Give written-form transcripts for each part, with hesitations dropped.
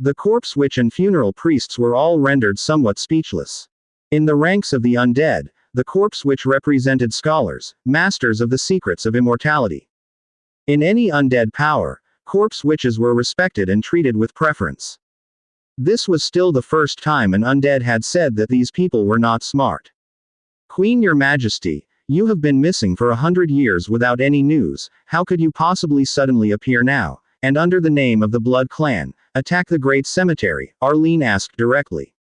The corpse witch and funeral priests were all rendered somewhat speechless. In the ranks of the undead, the corpse witch represented scholars, masters of the secrets of immortality. In any undead power, corpse witches were respected and treated with preference. This was still the first time an undead had said that these people were not smart. Queen, Your Majesty, you have been missing for 100 years without any news. How could you possibly suddenly appear now, and under the name of the Blood Clan, attack the Great Cemetery? Arlene asked directly.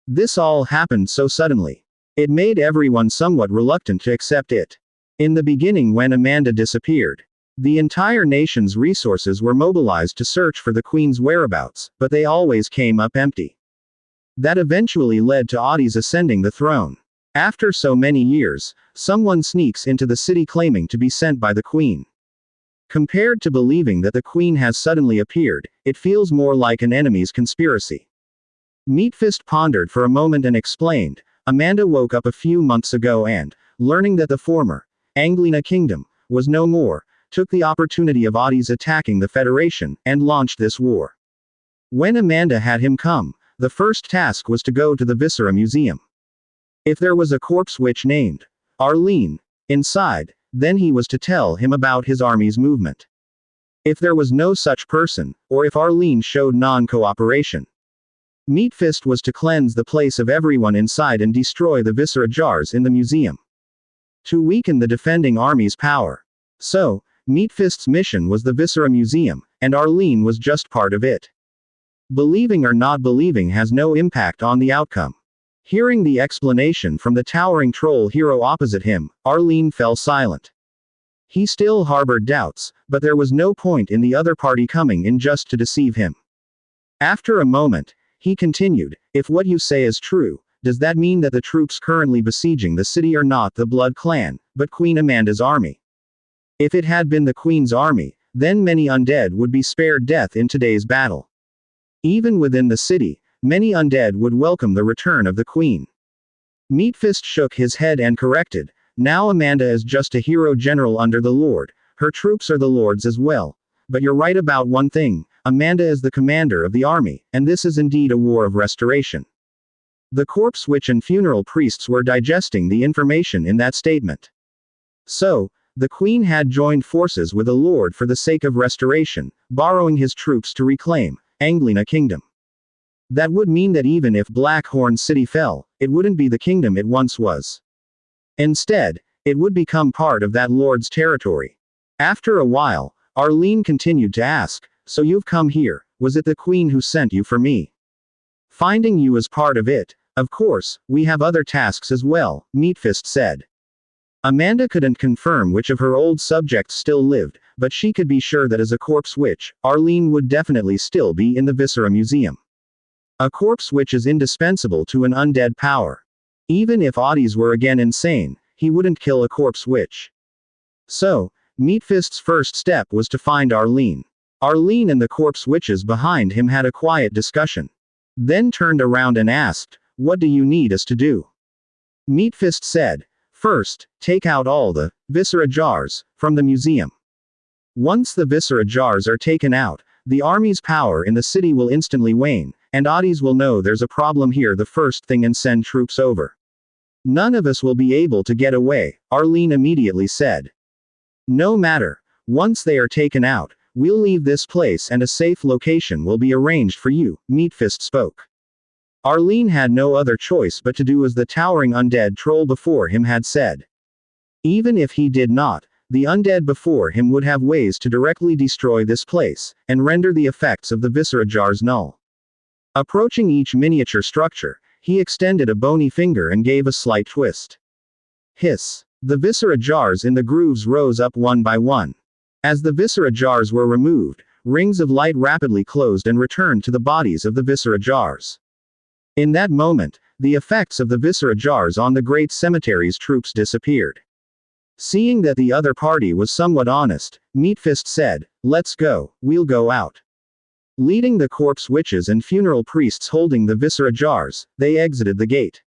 This all happened so suddenly. It made everyone somewhat reluctant to accept it. In the beginning, when Amanda disappeared, the entire nation's resources were mobilized to search for the Queen's whereabouts, but they always came up empty. That eventually led to Audie's ascending the throne. After so many years, someone sneaks into the city claiming to be sent by the Queen. Compared to believing that the Queen has suddenly appeared, it feels more like an enemy's conspiracy. Meatfist pondered for a moment and explained, Amanda woke up a few months ago and, learning that the former Anglina kingdom was no more, took the opportunity of Audie's attacking the Federation, and launched this war. When Amanda had him come, the first task was to go to the Viscera Museum. If there was a corpse witch named Arlene inside, then he was to tell him about his army's movement. If there was no such person, or if Arlene showed non-cooperation, Meatfist was to cleanse the place of everyone inside and destroy the viscera jars in the museum, to weaken the defending army's power. So, Meatfist's mission was the Viscera Museum, and Arlene was just part of it. Believing or not believing has no impact on the outcome. Hearing the explanation from the towering troll hero opposite him, Arlene fell silent. He still harbored doubts, but there was no point in the other party coming in just to deceive him. After a moment, he continued, if what you say is true, does that mean that the troops currently besieging the city are not the Blood Clan, but Queen Amanda's army? If it had been the Queen's army, then many undead would be spared death in today's battle. Even within the city, many undead would welcome the return of the Queen. Meatfist shook his head and corrected, now Amanda is just a hero general under the Lord, her troops are the Lord's as well. But you're right about one thing, Amanda is the commander of the army, and this is indeed a war of restoration. The corpse witch and funeral priests were digesting the information in that statement. So, the Queen had joined forces with the Lord for the sake of restoration, borrowing his troops to reclaim Anglina Kingdom. That would mean that even if Blackhorn City fell, it wouldn't be the kingdom it once was. Instead, it would become part of that Lord's territory. After a while, Arlene continued to ask, so you've come here, was it the Queen who sent you for me? Finding you is part of it, of course, we have other tasks as well, Meatfist said. Amanda couldn't confirm which of her old subjects still lived, but she could be sure that as a corpse witch, Arlene would definitely still be in the Viscera Museum. A corpse witch is indispensable to an undead power. Even if Audie's were again insane, he wouldn't kill a corpse witch. So, Meatfist's first step was to find Arlene. Arlene and the corpse witches behind him had a quiet discussion. Then turned around and asked, what do you need us to do? Meatfist said, first, take out all the viscera jars from the museum. Once the viscera jars are taken out, the army's power in the city will instantly wane, and Audie's will know there's a problem here the first thing and send troops over. None of us will be able to get away, Arlene immediately said. No matter, once they are taken out, we'll leave this place and a safe location will be arranged for you, Meatfist spoke. Arlene had no other choice but to do as the towering undead troll before him had said. Even if he did not, the undead before him would have ways to directly destroy this place, and render the effects of the viscera jars null. Approaching each miniature structure, he extended a bony finger and gave a slight twist. Hiss. The viscera jars in the grooves rose up one by one. As the viscera jars were removed, rings of light rapidly closed and returned to the bodies of the viscera jars. In that moment, the effects of the viscera jars on the Great Cemetery's troops disappeared. Seeing that the other party was somewhat honest, Meatfist said, let's go, we'll go out. Leading the corpse witches and funeral priests holding the viscera jars, they exited the gate.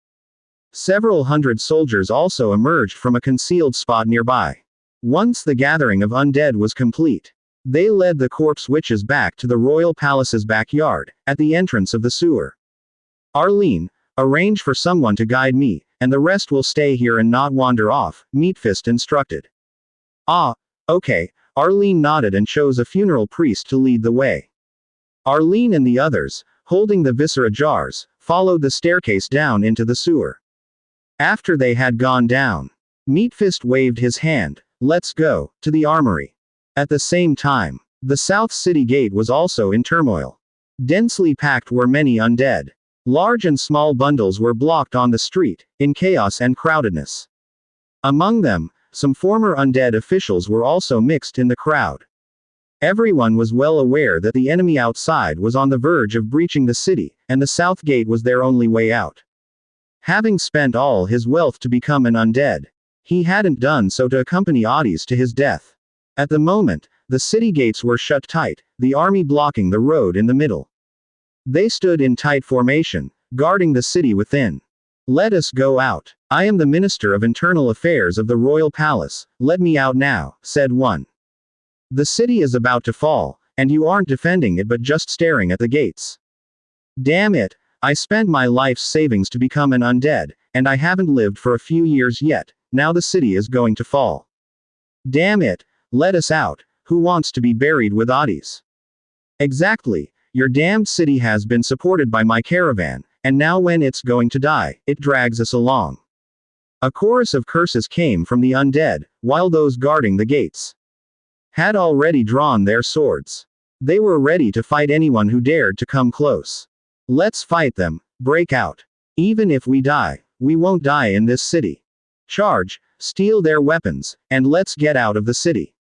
Several hundred soldiers also emerged from a concealed spot nearby. Once the gathering of undead was complete, They led the corpse witches back to the royal palace's backyard, at the entrance of the sewer. Arlene, arrange for someone to guide me, and the rest will stay here and not wander off, Meatfist instructed. Ah, okay, Arlene nodded and chose a funeral priest to lead the way. Arlene and the others, holding the viscera jars, followed the staircase down into the sewer. After they had gone down, Meatfist waved his hand, let's go, to the armory. At the same time, the South City Gate was also in turmoil. Densely packed were many undead. Large and small bundles were blocked on the street, in chaos and crowdedness. Among them, some former undead officials were also mixed in the crowd. Everyone was well aware that the enemy outside was on the verge of breaching the city, and the South Gate was their only way out. Having spent all his wealth to become an undead, he hadn't done so to accompany Odys to his death. At the moment, the city gates were shut tight, the army blocking the road in the middle. They stood in tight formation, guarding the city within. Let us go out. I am the Minister of Internal Affairs of the Royal Palace, let me out now, said one. The city is about to fall, and you aren't defending it but just staring at the gates. Damn it, I spent my life's savings to become an undead, and I haven't lived for a few years yet, now the city is going to fall. Damn it, let us out, who wants to be buried with Odys? Exactly, your damned city has been supported by my caravan, and now when it's going to die, it drags us along. A chorus of curses came from the undead, while those guarding the gates had already drawn their swords. They were ready to fight anyone who dared to come close. Let's fight them, break out. Even if we die, we won't die in this city. Charge, steal their weapons, and let's get out of the city.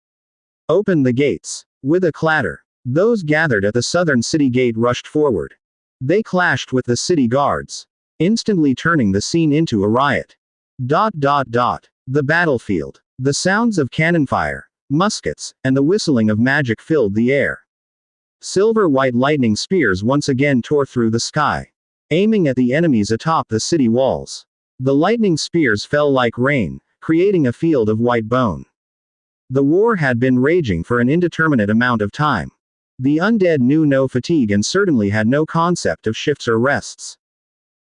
Open the gates. With a clatter, those gathered at the southern city gate rushed forward. They clashed with the city guards, instantly turning the scene into a riot. The battlefield. The sounds of cannon fire, muskets, and the whistling of magic filled the air. Silver-white lightning spears once again tore through the sky, aiming at the enemies atop the city walls. The lightning spears fell like rain, creating a field of white bone. The war had been raging for an indeterminate amount of time. The undead knew no fatigue and certainly had no concept of shifts or rests.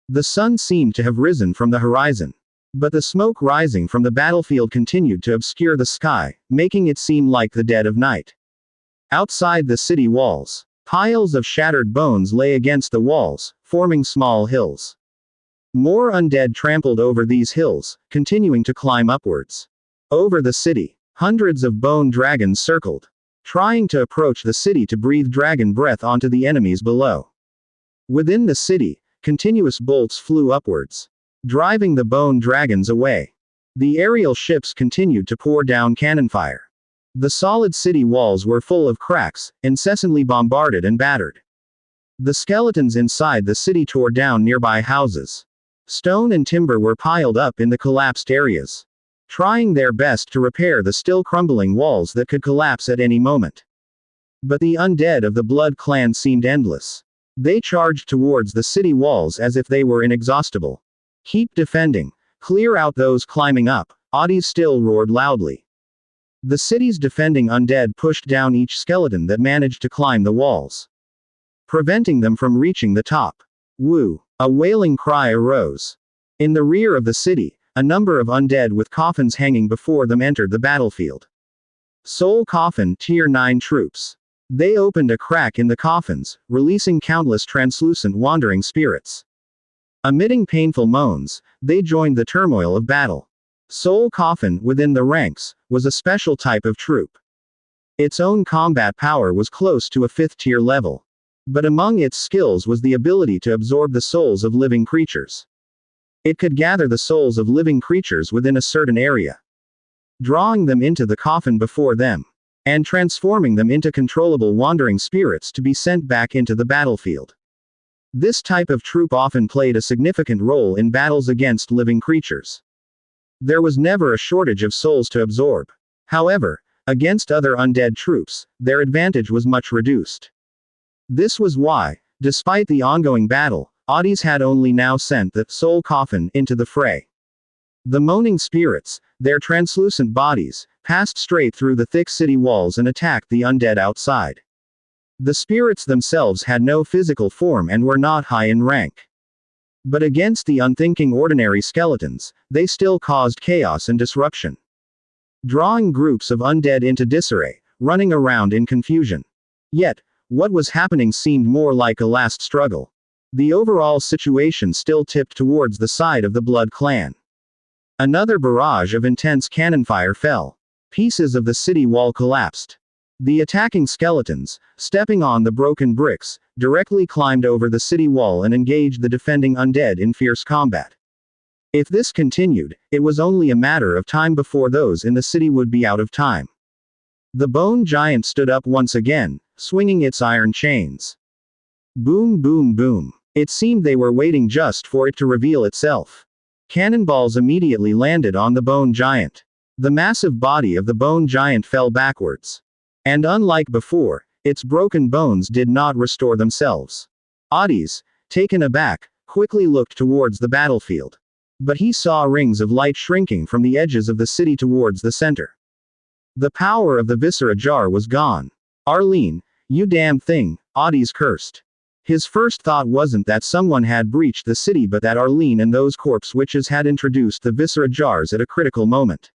The sun seemed to have risen from the horizon. But the smoke rising from the battlefield continued to obscure the sky, making it seem like the dead of night. Outside the city walls, piles of shattered bones lay against the walls, forming small hills. More undead trampled over these hills, continuing to climb upwards. Over the city, hundreds of bone dragons circled, trying to approach the city to breathe dragon breath onto the enemies below. Within the city, continuous bolts flew upwards, driving the bone dragons away. The aerial ships continued to pour down cannon fire. The solid city walls were full of cracks, incessantly bombarded and battered. The skeletons inside the city tore down nearby houses. Stone and timber were piled up in the collapsed areas, trying their best to repair the still crumbling walls that could collapse at any moment. But the undead of the Blood Clan seemed endless. They charged towards the city walls as if they were inexhaustible. Keep defending. Clear out those climbing up, Odys still roared loudly. The city's defending undead pushed down each skeleton that managed to climb the walls, preventing them from reaching the top. Woo! A wailing cry arose. In the rear of the city, a number of undead with coffins hanging before them entered the battlefield. Soul Coffin Tier 9 troops. They opened a crack in the coffins, releasing countless translucent wandering spirits. Emitting painful moans, they joined the turmoil of battle. Soul Coffin, within the ranks, was a special type of troop. Its own combat power was close to a 5th-tier level. But among its skills was the ability to absorb the souls of living creatures. It could gather the souls of living creatures within a certain area, drawing them into the coffin before them, and transforming them into controllable wandering spirits to be sent back into the battlefield. This type of troop often played a significant role in battles against living creatures. There was never a shortage of souls to absorb. However, against other undead troops, their advantage was much reduced. This was why, despite the ongoing battle, Odys had only now sent the Soul Coffin into the fray. The moaning spirits, their translucent bodies, passed straight through the thick city walls and attacked the undead outside. The spirits themselves had no physical form and were not high in rank. But against the unthinking ordinary skeletons, they still caused chaos and disruption, drawing groups of undead into disarray, running around in confusion. Yet, what was happening seemed more like a last struggle. The overall situation still tipped towards the side of the Blood Clan. Another barrage of intense cannon fire fell. Pieces of the city wall collapsed. The attacking skeletons, stepping on the broken bricks, directly climbed over the city wall and engaged the defending undead in fierce combat. If this continued, it was only a matter of time before those in the city would be out of time. The bone giant stood up once again, swinging its iron chains. Boom, boom, boom. It seemed they were waiting just for it to reveal itself. Cannonballs immediately landed on the bone giant. The massive body of the bone giant fell backwards. And unlike before, its broken bones did not restore themselves. Odys, taken aback, quickly looked towards the battlefield. But he saw rings of light shrinking from the edges of the city towards the center. The power of the viscera jar was gone. Arlene, you damn thing, Odys cursed. His first thought wasn't that someone had breached the city but that Arlene and those corpse witches had introduced the viscera jars at a critical moment.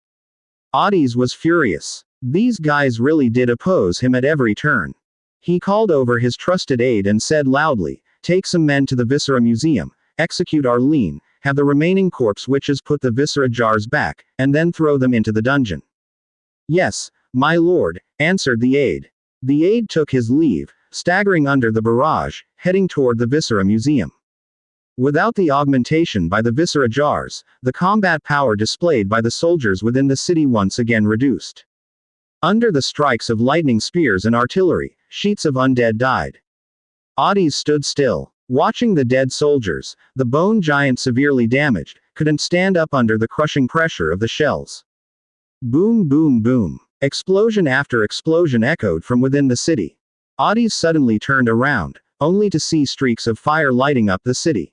Odys was furious. These guys really did oppose him at every turn. He called over his trusted aide and said loudly, "Take some men to the Viscera Museum, execute Arlene, have the remaining corpse witches put the viscera jars back, and then throw them into the dungeon." "Yes, my lord," answered the aide. The aide took his leave, staggering under the barrage, heading toward the Viscera Museum. Without the augmentation by the viscera jars, the combat power displayed by the soldiers within the city once again reduced. Under the strikes of lightning spears and artillery, sheets of undead died. Odys stood still, watching the dead soldiers. The bone giant, severely damaged, couldn't stand up under the crushing pressure of the shells. Boom, boom, boom. Explosion after explosion echoed from within the city. Odys suddenly turned around, only to see streaks of fire lighting up the city.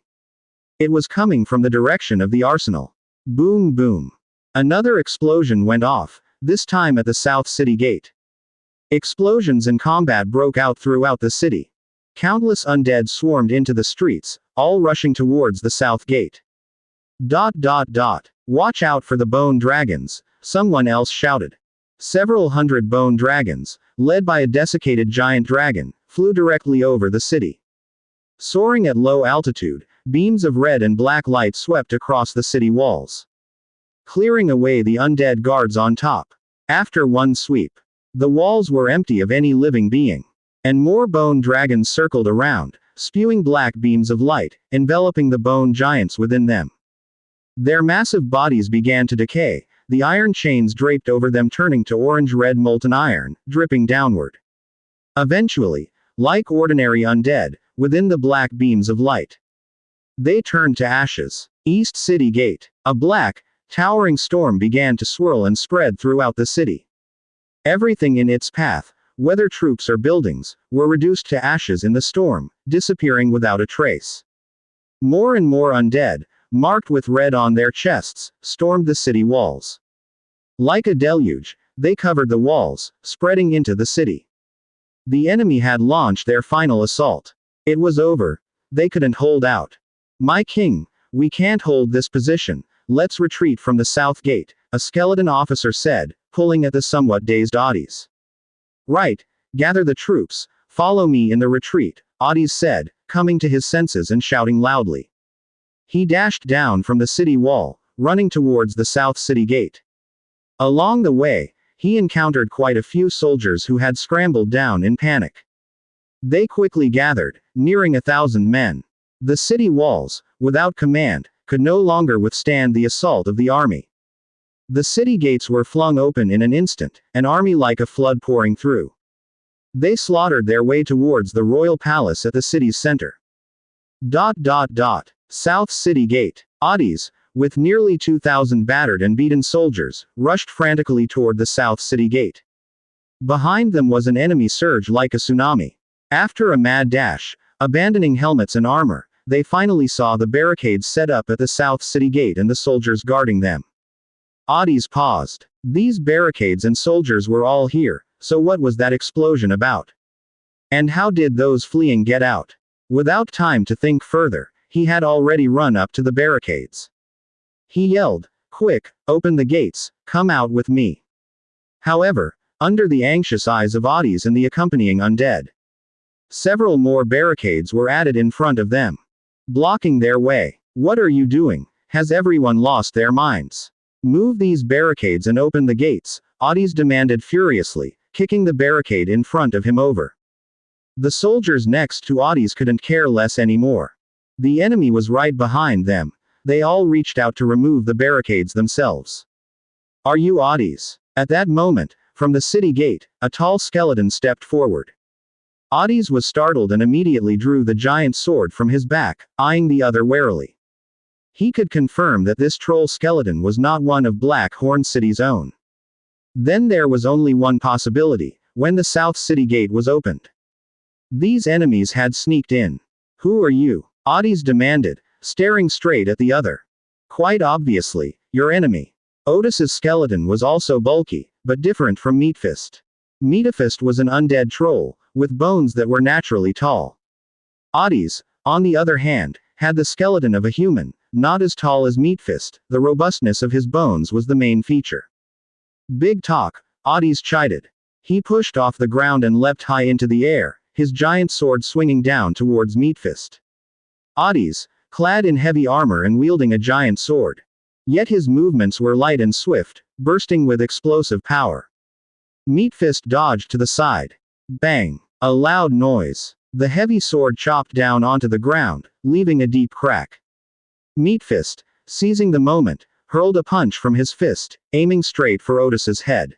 It was coming from the direction of the arsenal. Boom, boom. Another explosion went off, this time at the South City Gate. Explosions and combat broke out throughout the city. Countless undead swarmed into the streets, all rushing towards the South Gate. Watch out for the bone dragons, someone else shouted. Several hundred bone dragons, led by a desiccated giant dragon, flew directly over the city. Soaring at low altitude, beams of red and black light swept across the city walls, clearing away the undead guards on top. After one sweep, the walls were empty of any living being. And more bone dragons circled around, spewing black beams of light, enveloping the bone giants within them. Their massive bodies began to decay, the iron chains draped over them turning to orange-red molten iron, dripping downward. Eventually, like ordinary undead, within the black beams of light, they turned to ashes. East City Gate. A black, towering storm began to swirl and spread throughout the city. Everything in its path, whether troops or buildings, were reduced to ashes in the storm, disappearing without a trace. More and more undead, marked with red on their chests, stormed the city walls. Like a deluge, they covered the walls, spreading into the city. The enemy had launched their final assault. It was over. They couldn't hold out. "My king, we can't hold this position. Let's retreat from the South Gate," a skeleton officer said, pulling at the somewhat dazed Odys. "Right, gather the troops, follow me in the retreat," Odys said, coming to his senses and shouting loudly. He dashed down from the city wall, running towards the South City Gate. Along the way, he encountered quite a few soldiers who had scrambled down in panic. They quickly gathered, nearing 1,000 men. The city walls, without command, could no longer withstand the assault of the army. The city gates were flung open in an instant, an army like a flood pouring through. They slaughtered their way towards the royal palace at the city's center. South City Gate. Odys, with nearly 2,000 battered and beaten soldiers, rushed frantically toward the South City Gate. Behind them was an enemy surge like a tsunami. After a mad dash, abandoning helmets and armor, they finally saw the barricades set up at the South City Gate and the soldiers guarding them. Odys paused. These barricades and soldiers were all here, so what was that explosion about? And how did those fleeing get out? Without time to think further, he had already run up to the barricades. He yelled, "Quick, open the gates, come out with me." However, under the anxious eyes of Odys and the accompanying undead, several more barricades were added in front of them, blocking their way. "What are you doing? Has everyone lost their minds? Move these barricades and open the gates," Odys demanded furiously, kicking the barricade in front of him over. The soldiers next to Odys couldn't care less anymore. The enemy was right behind them. They all reached out to remove the barricades themselves. "Are you Odys?" At that moment, from the city gate, a tall skeleton stepped forward. Odys was startled and immediately drew the giant sword from his back, eyeing the other warily. He could confirm that this troll skeleton was not one of Black Horn City's own. Then there was only one possibility: when the south city gate was opened, these enemies had sneaked in. "Who are you?" Odys demanded, staring straight at the other. "Quite obviously, your enemy." Otis's skeleton was also bulky, but different from Meatfist. Meatfist was an undead troll, with bones that were naturally tall. Odys, on the other hand, had the skeleton of a human, not as tall as Meatfist. The robustness of his bones was the main feature. "Big talk," Odys chided. He pushed off the ground and leapt high into the air, his giant sword swinging down towards Meatfist. Odys, clad in heavy armor and wielding a giant sword. Yet his movements were light and swift, bursting with explosive power. Meatfist dodged to the side. Bang! A loud noise. The heavy sword chopped down onto the ground, leaving a deep crack. Meatfist, seizing the moment, hurled a punch from his fist, aiming straight for Otis's head.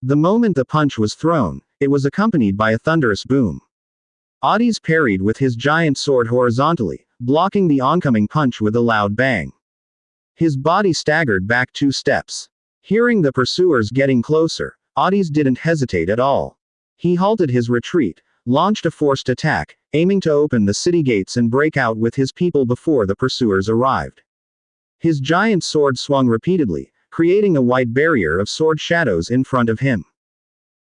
The moment the punch was thrown, it was accompanied by a thunderous boom. Odys parried with his giant sword horizontally, blocking the oncoming punch with a loud bang. His body staggered back 2 steps. Hearing the pursuers getting closer, Odys didn't hesitate at all. He halted his retreat, launched a forced attack, aiming to open the city gates and break out with his people before the pursuers arrived. His giant sword swung repeatedly, creating a white barrier of sword shadows in front of him.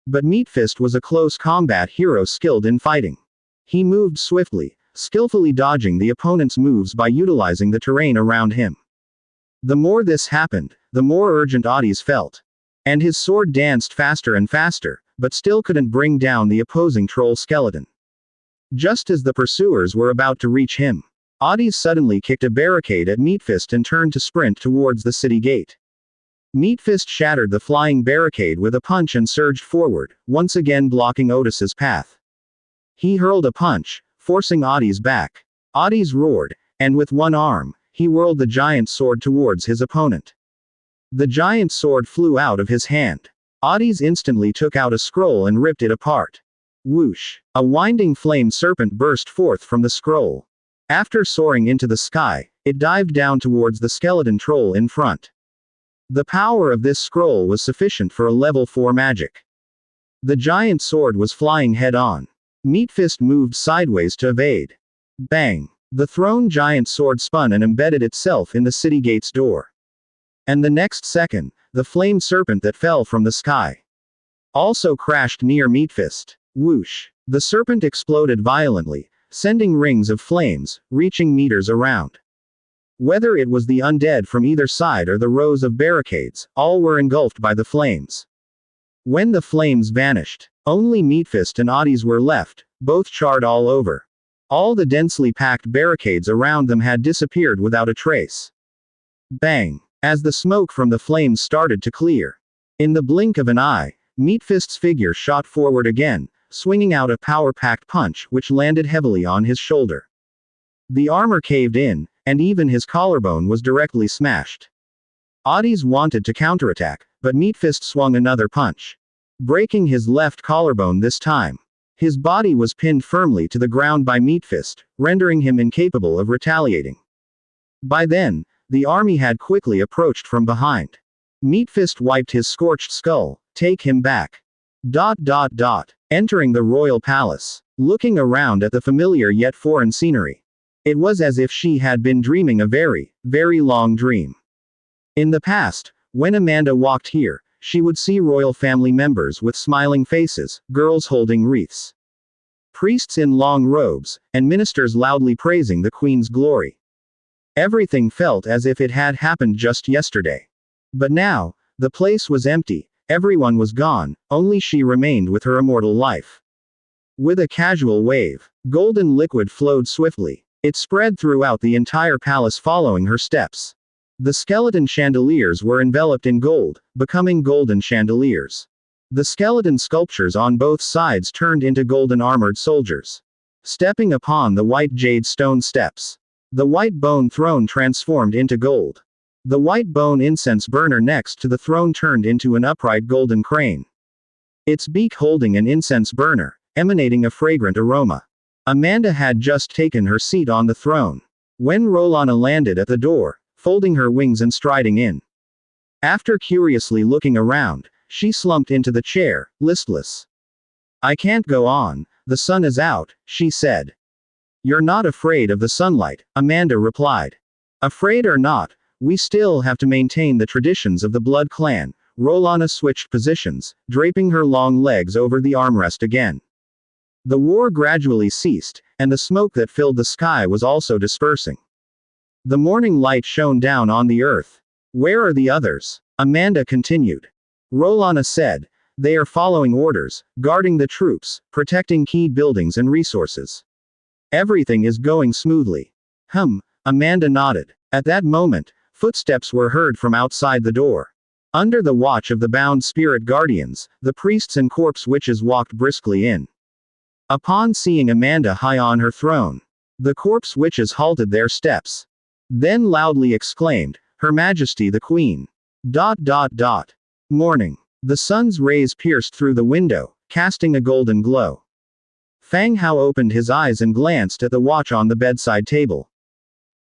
But Meatfist was a close combat hero skilled in fighting. He moved swiftly, skillfully dodging the opponent's moves by utilizing the terrain around him. The more this happened, the more urgent Odys felt. And his sword danced faster and faster, but still couldn't bring down the opposing troll skeleton. Just as the pursuers were about to reach him, Odys suddenly kicked a barricade at Meatfist and turned to sprint towards the city gate. Meatfist shattered the flying barricade with a punch and surged forward, once again blocking Otis's path. He hurled a punch, forcing Odys back. Odys roared, and with one arm, he whirled the giant sword towards his opponent. The giant sword flew out of his hand. Odys instantly took out a scroll and ripped it apart. Whoosh! A winding flame serpent burst forth from the scroll. After soaring into the sky, it dived down towards the skeleton troll in front. The power of this scroll was sufficient for a level 4 magic. The giant sword was flying head-on. Meatfist moved sideways to evade. Bang! The thrown giant sword spun and embedded itself in the city gate's door. And the next second, the flame serpent that fell from the sky also crashed near Meatfist. Whoosh! The serpent exploded violently, sending rings of flames, reaching meters around. Whether it was the undead from either side or the rows of barricades, all were engulfed by the flames. When the flames vanished, only Meatfist and Odys were left, both charred all over. All the densely packed barricades around them had disappeared without a trace. Bang! As the smoke from the flames started to clear. In the blink of an eye, Meatfist's figure shot forward again, swinging out a power-packed punch which landed heavily on his shoulder. The armor caved in, and even his collarbone was directly smashed. Odys wanted to counterattack, but Meatfist swung another punch, breaking his left collarbone this time. His body was pinned firmly to the ground by Meatfist, rendering him incapable of retaliating. By then, the army had quickly approached from behind. Meatfist wiped his scorched skull. "Take him back." ... Entering the royal palace, looking around at the familiar yet foreign scenery. It was as if she had been dreaming a very, very long dream. In the past, When Amanda walked here, she would see royal family members with smiling faces, girls holding wreaths, priests in long robes, and ministers loudly praising the Queen's glory. Everything felt as if it had happened just yesterday. But now, the place was empty, everyone was gone, only she remained with her immortal life. With a casual wave, golden liquid flowed swiftly. It spread throughout the entire palace following her steps. The skeleton chandeliers were enveloped in gold, becoming golden chandeliers. The skeleton sculptures on both sides turned into golden armored soldiers, stepping upon the white jade stone steps. The white bone throne transformed into gold. The white bone incense burner next to the throne turned into an upright golden crane, its beak holding an incense burner, emanating a fragrant aroma. Amanda had just taken her seat on the throne when Rolana landed at the door, folding her wings and striding in. After curiously looking around, she slumped into the chair, listless. "I can't go on, the sun is out," she said. "You're not afraid of the sunlight," Amanda replied. "Afraid or not, we still have to maintain the traditions of the Blood Clan." Rolana switched positions, draping her long legs over the armrest again. The war gradually ceased, and the smoke that filled the sky was also dispersing. The morning light shone down on the earth. "Where are the others?" Amanda continued. Rolana said, "They are following orders, guarding the troops, protecting key buildings and resources. Everything is going smoothly." Amanda nodded. At that moment, footsteps were heard from outside the door. Under the watch of the bound spirit guardians, the priests and corpse witches walked briskly in. Upon seeing Amanda high on her throne, the corpse witches halted their steps. Then loudly exclaimed, "Her Majesty the Queen!" Morning. The sun's rays pierced through the window, casting a golden glow. Fang Hao opened his eyes and glanced at the watch on the bedside table.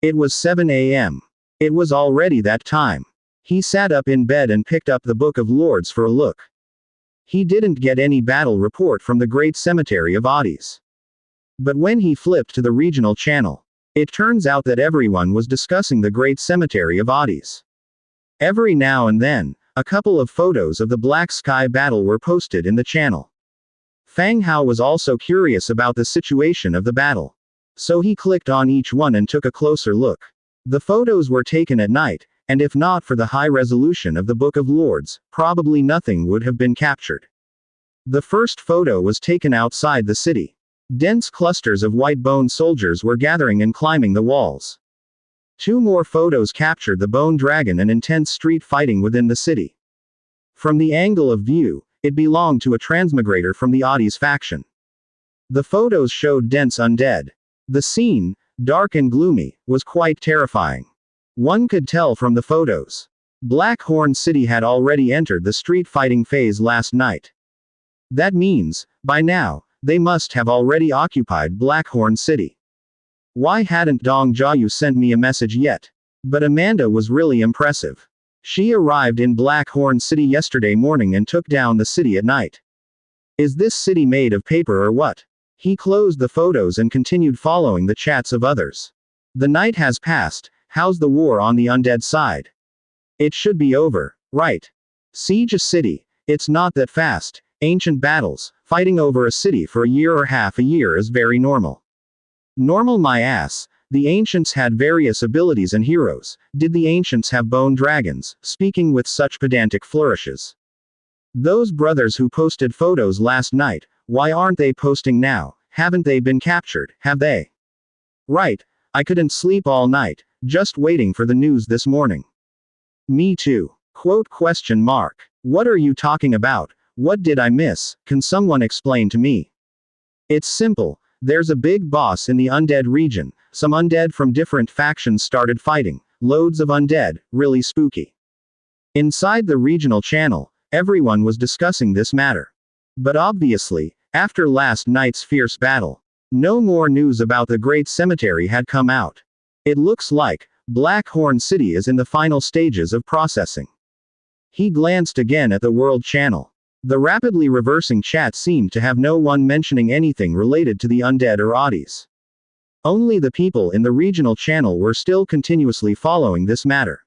It was 7 a.m. It was already that time. He sat up in bed and picked up the Book of Lords for a look. He didn't get any battle report from the Great Cemetery of Oddies. But when he flipped to the regional channel, it turns out that everyone was discussing the Great Cemetery of Oddies. Every now and then, a couple of photos of the Black Sky battle were posted in the channel. Fang Hao was also curious about the situation of the battle. So he clicked on each one and took a closer look. The photos were taken at night, and if not for the high resolution of the Book of Lords, probably nothing would have been captured. The first photo was taken outside the city. Dense clusters of white-boned soldiers were gathering and climbing the walls. Two more photos captured the Bone Dragon and intense street fighting within the city. From the angle of view, it belonged to a transmigrator from the Oddies faction. The photos showed dense undead. The scene, dark and gloomy, was quite terrifying. One could tell from the photos. Blackhorn City had already entered the street fighting phase last night. That means, by now, they must have already occupied Blackhorn City. Why hadn't Dong Jiayu sent me a message yet? But Amanda was really impressive. She arrived in Blackhorn City yesterday morning and took down the city at night. Is this city made of paper or what? He closed the photos and continued following the chats of others. The night has passed, how's the war on the undead side? It should be over, right? Siege a city, it's not that fast. Ancient battles, fighting over a city for a year or half a year is very normal. Normal my ass. The ancients had various abilities and heroes. Did the ancients have bone dragons? Speaking with such pedantic flourishes. Those brothers who posted photos last night, why aren't they posting now? Haven't they been captured, have they? Right, I couldn't sleep all night, just waiting for the news this morning. Me too. ? What are you talking about? What did I miss? Can someone explain to me? It's simple. There's a big boss in the undead region. Some undead from different factions started fighting. Loads of undead, really spooky. Inside the regional channel, everyone was discussing this matter. But obviously, after last night's fierce battle, no more news about the Great Cemetery had come out. It looks like Blackhorn City is in the final stages of processing. He glanced again at the World Channel. The rapidly reversing chat seemed to have no one mentioning anything related to the undead or oddies. Only the people in the regional channel were still continuously following this matter.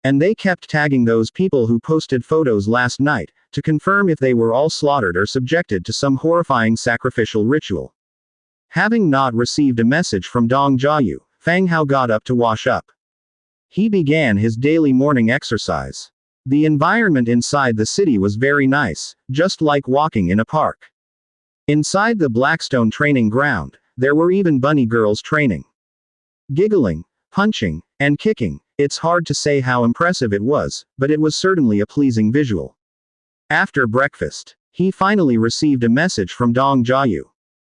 And they kept tagging those people who posted photos last night, to confirm if they were all slaughtered or subjected to some horrifying sacrificial ritual. Having not received a message from Dong Jiayu, Fang Hao got up to wash up. He began his daily morning exercise. The environment inside the city was very nice, just like walking in a park. Inside the Blackstone training ground, there were even bunny girls training. Giggling, punching, and kicking. It's hard to say how impressive it was, but it was certainly a pleasing visual. After breakfast, he finally received a message from Dong Jiayu.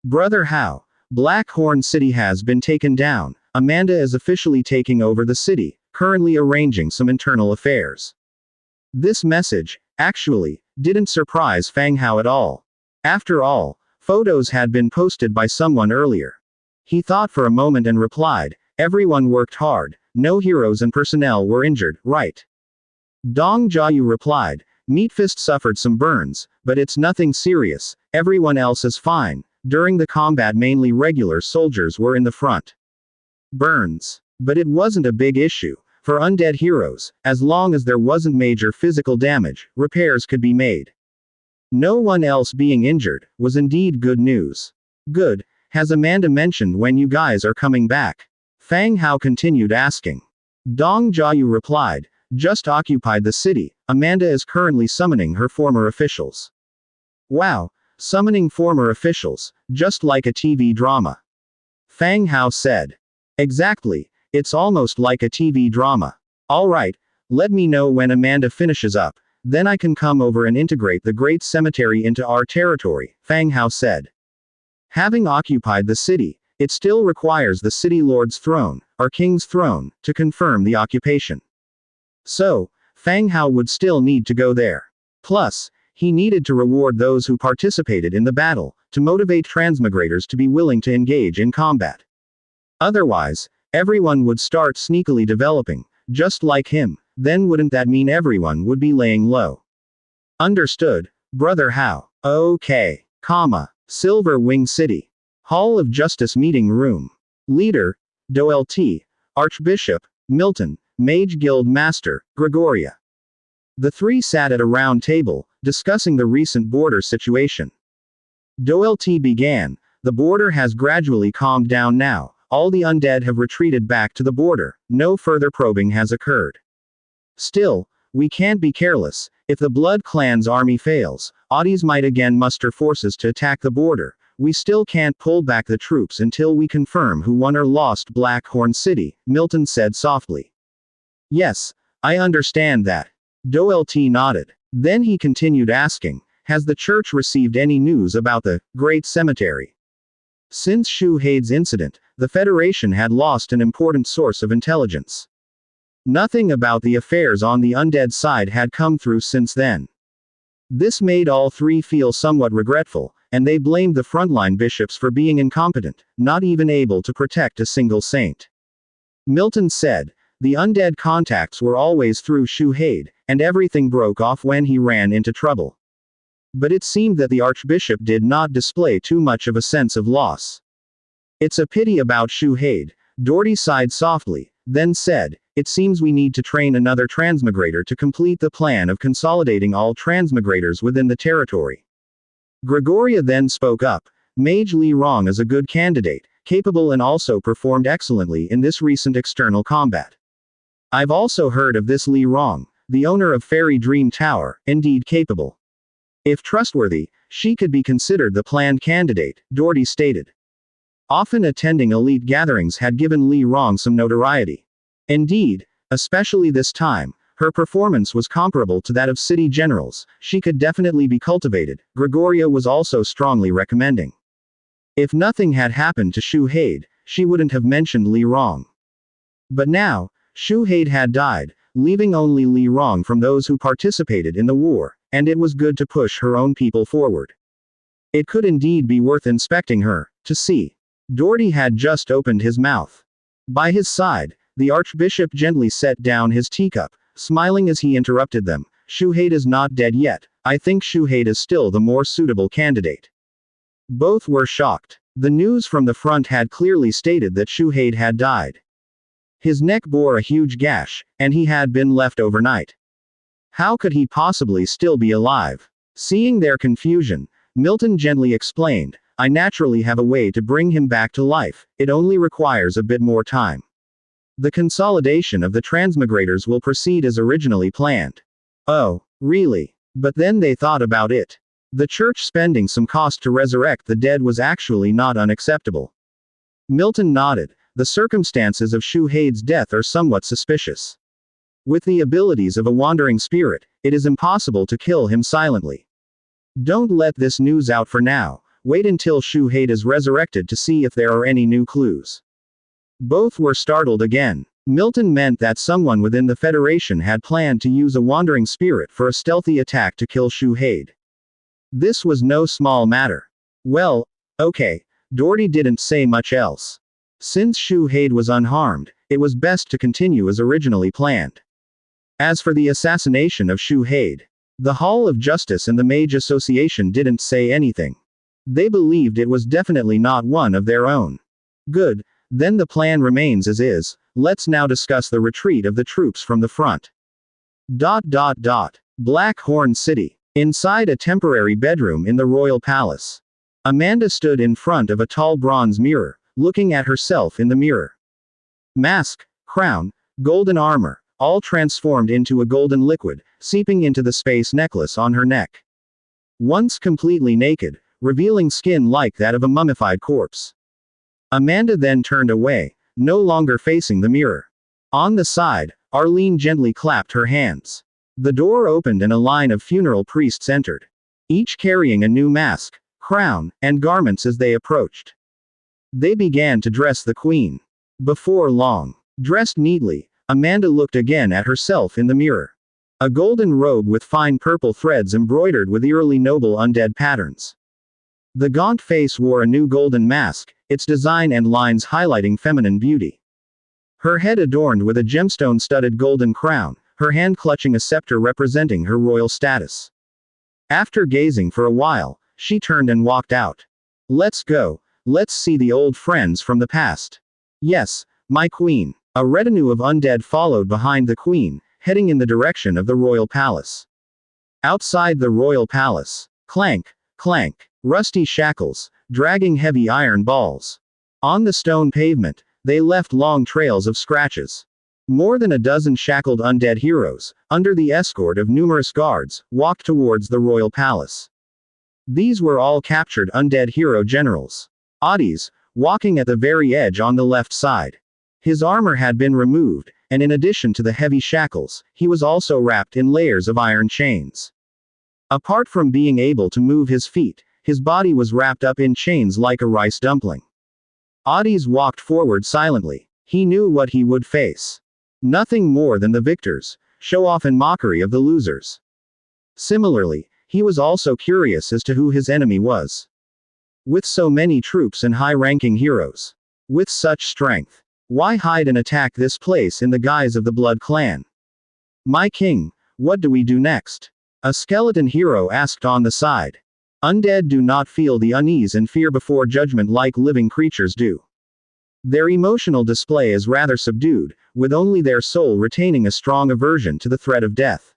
Brother Hao, Blackhorn City has been taken down. Amanda is officially taking over the city, currently arranging some internal affairs. This message, actually, didn't surprise Fang Hao at all. After all, photos had been posted by someone earlier. He thought for a moment and replied, everyone worked hard, no heroes and personnel were injured, right? Dong Jiayu replied, Meatfist suffered some burns, but it's nothing serious, everyone else is fine. During the combat mainly regular soldiers were in the front. Burns. But it wasn't a big issue. For undead heroes, as long as there wasn't major physical damage, repairs could be made. No one else being injured, was indeed good news. Good. Has Amanda mentioned when you guys are coming back? Fang Hao continued asking. Dong Jiayu replied, just occupied the city, Amanda is currently summoning her former officials. Wow, summoning former officials, just like a TV drama. Fang Hao said. Exactly. It's almost like a TV drama. Alright, let me know when Amanda finishes up, then I can come over and integrate the Great Cemetery into our territory, Fang Hao said. Having occupied the city, it still requires the city lord's throne, or king's throne, to confirm the occupation. So, Fang Hao would still need to go there. Plus, he needed to reward those who participated in the battle, to motivate transmigrators to be willing to engage in combat. Otherwise, everyone would start sneakily developing, just like him, then wouldn't that mean everyone would be laying low? Understood, Brother Hao. Okay. Silver Wing City. Hall of Justice Meeting Room. Leader, Doel T. Archbishop, Milton, Mage Guild Master, Gregoria. The three sat at a round table, discussing the recent border situation. Doel T began, the border has gradually calmed down now. All the undead have retreated back to the border, no further probing has occurred. Still, we can't be careless, if the Blood Clan's army fails, Audis might again muster forces to attack the border, we still can't pull back the troops until we confirm who won or lost Blackhorn City, Milton said softly. Yes, I understand that. Doel T nodded. Then he continued asking, has the church received any news about the Great Cemetery? Since Shu Hade's incident, the Federation had lost an important source of intelligence. Nothing about the affairs on the undead side had come through since then. This made all three feel somewhat regretful, and they blamed the frontline bishops for being incompetent, not even able to protect a single saint. Milton said, the undead contacts were always through Shu Hade, and everything broke off when he ran into trouble. But it seemed that the Archbishop did not display too much of a sense of loss. It's a pity about Shu Hade, Doherty sighed softly, then said, it seems we need to train another transmigrator to complete the plan of consolidating all transmigrators within the territory. Gregoria then spoke up, Mage Li Rong is a good candidate, capable and also performed excellently in this recent external combat. I've also heard of this Li Rong, the owner of Fairy Dream Tower, indeed capable. If trustworthy, she could be considered the planned candidate, Doherty stated. Often attending elite gatherings had given Li Rong some notoriety. Indeed, especially this time, her performance was comparable to that of city generals, she could definitely be cultivated, Gregoria was also strongly recommending. If nothing had happened to Shu Hade, she wouldn't have mentioned Li Rong. But now, Shu Hade had died, leaving only Li Rong from those who participated in the war, and it was good to push her own people forward. It could indeed be worth inspecting her, to see. Doherty had just opened his mouth. By his side, the Archbishop gently set down his teacup, smiling as he interrupted them, Shu Hade is not dead yet, I think Shu Hade is still the more suitable candidate. Both were shocked. The news from the front had clearly stated that Shu Hade had died. His neck bore a huge gash, and he had been left overnight. How could he possibly still be alive? Seeing their confusion, Milton gently explained, I naturally have a way to bring him back to life, it only requires a bit more time. The consolidation of the transmigrators will proceed as originally planned. Oh, really? But then they thought about it. The church spending some cost to resurrect the dead was actually not unacceptable. Milton nodded. The circumstances of Shuhade's death are somewhat suspicious. With the abilities of a wandering spirit, it is impossible to kill him silently. Don't let this news out for now, wait until Shuhade is resurrected to see if there are any new clues. Both were startled again. Milton meant that someone within the Federation had planned to use a wandering spirit for a stealthy attack to kill Shuhade. This was no small matter. Well, okay, Doherty didn't say much else. Since Shuhade was unharmed, it was best to continue as originally planned. As for the assassination of Shuhade, the Hall of Justice and the Mage Association didn't say anything. They believed it was definitely not one of their own. Good, then the plan remains as is, let's now discuss the retreat of the troops from the front. Blackhorn City. Inside a temporary bedroom in the royal palace. Amanda stood in front of a tall bronze mirror, looking at herself in the mirror. Mask, crown, golden armor, all transformed into a golden liquid, seeping into the space necklace on her neck. Once completely naked, revealing skin like that of a mummified corpse. Amanda then turned away, no longer facing the mirror. On the side, Arlene gently clapped her hands. The door opened and a line of funeral priests entered. Each carrying a new mask, crown, and garments as they approached. They began to dress the queen. Before long, dressed neatly, Amanda looked again at herself in the mirror. A golden robe with fine purple threads embroidered with eerily noble undead patterns. The gaunt face wore a new golden mask, its design and lines highlighting feminine beauty. Her head adorned with a gemstone-studded golden crown, her hand clutching a scepter representing her royal status. After gazing for a while, she turned and walked out. Let's go. Let's see the old friends from the past. Yes, my queen. A retinue of undead followed behind the queen, heading in the direction of the royal palace. Outside the royal palace. Clank, clank. Rusty shackles, dragging heavy iron balls. On the stone pavement, they left long trails of scratches. More than a dozen shackled undead heroes, under the escort of numerous guards, walked towards the royal palace. These were all captured undead hero generals. Odys, walking at the very edge on the left side. His armor had been removed, and in addition to the heavy shackles, he was also wrapped in layers of iron chains. Apart from being able to move his feet, his body was wrapped up in chains like a rice dumpling. Odys walked forward silently. He knew what he would face. Nothing more than the victors, show off and mockery of the losers. Similarly, he was also curious as to who his enemy was. With so many troops and high-ranking heroes. With such strength. Why hide and attack this place in the guise of the Blood Clan? My king, what do we do next? A skeleton hero asked on the side. Undead do not feel the unease and fear before judgment like living creatures do. Their emotional display is rather subdued, with only their soul retaining a strong aversion to the threat of death.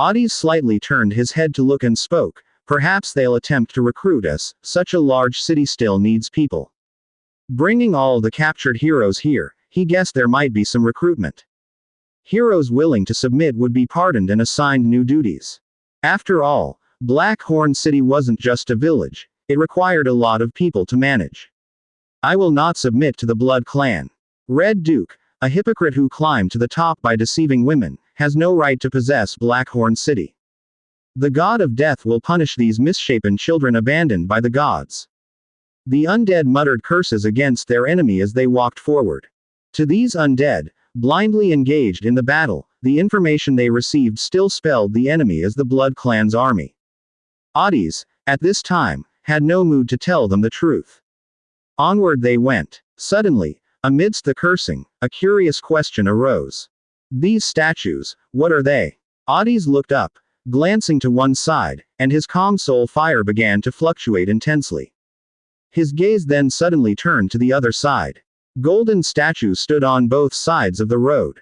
Odys slightly turned his head to look and spoke, perhaps they'll attempt to recruit us, such a large city still needs people. Bringing all the captured heroes here, he guessed there might be some recruitment. Heroes willing to submit would be pardoned and assigned new duties. After all, Blackhorn City wasn't just a village, it required a lot of people to manage. I will not submit to the Blood Clan. Red Duke, a hypocrite who climbed to the top by deceiving women, has no right to possess Blackhorn City. The god of death will punish these misshapen children abandoned by the gods. The undead muttered curses against their enemy as they walked forward. To these undead, blindly engaged in the battle, the information they received still spelled the enemy as the Blood Clan's army. Odys, at this time, had no mood to tell them the truth. Onward they went. Suddenly, amidst the cursing, a curious question arose. These statues, what are they? Odys looked up, glancing to one side, and his calm soul fire began to fluctuate intensely. His gaze then suddenly turned to the other side. Golden statues stood on both sides of the road.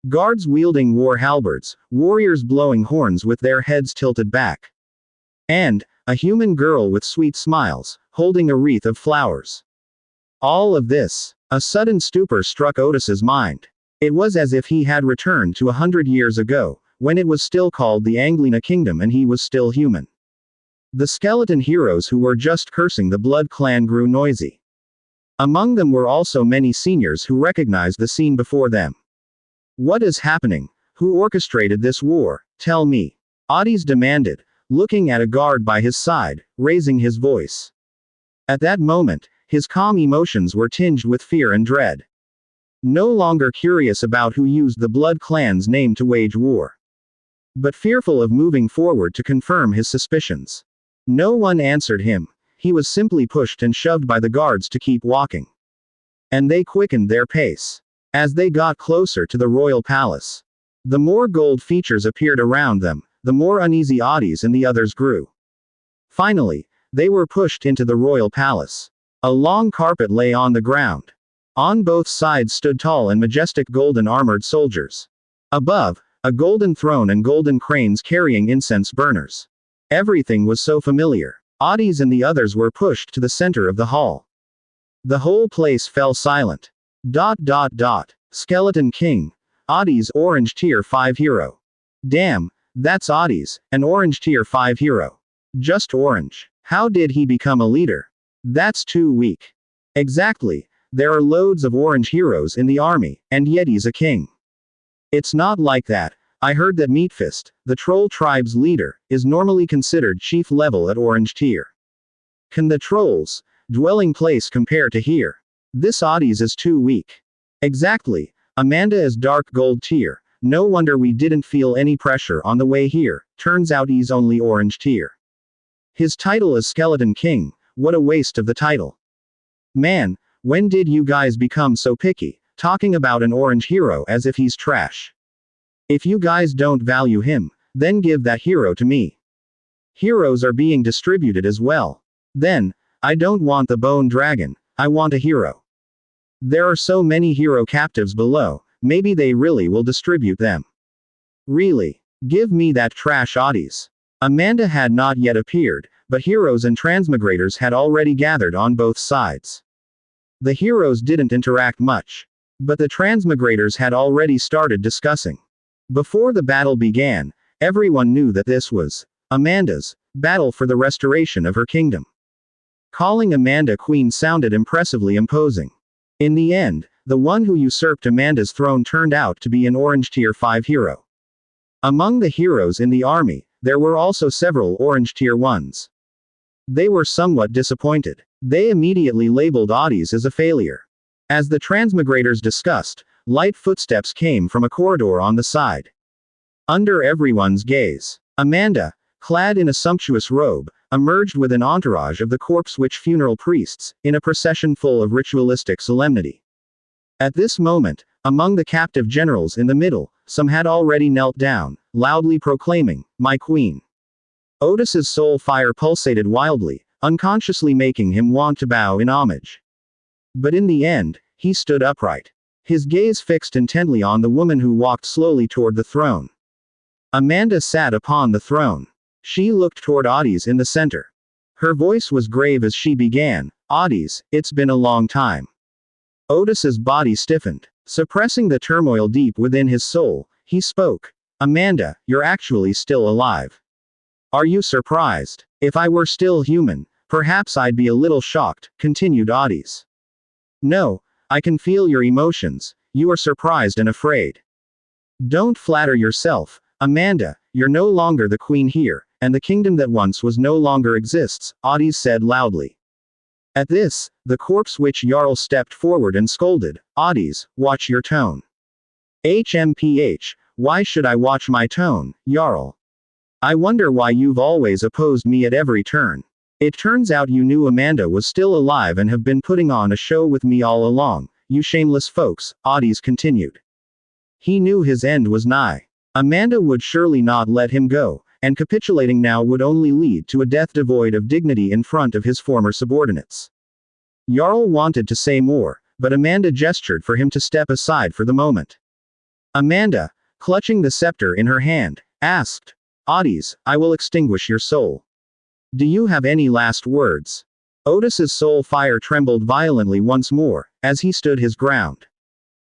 Guards wielding war halberds, warriors blowing horns with their heads tilted back. And a human girl with sweet smiles, holding a wreath of flowers. All of this. A sudden stupor struck Otis's mind. It was as if he had returned to 100 years ago, when it was still called the Anglina Kingdom and he was still human. The skeleton heroes who were just cursing the Blood Clan grew noisy. Among them were also many seniors who recognized the scene before them. What is happening? Who orchestrated this war? Tell me. Otis demanded, looking at a guard by his side, raising his voice. At that moment, his calm emotions were tinged with fear and dread. No longer curious about who used the Blood Clan's name to wage war, but fearful of moving forward to confirm his suspicions. No one answered him. He was simply pushed and shoved by the guards to keep walking. And they quickened their pace. As they got closer to the royal palace, the more gold features appeared around them, the more uneasy Otis and the others grew. Finally, they were pushed into the royal palace. A long carpet lay on the ground. On both sides stood tall and majestic golden armored soldiers. Above, a golden throne and golden cranes carrying incense burners. Everything was so familiar. Otis and the others were pushed to the center of the hall. The whole place fell silent. Skeleton King. Otis Orange Tier 5 hero. Damn, that's Otis, an Orange Tier 5 hero. Just orange. How did he become a leader? That's too weak. Exactly, there are loads of orange heroes in the army, and yet he's a king. It's not like that. I heard that Meatfist, the troll tribe's leader, is normally considered chief level at orange tier. Can the trolls' dwelling place compare to here? This Otis is too weak. Exactly, Amanda is dark gold tier. No wonder we didn't feel any pressure on the way here. Turns out he's only orange tier. His title is Skeleton King. What a waste of the title. Man, when did you guys become so picky, talking about an orange hero as if he's trash? If you guys don't value him, then give that hero to me. Heroes are being distributed as well. Then, I don't want the bone dragon, I want a hero. There are so many hero captives below, maybe they really will distribute them. Really? Give me that trash Otis. Amanda had not yet appeared, but heroes and transmigrators had already gathered on both sides. The heroes didn't interact much, but the transmigrators had already started discussing. Before the battle began, everyone knew that this was Amanda's battle for the restoration of her kingdom. Calling Amanda queen sounded impressively imposing. In the end, the one who usurped Amanda's throne turned out to be an orange tier 5 hero. Among the heroes in the army, there were also several orange tier 1s. They were somewhat disappointed. They immediately labeled Otis as a failure. As the transmigrators discussed, light footsteps came from a corridor on the side. Under everyone's gaze, Amanda, clad in a sumptuous robe, emerged with an entourage of the Corpse Witch funeral priests, in a procession full of ritualistic solemnity. At this moment, among the captive generals in the middle, some had already knelt down, loudly proclaiming, "My queen." Otis's soul fire pulsated wildly, unconsciously making him want to bow in homage. But in the end, he stood upright. His gaze fixed intently on the woman who walked slowly toward the throne. Amanda sat upon the throne. She looked toward Otis in the center. Her voice was grave as she began, "Otis, it's been a long time." Otis's body stiffened. Suppressing the turmoil deep within his soul, he spoke. "Amanda, you're actually still alive. Are you surprised? If I were still human, perhaps I'd be a little shocked," continued Otis. "No, I can feel your emotions. You are surprised and afraid. Don't flatter yourself, Amanda, you're no longer the queen here, and the kingdom that once was no longer exists," Otis said loudly. At this, the Corpse Witch Jarl stepped forward and scolded, "Otis, watch your tone." "HMPH, why should I watch my tone, Jarl? I wonder why you've always opposed me at every turn. It turns out you knew Amanda was still alive and have been putting on a show with me all along, you shameless folks," Otis continued. He knew his end was nigh. Amanda would surely not let him go, and capitulating now would only lead to a death devoid of dignity in front of his former subordinates. Jarl wanted to say more, but Amanda gestured for him to step aside for the moment. Amanda, clutching the scepter in her hand, asked, Otis, I will extinguish your soul. Do you have any last words? Otis's soul fire trembled violently once more, as he stood his ground.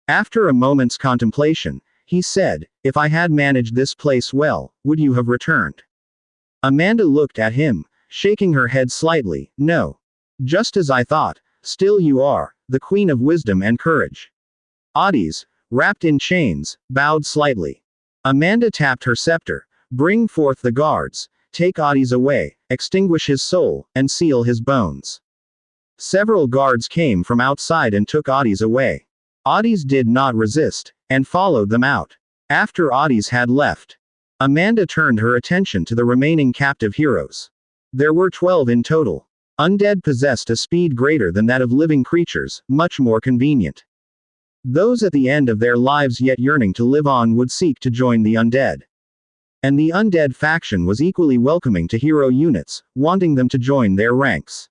After a moment's contemplation, he said, If I had managed this place well, would you have returned? Amanda looked at him, shaking her head slightly. No. Just as I thought, still you are, the queen of wisdom and courage. Otis, wrapped in chains, bowed slightly. Amanda tapped her scepter. Bring forth the guards, take Otis away, extinguish his soul, and seal his bones. Several guards came from outside and took Otis away. Otis did not resist, and followed them out. After Otis had left, Amanda turned her attention to the remaining captive heroes. There were 12 in total. Undead possessed a speed greater than that of living creatures, much more convenient. Those at the end of their lives yet yearning to live on would seek to join the undead. And the undead faction was equally welcoming to hero units, wanting them to join their ranks.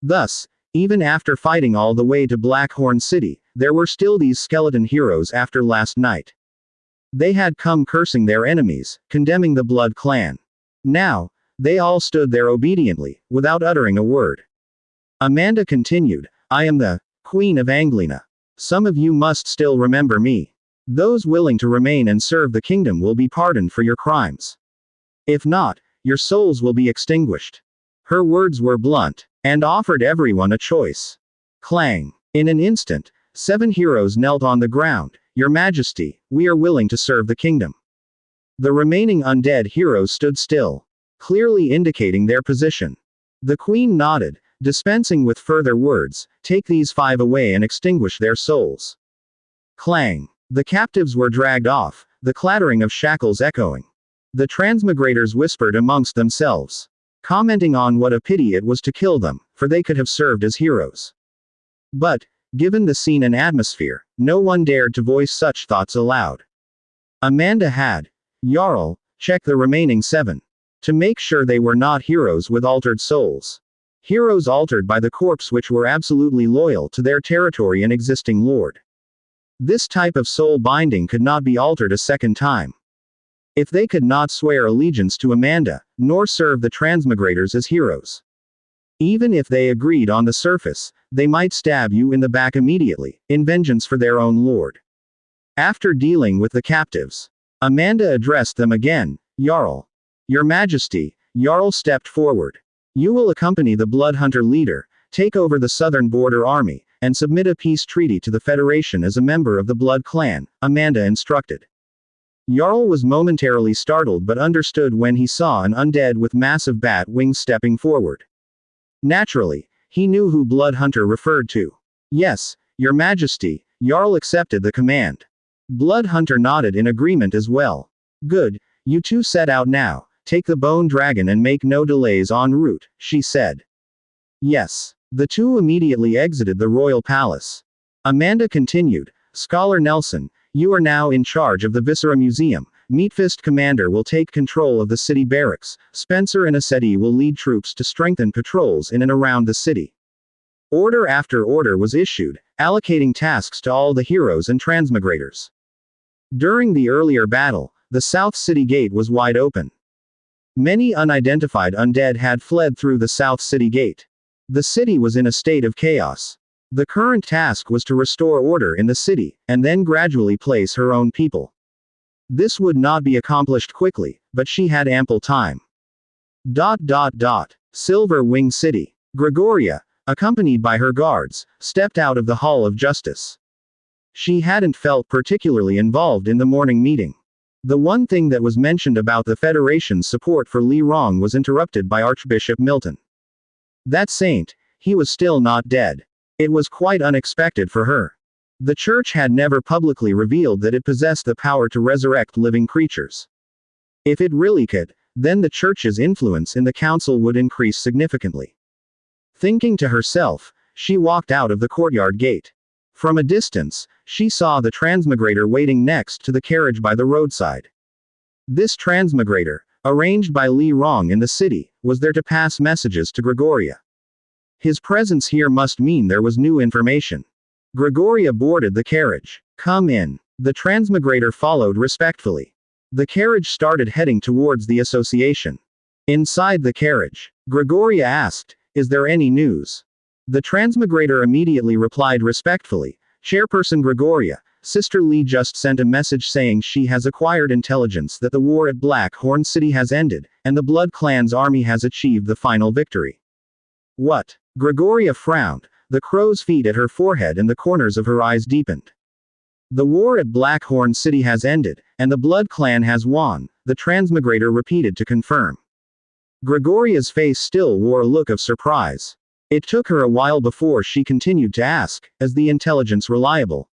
Thus, even after fighting all the way to Blackhorn City, there were still these skeleton heroes after last night. They had come cursing their enemies, condemning the Blood Clan. Now, they all stood there obediently, without uttering a word. Amanda continued, I am the Queen of Anglina. Some of you must still remember me. Those willing to remain and serve the kingdom will be pardoned for your crimes. If not, your souls will be extinguished. Her words were blunt, and offered everyone a choice. Clang. In an instant, 7 heroes knelt on the ground. Your Majesty, we are willing to serve the kingdom. The remaining undead heroes stood still, clearly indicating their position. The queen nodded, dispensing with further words, take these 5 away and extinguish their souls. Clang. The captives were dragged off, the clattering of shackles echoing. The transmigrators whispered amongst themselves, commenting on what a pity it was to kill them, for they could have served as heroes. But, given the scene and atmosphere, no one dared to voice such thoughts aloud. Amanda had, Jarl, check the remaining 7. To make sure they were not heroes with altered souls. Heroes altered by the corpse which were absolutely loyal to their territory and existing lord. This type of soul binding could not be altered a second time. If they could not swear allegiance to Amanda, nor serve the transmigrators as heroes. Even if they agreed on the surface, they might stab you in the back immediately, in vengeance for their own lord. After dealing with the captives, Amanda addressed them again, Jarl. Your Majesty, Jarl stepped forward. You will accompany the Bloodhunter leader, take over the southern border army, and submit a peace treaty to the Federation as a member of the Blood Clan, Amanda instructed. Jarl was momentarily startled but understood when he saw an undead with massive bat wings stepping forward. Naturally, he knew who Bloodhunter referred to. Yes, Your Majesty, Jarl accepted the command. Bloodhunter nodded in agreement as well. Good, you two set out now, take the bone dragon and make no delays en route, she said. Yes. The two immediately exited the royal palace. Amanda continued, Scholar Nelson, you are now in charge of the Viscera Museum. Meatfist Commander will take control of the city barracks. Spencer and Assetti will lead troops to strengthen patrols in and around the city. Order after order was issued, allocating tasks to all the heroes and transmigrators. During the earlier battle, the South City Gate was wide open. Many unidentified undead had fled through the South City Gate. The city was in a state of chaos. The current task was to restore order in the city, and then gradually place her own people. This would not be accomplished quickly, but she had ample time. Silver Wing City. Gregoria, accompanied by her guards, stepped out of the Hall of Justice. She hadn't felt particularly involved in the morning meeting. The one thing that was mentioned about the Federation's support for Li Rong was interrupted by Archbishop Milton. That saint, he was still not dead. It was quite unexpected for her. The church had never publicly revealed that it possessed the power to resurrect living creatures. If it really could, then the church's influence in the council would increase significantly. Thinking to herself, she walked out of the courtyard gate. From a distance, she saw the transmigrator waiting next to the carriage by the roadside. This transmigrator, arranged by Li Rong in the city, was there to pass messages to Gregoria. His presence here must mean there was new information. Gregoria boarded the carriage. "Come in." The transmigrator followed respectfully. The carriage started heading towards the association. Inside the carriage, Gregoria asked, "Is there any news?" The transmigrator immediately replied respectfully, "Chairperson Gregoria, Sister Lee just sent a message saying she has acquired intelligence that the war at Black Horn City has ended, and the Blood Clan's army has achieved the final victory." "What?" Gregoria frowned, the crow's feet at her forehead and the corners of her eyes deepened. "The war at Black Horn City has ended, and the Blood Clan has won," the transmigrator repeated to confirm. Gregoria's face still wore a look of surprise. It took her a while before she continued to ask, "Is the intelligence reliable?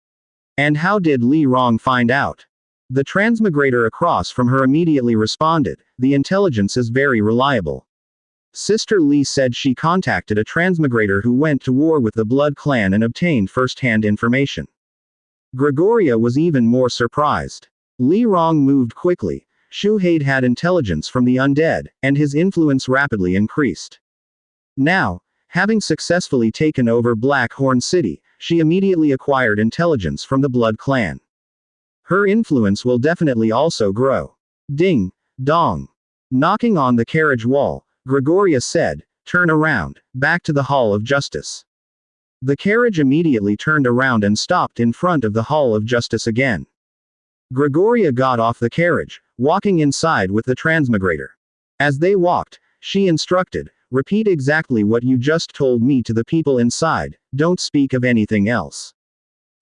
And how did Li Rong find out?" The transmigrator across from her immediately responded, "The intelligence is very reliable. Sister Lee said she contacted a transmigrator who went to war with the Blood Clan and obtained first-hand information." Gregoria was even more surprised. Li Rong moved quickly. Shu Haid had intelligence from the undead, and his influence rapidly increased. Now, having successfully taken over Black Horn City, she immediately acquired intelligence from the Blood Clan. Her influence will definitely also grow. Ding, dong. Knocking on the carriage wall, Gregoria said, "Turn around, back to the Hall of Justice." The carriage immediately turned around and stopped in front of the Hall of Justice again. Gregoria got off the carriage, walking inside with the transmigrator. As they walked, she instructed, "Repeat exactly what you just told me to the people inside, don't speak of anything else."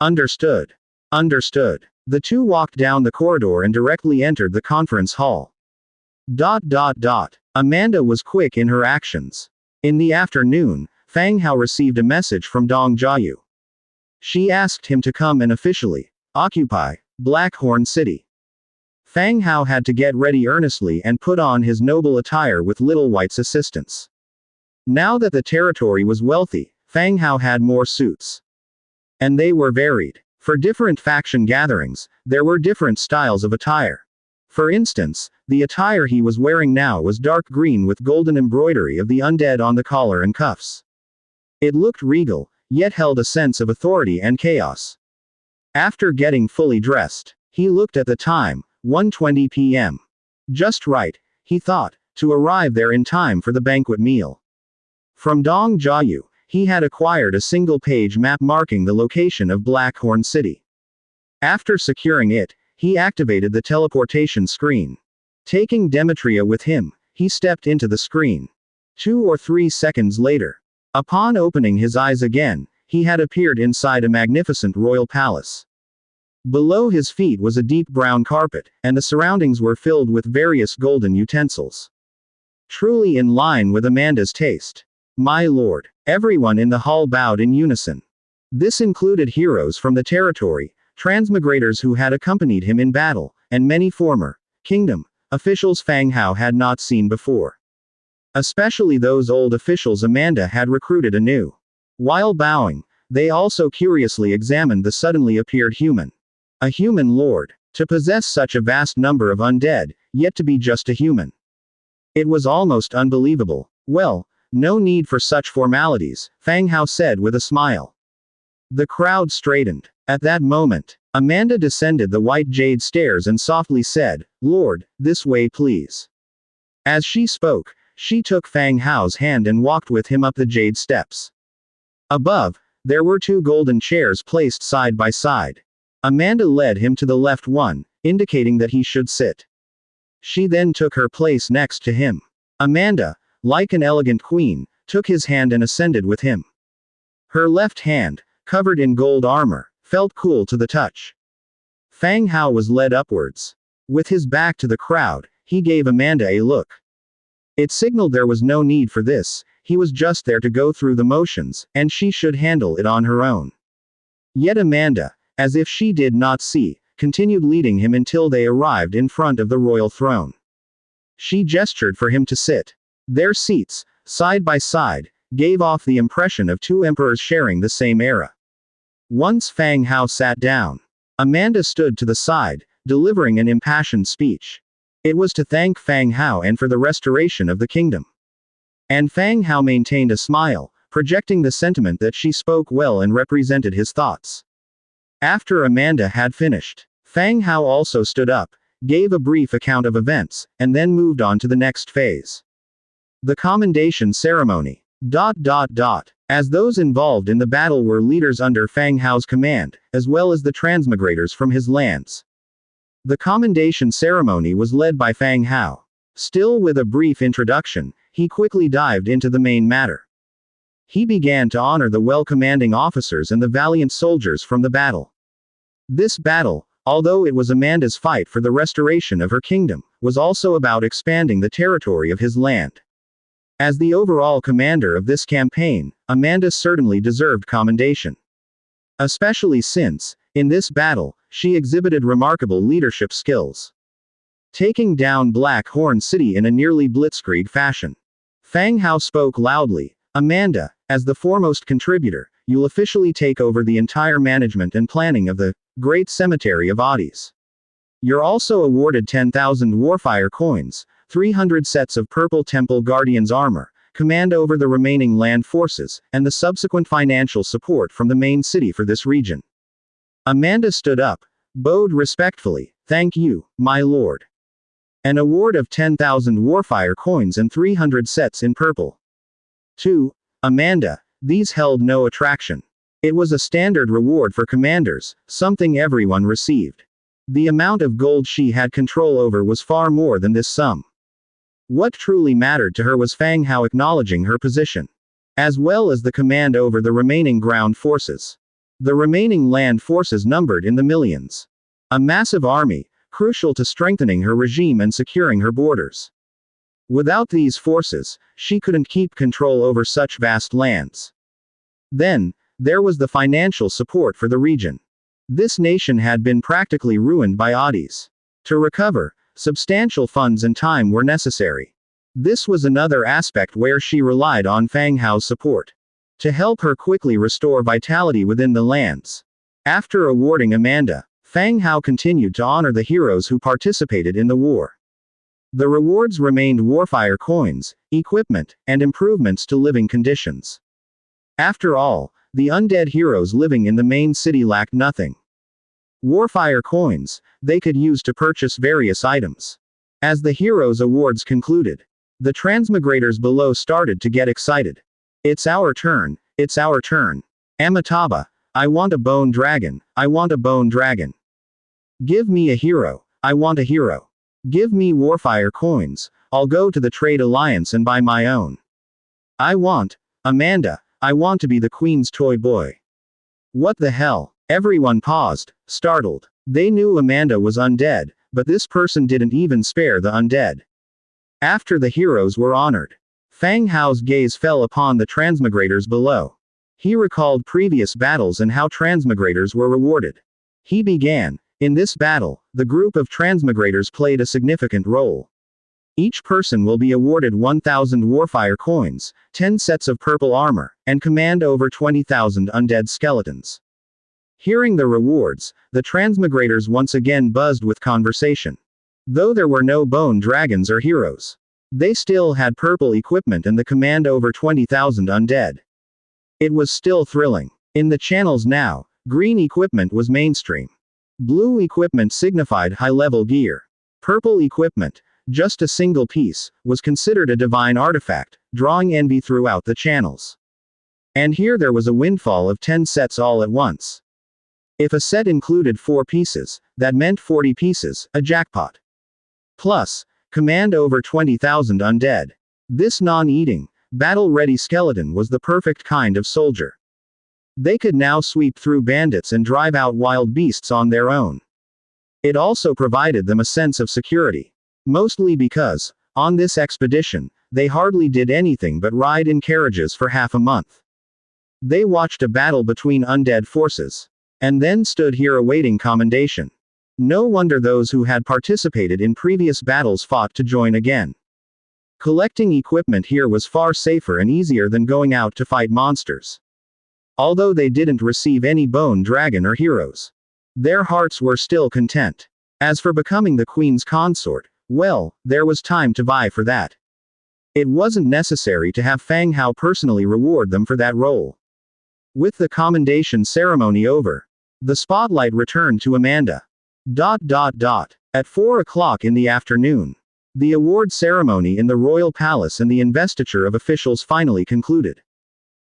"Understood." "Understood." The two walked down the corridor and directly entered the conference hall. Amanda was quick in her actions. In the afternoon, Fang Hao received a message from Dong Jiayu. She asked him to come and officially occupy Black Horn City. Fang Hao had to get ready earnestly and put on his noble attire with Little White's assistance. Now that the territory was wealthy, Fang Hao had more suits. And they were varied. For different faction gatherings, there were different styles of attire. For instance, the attire he was wearing now was dark green with golden embroidery of the undead on the collar and cuffs. It looked regal, yet held a sense of authority and chaos. After getting fully dressed, he looked at the time, 1:20 p.m. Just right, he thought, to arrive there in time for the banquet meal. From Dong Jiayu, he had acquired a single-page map marking the location of Black Horn City. After securing it, he activated the teleportation screen. Taking Demetria with him, he stepped into the screen. 2 or 3 seconds later, upon opening his eyes again, he had appeared inside a magnificent royal palace. Below his feet was a deep brown carpet, and the surroundings were filled with various golden utensils. Truly in line with Amanda's taste. "My lord." Everyone in the hall bowed in unison. This included heroes from the territory, transmigrators who had accompanied him in battle, and many former kingdom officials Fang Hao had not seen before. Especially those old officials Amanda had recruited anew. While bowing, they also curiously examined the suddenly appeared human. A human lord. To possess such a vast number of undead, yet to be just a human. It was almost unbelievable. "Well, no need for such formalities," Fang Hao said with a smile. The crowd straightened. At that moment, Amanda descended the white jade stairs and softly said, "Lord, this way please." As she spoke, she took Fang Hao's hand and walked with him up the jade steps. Above, there were 2 golden chairs placed side by side. Amanda led him to the left one, indicating that he should sit. She then took her place next to him. Amanda, like an elegant queen, took his hand and ascended with him. Her left hand, covered in gold armor, felt cool to the touch. Fang Hao was led upwards. With his back to the crowd, he gave Amanda a look. It signaled there was no need for this, he was just there to go through the motions, and she should handle it on her own. Yet Amanda, as if she did not see, continued leading him until they arrived in front of the royal throne. She gestured for him to sit. Their seats, side by side, gave off the impression of 2 emperors sharing the same era. Once Fang Hao sat down, Amanda stood to the side, delivering an impassioned speech. It was to thank Fang Hao and for the restoration of the kingdom. And Fang Hao maintained a smile, projecting the sentiment that she spoke well and represented his thoughts. After Amanda had finished, Fang Hao also stood up, gave a brief account of events, and then moved on to the next phase. The commendation ceremony. As those involved in the battle were leaders under Fang Hao's command, as well as the transmigrators from his lands. The commendation ceremony was led by Fang Hao. Still with a brief introduction, he quickly dived into the main matter. He began to honor the well-commanding officers and the valiant soldiers from the battle. This battle, although it was Amanda's fight for the restoration of her kingdom, was also about expanding the territory of his land. As the overall commander of this campaign, Amanda certainly deserved commendation. Especially since, in this battle, she exhibited remarkable leadership skills. Taking down Black Horn City in a nearly blitzkrieg fashion. Fang Hao spoke loudly. Amanda, as the foremost contributor, you'll officially take over the entire management and planning of the Great Cemetery of Oddies. You're also awarded 10,000 Warfire coins, 300 sets of Purple Temple Guardians armor, command over the remaining land forces, and the subsequent financial support from the main city for this region. Amanda stood up, bowed respectfully. Thank you, my lord. An award of 10,000 Warfire coins and 300 sets in purple. To Amanda, these held no attraction. It was a standard reward for commanders, something everyone received. The amount of gold she had control over was far more than this sum. What truly mattered to her was Fang Hao acknowledging her position, as well as the command over the remaining ground forces. The remaining land forces numbered in the millions. A massive army, crucial to strengthening her regime and securing her borders. Without these forces, she couldn't keep control over such vast lands. Then, there was the financial support for the region. This nation had been practically ruined by Oddies. To recover, substantial funds and time were necessary. This was another aspect where she relied on Fang Hao's support to help her quickly restore vitality within the lands. After awarding Amanda, Fang Hao continued to honor the heroes who participated in the war. The rewards remained Warfire coins, equipment, and improvements to living conditions. After all, the undead heroes living in the main city lacked nothing. Warfire coins, they could use to purchase various items. As the heroes' awards concluded, the transmigrators below started to get excited. It's our turn, it's our turn. Amitabha, I want a bone dragon, I want a bone dragon. Give me a hero, I want a hero. Give me Warfire coins, I'll go to the Trade Alliance and buy my own. I want, Amanda, I want to be the Queen's toy boy. What the hell? Everyone paused, startled. They knew Amanda was undead, but this person didn't even spare the undead. After the heroes were honored, Fang Hao's gaze fell upon the transmigrators below. He recalled previous battles and how transmigrators were rewarded. He began, in this battle, the group of transmigrators played a significant role. Each person will be awarded 1,000 Warfire coins, 10 sets of purple armor, and command over 20,000 undead skeletons. Hearing the rewards, the transmigrators once again buzzed with conversation. Though there were no bone dragons or heroes, they still had purple equipment and the command over 20,000 undead. It was still thrilling. In the channels now, green equipment was mainstream. Blue equipment signified high-level gear. Purple equipment, just a single piece, was considered a divine artifact, drawing envy throughout the channels. And here there was a windfall of 10 sets all at once. If a set included 4 pieces, that meant 40 pieces, a jackpot. Plus, command over 20,000 undead. This non-eating, battle-ready skeleton was the perfect kind of soldier. They could now sweep through bandits and drive out wild beasts on their own. It also provided them a sense of security. Mostly because, on this expedition, they hardly did anything but ride in carriages for half a month. They watched a battle between undead forces. And then stood here awaiting commendation. No wonder those who had participated in previous battles fought to join again. Collecting equipment here was far safer and easier than going out to fight monsters. Although they didn't receive any bone dragon or heroes, their hearts were still content. As for becoming the Queen's consort, well, there was time to vie for that. It wasn't necessary to have Fang Hao personally reward them for that role. With the commendation ceremony over, the spotlight returned to Amanda. At 4 o'clock in the afternoon, the award ceremony in the royal palace and the investiture of officials finally concluded.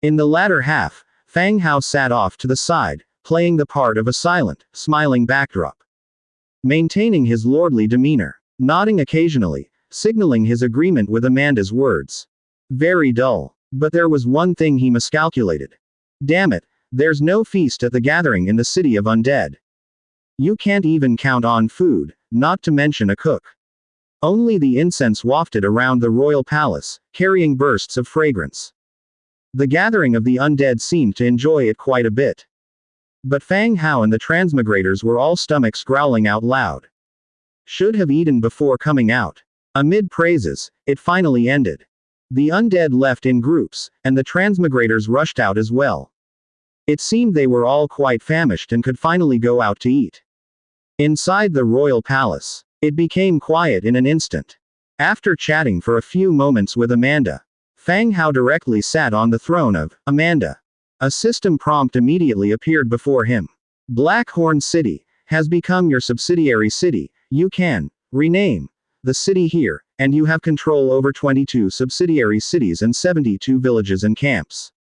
In the latter half, Fang Hao sat off to the side, playing the part of a silent, smiling backdrop. Maintaining his lordly demeanor, nodding occasionally, signaling his agreement with Amanda's words. Very dull. But there was one thing he miscalculated. Damn it, there's no feast at the gathering in the city of Undead. You can't even count on food, not to mention a cook. Only the incense wafted around the royal palace, carrying bursts of fragrance. The gathering of the undead seemed to enjoy it quite a bit. But Fang Hao and the transmigrators were all stomachs growling out loud. Should have eaten before coming out. Amid praises, it finally ended. The undead left in groups, and the transmigrators rushed out as well. It seemed they were all quite famished and could finally go out to eat. Inside the royal palace, it became quiet in an instant. After chatting for a few moments with Amanda, Fang Hao directly sat on the throne of Amanda. A system prompt immediately appeared before him. Blackhorn City has become your subsidiary city. You can rename the city here, and you have control over 22 subsidiary cities and 72 villages and camps.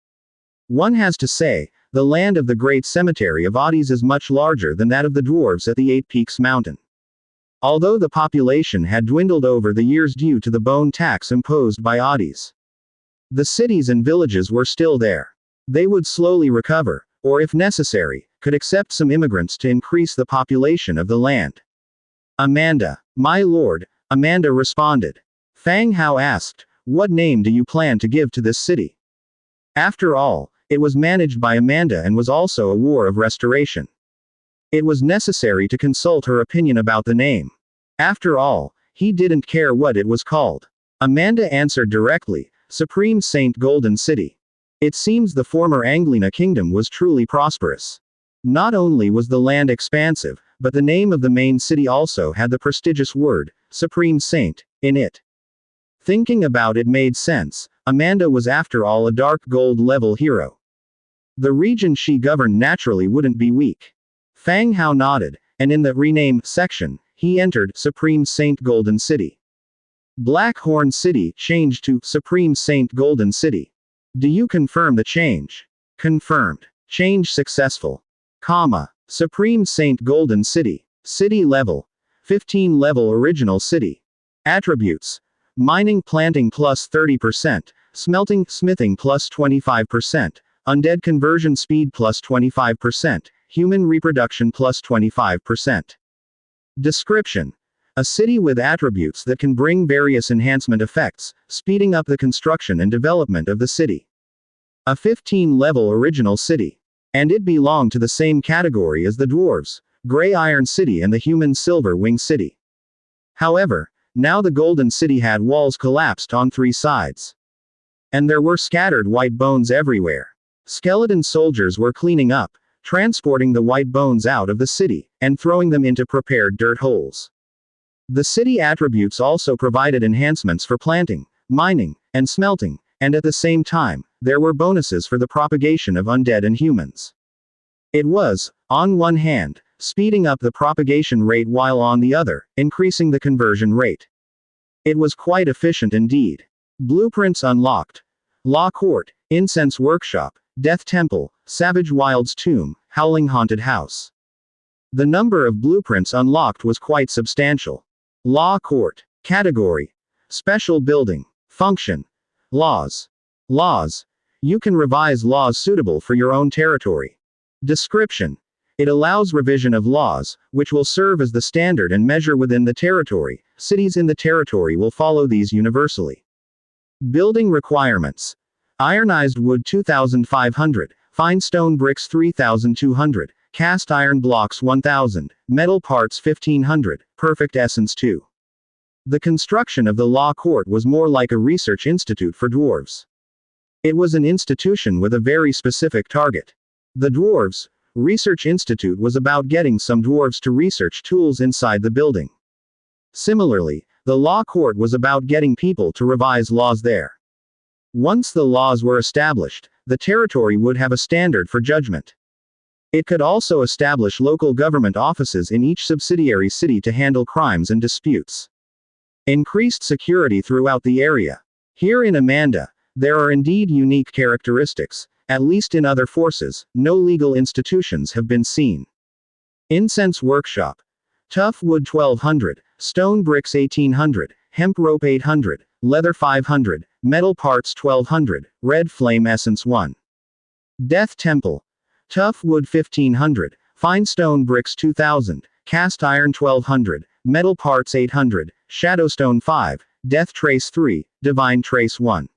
One has to say, the land of the great cemetery of Oddies is much larger than that of the dwarves at the Eight Peaks Mountain. Although the population had dwindled over the years due to the bone tax imposed by Oddies, the cities and villages were still there. They would slowly recover, or if necessary, could accept some immigrants to increase the population of the land. Amanda, my lord, Amanda responded. Fang Hao asked, what name do you plan to give to this city? After all, it was managed by Amanda and was also a war of restoration. It was necessary to consult her opinion about the name. After all, he didn't care what it was called. Amanda answered directly, Supreme Saint Golden City. It seems the former Anglina kingdom was truly prosperous. Not only was the land expansive, but the name of the main city also had the prestigious word, Supreme Saint, in it. Thinking about it made sense. Amanda was after all a dark gold level hero. The region she governed naturally wouldn't be weak. Fang Hao nodded, and in the rename section, he entered Supreme Saint Golden City. Blackhorn City changed to Supreme Saint Golden City. Do you confirm the change? Confirmed. Change successful. Supreme Saint Golden City. City level. 15 level original city. Attributes. Mining planting plus 30%, smelting smithing plus 25%, undead conversion speed plus 25%, human reproduction plus 25%. Description. A city with attributes that can bring various enhancement effects, speeding up the construction and development of the city. A 15-level original city. And it belonged to the same category as the dwarves, Grey Iron City and the human Silver Wing City. However, now the Golden City had walls collapsed on 3 sides. And there were scattered white bones everywhere. Skeleton soldiers were cleaning up, transporting the white bones out of the city, and throwing them into prepared dirt holes. The city attributes also provided enhancements for planting, mining, and smelting, and at the same time, there were bonuses for the propagation of undead and humans. It was, on one hand, speeding up the propagation rate while on the other, increasing the conversion rate. It was quite efficient indeed. Blueprints unlocked. Law Court, Incense Workshop, Death Temple, Savage Wild's Tomb, Howling Haunted House. The number of blueprints unlocked was quite substantial. Law Court. Category. Special Building. Function. Laws. Laws. You can revise laws suitable for your own territory. Description. It allows revision of laws, which will serve as the standard and measure within the territory. Cities in the territory will follow these universally. Building requirements. Ironized wood 2,500, fine stone bricks 3,200, cast iron blocks 1,000, metal parts 1,500, perfect essence 2. The construction of the law court was more like a research institute for dwarves. It was an institution with a very specific target. The Dwarves Research Institute was about getting some dwarves to research tools inside the building. Similarly, The law court was about getting people to revise laws there. Once the laws were established, the territory would have a standard for judgment. It could also establish local government offices in each subsidiary city to handle crimes and disputes. Increased security throughout the area. Here in Amanda, there are indeed unique characteristics. At least in other forces, no legal institutions have been seen. Incense workshop. Tough wood 1200, stone bricks 1800, hemp rope 800, leather 500, metal parts 1200, red flame essence 1. Death temple. Tough wood 1500, fine stone bricks 2000, cast iron 1200, metal parts 800, shadowstone 5, death trace 3, divine trace 1.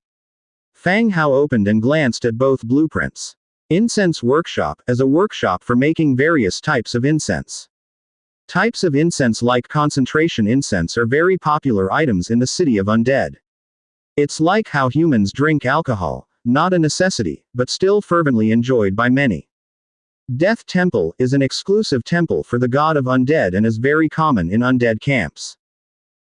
Fang Hao opened and glanced at both blueprints. Incense workshop, as a workshop for making various types of incense. Types of incense like concentration incense are very popular items in the city of Undead. It's like how humans drink alcohol, not a necessity, but still fervently enjoyed by many. Death Temple is an exclusive temple for the god of Undead and is very common in Undead camps.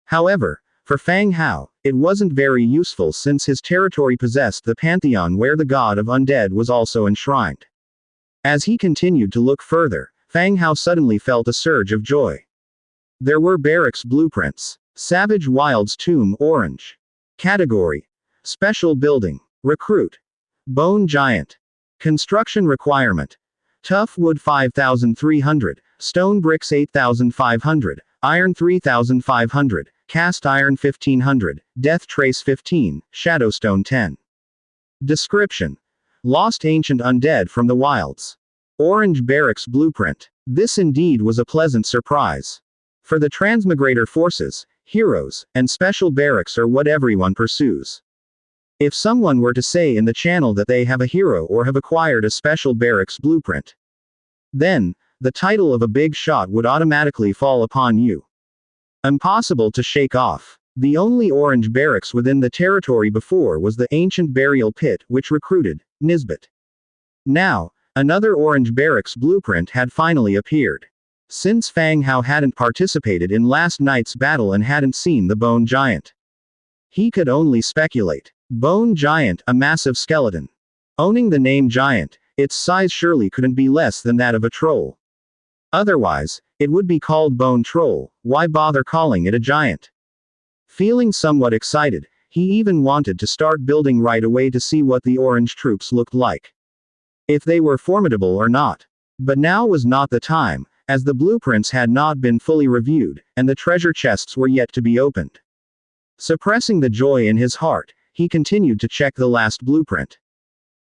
However, for Fang Hao, it wasn't very useful since his territory possessed the pantheon where the god of Undead was also enshrined. As he continued to look further, Fang Hao suddenly felt a surge of joy. There were barracks blueprints. Savage Wild's Tomb orange. Category: Special Building. Recruit. Bone Giant. Construction requirement: Tough wood 5300, stone bricks 8500, iron 3500, cast iron 1500, death trace 15, shadowstone 10. Description: Lost ancient undead from the wilds. Orange barracks blueprint. This indeed was a pleasant surprise. For the transmigrator forces, heroes, and special barracks are what everyone pursues. If someone were to say in the channel that they have a hero or have acquired a special barracks blueprint, then, the title of a big shot would automatically fall upon you. Impossible to shake off. The only orange barracks within the territory before was the ancient burial pit, which recruited Nisbet. Now, another orange barracks blueprint had finally appeared. Since Fang Hao hadn't participated in last night's battle and hadn't seen the Bone Giant, he could only speculate. Bone Giant, a massive skeleton. Owning the name Giant, its size surely couldn't be less than that of a troll. Otherwise, it would be called Bone Troll. Why bother calling it a giant? Feeling somewhat excited, he even wanted to start building right away to see what the orange troops looked like. If they were formidable or not. But now was not the time, as the blueprints had not been fully reviewed, and the treasure chests were yet to be opened. Suppressing the joy in his heart, he continued to check the last blueprint.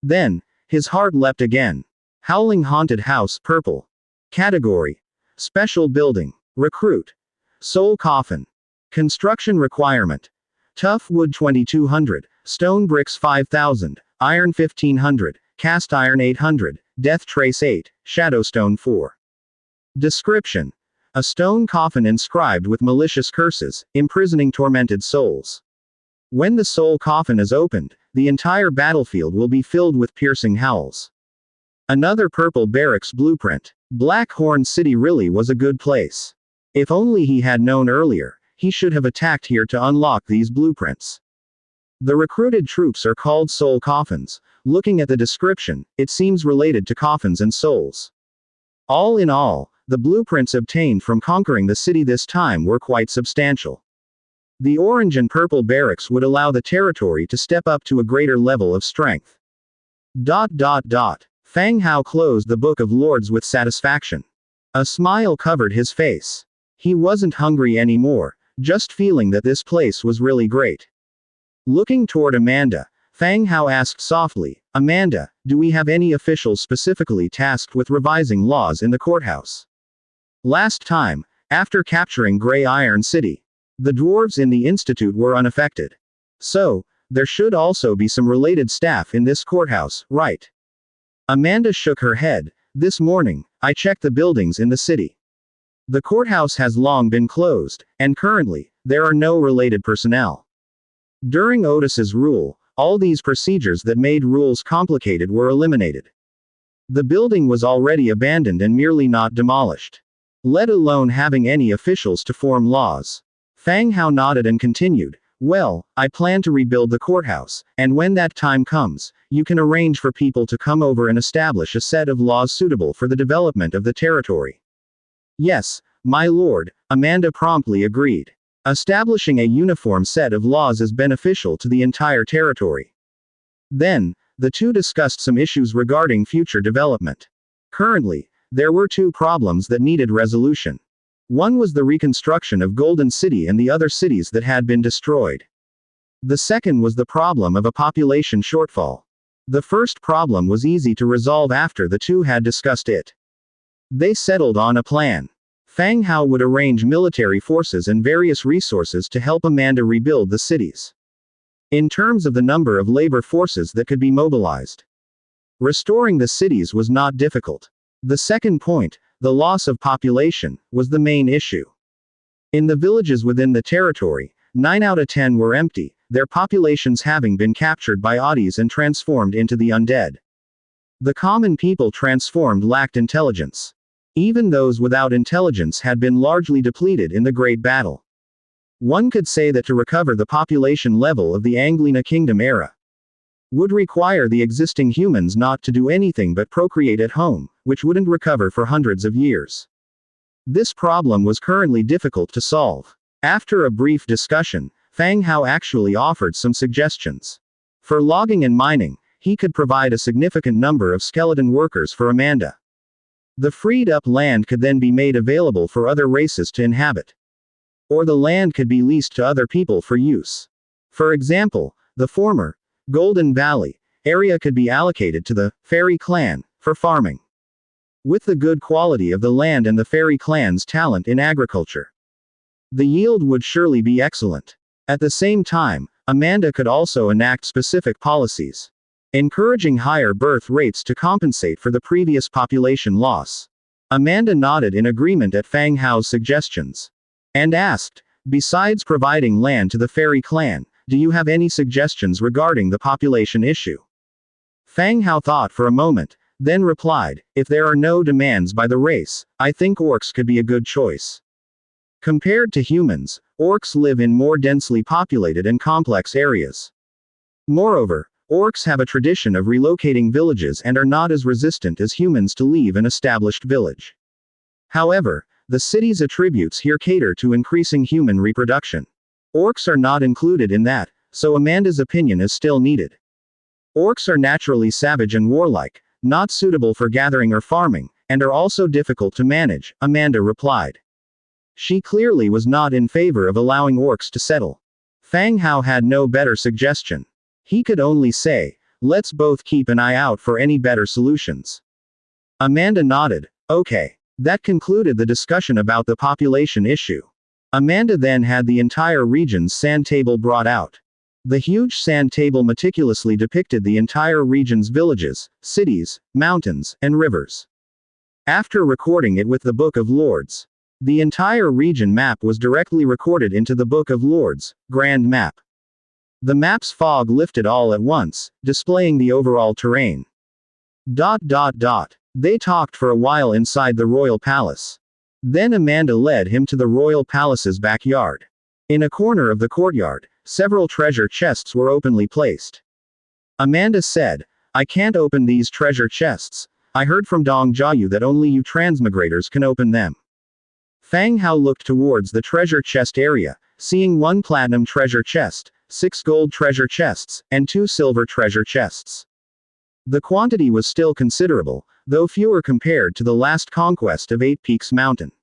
Then, his heart leapt again. Howling Haunted House purple. Category: Special Building. Recruit. Soul Coffin. Construction requirement: Tough wood 2200, stone bricks 5000, iron 1500, cast iron 800, death trace 8, shadowstone 4. Description: A stone coffin inscribed with malicious curses, imprisoning tormented souls. When the soul coffin is opened, the entire battlefield will be filled with piercing howls. Another purple barracks blueprint. Blackhorn City really was a good place. If only he had known earlier, he should have attacked here to unlock these blueprints. The recruited troops are called soul coffins. Looking at the description, it seems related to coffins and souls. All in all, the blueprints obtained from conquering the city this time were quite substantial. The orange and purple barracks would allow the territory to step up to a greater level of strength. Fang Hao closed the Book of Lords with satisfaction. A smile covered his face. He wasn't hungry anymore, just feeling that this place was really great. Looking toward Amanda, Fang Hao asked softly, "Amanda, do we have any officials specifically tasked with revising laws in the courthouse?" Last time, after capturing Grey Iron City, the dwarves in the Institute were unaffected. So, there should also be some related staff in this courthouse, right? Amanda shook her head. This morning, I checked the buildings in the city. The courthouse has long been closed, and currently, there are no related personnel. During Otis's rule, all these procedures that made rules complicated were eliminated. The building was already abandoned and merely not demolished. Let alone having any officials to form laws. Fang Hao nodded and continued, well, I plan to rebuild the courthouse, and when that time comes, you can arrange for people to come over and establish a set of laws suitable for the development of the territory. Yes, my lord, Amanda promptly agreed. Establishing a uniform set of laws is beneficial to the entire territory. Then, the two discussed some issues regarding future development. Currently, there were two problems that needed resolution. One was the reconstruction of Golden City and the other cities that had been destroyed. The second was the problem of a population shortfall. The first problem was easy to resolve after the two had discussed it. They settled on a plan. Fang Hao would arrange military forces and various resources to help Amanda rebuild the cities. In terms of the number of labor forces that could be mobilized, restoring the cities was not difficult. The second point, the loss of population, was the main issue. In the villages within the territory, 9 out of 10 were empty, their populations having been captured by oddies and transformed into the undead. The common people transformed lacked intelligence. Even those without intelligence had been largely depleted in the Great Battle. One could say that to recover the population level of the Anglina Kingdom era would require the existing humans not to do anything but procreate at home, which wouldn't recover for hundreds of years. This problem was currently difficult to solve. After a brief discussion, Fang Hao actually offered some suggestions. For logging and mining, he could provide a significant number of skeleton workers for Amanda. The freed-up land could then be made available for other races to inhabit. Or the land could be leased to other people for use. For example, the former Golden Valley area could be allocated to the Fairy Clan for farming. With the good quality of the land and the Fairy Clan's talent in agriculture, the yield would surely be excellent. At the same time, Amanda could also enact specific policies, encouraging higher birth rates to compensate for the previous population loss. Amanda nodded in agreement at Fang Hao's suggestions, and asked, besides providing land to the Fairy Clan, do you have any suggestions regarding the population issue? Fang Hao thought for a moment, then replied, if there are no demands by the race, I think orcs could be a good choice. Compared to humans, orcs live in more densely populated and complex areas. Moreover, orcs have a tradition of relocating villages and are not as resistant as humans to leave an established village. However, the city's attributes here cater to increasing human reproduction. Orcs are not included in that, so Amanda's opinion is still needed. Orcs are naturally savage and warlike, not suitable for gathering or farming, and are also difficult to manage, Amanda replied. She clearly was not in favor of allowing orcs to settle. Fang Hao had no better suggestion. He could only say, let's both keep an eye out for any better solutions. Amanda nodded, okay. That concluded the discussion about the population issue. Amanda then had the entire region's sand table brought out. The huge sand table meticulously depicted the entire region's villages, cities, mountains, and rivers. After recording it with the Book of Lords, the entire region map was directly recorded into the Book of Lords, Grand Map. The map's fog lifted all at once, displaying the overall terrain. They talked for a while inside the royal palace. Then Amanda led him to the royal palace's backyard. In a corner of the courtyard, several treasure chests were openly placed. Amanda said, I can't open these treasure chests. I heard from Dong Jiayu that only you transmigrators can open them. Fang Hao looked towards the treasure chest area, seeing 1 platinum treasure chest, 6 gold treasure chests, and 2 silver treasure chests. The quantity was still considerable, though fewer compared to the last conquest of 8 Peaks Mountain.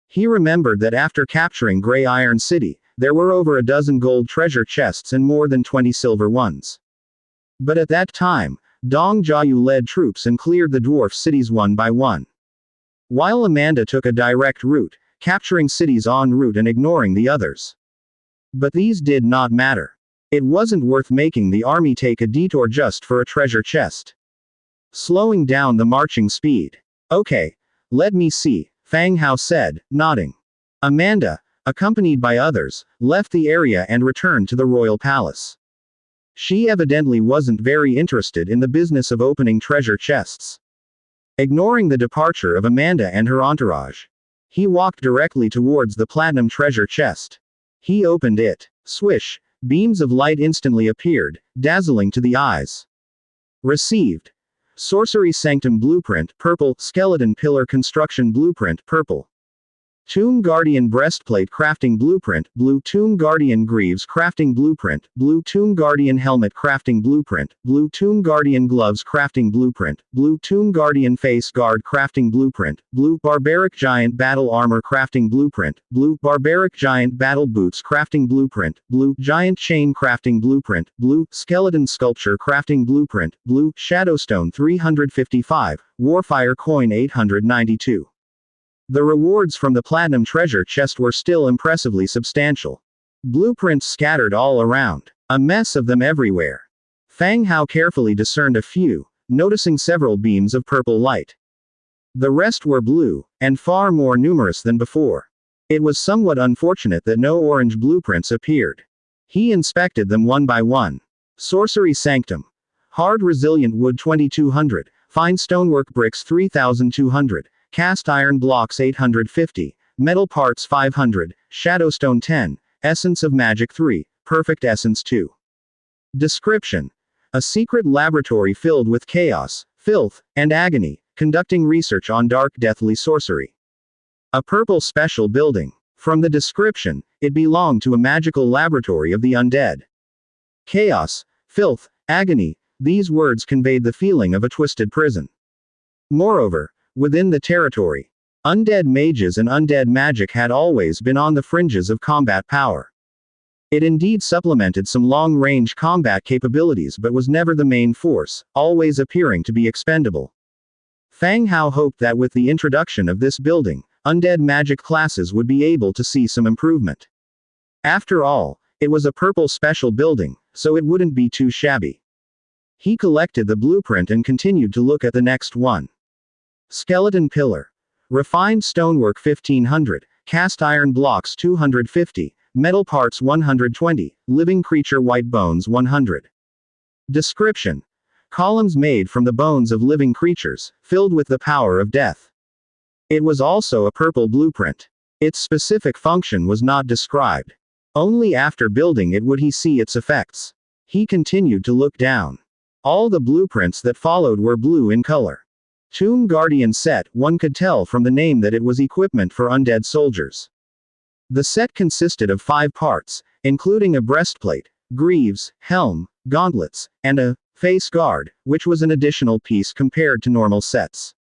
He remembered that after capturing Grey Iron City, there were over a dozen gold treasure chests and more than 20 silver ones. But at that time, Dong Jiayu led troops and cleared the dwarf cities one by one, while Amanda took a direct route, capturing cities en route and ignoring the others. But these did not matter. It wasn't worth making the army take a detour just for a treasure chest. Slowing down the marching speed. Okay, let me see, Fang Hao said, nodding. Amanda, accompanied by others, left the area and returned to the royal palace. She evidently wasn't very interested in the business of opening treasure chests. Ignoring the departure of Amanda and her entourage, he walked directly towards the platinum treasure chest. He opened it. Swish! Beams of light instantly appeared, dazzling to the eyes. Received. Sorcery Sanctum Blueprint, purple. Skeleton Pillar Construction Blueprint, purple. Tomb Guardian Breastplate Crafting Blueprint, blue. Tomb Guardian Greaves Crafting Blueprint, blue. Tomb Guardian Helmet Crafting Blueprint, blue. Tomb Guardian Gloves Crafting Blueprint, blue. Tomb Guardian Face Guard Crafting Blueprint, blue. Barbaric Giant Battle Armor Crafting Blueprint, blue. Barbaric Giant Battle Boots Crafting Blueprint, blue. Giant Chain Crafting Blueprint, blue. Skeleton Sculpture Crafting Blueprint, blue. Shadowstone 355, Warfire Coin 892. The rewards from the Platinum Treasure Chest were still impressively substantial. Blueprints scattered all around. A mess of them everywhere. Fang Hao carefully discerned a few, noticing several beams of purple light. The rest were blue, and far more numerous than before. It was somewhat unfortunate that no orange blueprints appeared. He inspected them one by one. Sorcery Sanctum. Hard Resilient Wood 2200, Fine Stonework Bricks 3200. Cast Iron Blocks 850, Metal Parts 500, Shadowstone 10, Essence of Magic 3, Perfect Essence 2. Description. A secret laboratory filled with chaos, filth, and agony, conducting research on dark deathly sorcery. A purple special building. From the description, it belonged to a magical laboratory of the undead. Chaos, filth, agony, these words conveyed the feeling of a twisted prison. Moreover, within the territory, undead mages and undead magic had always been on the fringes of combat power. It indeed supplemented some long-range combat capabilities but was never the main force, always appearing to be expendable. Fang Hao hoped that with the introduction of this building, undead magic classes would be able to see some improvement. After all, it was a purple special building, so it wouldn't be too shabby. He collected the blueprint and continued to look at the next one. Skeleton Pillar. Refined Stonework 1500, Cast Iron Blocks 250, Metal Parts 120, Living Creature White Bones 100. Description. Columns made from the bones of living creatures, filled with the power of death. It was also a purple blueprint. Its specific function was not described. Only after building it would he see its effects. He continued to look down. All the blueprints that followed were blue in color. Tomb Guardian Set, one could tell from the name that it was equipment for undead soldiers. The set consisted of 5 parts, including a breastplate, greaves, helm, gauntlets, and a face guard, which was an additional piece compared to normal sets.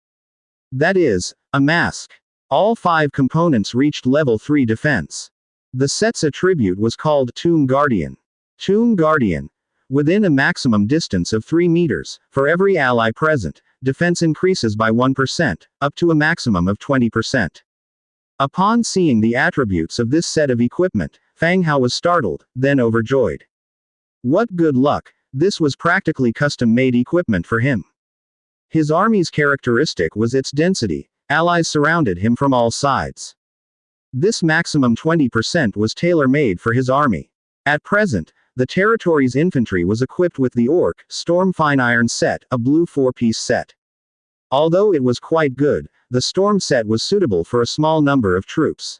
That is, a mask. All 5 components reached level 3 defense. The set's attribute was called Tomb Guardian. Tomb Guardian. Within a maximum distance of 3 meters, for every ally present, defense increases by 1%, up to a maximum of 20%. Upon seeing the attributes of this set of equipment, Fang Hao was startled, then overjoyed. What good luck, this was practically custom-made equipment for him. His army's characteristic was its density, allies surrounded him from all sides. This maximum 20% was tailor-made for his army. At present, the territory's infantry was equipped with the Orc Storm Fine Iron set, a blue 4-piece set. Although it was quite good, the Storm set was suitable for a small number of troops.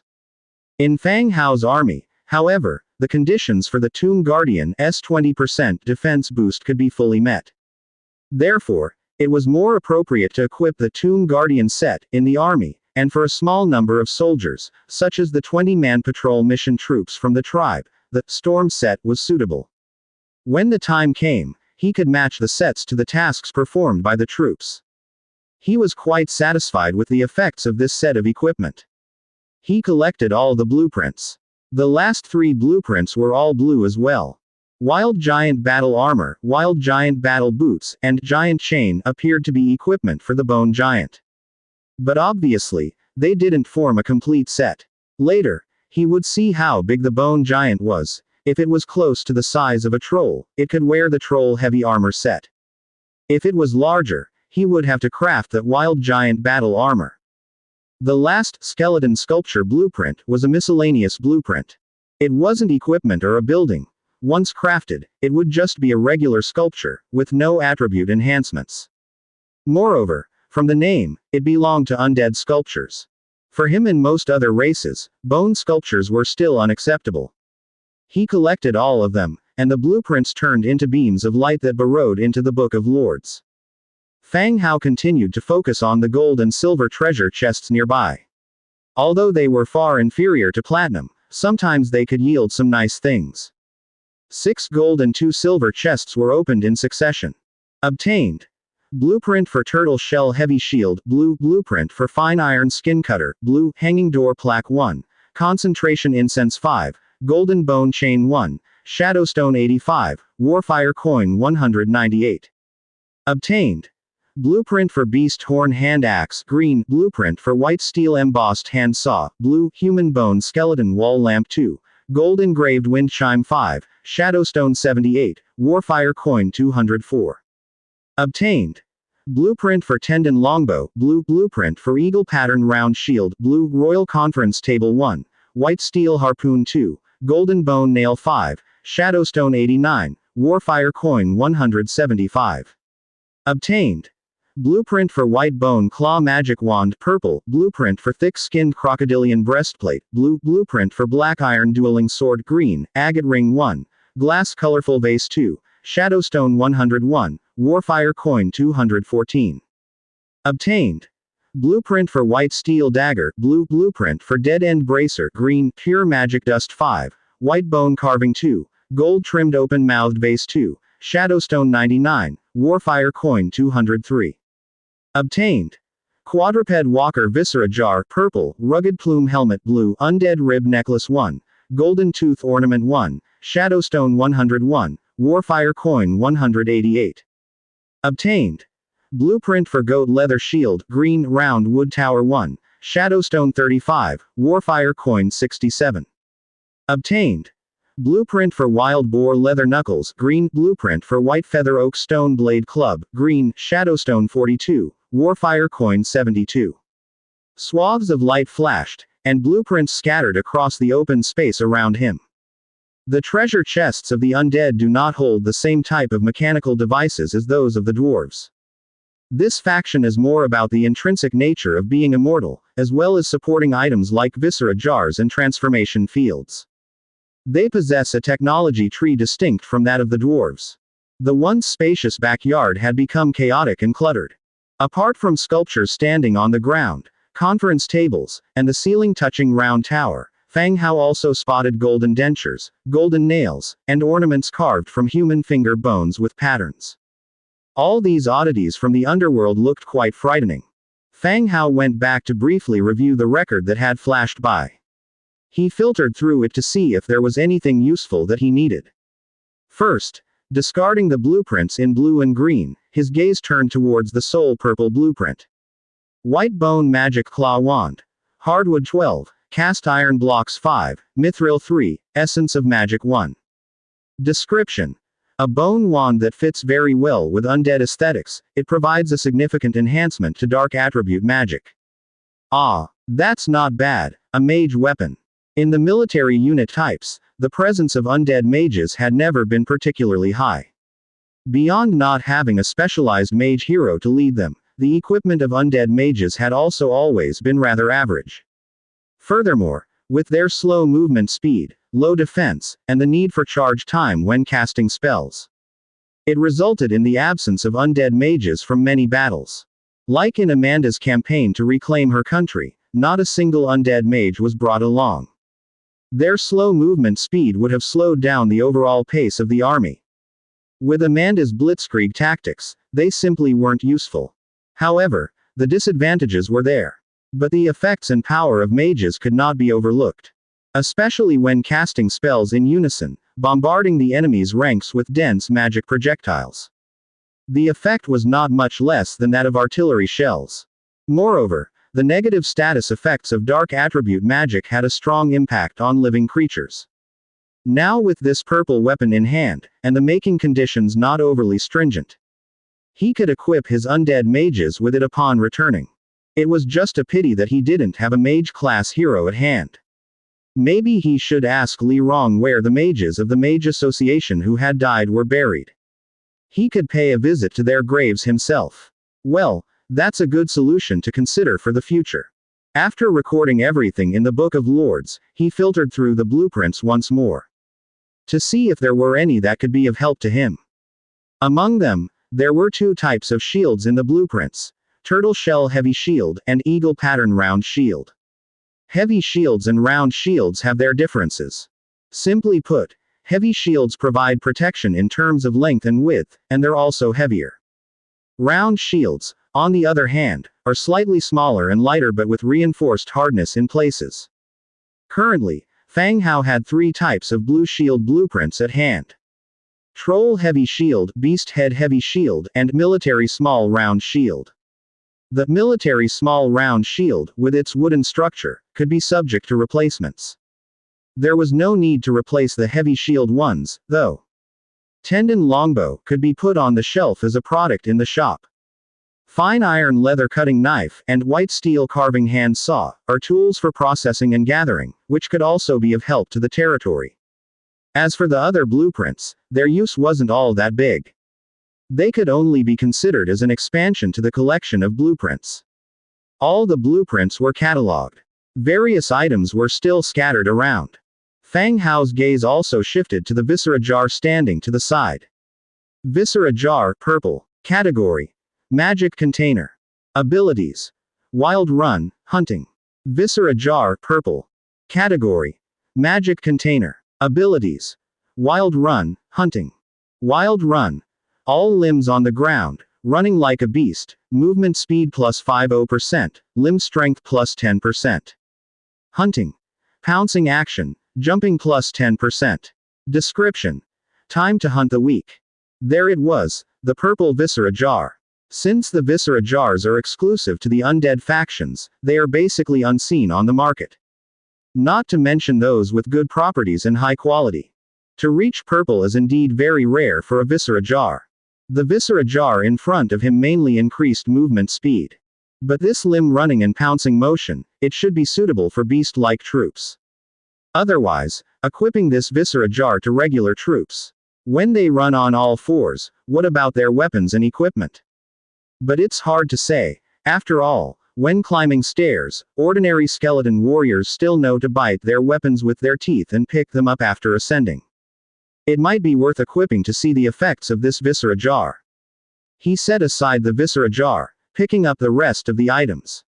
In Fang Hao's army, however, the conditions for the Tomb Guardian's 20% defense boost could be fully met. Therefore, it was more appropriate to equip the Tomb Guardian set in the army, and for a small number of soldiers, such as the 20-man patrol mission troops from the tribe, the Storm set was suitable. When the time came, he could match the sets to the tasks performed by the troops. He was quite satisfied with the effects of this set of equipment. He collected all the blueprints. The last 3 blueprints were all blue as well. Wild Giant Battle Armor, Wild Giant Battle Boots, and Giant Chain appeared to be equipment for the Bone Giant. But obviously, they didn't form a complete set. Later, he would see how big the Bone Giant was. If it was close to the size of a troll, it could wear the Troll Heavy Armor set. If it was larger, he would have to craft the Wild Giant Battle Armor. The last Skeleton Sculpture blueprint was a miscellaneous blueprint. It wasn't equipment or a building. Once crafted, it would just be a regular sculpture, with no attribute enhancements. Moreover, from the name, it belonged to undead sculptures. For him and most other races, bone sculptures were still unacceptable. He collected all of them, and the blueprints turned into beams of light that burrowed into the Book of Lords. Fang Hao continued to focus on the gold and silver treasure chests nearby. Although they were far inferior to platinum, sometimes they could yield some nice things. 6 gold and 2 silver chests were opened in succession. Obtained. Blueprint for Turtle Shell Heavy Shield, blue. Blueprint for Fine Iron Skin Cutter, blue. Hanging Door Plaque 1. Concentration Incense 5. Golden Bone Chain 1. Shadowstone 85. Warfire Coin 198. Obtained. Blueprint for Beast Horn Hand Axe, green. Blueprint for White Steel Embossed Hand Saw, blue. Human Bone Skeleton Wall Lamp 2. Gold Engraved Wind Chime 5. Shadowstone 78. Warfire Coin 204. Obtained. Blueprint for Tendon Longbow, blue. Blueprint for Eagle Pattern Round Shield, blue. Royal Conference Table 1. White Steel Harpoon 2. Golden Bone Nail 5. Shadowstone 89. Warfire Coin 175. Obtained. Blueprint for White Bone Claw Magic Wand, purple. Blueprint for Thick-Skinned Crocodilian Breastplate, blue. Blueprint for Black Iron Dueling Sword, green. Agate Ring 1. Glass Colorful Vase 2. Shadowstone 101. Warfire Coin 214. Obtained. Blueprint for White Steel Dagger, blue. Blueprint for Dead End Bracer, green. Pure Magic Dust 5. White Bone Carving 2. Gold Trimmed Open-Mouthed Vase 2. Shadowstone 99. Warfire Coin 203. Obtained. Quadruped Walker Viscera Jar, purple. Rugged Plume Helmet, blue. Undead Rib Necklace 1. Golden Tooth Ornament 1. Shadowstone 101. Warfire Coin 188. Obtained. Blueprint for Goat Leather Shield, green. Round Wood Tower 1. Shadowstone 35. Warfire Coin 67. Obtained. Blueprint for Wild Boar Leather Knuckles, green. Blueprint for White Feather Oak Stone Blade Club, green. Shadowstone 42. Warfire Coin 72. Swaths of light flashed, and blueprints scattered across the open space around him. The treasure chests of the undead do not hold the same type of mechanical devices as those of the dwarves. This faction is more about the intrinsic nature of being immortal, as well as supporting items like viscera jars and transformation fields. They possess a technology tree distinct from that of the dwarves. The once spacious backyard had become chaotic and cluttered. Apart from sculptures standing on the ground, conference tables, and the ceiling touching round tower, Fang Hao also spotted golden dentures, golden nails, and ornaments carved from human finger bones with patterns. All these oddities from the underworld looked quite frightening. Fang Hao went back to briefly review the record that had flashed by. He filtered through it to see if there was anything useful that he needed. First, discarding the blueprints in blue and green, his gaze turned towards the soul purple blueprint. White Bone Magic Claw Wand. Hardwood 12. Cast Iron Blocks 5. Mithril 3. Essence of Magic 1. Description. A bone wand that fits very well with undead aesthetics. It provides a significant enhancement to dark attribute magic. Ah, that's not bad. A mage weapon. In the military unit types, the presence of undead mages had never been particularly high. Beyond not having a specialized mage hero to lead them, the equipment of undead mages had also always been rather average. Furthermore, with their slow movement speed, low defense, and the need for charge time when casting spells, it resulted in the absence of undead mages from many battles. Like in Amanda's campaign to reclaim her country, not a single undead mage was brought along. Their slow movement speed would have slowed down the overall pace of the army. With Amanda's blitzkrieg tactics, they simply weren't useful. However, the disadvantages were there. But the effects and power of mages could not be overlooked. Especially when casting spells in unison, bombarding the enemy's ranks with dense magic projectiles. The effect was not much less than that of artillery shells. Moreover, the negative status effects of dark attribute magic had a strong impact on living creatures. Now with this purple weapon in hand, and the making conditions not overly stringent, he could equip his undead mages with it upon returning. It was just a pity that he didn't have a mage-class hero at hand. Maybe he should ask Li Rong where the mages of the Mage Association who had died were buried. He could pay a visit to their graves himself. Well, that's a good solution to consider for the future. After recording everything in the Book of Lords, he filtered through the blueprints once more. to see if there were any that could be of help to him. Among them, there were two types of shields in the blueprints: turtle shell heavy shield and eagle pattern round shield. Heavy shields and round shields have their differences. Simply put, heavy shields provide protection in terms of length and width, and they're also heavier. Round shields, on the other hand, are slightly smaller and lighter but with reinforced hardness in places. Currently, Fang Hao had three types of blue shield blueprints at hand: Troll heavy shield, beast head heavy shield, and military small round shield. The military small round shield, with its wooden structure, could be subject to replacements. There was no need to replace the heavy shield ones, though. Tendon longbow could be put on the shelf as a product in the shop. Fine iron leather cutting knife and white steel carving hand saw are tools for processing and gathering, which could also be of help to the territory. As for the other blueprints, their use wasn't all that big. They could only be considered as an expansion to the collection of blueprints. All the blueprints were catalogued. Various items were still scattered around. Fang Hao's gaze also shifted to the viscera jar standing to the side. Viscera jar, purple. Category: magic container. Abilities: wild run, hunting. Viscera jar, purple. Category: magic container. Abilities: wild run, hunting. Wild run. All limbs on the ground, running like a beast, movement speed plus 50%, limb strength plus 10%. Hunting. Pouncing action, jumping plus 10%. Description: time to hunt the weak. There it was, the purple viscera jar. Since the viscera jars are exclusive to the undead factions, they are basically unseen on the market. Not to mention those with good properties and high quality. To reach purple is indeed very rare for a viscera jar. The viscera jar in front of him mainly increased movement speed. But this limb running and pouncing motion, it should be suitable for beast-like troops. Otherwise, equipping this viscera jar to regular troops. When they run on all fours, what about their weapons and equipment? But it's hard to say. After all, when climbing stairs, ordinary skeleton warriors still know to bite their weapons with their teeth and pick them up after ascending. It might be worth equipping to see the effects of this viscera jar. He set aside the viscera jar, picking up the rest of the items.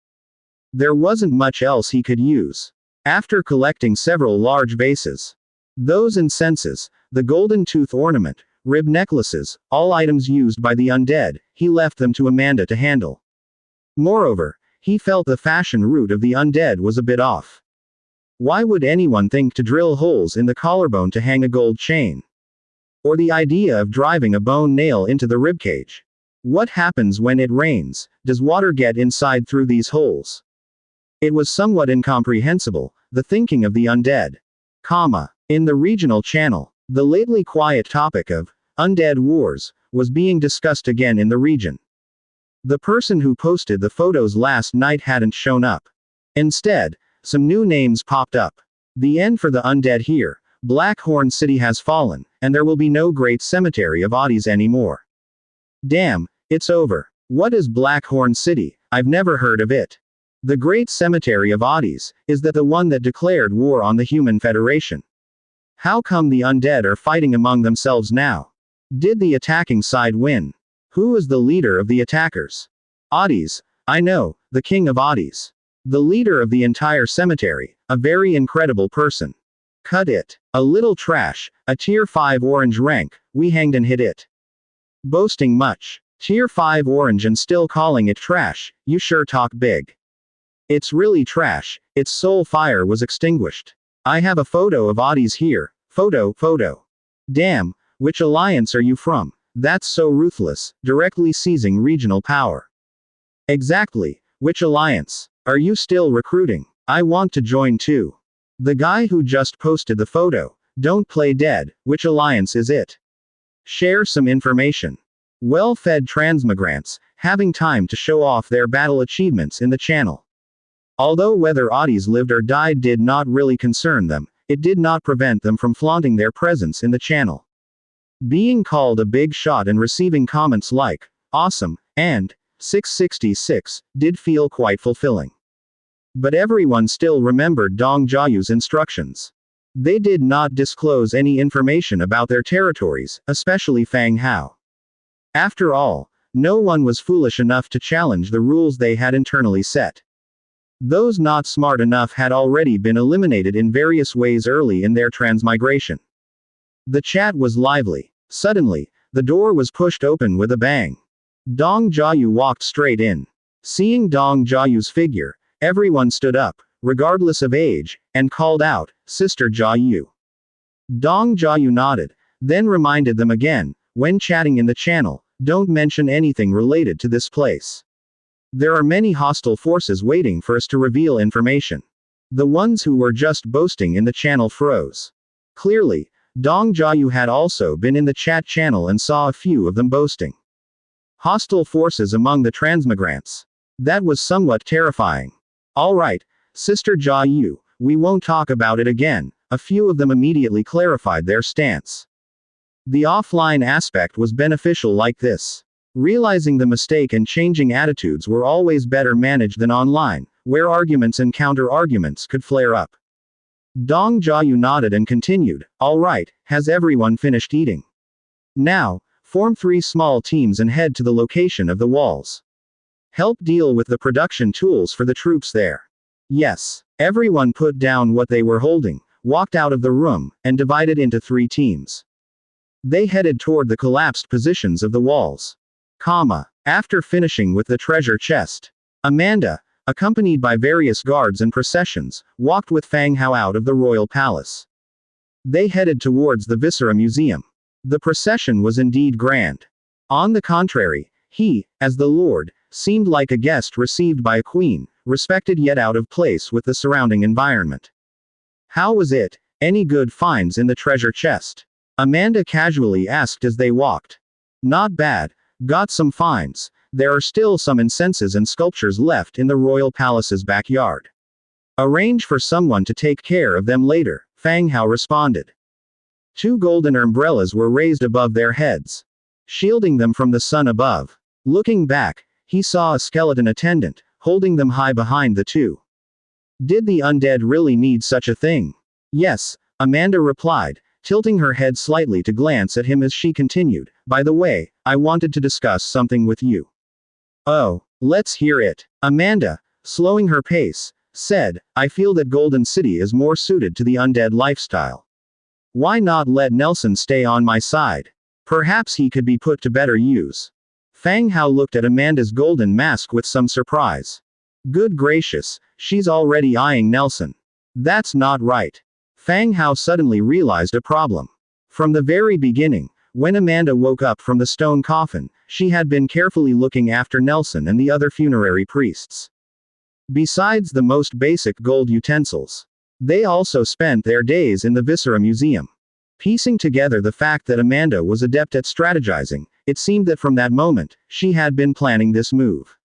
There wasn't much else he could use. After collecting several large vases, those incenses, the golden tooth ornament, rib necklaces, all items used by the undead, he left them to Amanda to handle. Moreover, he felt the fashion route of the undead was a bit off. Why would anyone think to drill holes in the collarbone to hang a gold chain? Or the idea of driving a bone nail into the ribcage? What happens when it rains? Does water get inside through these holes? It was somewhat incomprehensible, the thinking of the undead. In the regional channel, the lately quiet topic of undead wars was being discussed again in the region. The person who posted the photos last night hadn't shown up. Instead, some new names popped up. The end for the undead here. Blackhorn City has fallen, and there will be no great cemetery of oddies anymore. Damn, it's over. What is Blackhorn City? I've never heard of it. The Great Cemetery of Oddies, is that the one that declared war on the Human Federation? How come the undead are fighting among themselves now? Did the attacking side win? Who is the leader of the attackers? Oddies. I know, the King of Oddies. The leader of the entire cemetery, a very incredible person. Cut it. A little trash, a tier 5 orange rank, we hanged and hit it. Boasting much. Tier 5 orange and still calling it trash, you sure talk big. It's really trash, its soul fire was extinguished. I have a photo of Oddies here, photo. Damn, which alliance are you from? That's so ruthless, directly seizing regional power. Exactly, which alliance? Are you still recruiting? I want to join too. The guy who just posted the photo, don't play dead, which alliance is it? Share some information. Well-fed transmigrants, having time to show off their battle achievements in the channel. Although whether Oddies lived or died did not really concern them, it did not prevent them from flaunting their presence in the channel. Being called a big shot and receiving comments like, awesome, and 666, did feel quite fulfilling. But everyone still remembered Dong Jiayu's instructions. They did not disclose any information about their territories, especially Fang Hao. After all, no one was foolish enough to challenge the rules they had internally set. Those not smart enough had already been eliminated in various ways early in their transmigration. The chat was lively. Suddenly, the door was pushed open with a bang. Dong Jiayu walked straight in. Seeing Dong Jiayu's figure, everyone stood up, regardless of age, and called out, "Sister Jiayu." Dong Jiayu nodded, then reminded them again, when chatting in the channel, "Don't mention anything related to this place. There are many hostile forces waiting for us to reveal information." The ones who were just boasting in the channel froze. Clearly, Dong Jiayu had also been in the chat channel and saw a few of them boasting. Hostile forces among the transmigrants. That was somewhat terrifying. "Alright, Sister Jiayu, we won't talk about it again," a few of them immediately clarified their stance. The offline aspect was beneficial like this. Realizing the mistake and changing attitudes were always better managed than online, where arguments and counter-arguments could flare up. Dong Jiayu nodded and continued, "Alright, has everyone finished eating? Now, form 3 small teams and head to the location of the walls. Help deal with the production tools for the troops there." Yes. Everyone put down what they were holding, walked out of the room, and divided into 3 teams. They headed toward the collapsed positions of the walls. After finishing with the treasure chest, Amanda, accompanied by various guards and processions, walked with Fang Hao out of the royal palace. They headed towards the Viscera Museum. The procession was indeed grand. On the contrary, he, as the Lord, seemed like a guest received by a queen, respected yet out of place with the surrounding environment. "How was it? Any good finds in the treasure chest?" Amanda casually asked as they walked. "Not bad. Got some finds. There are still some incenses and sculptures left in the royal palace's backyard. Arrange for someone to take care of them later," Fang Hao responded. 2 golden umbrellas were raised above their heads, shielding them from the sun above. Looking back, he saw a skeleton attendant, holding them high behind the 2. Did the undead really need such a thing? Yes, Amanda replied, tilting her head slightly to glance at him as she continued, "By the way, I wanted to discuss something with you." "Oh, let's hear it." Amanda, slowing her pace, said, "I feel that Golden City is more suited to the undead lifestyle. Why not let Nelson stay on my side? Perhaps he could be put to better use." Fang Hao looked at Amanda's golden mask with some surprise. Good gracious, she's already eyeing Nelson. That's not right. Fang Hao suddenly realized a problem. From the very beginning, when Amanda woke up from the stone coffin, she had been carefully looking after Nelson and the other funerary priests. Besides the most basic gold utensils, they also spent their days in the Viscera Museum. Piecing together the fact that Amanda was adept at strategizing, it seemed that from that moment, she had been planning this move.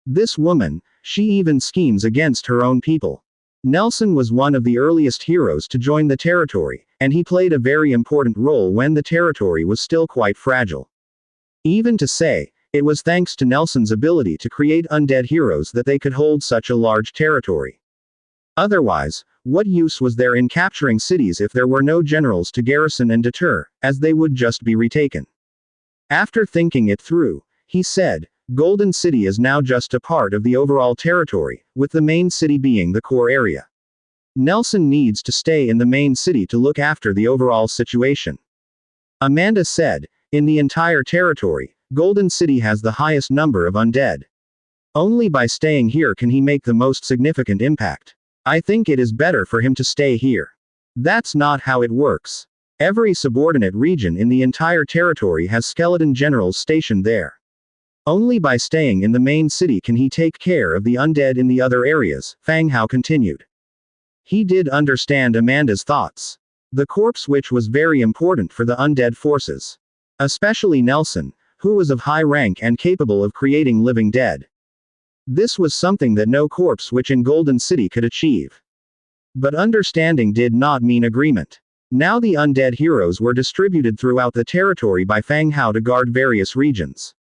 This woman, she even schemes against her own people. Nelson was one of the earliest heroes to join the territory, and he played a very important role when the territory was still quite fragile. Even to say, it was thanks to Nelson's ability to create undead heroes that they could hold such a large territory. Otherwise, what use was there in capturing cities if there were no generals to garrison and deter, as they would just be retaken? After thinking it through, he said, "Golden City is now just a part of the overall territory, with the main city being the core area. Nelson needs to stay in the main city to look after the overall situation." Amanda said, "In the entire territory, Golden City has the highest number of undead. Only by staying here can he make the most significant impact. I think it is better for him to stay here." That's not how it works. Every subordinate region in the entire territory has skeleton generals stationed there. Only by staying in the main city can he take care of the undead in the other areas, Fang Hao continued. He did understand Amanda's thoughts. The corpse which was very important for the undead forces. Especially Nelson, who was of high rank and capable of creating living dead. This was something that no corpse which in Golden City could achieve. But understanding did not mean agreement. Now the undead heroes were distributed throughout the territory by Fang Hao to guard various regions.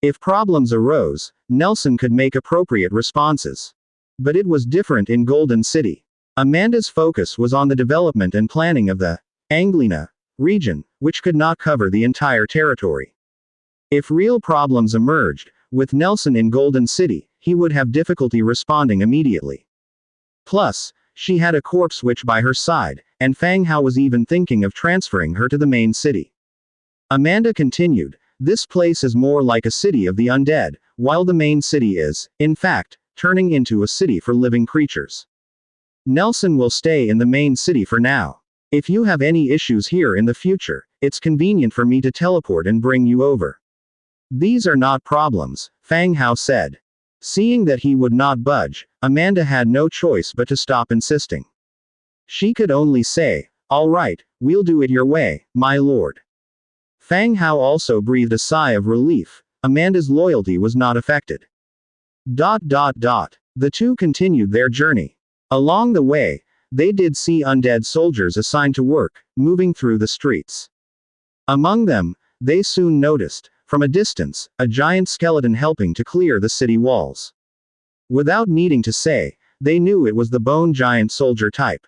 If problems arose, Nelson could make appropriate responses. But it was different in Golden City. Amanda's focus was on the development and planning of the Anglina region, which could not cover the entire territory. If real problems emerged, with Nelson in Golden City, he would have difficulty responding immediately. Plus, she had a corpse witch by her side, and Fang Hao was even thinking of transferring her to the main city. Amanda continued, "This place is more like a city of the undead, while the main city is, in fact, turning into a city for living creatures. Nelson will stay in the main city for now. If you have any issues here in the future, it's convenient for me to teleport and bring you over." "These are not problems," Fang Hao said. Seeing that he would not budge, Amanda had no choice but to stop insisting. She could only say, "All right, we'll do it your way, my lord." Fang Hao also breathed a sigh of relief. Amanda's loyalty was not affected. The two continued their journey. Along the way, they did see undead soldiers assigned to work, moving through the streets. Among them, they soon noticed, from a distance, a giant skeleton helping to clear the city walls. Without needing to say, they knew it was the bone giant soldier type.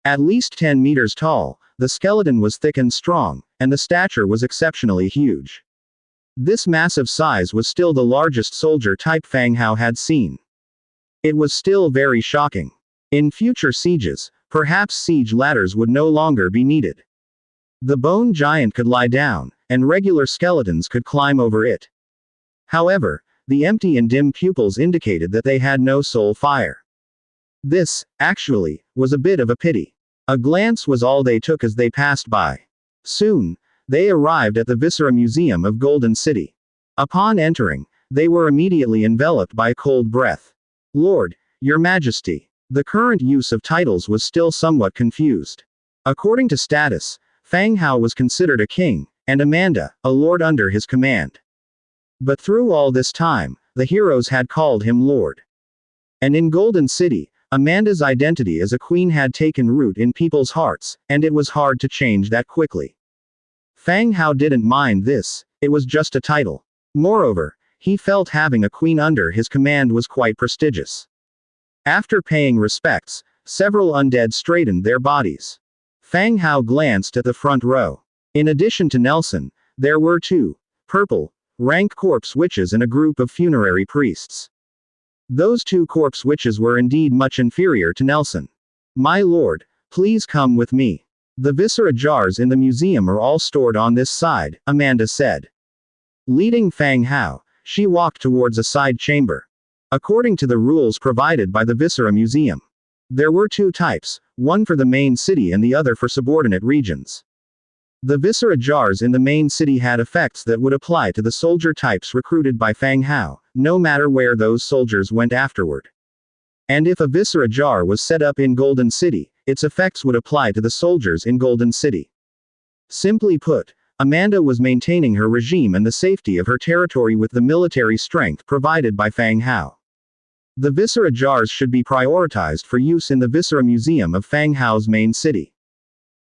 At least 10 meters tall, the skeleton was thick and strong, and the stature was exceptionally huge. This massive size was still the largest soldier type Fang Hao had seen. It was still very shocking. In future sieges, perhaps siege ladders would no longer be needed. The bone giant could lie down, and regular skeletons could climb over it. However, the empty and dim pupils indicated that they had no soul fire. This, actually, was a bit of a pity. A glance was all they took as they passed by. Soon, they arrived at the Viscera Museum of Golden City. Upon entering, they were immediately enveloped by a cold breath. "Lord, Your Majesty." The current use of titles was still somewhat confused. According to status, Fang Hao was considered a king, and Amanda, a lord under his command. But through all this time, the heroes had called him Lord. And in Golden City, Amanda's identity as a queen had taken root in people's hearts, and it was hard to change that quickly. Fang Hao didn't mind this, it was just a title. Moreover, he felt having a queen under his command was quite prestigious. After paying respects, several undead straightened their bodies. Fang Hao glanced at the front row. In addition to Nelson, there were two purple rank corpse witches and a group of funerary priests. Those two corpse witches were indeed much inferior to Nelson. "My lord, please come with me. The viscera jars in the museum are all stored on this side," Amanda said. Leading Fang Hao, she walked towards a side chamber. According to the rules provided by the Viscera Museum, there were two types, one for the main city and the other for subordinate regions. The viscera jars in the main city had effects that would apply to the soldier types recruited by Fang Hao, no matter where those soldiers went afterward. And if a viscera jar was set up in Golden City, its effects would apply to the soldiers in Golden City. Simply put, Amanda was maintaining her regime and the safety of her territory with the military strength provided by Fang Hao. The viscera jars should be prioritized for use in the Viscera Museum of Fang Hao's main city.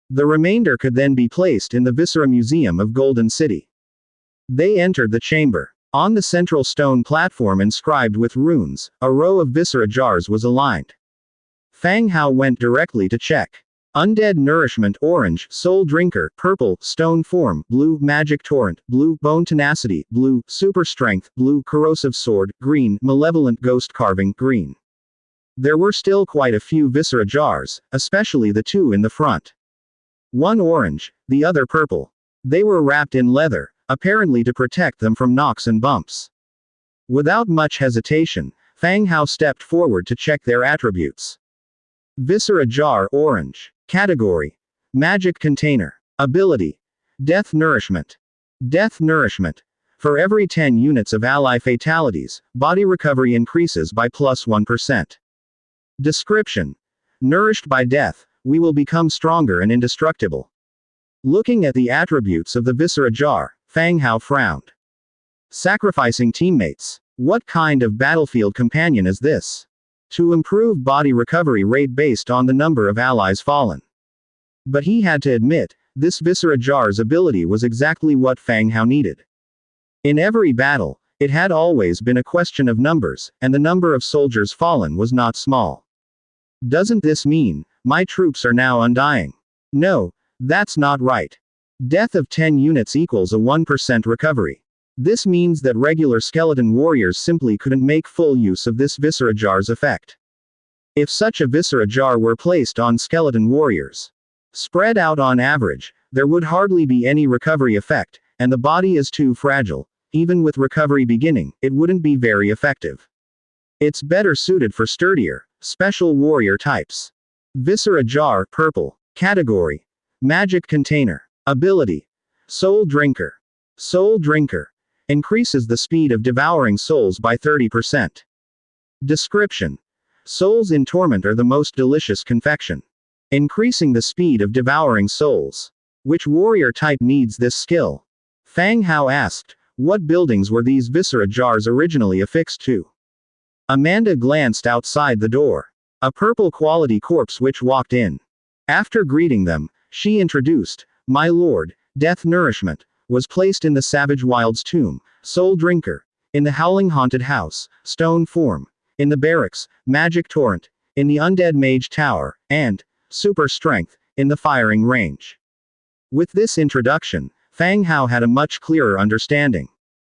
The remainder could then be placed in the Viscera Museum of Golden City. They entered the chamber. On the central stone platform inscribed with runes, a row of viscera jars was aligned. Fang Hao went directly to check. Undead Nourishment orange, Soul Drinker, purple, Stone Form, blue, Magic Torrent, blue, Bone Tenacity, blue, Super Strength, blue, Corrosive Sword, green, Malevolent Ghost Carving, green. There were still quite a few viscera jars, especially the two in the front. One orange, the other purple. They were wrapped in leather, apparently to protect them from knocks and bumps. Without much hesitation, Fang Hao stepped forward to check their attributes. Viscera Jar orange. Category: Magic Container. Ability: Death Nourishment. Death Nourishment. For every 10 units of ally fatalities, body recovery increases by +1%. Description: Nourished by death, we will become stronger and indestructible. Looking at the attributes of the Viscera Jar, Fang Hao frowned. Sacrificing teammates. What kind of battlefield companion is this? To improve body recovery rate based on the number of allies fallen. But he had to admit, this Viscera Jar's ability was exactly what Fang Hao needed. In every battle, it had always been a question of numbers, and the number of soldiers fallen was not small. Doesn't this mean, my troops are now undying? No, that's not right. Death of 10 units equals a 1% recovery. This means that regular skeleton warriors simply couldn't make full use of this Viscera Jar's effect. If such a Viscera Jar were placed on skeleton warriors, spread out on average, there would hardly be any recovery effect, and the body is too fragile. Even with recovery beginning, it wouldn't be very effective. It's better suited for sturdier, special warrior types. Viscera Jar, purple. Category: Magic Container. Ability: Soul Drinker. Soul Drinker increases the speed of devouring souls by 30%. Description: Souls in torment are the most delicious confection. Increasing the speed of devouring souls. Which warrior type needs this skill? Fang Hao asked, what buildings were these Viscera Jars originally affixed to? Amanda glanced outside the door. A purple quality corpse witch walked in. After greeting them, she introduced, my lord, Death Nourishment, was placed in the Savage Wild's tomb, Soul Drinker, in the Howling Haunted House, Stone Form, in the Barracks, Magic Torrent, in the Undead Mage Tower, and, Super Strength, in the Firing Range. With this introduction, Fang Hao had a much clearer understanding.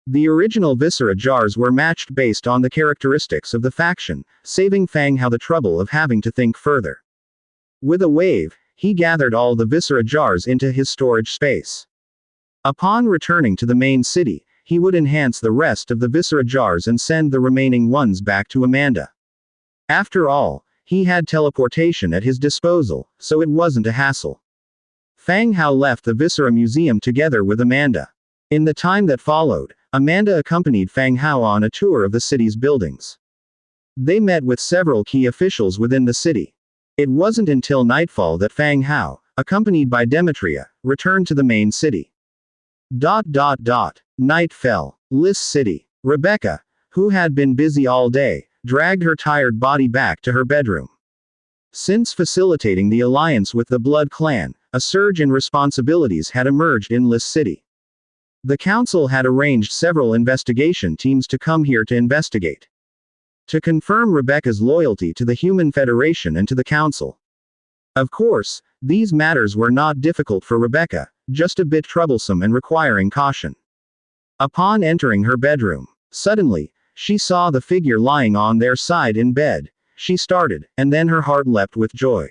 The original Viscera Jars were matched based on the characteristics of the faction, saving Fang Hao the trouble of having to think further. With a wave, he gathered all the Viscera Jars into his storage space. Upon returning to the main city, he would enhance the rest of the Viscera Jars and send the remaining ones back to Amanda. After all, he had teleportation at his disposal, so it wasn't a hassle. Fang Hao left the Viscera Museum together with Amanda. In the time that followed, Amanda accompanied Fang Hao on a tour of the city's buildings. They met with several key officials within the city. It wasn't until nightfall that Fang Hao, accompanied by Demetria, returned to the main city. Night fell. Liss City. Rebecca, who had been busy all day, dragged her tired body back to her bedroom. Since facilitating the alliance with the Blood Clan, a surge in responsibilities had emerged in Liss City. The council had arranged several investigation teams to come here to investigate. To confirm Rebecca's loyalty to the Human Federation and to the council. Of course, these matters were not difficult for Rebecca, just a bit troublesome and requiring caution. Upon entering her bedroom, suddenly, she saw the figure lying on their side in bed. She started, and then her heart leapt with joy.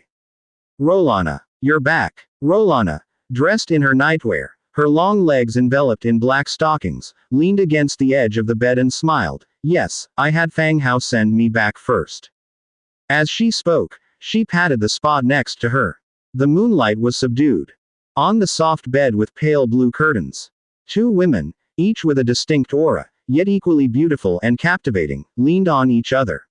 Rolana, you're back. Rolana, dressed in her nightwear, her long legs enveloped in black stockings, leaned against the edge of the bed and smiled. Yes, I had Fang Hao send me back first. As she spoke, she patted the spot next to her. The moonlight was subdued. On the soft bed with pale blue curtains, two women, each with a distinct aura, yet equally beautiful and captivating, leaned on each other.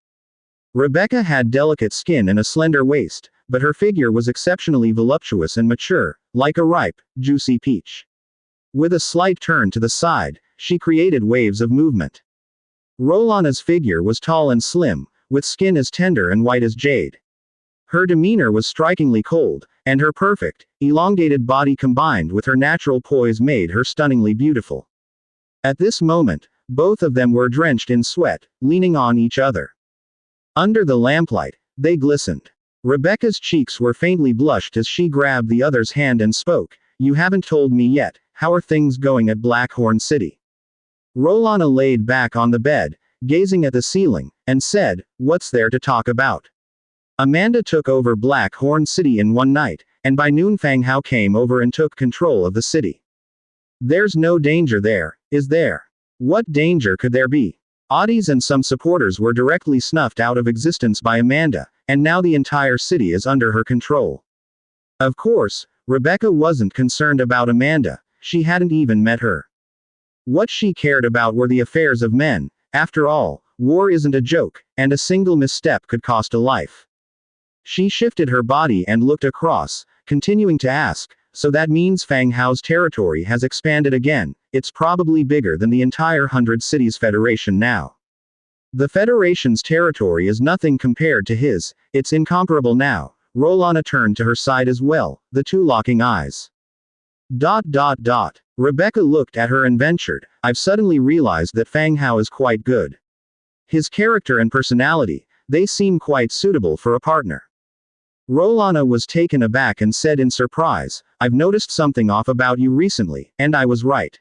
Rebecca had delicate skin and a slender waist, but her figure was exceptionally voluptuous and mature, like a ripe, juicy peach. With a slight turn to the side, she created waves of movement. Rolana's figure was tall and slim, with skin as tender and white as jade. Her demeanor was strikingly cold, and her perfect, elongated body combined with her natural poise made her stunningly beautiful. At this moment, both of them were drenched in sweat, leaning on each other. Under the lamplight, they glistened. Rebecca's cheeks were faintly blushed as she grabbed the other's hand and spoke, "You haven't told me yet, how are things going at Blackhorn City?" Rolana laid back on the bed, gazing at the ceiling, and said, "What's there to talk about?" Amanda took over Blackhorn City in one night, and by noon Fang Hao came over and took control of the city. There's no danger there, is there? What danger could there be? Oddies and some supporters were directly snuffed out of existence by Amanda, and now the entire city is under her control. Of course, Rebecca wasn't concerned about Amanda, she hadn't even met her. What she cared about were the affairs of men. After all, war isn't a joke, and a single misstep could cost a life. She shifted her body and looked across, continuing to ask, "So that means Fang Hao's territory has expanded again? It's probably bigger than the entire 100 Cities Federation now." "The Federation's territory is nothing compared to his, it's incomparable now." Rolana turned to her side as well, the two locking eyes. Rebecca looked at her and ventured, "I've suddenly realized that Fang Hao is quite good. His character and personality, they seem quite suitable for a partner." Rolana was taken aback and said in surprise, "I've noticed something off about you recently, and I was right."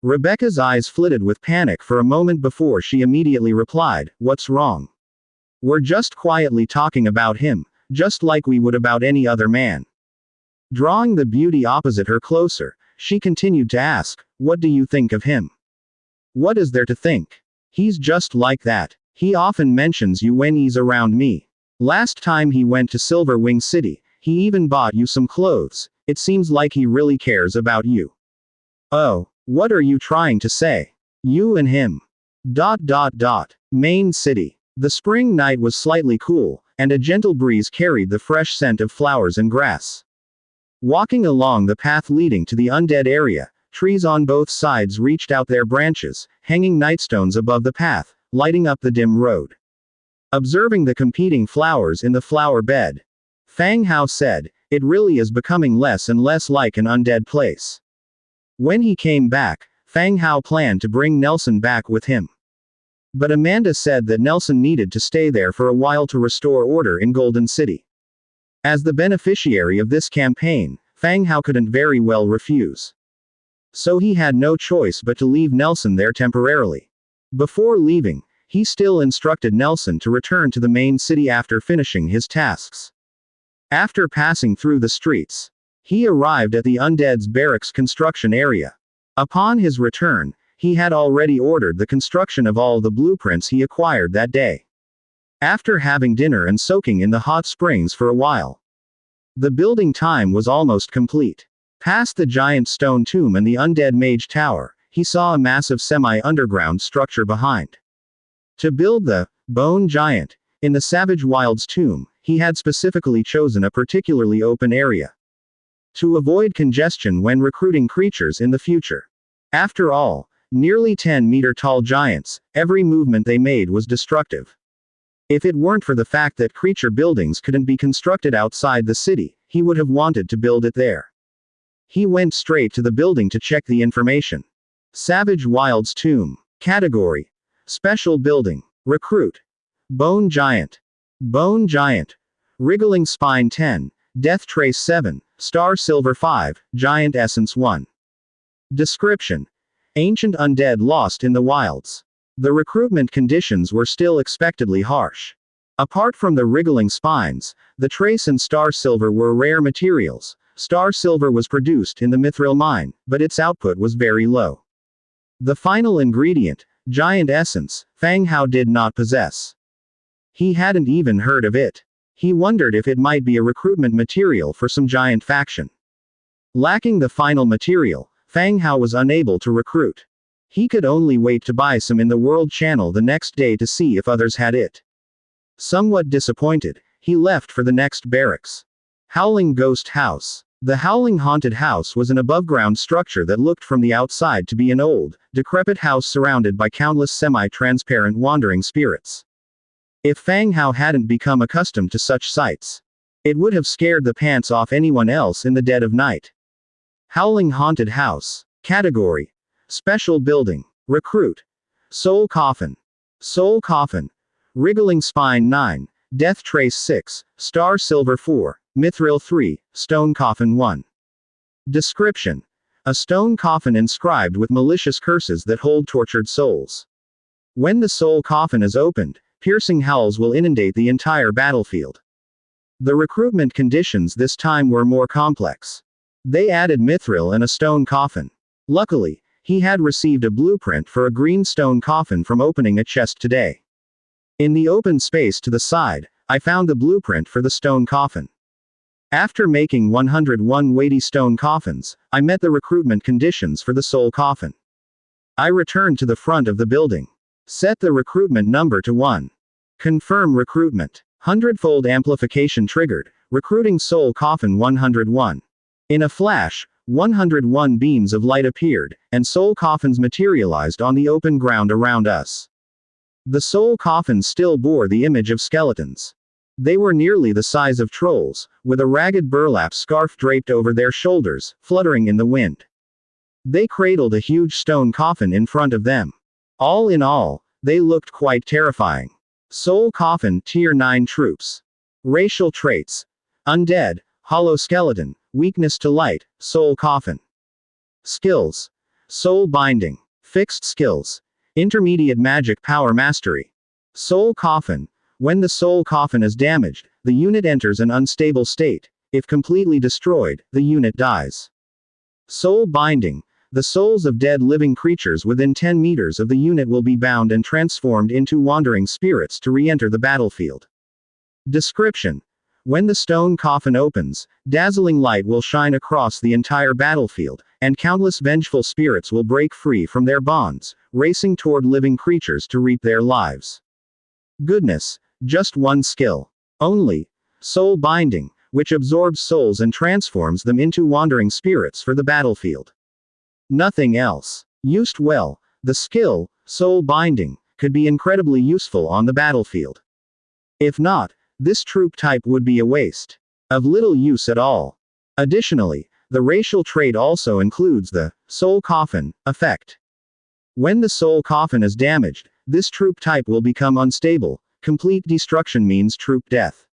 Rebecca's eyes flitted with panic for a moment before she immediately replied, "What's wrong?" "We're just quietly talking about him, just like we would about any other man." Drawing the beauty opposite her closer, she continued to ask, "What do you think of him?" "What is there to think? He's just like that. He often mentions you when he's around me. Last time he went to Silverwing City, he even bought you some clothes. It seems like he really cares about you." "Oh, what are you trying to say? You and him. .. Main City. The spring night was slightly cool, and a gentle breeze carried the fresh scent of flowers and grass. Walking along the path leading to the Undead area, trees on both sides reached out their branches, hanging nightstones above the path, lighting up the dim road. Observing the competing flowers in the flower bed, Fang Hao said, "It really is becoming less and less like an undead place." When he came back, Fang Hao planned to bring Nelson back with him. But Amanda said that Nelson needed to stay there for a while to restore order in Golden City. As the beneficiary of this campaign, Fang Hao couldn't very well refuse. So he had no choice but to leave Nelson there temporarily. Before leaving, he still instructed Nelson to return to the main city after finishing his tasks. After passing through the streets, he arrived at the Undead's barracks construction area. Upon his return, he had already ordered the construction of all the blueprints he acquired that day. After having dinner and soaking in the hot springs for a while, the building time was almost complete. Past the giant stone tomb and the Undead Mage Tower, he saw a massive semi-underground structure behind. To build the Bone Giant in the Savage Wilds tomb, he had specifically chosen a particularly open area to avoid congestion when recruiting creatures in the future. After all, nearly 10-meter-tall giants, every movement they made was destructive. If it weren't for the fact that creature buildings couldn't be constructed outside the city, he would have wanted to build it there. He went straight to the building to check the information. Savage Wilds Tomb. Category: Special Building. Recruit: Bone Giant. Bone Giant. Wriggling Spine 10, Death Trace 7, Star Silver 5, Giant Essence 1. Description: Ancient undead lost in the wilds. The recruitment conditions were still expectedly harsh. Apart from the wriggling spines, the trace and star silver were rare materials. Star silver was produced in the Mithril mine, but its output was very low. The final ingredient, Giant Essence, Fang Hao did not possess. He hadn't even heard of it. He wondered if it might be a recruitment material for some giant faction. Lacking the final material, Fang Hao was unable to recruit. He could only wait to buy some in the World Channel the next day to see if others had it. Somewhat disappointed, he left for the next barracks. Howling Ghost House. The Howling Haunted House was an above-ground structure that looked from the outside to be an old, decrepit house surrounded by countless semi-transparent wandering spirits. If Fang Hao hadn't become accustomed to such sights, it would have scared the pants off anyone else in the dead of night. Howling Haunted House. Category: Special Building. Recruit: Soul Coffin. Soul Coffin. Wriggling Spine 9, Death Trace 6, Star Silver 4, Mithril 3, Stone Coffin 1. Description: A stone coffin inscribed with malicious curses that hold tortured souls. When the soul coffin is opened, piercing howls will inundate the entire battlefield. The recruitment conditions this time were more complex. They added mithril and a stone coffin. Luckily, he had received a blueprint for a green stone coffin from opening a chest today. In the open space to the side, I found the blueprint for the stone coffin. After making 101 weighty stone coffins, I met the recruitment conditions for the soul coffin. I returned to the front of the building. Set the recruitment number to 1. Confirm recruitment. Hundredfold amplification triggered, recruiting soul coffin 101. In a flash, 101 beams of light appeared, and soul coffins materialized on the open ground around us. The soul coffins still bore the image of skeletons. They were nearly the size of trolls, with a ragged burlap scarf draped over their shoulders, fluttering in the wind. They cradled a huge stone coffin in front of them. All in all, they looked quite terrifying. Soul Coffin Tier 9 Troops. Racial traits: Undead, hollow skeleton, weakness to light, soul coffin. Skills. Soul binding. Fixed skills. Intermediate magic power mastery. Soul coffin. When the soul coffin is damaged, the unit enters an unstable state. If completely destroyed, the unit dies. Soul binding. The souls of dead living creatures within 10 meters of the unit will be bound and transformed into wandering spirits to re-enter the battlefield. Description. When the stone coffin opens, dazzling light will shine across the entire battlefield, and countless vengeful spirits will break free from their bonds, racing toward living creatures to reap their lives. Goodness. Just one skill. Only. Soul binding, which absorbs souls and transforms them into wandering spirits for the battlefield. Nothing else. Used well, the skill, soul binding, could be incredibly useful on the battlefield. If not, this troop type would be a waste. Of little use at all. Additionally, the racial trait also includes the soul coffin effect. When the soul coffin is damaged, this troop type will become unstable. Complete destruction means troop death.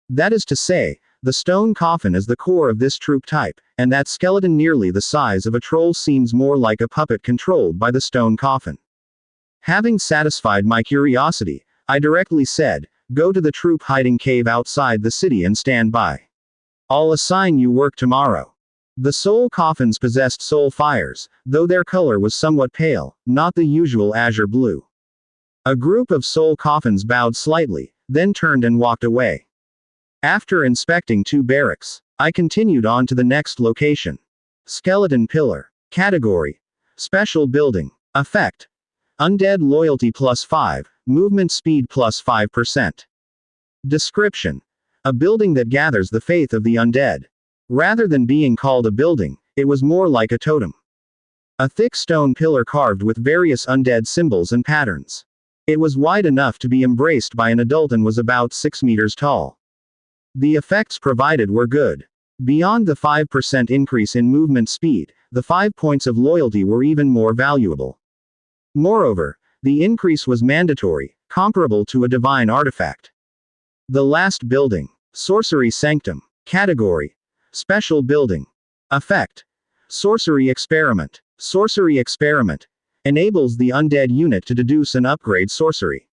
That is to say, the stone coffin is the core of this troop type, and that skeleton nearly the size of a troll seems more like a puppet controlled by the stone coffin. Having satisfied my curiosity, I directly said, "Go to the troop hiding cave outside the city and stand by. I'll assign you work tomorrow." The soul coffins possessed soul fires, though their color was somewhat pale, not the usual azure blue. A group of soul coffins bowed slightly, then turned and walked away. After inspecting 2 barracks, I continued on to the next location. Skeleton pillar. Category. Special building. Effect. Undead loyalty +5, movement speed +5%. Description. A building that gathers the faith of the undead. Rather than being called a building, it was more like a totem. A thick stone pillar carved with various undead symbols and patterns. It was wide enough to be embraced by an adult and was about 6 meters tall. The effects provided were good. Beyond the 5% increase in movement speed, the 5 points of loyalty were even more valuable. Moreover, the increase was mandatory, comparable to a divine artifact. The last building. Sorcery Sanctum. Category. Special building. Effect. Sorcery Experiment. Sorcery Experiment. Enables the undead unit to deduce and upgrade sorcery.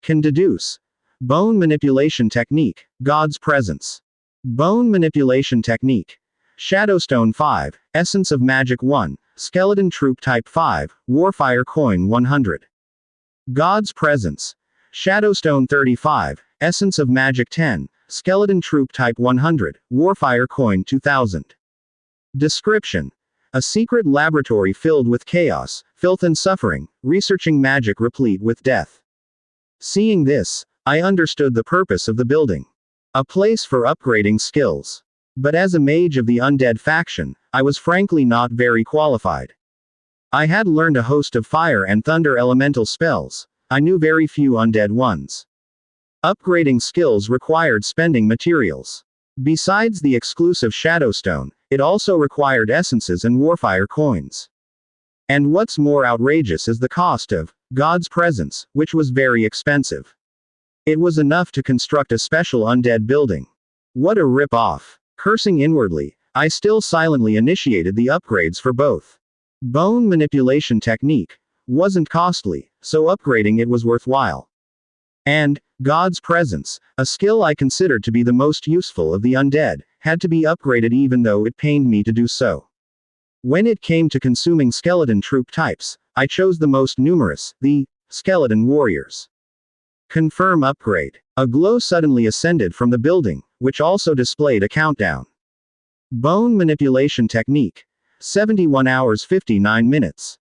Can deduce. Bone Manipulation Technique. God's Presence. Bone Manipulation Technique. Shadowstone 5, Essence of Magic 1, Skeleton Troop Type 5, Warfire Coin 100. God's Presence. Shadowstone 35, Essence of Magic 10, Skeleton Troop Type 100, Warfire Coin 2000. Description. A secret laboratory filled with chaos, filth and suffering, researching magic replete with death. Seeing this, I understood the purpose of the building. A place for upgrading skills. But as a mage of the undead faction, I was frankly not very qualified. I had learned a host of fire and thunder elemental spells. I knew very few undead ones. Upgrading skills required spending materials. Besides the exclusive Shadowstone, it also required essences and warfire coins. And what's more outrageous is the cost of God's Presence, which was very expensive. It was enough to construct a special undead building. What a rip-off. Cursing inwardly, I still silently initiated the upgrades for both. Bone Manipulation Technique wasn't costly, so upgrading it was worthwhile. And God's Presence, a skill I considered to be the most useful of the undead, had to be upgraded even though it pained me to do so. When it came to consuming skeleton troop types, I chose the most numerous, the Skeleton Warriors. Confirm upgrade. A glow suddenly ascended from the building, which also displayed a countdown. Bone Manipulation Technique. 71 hours 59 minutes.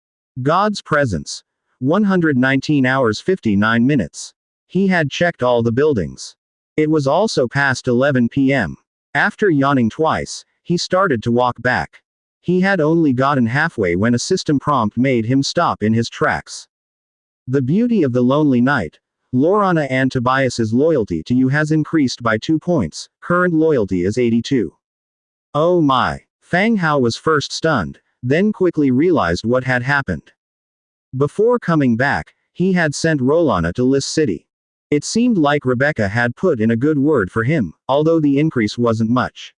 God's Presence. 119 hours 59 minutes. He had checked all the buildings. It was also past 11 p.m. After yawning twice, he started to walk back. He had only gotten halfway when a system prompt made him stop in his tracks. The beauty of the lonely night. Lorana and Tobias's loyalty to you has increased by 2 points, current loyalty is 82. Oh my. Fang Hao was first stunned, then quickly realized what had happened. Before coming back, he had sent Rolana to Lis City. It seemed like Rebecca had put in a good word for him, although the increase wasn't much.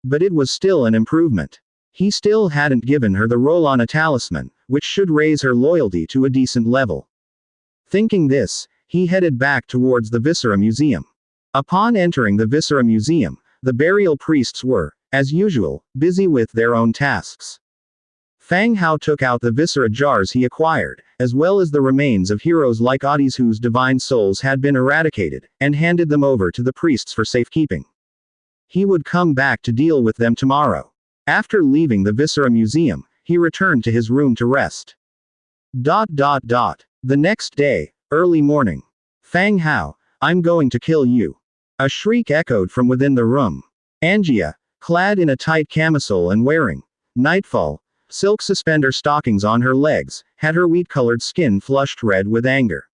But it was still an improvement. He still hadn't given her the role on a talisman, which should raise her loyalty to a decent level. Thinking this, he headed back towards the Viscera Museum. Upon entering the Viscera Museum, the burial priests were, as usual, busy with their own tasks. Fang Hao took out the viscera jars he acquired, as well as the remains of heroes like Oddies whose divine souls had been eradicated, and handed them over to the priests for safekeeping. He would come back to deal with them tomorrow. After leaving the Viscera Museum, he returned to his room to rest. The next day, early morning. Fang Hao, I'm going to kill you. A shriek echoed from within the room. Angia, clad in a tight camisole and wearing nightfall silk suspender stockings on her legs, had her wheat-colored skin flushed red with anger.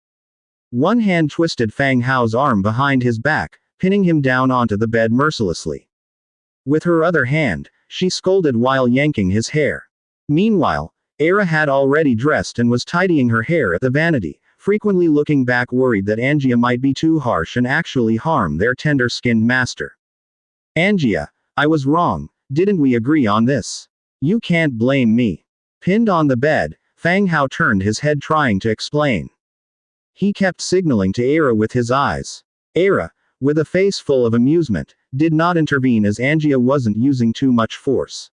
One hand twisted Fang Hao's arm behind his back, pinning him down onto the bed mercilessly. With her other hand, she scolded while yanking his hair. Meanwhile, Era had already dressed and was tidying her hair at the vanity, frequently looking back worried that Angia might be too harsh and actually harm their tender-skinned master. Angia, I was wrong, didn't we agree on this? You can't blame me. Pinned on the bed, Fang Hao turned his head trying to explain. He kept signaling to Era with his eyes. Era, with a face full of amusement, did not intervene as Angia wasn't using too much force.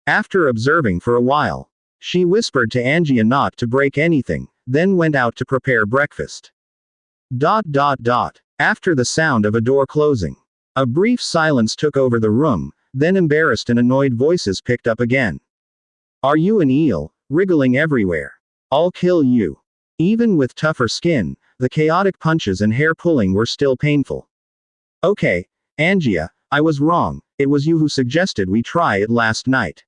After observing for a while, she whispered to Angia not to break anything, then went out to prepare breakfast. After the sound of a door closing, a brief silence took over the room, then embarrassed and annoyed voices picked up again. Are you an eel, wriggling everywhere? I'll kill you. Even with tougher skin, the chaotic punches and hair pulling were still painful. Okay, Angia, I was wrong, it was you who suggested we try it last night.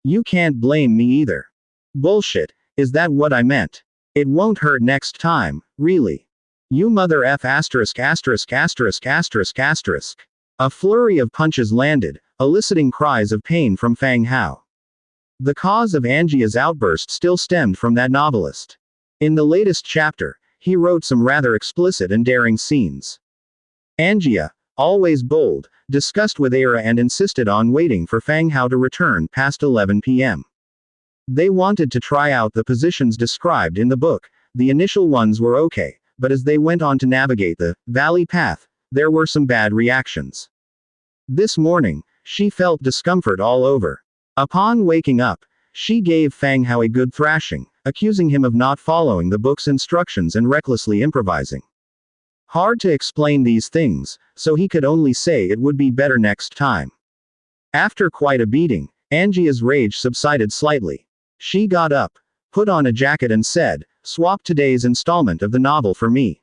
You can't blame me either. Bullshit, is that what I meant? It won't hurt next time, really. You mother F***************. A flurry of punches landed, eliciting cries of pain from Fang Hao. The cause of Angia's outburst still stemmed from that novelist. In the latest chapter, he wrote some rather explicit and daring scenes. Angia, always bold, discussed with Era and insisted on waiting for Fang Hao to return past 11 p.m. They wanted to try out the positions described in the book. The initial ones were okay, but as they went on to navigate the valley path, there were some bad reactions. This morning, she felt discomfort all over. Upon waking up, she gave Fang Hao a good thrashing, accusing him of not following the book's instructions and recklessly improvising. Hard to explain these things, so he could only say it would be better next time. After quite a beating, Angia's rage subsided slightly. She got up, put on a jacket and said, "Swap today's installment of the novel for me."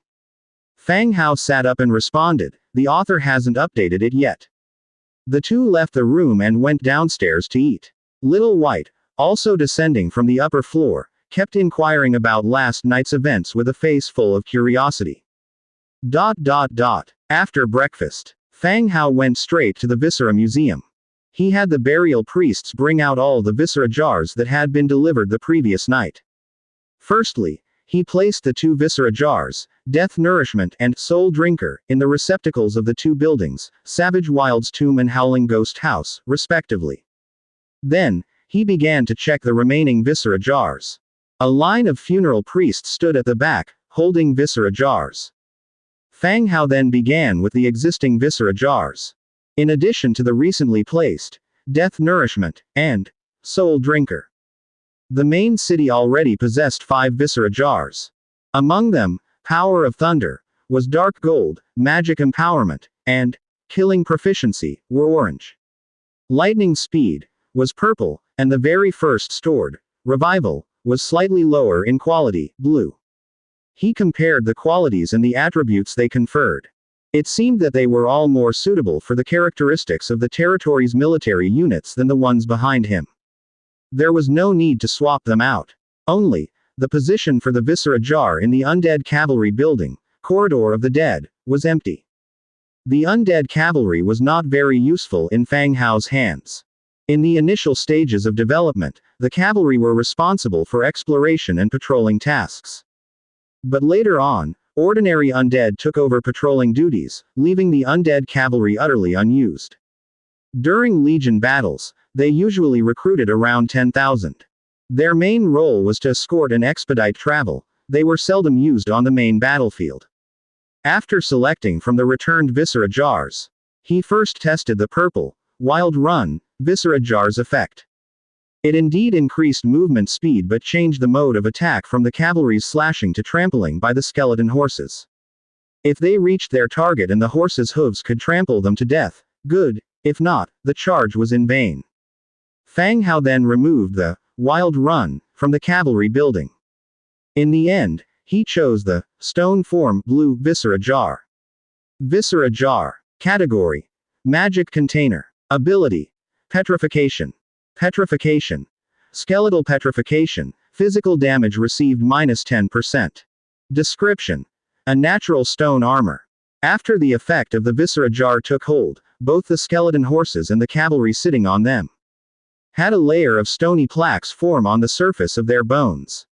Fang Hao sat up and responded, "The author hasn't updated it yet." The two left the room and went downstairs to eat. Little White, also descending from the upper floor, kept inquiring about last night's events with a face full of curiosity. After breakfast, Fang Hao went straight to the Viscera Museum. He had the burial priests bring out all the viscera jars that had been delivered the previous night. Firstly, he placed the two viscera jars, Death Nourishment and Soul Drinker, in the receptacles of the two buildings, Savage Wild's Tomb and Howling Ghost House, respectively. Then, he began to check the remaining viscera jars. A line of funeral priests stood at the back, holding viscera jars. Fang Hao then began with the existing viscera jars. In addition to the recently placed Death Nourishment and Soul Drinker, the main city already possessed 5 viscera jars. Among them, Power of Thunder was dark gold, Magic Empowerment, and Killing Proficiency were orange. Lightning Speed was purple, and the very first stored, Revival, was slightly lower in quality, blue. He compared the qualities and the attributes they conferred. It seemed that they were all more suitable for the characteristics of the territory's military units than the ones behind him. There was no need to swap them out. Only, the position for the viscera jar in the Undead Cavalry building, Corridor of the Dead, was empty. The Undead Cavalry was not very useful in Fang Hao's hands. In the initial stages of development, the cavalry were responsible for exploration and patrolling tasks. But later on, Ordinary undead took over patrolling duties, leaving the undead cavalry utterly unused. During Legion battles, they usually recruited around 10,000. Their main role was to escort and expedite travel. They were seldom used on the main battlefield. After selecting from the returned Viscera jars, he first tested the purple, Wild Run, Viscera jar's effect. It indeed increased movement speed but changed the mode of attack from the cavalry's slashing to trampling by the skeleton horses. If they reached their target and the horses' hooves could trample them to death, good; if not, the charge was in vain. Fang Hao then removed the Wild Run from the cavalry building. In the end, he chose the stone form blue Viscera jar. Viscera jar. Category: Magic container. Ability: Petrification. Petrification. Skeletal petrification. Physical damage received -10%. Description: a natural stone armor. After the effect of the Viscera jar took hold, both the skeleton horses and the cavalry sitting on them had a layer of stony plaques form on the surface of their bones.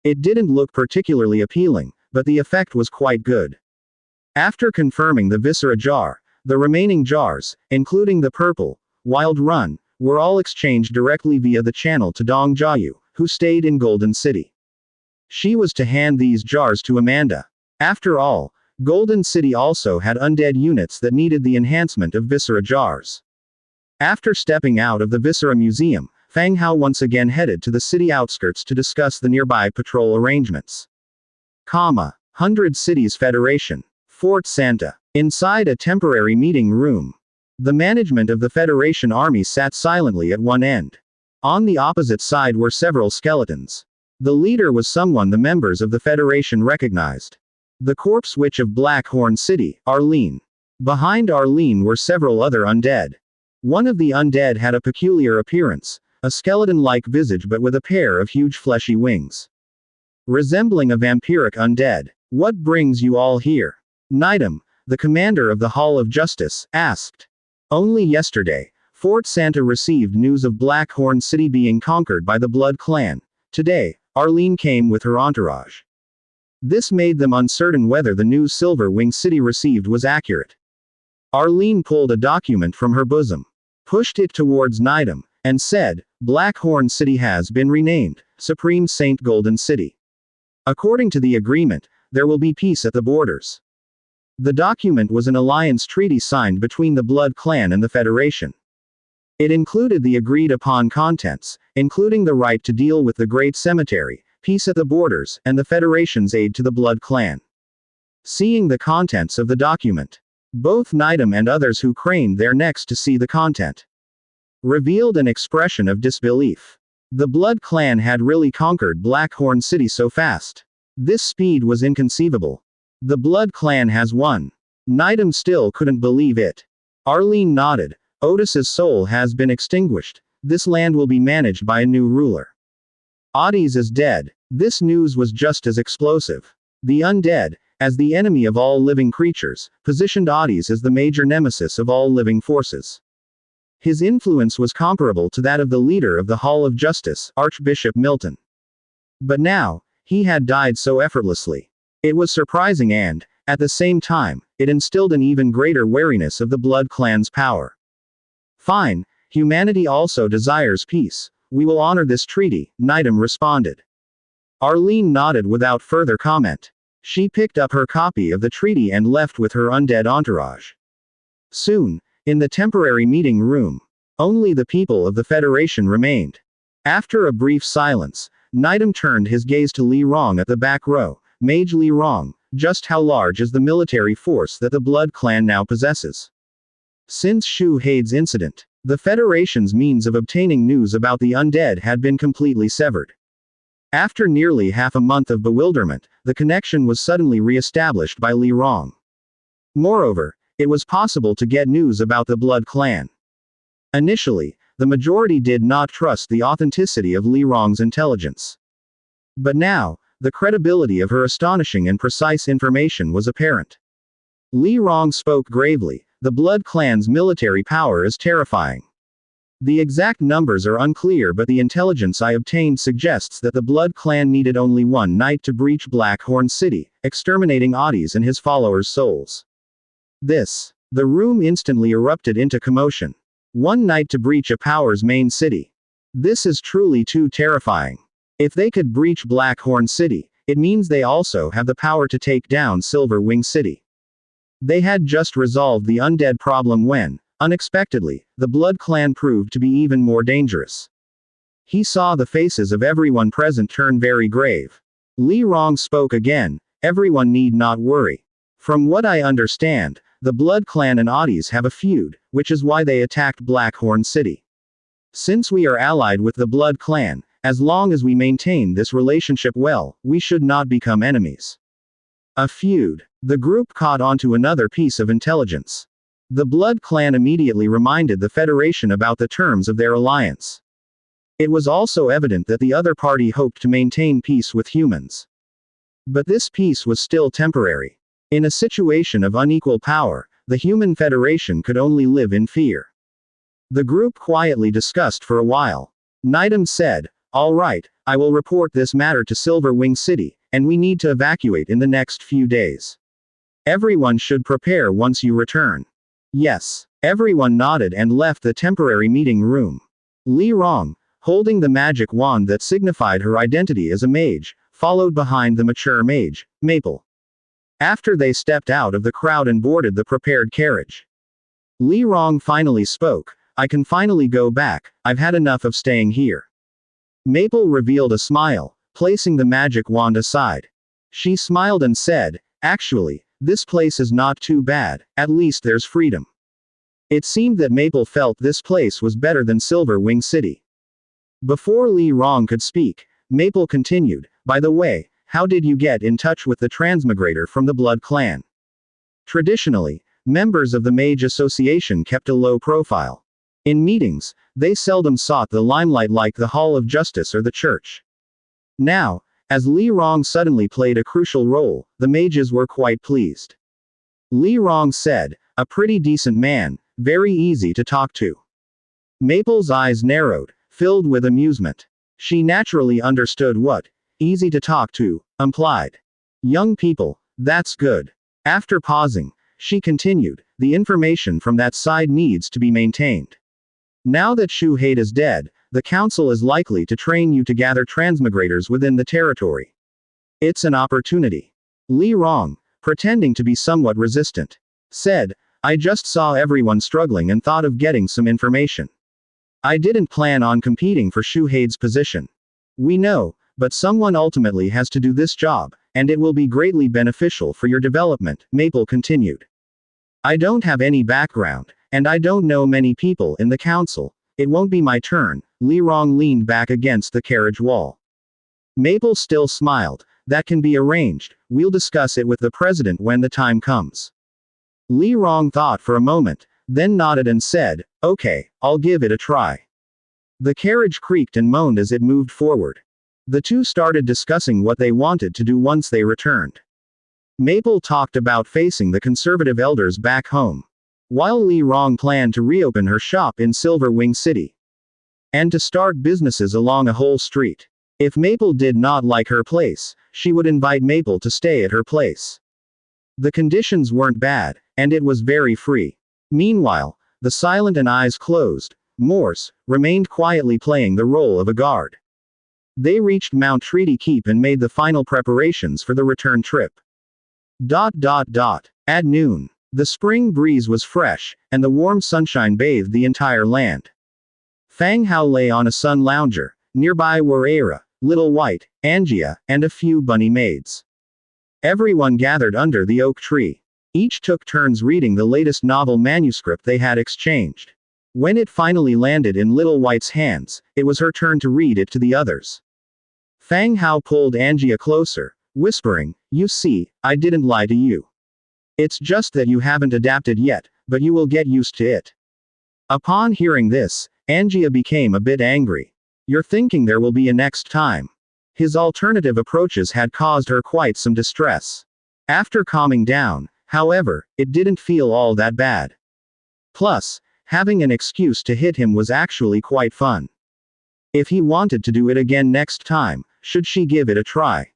It didn't look particularly appealing, but the effect was quite good. After confirming the Viscera jar, the remaining jars, including the purple, Wild Run, were all exchanged directly via the channel to Dong Jiayu, who stayed in Golden City. She was to hand these jars to Amanda. After all, Golden City also had undead units that needed the enhancement of Viscera jars. After stepping out of the Viscera Museum, Fang Hao once again headed to the city outskirts to discuss the nearby patrol arrangements. 100 Cities Federation. Fort Santa. Inside a temporary meeting room, the management of the Federation army sat silently at one end. On the opposite side were several skeletons. The leader was someone the members of the Federation recognized. The corpse witch of Blackhorn City, Arlene. Behind Arlene were several other undead. One of the undead had a peculiar appearance, a skeleton-like visage but with a pair of huge fleshy wings. Resembling a vampiric undead. "What brings you all here?" Nidam, the commander of the Hall of Justice, asked. Only yesterday, Fort Santa received news of Blackhorn City being conquered by the Blood Clan. Today, Arlene came with her entourage. This made them uncertain whether the news Silver Wing City received was accurate. Arlene pulled a document from her bosom, pushed it towards Nidam, and said, "Blackhorn City has been renamed Supreme Saint Golden City. According to the agreement, there will be peace at the borders." The document was an alliance treaty signed between the Blood Clan and the Federation. It included the agreed-upon contents, including the right to deal with the Great Cemetery, peace at the borders, and the Federation's aid to the Blood Clan. Seeing the contents of the document, both Nidam and others who craned their necks to see the content revealed an expression of disbelief. The Blood Clan had really conquered Blackhorn City so fast. This speed was inconceivable. The Blood Clan has won. Nidam still couldn't believe it. Arlene nodded. Otis's soul has been extinguished. This land will be managed by a new ruler. Otis is dead. This news was just as explosive. The undead, as the enemy of all living creatures, positioned Otis as the major nemesis of all living forces. His influence was comparable to that of the leader of the Hall of Justice, Archbishop Milton. But now, he had died so effortlessly. It was surprising and, at the same time, it instilled an even greater wariness of the Blood Clan's power. "Fine, humanity also desires peace. We will honor this treaty," Nidam responded. Arlene nodded without further comment. She picked up her copy of the treaty and left with her undead entourage. Soon, in the temporary meeting room, only the people of the Federation remained. After a brief silence, Nidam turned his gaze to Li Rong at the back row. "Mage Li Rong, just how large is the military force that the Blood Clan now possesses?" Since Shu Hade's incident, the Federation's means of obtaining news about the undead had been completely severed. After nearly half a month of bewilderment, the connection was suddenly re-established by Li Rong. Moreover, it was possible to get news about the Blood Clan. Initially, the majority did not trust the authenticity of Li Rong's intelligence. But now, the credibility of her astonishing and precise information was apparent. Li Rong spoke gravely. "The Blood Clan's military power is terrifying. The exact numbers are unclear, but the intelligence I obtained suggests that the Blood Clan needed only one night to breach Blackhorn City, exterminating Oddies and his followers' souls. The room instantly erupted into commotion. One night to breach a power's main city. This is truly too terrifying. If they could breach Blackhorn City, it means they also have the power to take down Silverwing City. They had just resolved the undead problem when, unexpectedly, the Blood Clan proved to be even more dangerous. He saw the faces of everyone present turn very grave. Li Rong spoke again, everyone need not worry. From what I understand, the Blood Clan and Oddies have a feud, which is why they attacked Blackhorn City. Since we are allied with the Blood Clan, as long as we maintain this relationship well, we should not become enemies. A feud. The group caught on to another piece of intelligence. The Blood Clan immediately reminded the Federation about the terms of their alliance. It was also evident that the other party hoped to maintain peace with humans. But this peace was still temporary. In a situation of unequal power, the Human Federation could only live in fear. The group quietly discussed for a while. Nidam said, "All right, I will report this matter to Silverwing City, and we need to evacuate in the next few days. Everyone should prepare once you return." Yes. Everyone nodded and left the temporary meeting room. Li Rong, holding the magic wand that signified her identity as a mage, followed behind the mature mage, Maple. After they stepped out of the crowd and boarded the prepared carriage, Li Rong finally spoke, "I can finally go back, I've had enough of staying here." Maple revealed a smile, placing the magic wand aside. She smiled and said, "Actually, this place is not too bad, at least there's freedom." It seemed that Maple felt this place was better than Silverwing City. Before Li Rong could speak, Maple continued, "By the way, how did you get in touch with the transmigrator from the Blood Clan?" Traditionally, members of the Mage Association kept a low profile. In meetings, they seldom sought the limelight like the Hall of Justice or the Church. Now, as Li Rong suddenly played a crucial role, the mages were quite pleased. Li Rong said, "A pretty decent man, very easy to talk to." Maple's eyes narrowed, filled with amusement. She naturally understood what "easy to talk to" implied. Young people, that's good. After pausing, she continued, "The information from that side needs to be maintained. Now that Shuhei is dead, the council is likely to train you to gather transmigrators within the territory. It's an opportunity." Li Rong, pretending to be somewhat resistant, said, "I just saw everyone struggling and thought of getting some information. I didn't plan on competing for Shuhei's position. We know, but someone ultimately has to do this job, and it will be greatly beneficial for your development," Maple continued. "I don't have any background, and I don't know many people in the council. It won't be my turn." Li Rong leaned back against the carriage wall. Maple still smiled, "That can be arranged, we'll discuss it with the president when the time comes." Li Rong thought for a moment, then nodded and said, "Okay, I'll give it a try." The carriage creaked and moaned as it moved forward. The two started discussing what they wanted to do once they returned. Maple talked about facing the conservative elders back home, while Li Rong planned to reopen her shop in Silverwing City, and to start businesses along a whole street. If Maple did not like her place, she would invite Maple to stay at her place. The conditions weren't bad, and it was very free. Meanwhile, the silent and eyes closed, Morse, remained quietly playing the role of a guard. They reached Mount Treaty Keep and made the final preparations for the return trip. At noon, the spring breeze was fresh, and the warm sunshine bathed the entire land. Fang Hao lay on a sun lounger. Nearby were Aira, Little White, Angia, and a few bunny maids. Everyone gathered under the oak tree. Each took turns reading the latest novel manuscript they had exchanged. When it finally landed in Little White's hands, it was her turn to read it to the others. Fang Hao pulled Angia closer, whispering, "You see, I didn't lie to you. It's just that you haven't adapted yet, but you will get used to it." Upon hearing this, Angia became a bit angry. "You're thinking there will be a next time." His alternative approaches had caused her quite some distress. After calming down, however, it didn't feel all that bad. Plus, Having an excuse to hit him was actually quite fun. If he wanted to do it again next time, should she give it a try?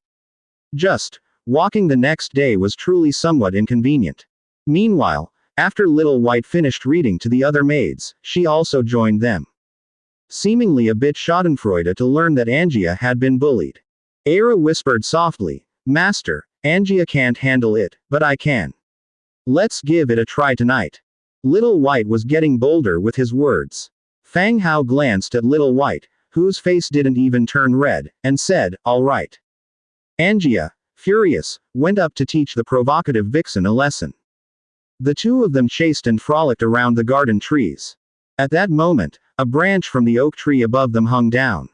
Just walking the next day was truly somewhat inconvenient. Meanwhile, after Little White finished reading to the other maids, she also joined them. Seemingly a bit schadenfreude to learn that Angia had been bullied. Era whispered softly, "Master, Angia can't handle it, but I can. Let's give it a try tonight." Little White was getting bolder with his words. Fang Hao glanced at Little White, whose face didn't even turn red, and said, "All right." Angia, furious, went up to teach the provocative vixen a lesson. The two of them chased and frolicked around the garden trees. At that moment, a branch from the oak tree above them hung down.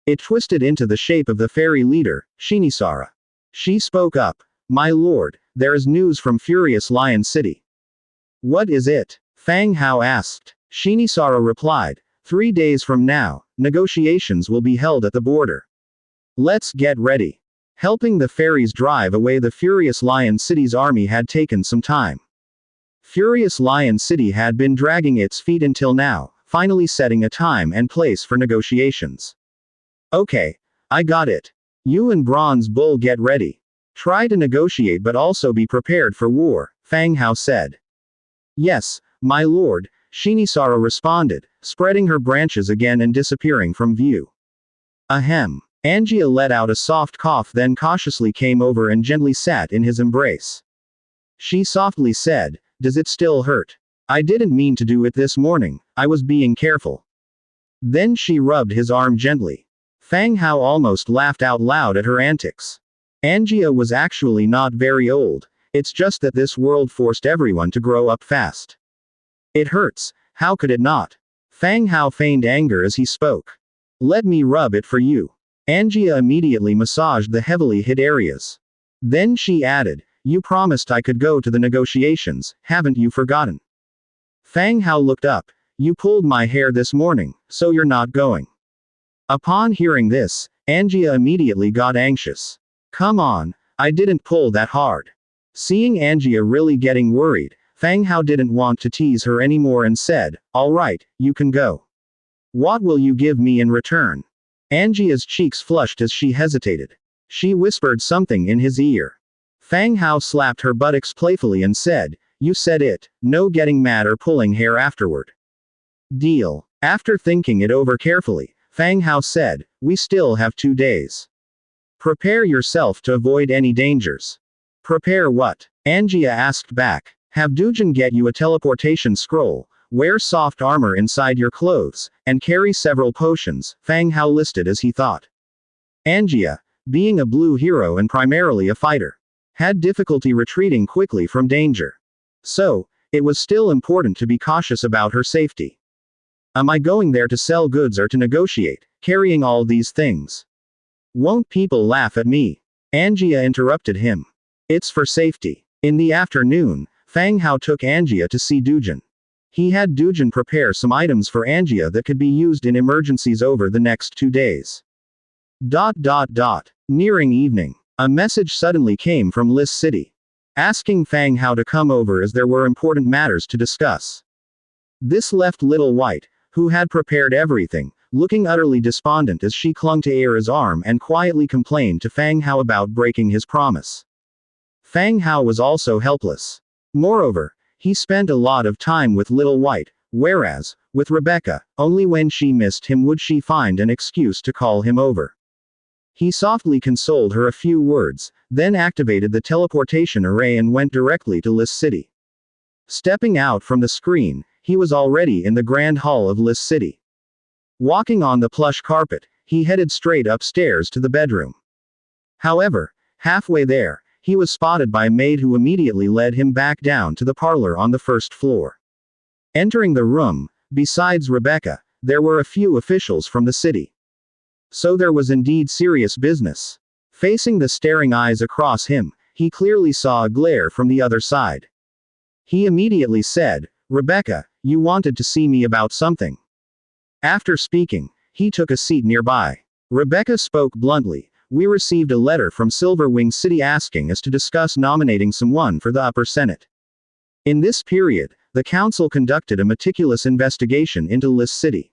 It twisted into the shape of the fairy leader, Shinisara. She spoke up, "My lord, there is news from Furious Lion City." "What is it?" Fang Hao asked. Shinisara replied, 3 days from now, negotiations will be held at the border. Let's get ready." Helping the fairies drive away the Furious Lion City's army had taken some time. Furious Lion City had been dragging its feet until now, finally setting a time and place for negotiations. "Okay, I got it. You and Bronze Bull get ready. Try to negotiate but also be prepared for war," Fang Hao said. "Yes, my lord," Shinisara responded, spreading her branches again and disappearing from view. Ahem. Angia let out a soft cough, then cautiously came over and gently sat in his embrace. She softly said, "Does it still hurt? I didn't mean to do it this morning, I was being careful." Then she rubbed his arm gently. Fang Hao almost laughed out loud at her antics. Angia was actually not very old, it's just that this world forced everyone to grow up fast. "It hurts, how could it not?" Fang Hao feigned anger as he spoke. "Let me rub it for you." Angia immediately massaged the heavily hit areas. Then she added, "You promised I could go to the negotiations, haven't you forgotten?" Fang Hao looked up. "You pulled my hair this morning, so you're not going." Upon hearing this, Angia immediately got anxious. "Come on, I didn't pull that hard." Seeing Angia really getting worried, Fang Hao didn't want to tease her anymore and said, "All right, you can go. What will you give me in return?" Angia's cheeks flushed as she hesitated. She whispered something in his ear. Fang Hao slapped her buttocks playfully and said, "You said it, no getting mad or pulling hair afterward." "Deal." After thinking it over carefully, Fang Hao said, "We still have 2 days. Prepare yourself to avoid any dangers." "Prepare what?" Angia asked back. "Have Dujin get you a teleportation scroll, wear soft armor inside your clothes, and carry several potions," Fang Hao listed as he thought. Angia, being a blue hero and primarily a fighter, had difficulty retreating quickly from danger. So, it was still important to be cautious about her safety. "Am I going there to sell goods or to negotiate, carrying all these things? Won't people laugh at me?" Angia interrupted him. "It's for safety." In the afternoon, Fang Hao took Angia to see Dujin. He had Dujin prepare some items for Angia that could be used in emergencies over the next 2 days. Nearing evening, a message suddenly came from Lis City, asking Fang Hao to come over as there were important matters to discuss. This left Little White, who had prepared everything, looking utterly despondent as she clung to Era's arm and quietly complained to Fang Hao about breaking his promise. Fang Hao was also helpless. Moreover, he spent a lot of time with Little White, whereas, with Rebecca, only when she missed him would she find an excuse to call him over. He softly consoled her a few words, then activated the teleportation array and went directly to Lis City. Stepping out from the screen, he was already in the Grand Hall of Lis City. Walking on the plush carpet, he headed straight upstairs to the bedroom. However, halfway there, he was spotted by a maid who immediately led him back down to the parlor on the first floor. Entering the room, besides Rebecca, there were a few officials from the city. So there was indeed serious business. Facing the staring eyes across him, he clearly saw a glare from the other side. He immediately said, "Rebecca, you wanted to see me about something." After speaking, he took a seat nearby. Rebecca spoke bluntly, "We received a letter from Silverwing City asking us to discuss nominating someone for the upper senate. In this period, the council conducted a meticulous investigation into Liss City.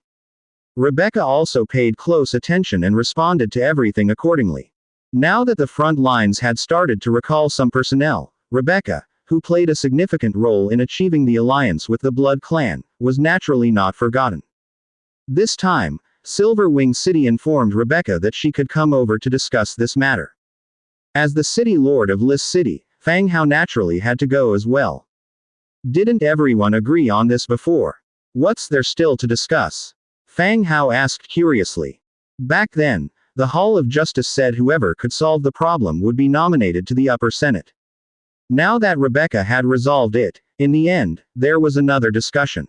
Rebecca also paid close attention and responded to everything accordingly. Now that the front lines had started to recall some personnel, Rebecca, who played a significant role in achieving the alliance with the Blood Clan, was naturally not forgotten. This time, Silverwing City informed Rebecca that she could come over to discuss this matter. As the city lord of Liss City, Fang Hao naturally had to go as well. Didn't everyone agree on this before? What's there still to discuss? Fang Hao asked curiously. Back then, the Hall of Justice said whoever could solve the problem would be nominated to the upper Senate. Now that Rebecca had resolved it, in the end, there was another discussion.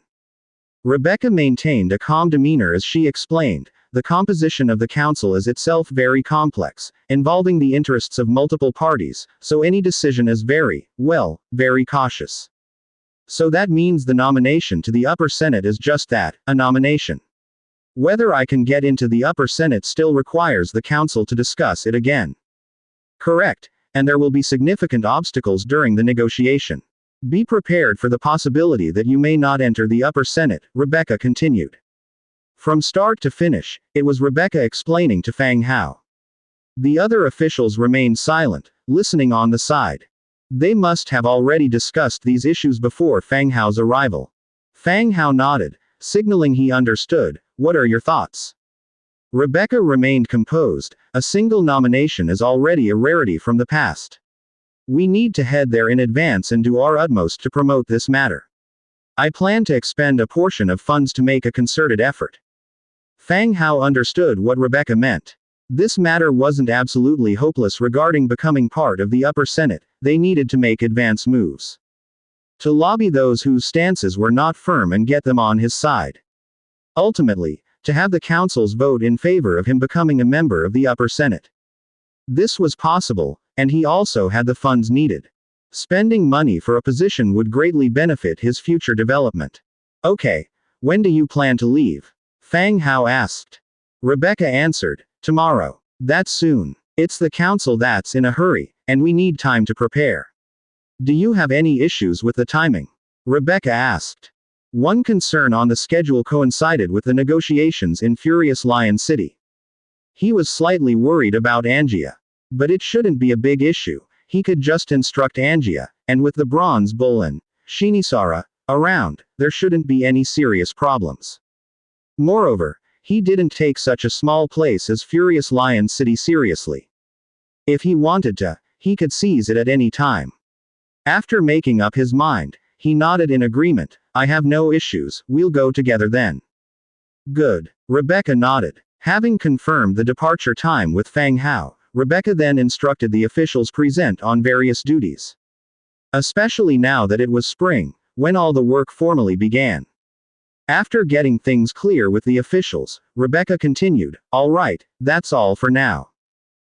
Rebecca maintained a calm demeanor as she explained, the composition of the council is itself very complex, involving the interests of multiple parties, so any decision is very cautious. So that means the nomination to the upper Senate is just that, a nomination. Whether I can get into the upper Senate still requires the council to discuss it again. Correct, and there will be significant obstacles during the negotiation. Be prepared for the possibility that you may not enter the upper Senate, Rebecca continued. From start to finish, it was Rebecca explaining to Fang Hao. The other officials remained silent, listening on the side. They must have already discussed these issues before Fang Hao's arrival. Fang Hao nodded, signaling he understood. What are your thoughts? Rebecca remained composed. A single nomination is already a rarity from the past. We need to head there in advance and do our utmost to promote this matter. I plan to expend a portion of funds to make a concerted effort. Fang Hao understood what Rebecca meant. This matter wasn't absolutely hopeless regarding becoming part of the upper Senate, they needed to make advance moves. To lobby those whose stances were not firm and get them on his side. Ultimately, to have the council's vote in favor of him becoming a member of the upper Senate. This was possible, and he also had the funds needed. Spending money for a position would greatly benefit his future development. Okay, when do you plan to leave? Fang Hao asked. Rebecca answered, tomorrow. That's soon. It's the council that's in a hurry, and we need time to prepare. Do you have any issues with the timing? Rebecca asked. One concern on the schedule coincided with the negotiations in Furious Lion City. He was slightly worried about Angia. But it shouldn't be a big issue, he could just instruct Angia, and with the Bronze Bull and Shinisara around, there shouldn't be any serious problems. Moreover, he didn't take such a small place as Furious Lion City seriously. If he wanted to, he could seize it at any time. After making up his mind, he nodded in agreement. I have no issues, we'll go together then. Good. Rebecca nodded. Having confirmed the departure time with Fang Hao, Rebecca then instructed the officials present on various duties. Especially now that it was spring, when all the work formally began. After getting things clear with the officials, Rebecca continued, all right, that's all for now.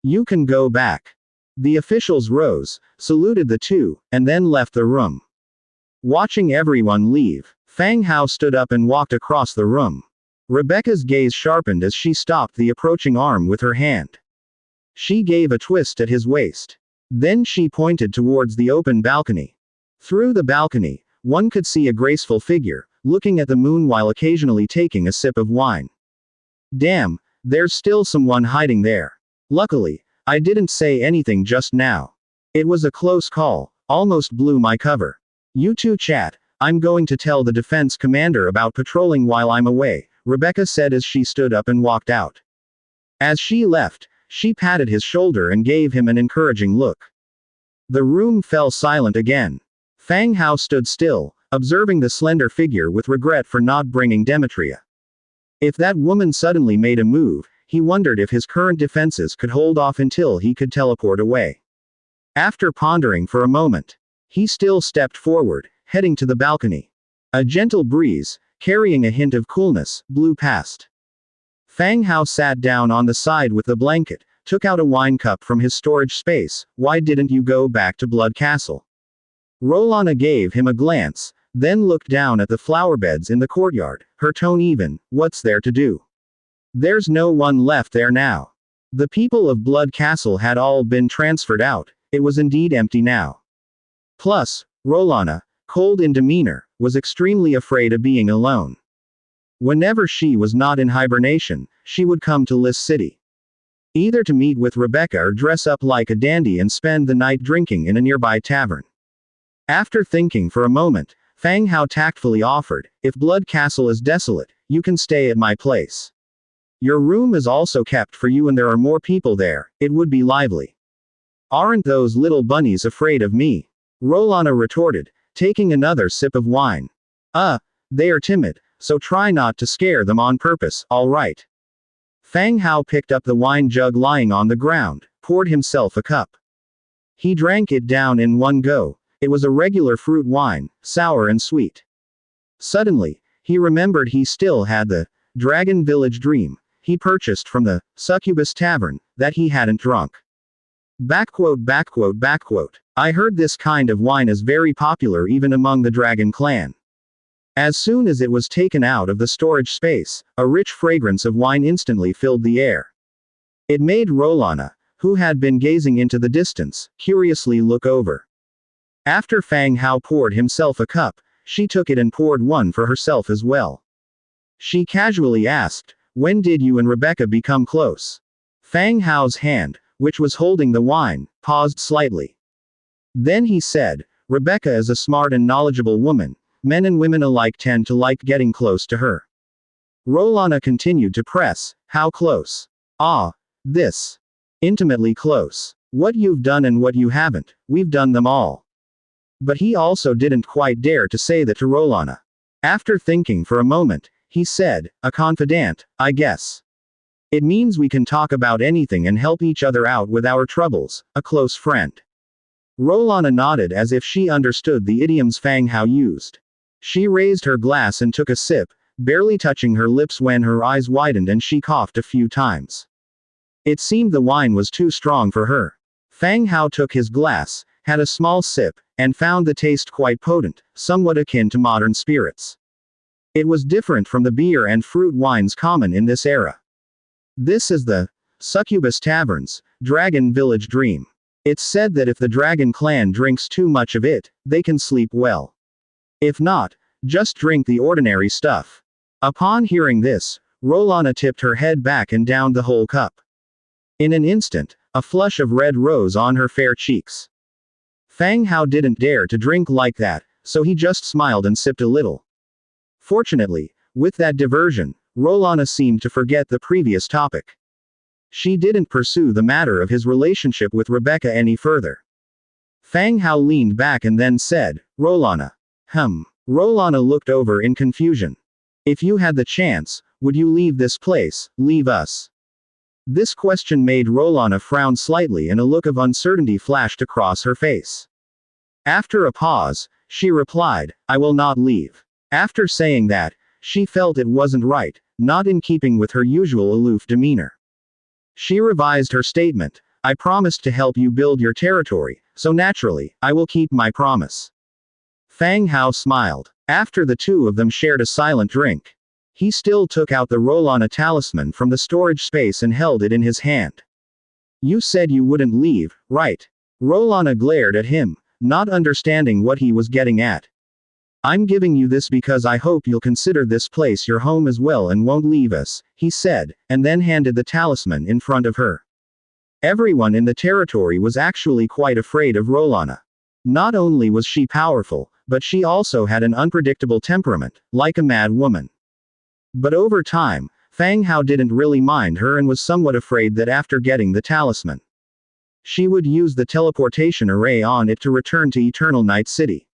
You can go back. The officials rose, saluted the two, and then left the room. Watching everyone leave, Fang Hao stood up and walked across the room. Rebecca's gaze sharpened as she stopped the approaching arm with her hand. She gave a twist at his waist. Then she pointed towards the open balcony. Through the balcony, one could see a graceful figure, looking at the moon while occasionally taking a sip of wine. Damn, there's still someone hiding there. Luckily, I didn't say anything just now. It was a close call, almost blew my cover. You two chat, I'm going to tell the defense commander about patrolling while I'm away, Rebecca said as she stood up and walked out. As she left, she patted his shoulder and gave him an encouraging look. The room fell silent again. Fang Hao stood still, observing the slender figure with regret for not bringing Demetria. If that woman suddenly made a move, he wondered if his current defenses could hold off until he could teleport away. After pondering for a moment, he still stepped forward, heading to the balcony. A gentle breeze, carrying a hint of coolness, blew past. Fang Hao sat down on the side with the blanket, took out a wine cup from his storage space. Why didn't you go back to Blood Castle? Rolana gave him a glance, then looked down at the flower beds in the courtyard, her tone even. What's there to do? There's no one left there now. The people of Blood Castle had all been transferred out, it was indeed empty now. Plus, Rolana, cold in demeanor, was extremely afraid of being alone. Whenever she was not in hibernation, she would come to Liss City. Either to meet with Rebecca or dress up like a dandy and spend the night drinking in a nearby tavern. After thinking for a moment, Fang Hao tactfully offered, "If Blood Castle is desolate, you can stay at my place. Your room is also kept for you and there are more people there, it would be lively." "Aren't those little bunnies afraid of me?" Rolana retorted, taking another sip of wine. They are timid, so try not to scare them on purpose, all right." Fang Hao picked up the wine jug lying on the ground, poured himself a cup. He drank it down in one go. It was a regular fruit wine, sour and sweet. Suddenly, he remembered he still had the Dragon Village Dream he purchased from the Succubus Tavern that he hadn't drunk. I heard this kind of wine is very popular even among the Dragon Clan. As soon as it was taken out of the storage space, a rich fragrance of wine instantly filled the air. It made Rolana, who had been gazing into the distance, curiously look over. After Fang Hao poured himself a cup, she took it and poured one for herself as well. She casually asked, "When did you and Rebecca become close?" Fang Hao's hand, which was holding the wine, paused slightly. Then he said, "Rebecca is a smart and knowledgeable woman. Men and women alike tend to like getting close to her." Rolana continued to press, "How close?" This. Intimately close. What you've done and what you haven't, we've done them all." But he also didn't quite dare to say that to Rolana. After thinking for a moment, he said, "A confidant, I guess. It means we can talk about anything and help each other out with our troubles, a close friend." Rolana nodded as if she understood the idioms Fang Hao used. She raised her glass and took a sip, barely touching her lips when her eyes widened and she coughed a few times. It seemed the wine was too strong for her. Fang Hao took his glass, had a small sip, and found the taste quite potent, somewhat akin to modern spirits. It was different from the beer and fruit wines common in this era. This is the Succubus Tavern's Dragon Village Dream. It's said that if the Dragon Clan drinks too much of it, they can sleep well. If not, just drink the ordinary stuff. Upon hearing this, Rolana tipped her head back and downed the whole cup. In an instant, a flush of red rose on her fair cheeks. Fang Hao didn't dare to drink like that, so he just smiled and sipped a little. Fortunately, with that diversion, Rolana seemed to forget the previous topic. She didn't pursue the matter of his relationship with Rebecca any further. Fang Hao leaned back and then said, "Rolana." Rolana looked over in confusion. "If you had the chance, would you leave this place, leave us?" This question made Rolana frown slightly and a look of uncertainty flashed across her face. After a pause, she replied, "I will not leave." After saying that, she felt it wasn't right, not in keeping with her usual aloof demeanor. She revised her statement, "I promised to help you build your territory, so naturally, I will keep my promise." Fang Hao smiled. After the two of them shared a silent drink. He still took out the Rolana talisman from the storage space and held it in his hand. "You said you wouldn't leave, right?" Rolana glared at him, not understanding what he was getting at. "I'm giving you this because I hope you'll consider this place your home as well and won't leave us," he said, and then handed the talisman in front of her. Everyone in the territory was actually quite afraid of Rolana. Not only was she powerful, but she also had an unpredictable temperament, like a mad woman. But over time, Fang Hao didn't really mind her and was somewhat afraid that after getting the talisman, she would use the teleportation array on it to return to Eternal Night City.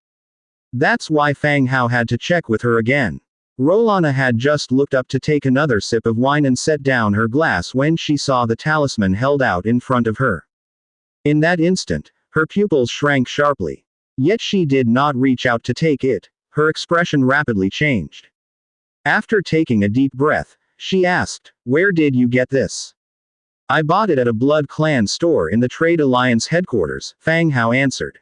That's why Fang Hao had to check with her again. Rolana had just looked up to take another sip of wine and set down her glass when she saw the talisman held out in front of her. In that instant, her pupils shrank sharply. Yet she did not reach out to take it. Her expression rapidly changed. After taking a deep breath, she asked, "Where did you get this?" "I bought it at a Blood Clan store in the Trade Alliance headquarters," Fang Hao answered.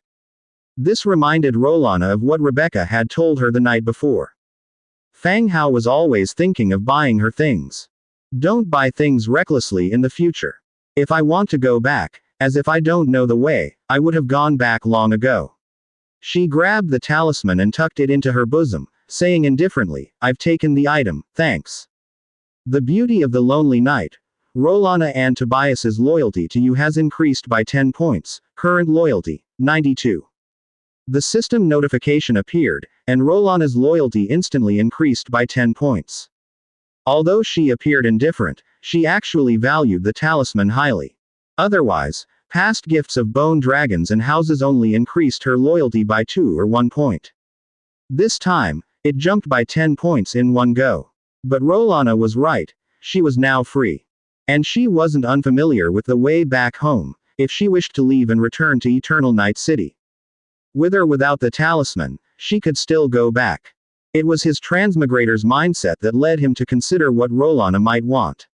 This reminded Rolana of what Rebecca had told her the night before. Fang Hao was always thinking of buying her things. "Don't buy things recklessly in the future. If I want to go back, as if I don't know the way, I would have gone back long ago." She grabbed the talisman and tucked it into her bosom, saying indifferently, "I've taken the item, thanks." The beauty of the lonely night. Rolana and Tobias's loyalty to you has increased by 10 points, current loyalty, 92. The system notification appeared, and Rolana's loyalty instantly increased by 10 points. Although she appeared indifferent, she actually valued the talisman highly. Otherwise, past gifts of bone dragons and houses only increased her loyalty by 2 or 1 point. This time, it jumped by 10 points in one go. But Rolana was right, she was now free. And she wasn't unfamiliar with the way back home, if she wished to leave and return to Eternal Night City. With or without the talisman, she could still go back. It was his transmigrator's mindset that led him to consider what Rolana might want.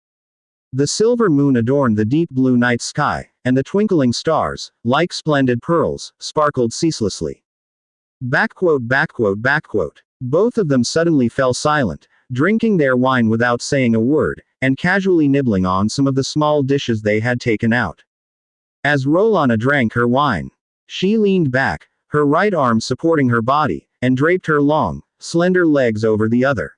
The silver moon adorned the deep blue night sky, and the twinkling stars, like splendid pearls, sparkled ceaselessly. Backquote. Both of them suddenly fell silent, drinking their wine without saying a word, and casually nibbling on some of the small dishes they had taken out. As Rolana drank her wine, she leaned back, her right arm supporting her body, and draped her long, slender legs over the other.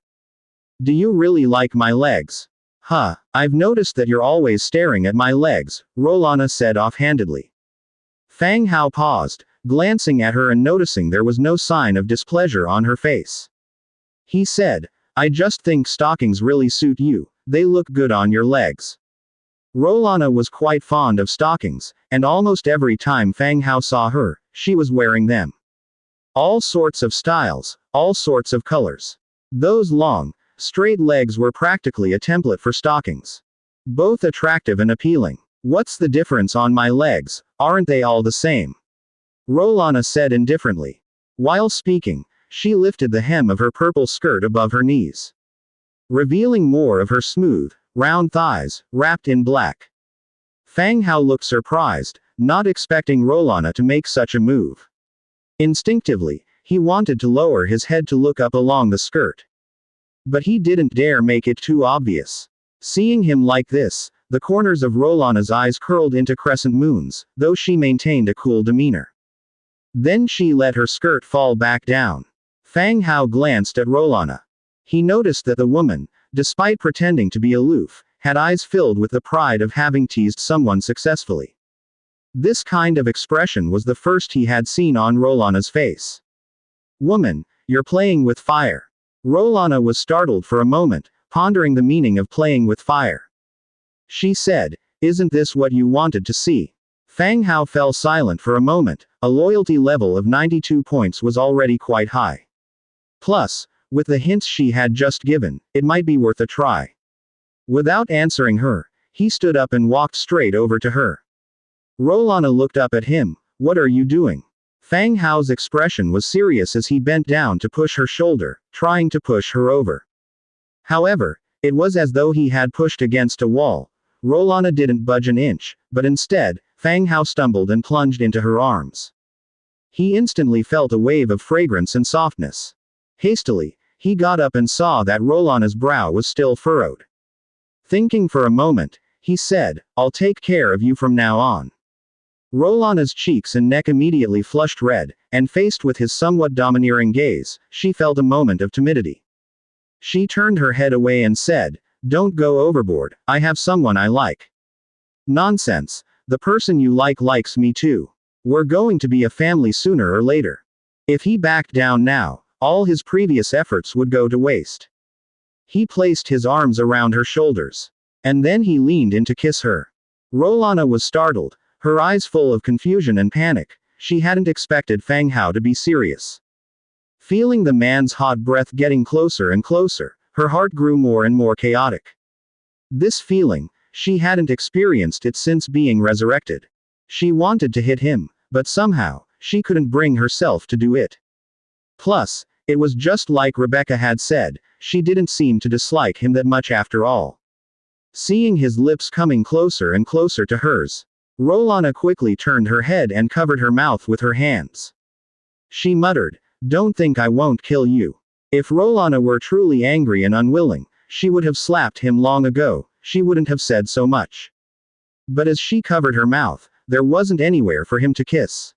"Do you really like my legs?" "Huh, I've noticed that you're always staring at my legs," Rolana said offhandedly. Fang Hao paused, glancing at her and noticing there was no sign of displeasure on her face. He said, "I just think stockings really suit you, they look good on your legs." Rolana was quite fond of stockings, and almost every time Fang Hao saw her, she was wearing them. All sorts of styles, all sorts of colors. Those long, straight legs were practically a template for stockings. Both attractive and appealing. "What's the difference on my legs, aren't they all the same?" Rolana said indifferently. While speaking, she lifted the hem of her purple skirt above her knees, revealing more of her smooth, round thighs, wrapped in black. Fang Hao looked surprised, not expecting Rolana to make such a move. Instinctively, he wanted to lower his head to look up along the skirt. But he didn't dare make it too obvious. Seeing him like this, the corners of Rolana's eyes curled into crescent moons, though she maintained a cool demeanor. Then she let her skirt fall back down. Fang Hao glanced at Rolana. He noticed that the woman, despite pretending to be aloof, had eyes filled with the pride of having teased someone successfully. This kind of expression was the first he had seen on Rolana's face. "Woman, you're playing with fire." Rolana was startled for a moment, pondering the meaning of playing with fire. She said, "Isn't this what you wanted to see?" Fang Hao fell silent for a moment. A loyalty level of 92 points was already quite high. Plus, with the hints she had just given, it might be worth a try. Without answering her, he stood up and walked straight over to her. Rolana looked up at him. "What are you doing?" Fang Hao's expression was serious as he bent down to push her shoulder, trying to push her over. However, it was as though he had pushed against a wall. Rolana didn't budge an inch, but instead, Fang Hao stumbled and plunged into her arms. He instantly felt a wave of fragrance and softness. Hastily, he got up and saw that Rolana's brow was still furrowed. Thinking for a moment, he said, "I'll take care of you from now on." Rolana's cheeks and neck immediately flushed red, and faced with his somewhat domineering gaze, she felt a moment of timidity. She turned her head away and said, "Don't go overboard, I have someone I like." "Nonsense, the person you like likes me too. We're going to be a family sooner or later." If he backed down now, all his previous efforts would go to waste. He placed his arms around her shoulders. And then he leaned in to kiss her. Rolana was startled, her eyes full of confusion and panic. She hadn't expected Fang Hao to be serious. Feeling the man's hot breath getting closer and closer, her heart grew more and more chaotic. This feeling, she hadn't experienced it since being resurrected. She wanted to hit him, but somehow, she couldn't bring herself to do it. Plus, it was just like Rebecca had said, she didn't seem to dislike him that much after all. Seeing his lips coming closer and closer to hers, Rolana quickly turned her head and covered her mouth with her hands. She muttered, "Don't think I won't kill you." If Rolana were truly angry and unwilling, she would have slapped him long ago, she wouldn't have said so much. But as she covered her mouth, there wasn't anywhere for him to kiss.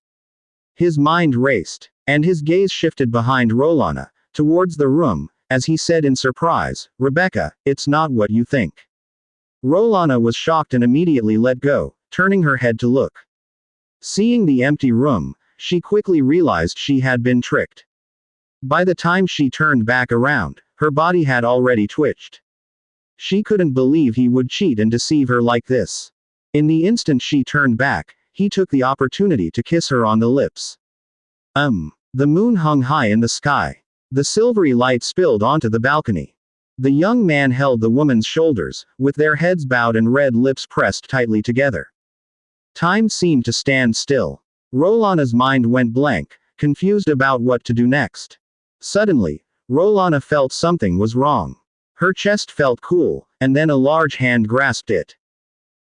His mind raced. And his gaze shifted behind Rolana, towards the room, as he said in surprise, "Rebecca, it's not what you think." Rolana was shocked and immediately let go, turning her head to look. Seeing the empty room, she quickly realized she had been tricked. By the time she turned back around, her body had already twitched. She couldn't believe he would cheat and deceive her like this. In the instant she turned back, he took the opportunity to kiss her on the lips. The moon hung high in the sky. The silvery light spilled onto the balcony. The young man held the woman's shoulders, with their heads bowed and red lips pressed tightly together. Time seemed to stand still. Rolana's mind went blank, confused about what to do next. Suddenly, Rolana felt something was wrong. Her chest felt cool, and then a large hand grasped it.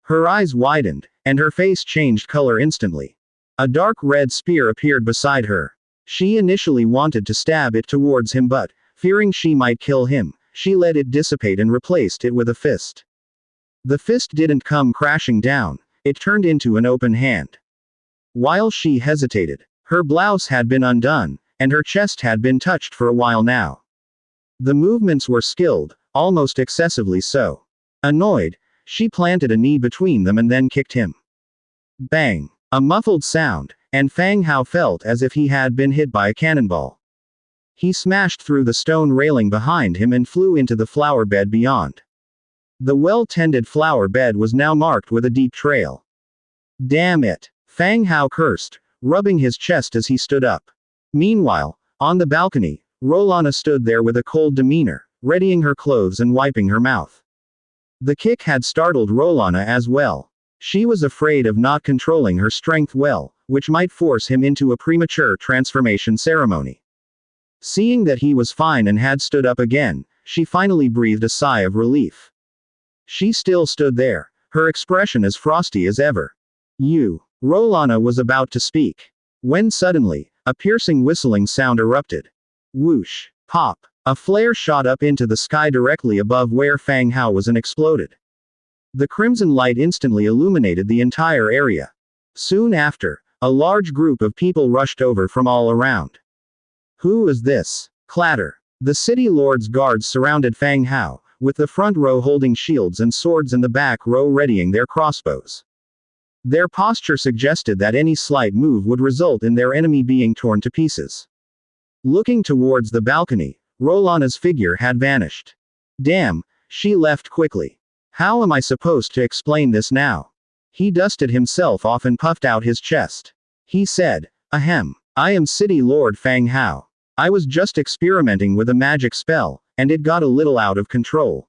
Her eyes widened, and her face changed color instantly. A dark red spear appeared beside her. She initially wanted to stab it towards him, but, fearing she might kill him, she let it dissipate and replaced it with a fist. The fist didn't come crashing down, it turned into an open hand. While she hesitated, her blouse had been undone, and her chest had been touched for a while now. The movements were skilled, almost excessively so. Annoyed, she planted a knee between them and then kicked him. Bang! A muffled sound, and Fang Hao felt as if he had been hit by a cannonball. He smashed through the stone railing behind him and flew into the flower bed beyond. The well-tended flower bed was now marked with a deep trail. Damn it! Fang Hao cursed, rubbing his chest as he stood up. Meanwhile, on the balcony, Rolana stood there with a cold demeanor, readying her clothes and wiping her mouth. The kick had startled Rolana as well. She was afraid of not controlling her strength well, which might force him into a premature transformation ceremony. Seeing that he was fine and had stood up again, she finally breathed a sigh of relief. She still stood there, her expression as frosty as ever. Rolana was about to speak. When suddenly, a piercing whistling sound erupted. Whoosh! Pop! A flare shot up into the sky directly above where Fang Hao was and exploded. The crimson light instantly illuminated the entire area. Soon after, a large group of people rushed over from all around. Who is this? Clatter. The city lord's guards surrounded Fang Hao, with the front row holding shields and swords and the back row readying their crossbows. Their posture suggested that any slight move would result in their enemy being torn to pieces. Looking towards the balcony, Rolana's figure had vanished. Damn, she left quickly. How am I supposed to explain this now? He dusted himself off and puffed out his chest. He said, "Ahem. I am City Lord Fang Hao. I was just experimenting with a magic spell, and it got a little out of control.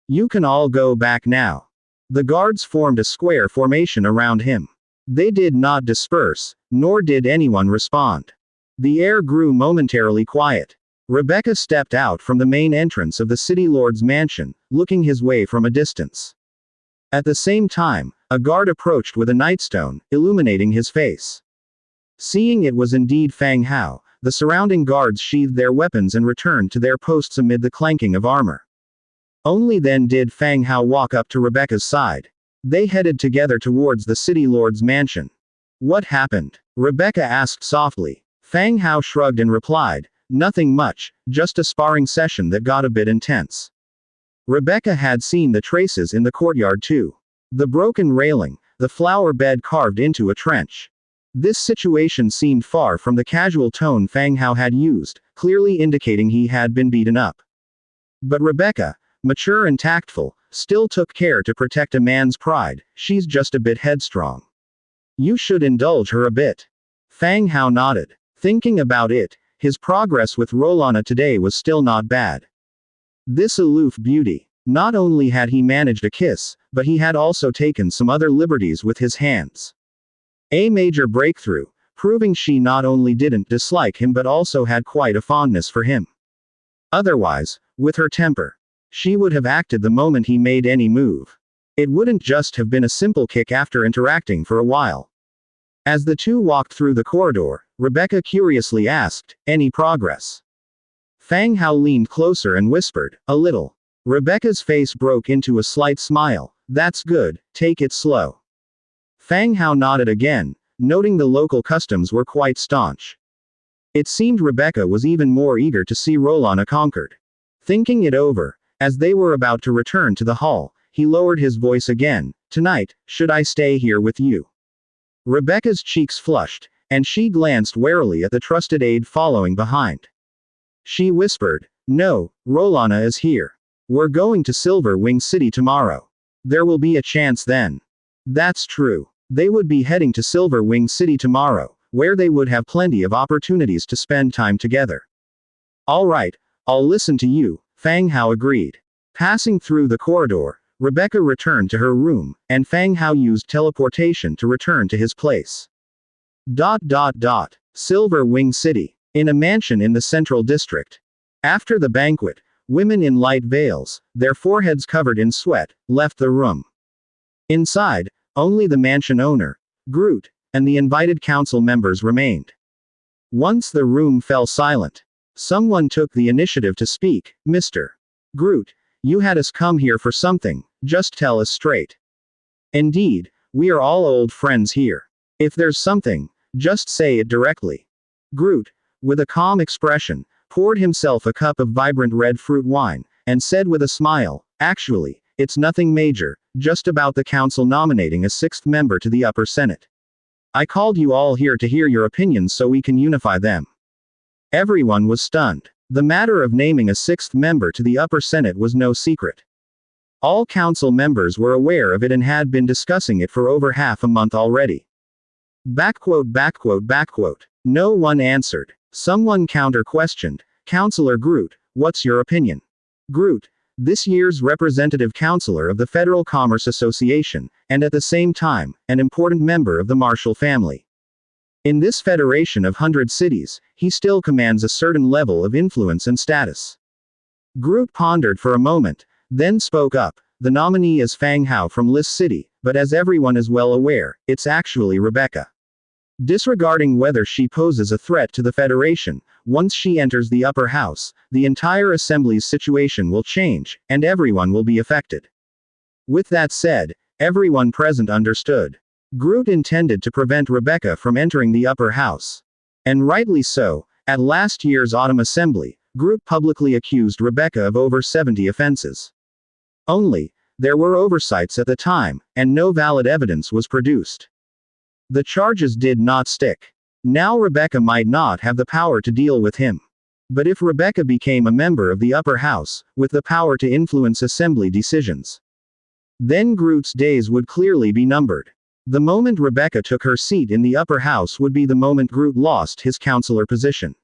You can all go back now." The guards formed a square formation around him. They did not disperse, nor did anyone respond. The air grew momentarily quiet. Rebecca stepped out from the main entrance of the city lord's mansion, looking his way from a distance. At the same time, a guard approached with a nightstone, illuminating his face. Seeing it was indeed Fang Hao, the surrounding guards sheathed their weapons and returned to their posts amid the clanking of armor. Only then did Fang Hao walk up to Rebecca's side. They headed together towards the city lord's mansion. What happened? Rebecca asked softly. Fang Hao shrugged and replied, "Nothing much, just a sparring session that got a bit intense." Rebecca had seen the traces in the courtyard too. The broken railing, the flower bed carved into a trench. This situation seemed far from the casual tone Fang Hao had used, clearly indicating he had been beaten up. But Rebecca, mature and tactful, still took care to protect a man's pride. She's just a bit headstrong. You should indulge her a bit. Fang Hao nodded. Thinking about it, his progress with Rolana today was still not bad. This aloof beauty. Not only had he managed a kiss, but he had also taken some other liberties with his hands. A major breakthrough, proving she not only didn't dislike him but also had quite a fondness for him. Otherwise, with her temper, she would have acted the moment he made any move. It wouldn't just have been a simple kick after interacting for a while. As the two walked through the corridor, Rebecca curiously asked, "Any progress?" Fang Hao leaned closer and whispered, "A little." Rebecca's face broke into a slight smile. "That's good, take it slow." Fang Hao nodded again, noting the local customs were quite staunch. It seemed Rebecca was even more eager to see Rolana conquered. Thinking it over, as they were about to return to the hall, he lowered his voice again. Tonight, should I stay here with you? Rebecca's cheeks flushed, and she glanced warily at the trusted aide following behind. She whispered, No, Rolana is here. We're going to Silver Wing City tomorrow. There will be a chance then. That's true. They would be heading to Silver Wing City tomorrow, where they would have plenty of opportunities to spend time together. All right, I'll listen to you, Fang Hao agreed. Passing through the corridor, Rebecca returned to her room, and Fang Hao used teleportation to return to his place. Silver Wing City. In a mansion in the Central District. After the banquet, women in light veils, their foreheads covered in sweat, left the room. Inside, only the mansion owner, Groot, and the invited council members remained. Once the room fell silent, someone took the initiative to speak. Mr. Groot, you had us come here for something, just tell us straight. Indeed, we are all old friends here. If there's something, just say it directly. Groot, with a calm expression, poured himself a cup of vibrant red fruit wine, and said with a smile, Actually, it's nothing major, just about the council nominating a sixth member to the upper senate. I called you all here to hear your opinions so we can unify them. Everyone was stunned. The matter of naming a sixth member to the upper senate was no secret. All council members were aware of it and had been discussing it for over half a month already. No one answered. Someone counter-questioned, Councillor Groot, what's your opinion? Groot, this year's representative councillor of the Federal Commerce Association, and at the same time, an important member of the Marshall family. In this federation of 100 cities, he still commands a certain level of influence and status. Groot pondered for a moment, then spoke up. The nominee is Fang Hao from List City, but as everyone is well aware, it's actually Rebecca. Disregarding whether she poses a threat to the Federation, once she enters the upper house, the entire assembly's situation will change, and everyone will be affected. With that said, everyone present understood. Groot intended to prevent Rebecca from entering the upper house. And rightly so. At last year's autumn assembly, Groot publicly accused Rebecca of over 70 offenses. Only, there were oversights at the time, and no valid evidence was produced. The charges did not stick. Now Rebecca might not have the power to deal with him. But if Rebecca became a member of the upper house, with the power to influence assembly decisions, then Groot's days would clearly be numbered. The moment Rebecca took her seat in the upper house would be the moment Groot lost his councillor position.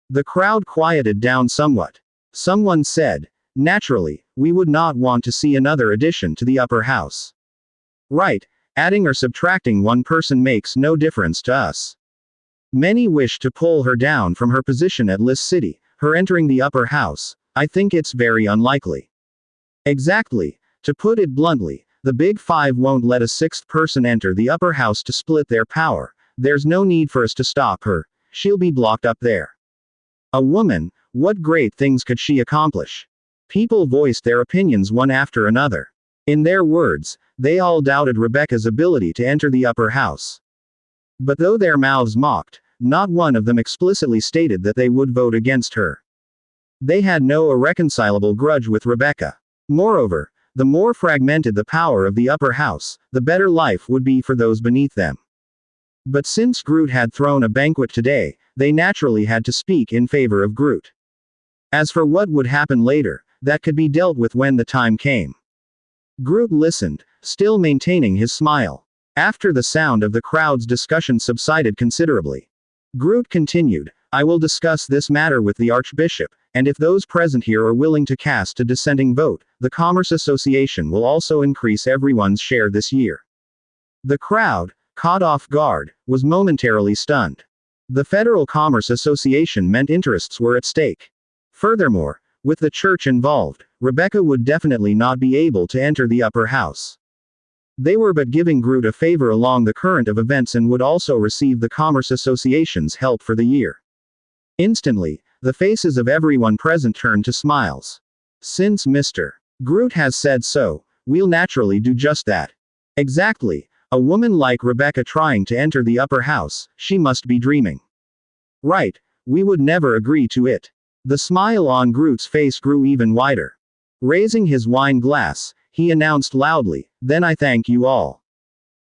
The crowd quieted down somewhat. Someone said, Naturally, we would not want to see another addition to the upper house. Right. Adding or subtracting one person makes no difference to us. Many wish to pull her down from her position at List City, her entering the upper house. I think it's very unlikely. Exactly. To put it bluntly, the Big Five won't let a sixth person enter the upper house to split their power. There's no need for us to stop her. She'll be blocked up there. A woman, what great things could she accomplish? People voiced their opinions one after another. In their words, they all doubted Rebecca's ability to enter the upper house. But though their mouths mocked, not one of them explicitly stated that they would vote against her. They had no irreconcilable grudge with Rebecca. Moreover, the more fragmented the power of the upper house, the better life would be for those beneath them. But since Groot had thrown a banquet today, they naturally had to speak in favor of Groot. As for what would happen later, that could be dealt with when the time came. Groot listened, still maintaining his smile. After the sound of the crowd's discussion subsided considerably, Groot continued, I will discuss this matter with the Archbishop, and if those present here are willing to cast a dissenting vote, the Commerce Association will also increase everyone's share this year. The crowd, caught off guard, was momentarily stunned. The Federal Commerce Association meant interests were at stake. Furthermore, with the church involved, Rebecca would definitely not be able to enter the upper house. They were but giving Groot a favor along the current of events and would also receive the Commerce Association's help for the year. Instantly, the faces of everyone present turned to smiles. Since Mr. Groot has said so, we'll naturally do just that. Exactly. A woman like Rebecca trying to enter the upper house, she must be dreaming. Right. we would never agree to it. The smile on Groot's face grew even wider. Raising his wine glass, he announced loudly, "Then I thank you all."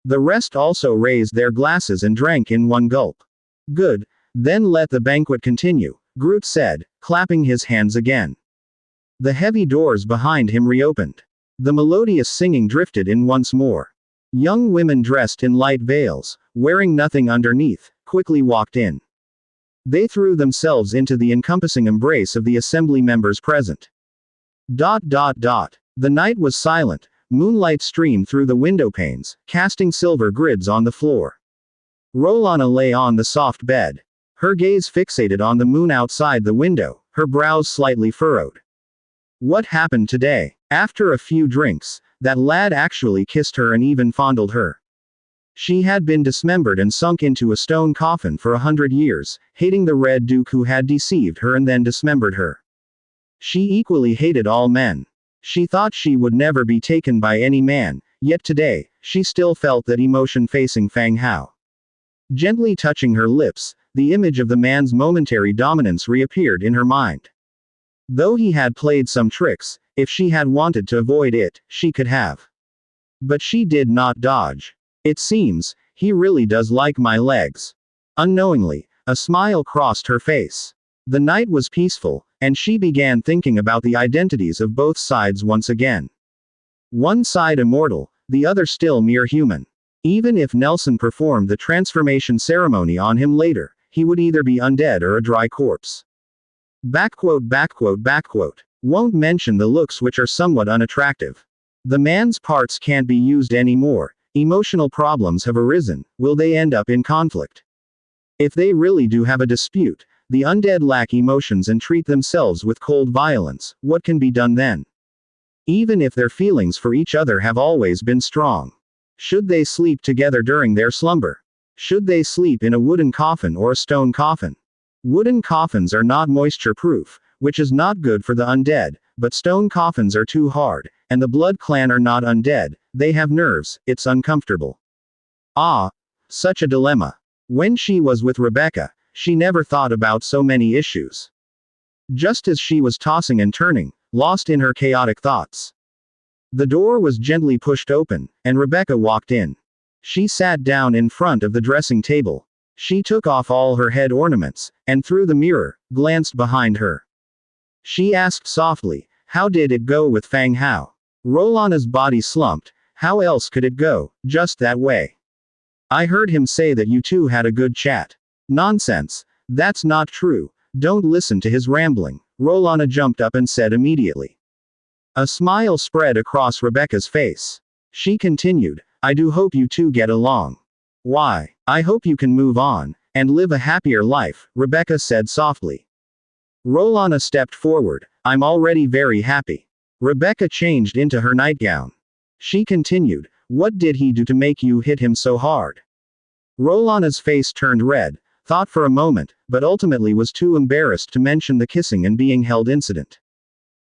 The rest also raised their glasses and drank in one gulp. "Good, then let the banquet continue," Groot said, clapping his hands again. The heavy doors behind him reopened. The melodious singing drifted in once more. Young women dressed in light veils, wearing nothing underneath, quickly walked in. They threw themselves into the encompassing embrace of the assembly members present. The night was silent. Moonlight streamed through the window panes, casting silver grids on the floor. Rolana lay on the soft bed. Her gaze fixated on the moon outside the window, her brows slightly furrowed. What happened today? After a few drinks, that lad actually kissed her and even fondled her. She had been dismembered and sunk into a stone coffin for 100 years, hating the Red Duke who had deceived her and then dismembered her. She equally hated all men. She thought she would never be taken by any man, yet today, she still felt that emotion facing Fang Hao. Gently touching her lips, the image of the man's momentary dominance reappeared in her mind. Though he had played some tricks, if she had wanted to avoid it, she could have. But she did not dodge. "It seems, he really does like my legs." Unknowingly, a smile crossed her face. The night was peaceful, and she began thinking about the identities of both sides once again. One side immortal, the other still mere human. Even if Nelson performed the transformation ceremony on him later, he would either be undead or a dry corpse. Won't mention the looks which are somewhat unattractive. The man's parts can't be used anymore. Emotional problems have arisen. Will they end up in conflict? If they really do have a dispute, the undead lack emotions and treat themselves with cold violence. What can be done then? Even if their feelings for each other have always been strong. Should they sleep together during their slumber? Should they sleep in a wooden coffin or a stone coffin? Wooden coffins are not moisture-proof, which is not good for the undead, but stone coffins are too hard, and the Blood Clan are not undead, they have nerves, it's uncomfortable. Ah, such a dilemma. When she was with Rebecca, she never thought about so many issues. Just as she was tossing and turning, lost in her chaotic thoughts. The door was gently pushed open, and Rebecca walked in. She sat down in front of the dressing table. She took off all her head ornaments, and through the mirror, glanced behind her. She asked softly, "How did it go with Fang Hao?" Rolana's body slumped. "How else could it go, just that way? I heard him say that you two had a good chat." "Nonsense. That's not true. Don't listen to his rambling," Rolana jumped up and said immediately. A smile spread across Rebecca's face. She continued, "I do hope you two get along. Why? I hope you can move on, and live a happier life," Rebecca said softly. Rolana stepped forward. "I'm already very happy." Rebecca changed into her nightgown. She continued, "What did he do to make you hit him so hard?" Rolana's face turned red, thought for a moment, but ultimately was too embarrassed to mention the kissing and being held incident.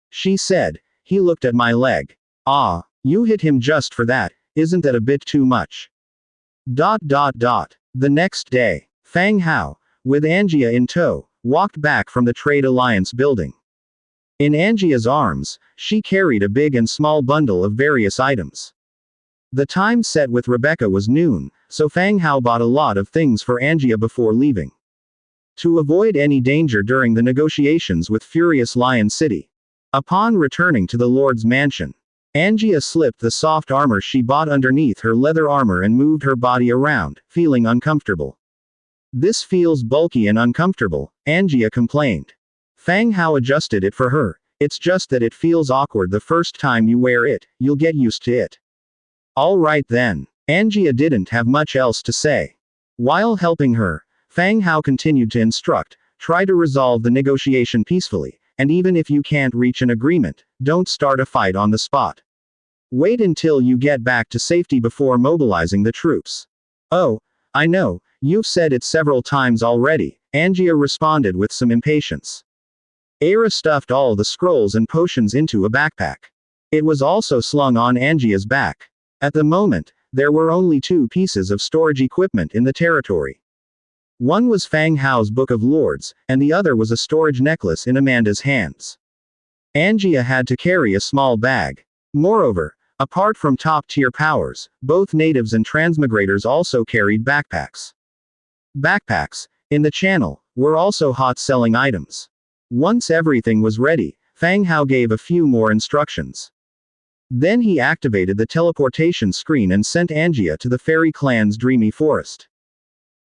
She said, "He looked at my leg." "Ah, you hit him just for that, isn't that a bit too much?" The next day, Fang Hao, with Angia in tow, walked back from the Trade Alliance building. In Angia's arms, she carried a big and small bundle of various items. The time set with Rebecca was noon, so Fang Hao bought a lot of things for Angia before leaving. To avoid any danger during the negotiations with Furious Lion City. Upon returning to the Lord's mansion, Angia slipped the soft armor she bought underneath her leather armor and moved her body around, feeling uncomfortable. "This feels bulky and uncomfortable," Angia complained. Fang Hao adjusted it for her. "It's just that it feels awkward the first time you wear it, you'll get used to it." "All right then." Angia didn't have much else to say. While helping her, Fang Hao continued to instruct, "Try to resolve the negotiation peacefully, and even if you can't reach an agreement, don't start a fight on the spot. Wait until you get back to safety before mobilizing the troops." "Oh, I know, you've said it several times already," Angia responded with some impatience. Aira stuffed all the scrolls and potions into a backpack. It was also slung on Angia's back. At the moment, there were only 2 pieces of storage equipment in the territory. One was Fang Hao's Book of Lords, and the other was a storage necklace in Amanda's hands. Angia had to carry a small bag. Moreover, apart from top-tier powers, both natives and transmigrators also carried backpacks. Backpacks, in the channel, were also hot-selling items. Once everything was ready, Fang Hao gave a few more instructions. Then he activated the teleportation screen and sent Angia to the fairy clan's dreamy forest.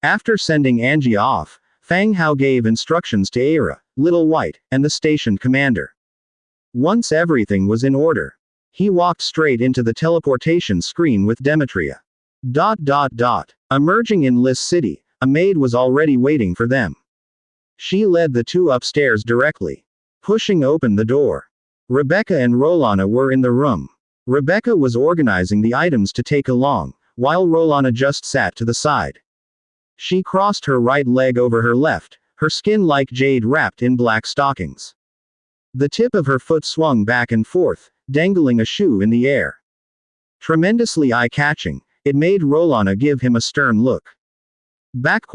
After sending Angia off, Fang Hao gave instructions to Aira, Little White, and the station commander. Once everything was in order, he walked straight into the teleportation screen with Demetria. Emerging in Lis City, a maid was already waiting for them. She led the two upstairs directly, pushing open the door. Rebecca and Rolana were in the room. Rebecca was organizing the items to take along, while Rolana just sat to the side. She crossed her right leg over her left, her skin like jade wrapped in black stockings. The tip of her foot swung back and forth, dangling a shoe in the air. Tremendously eye-catching, it made Rolana give him a stern look. Blinked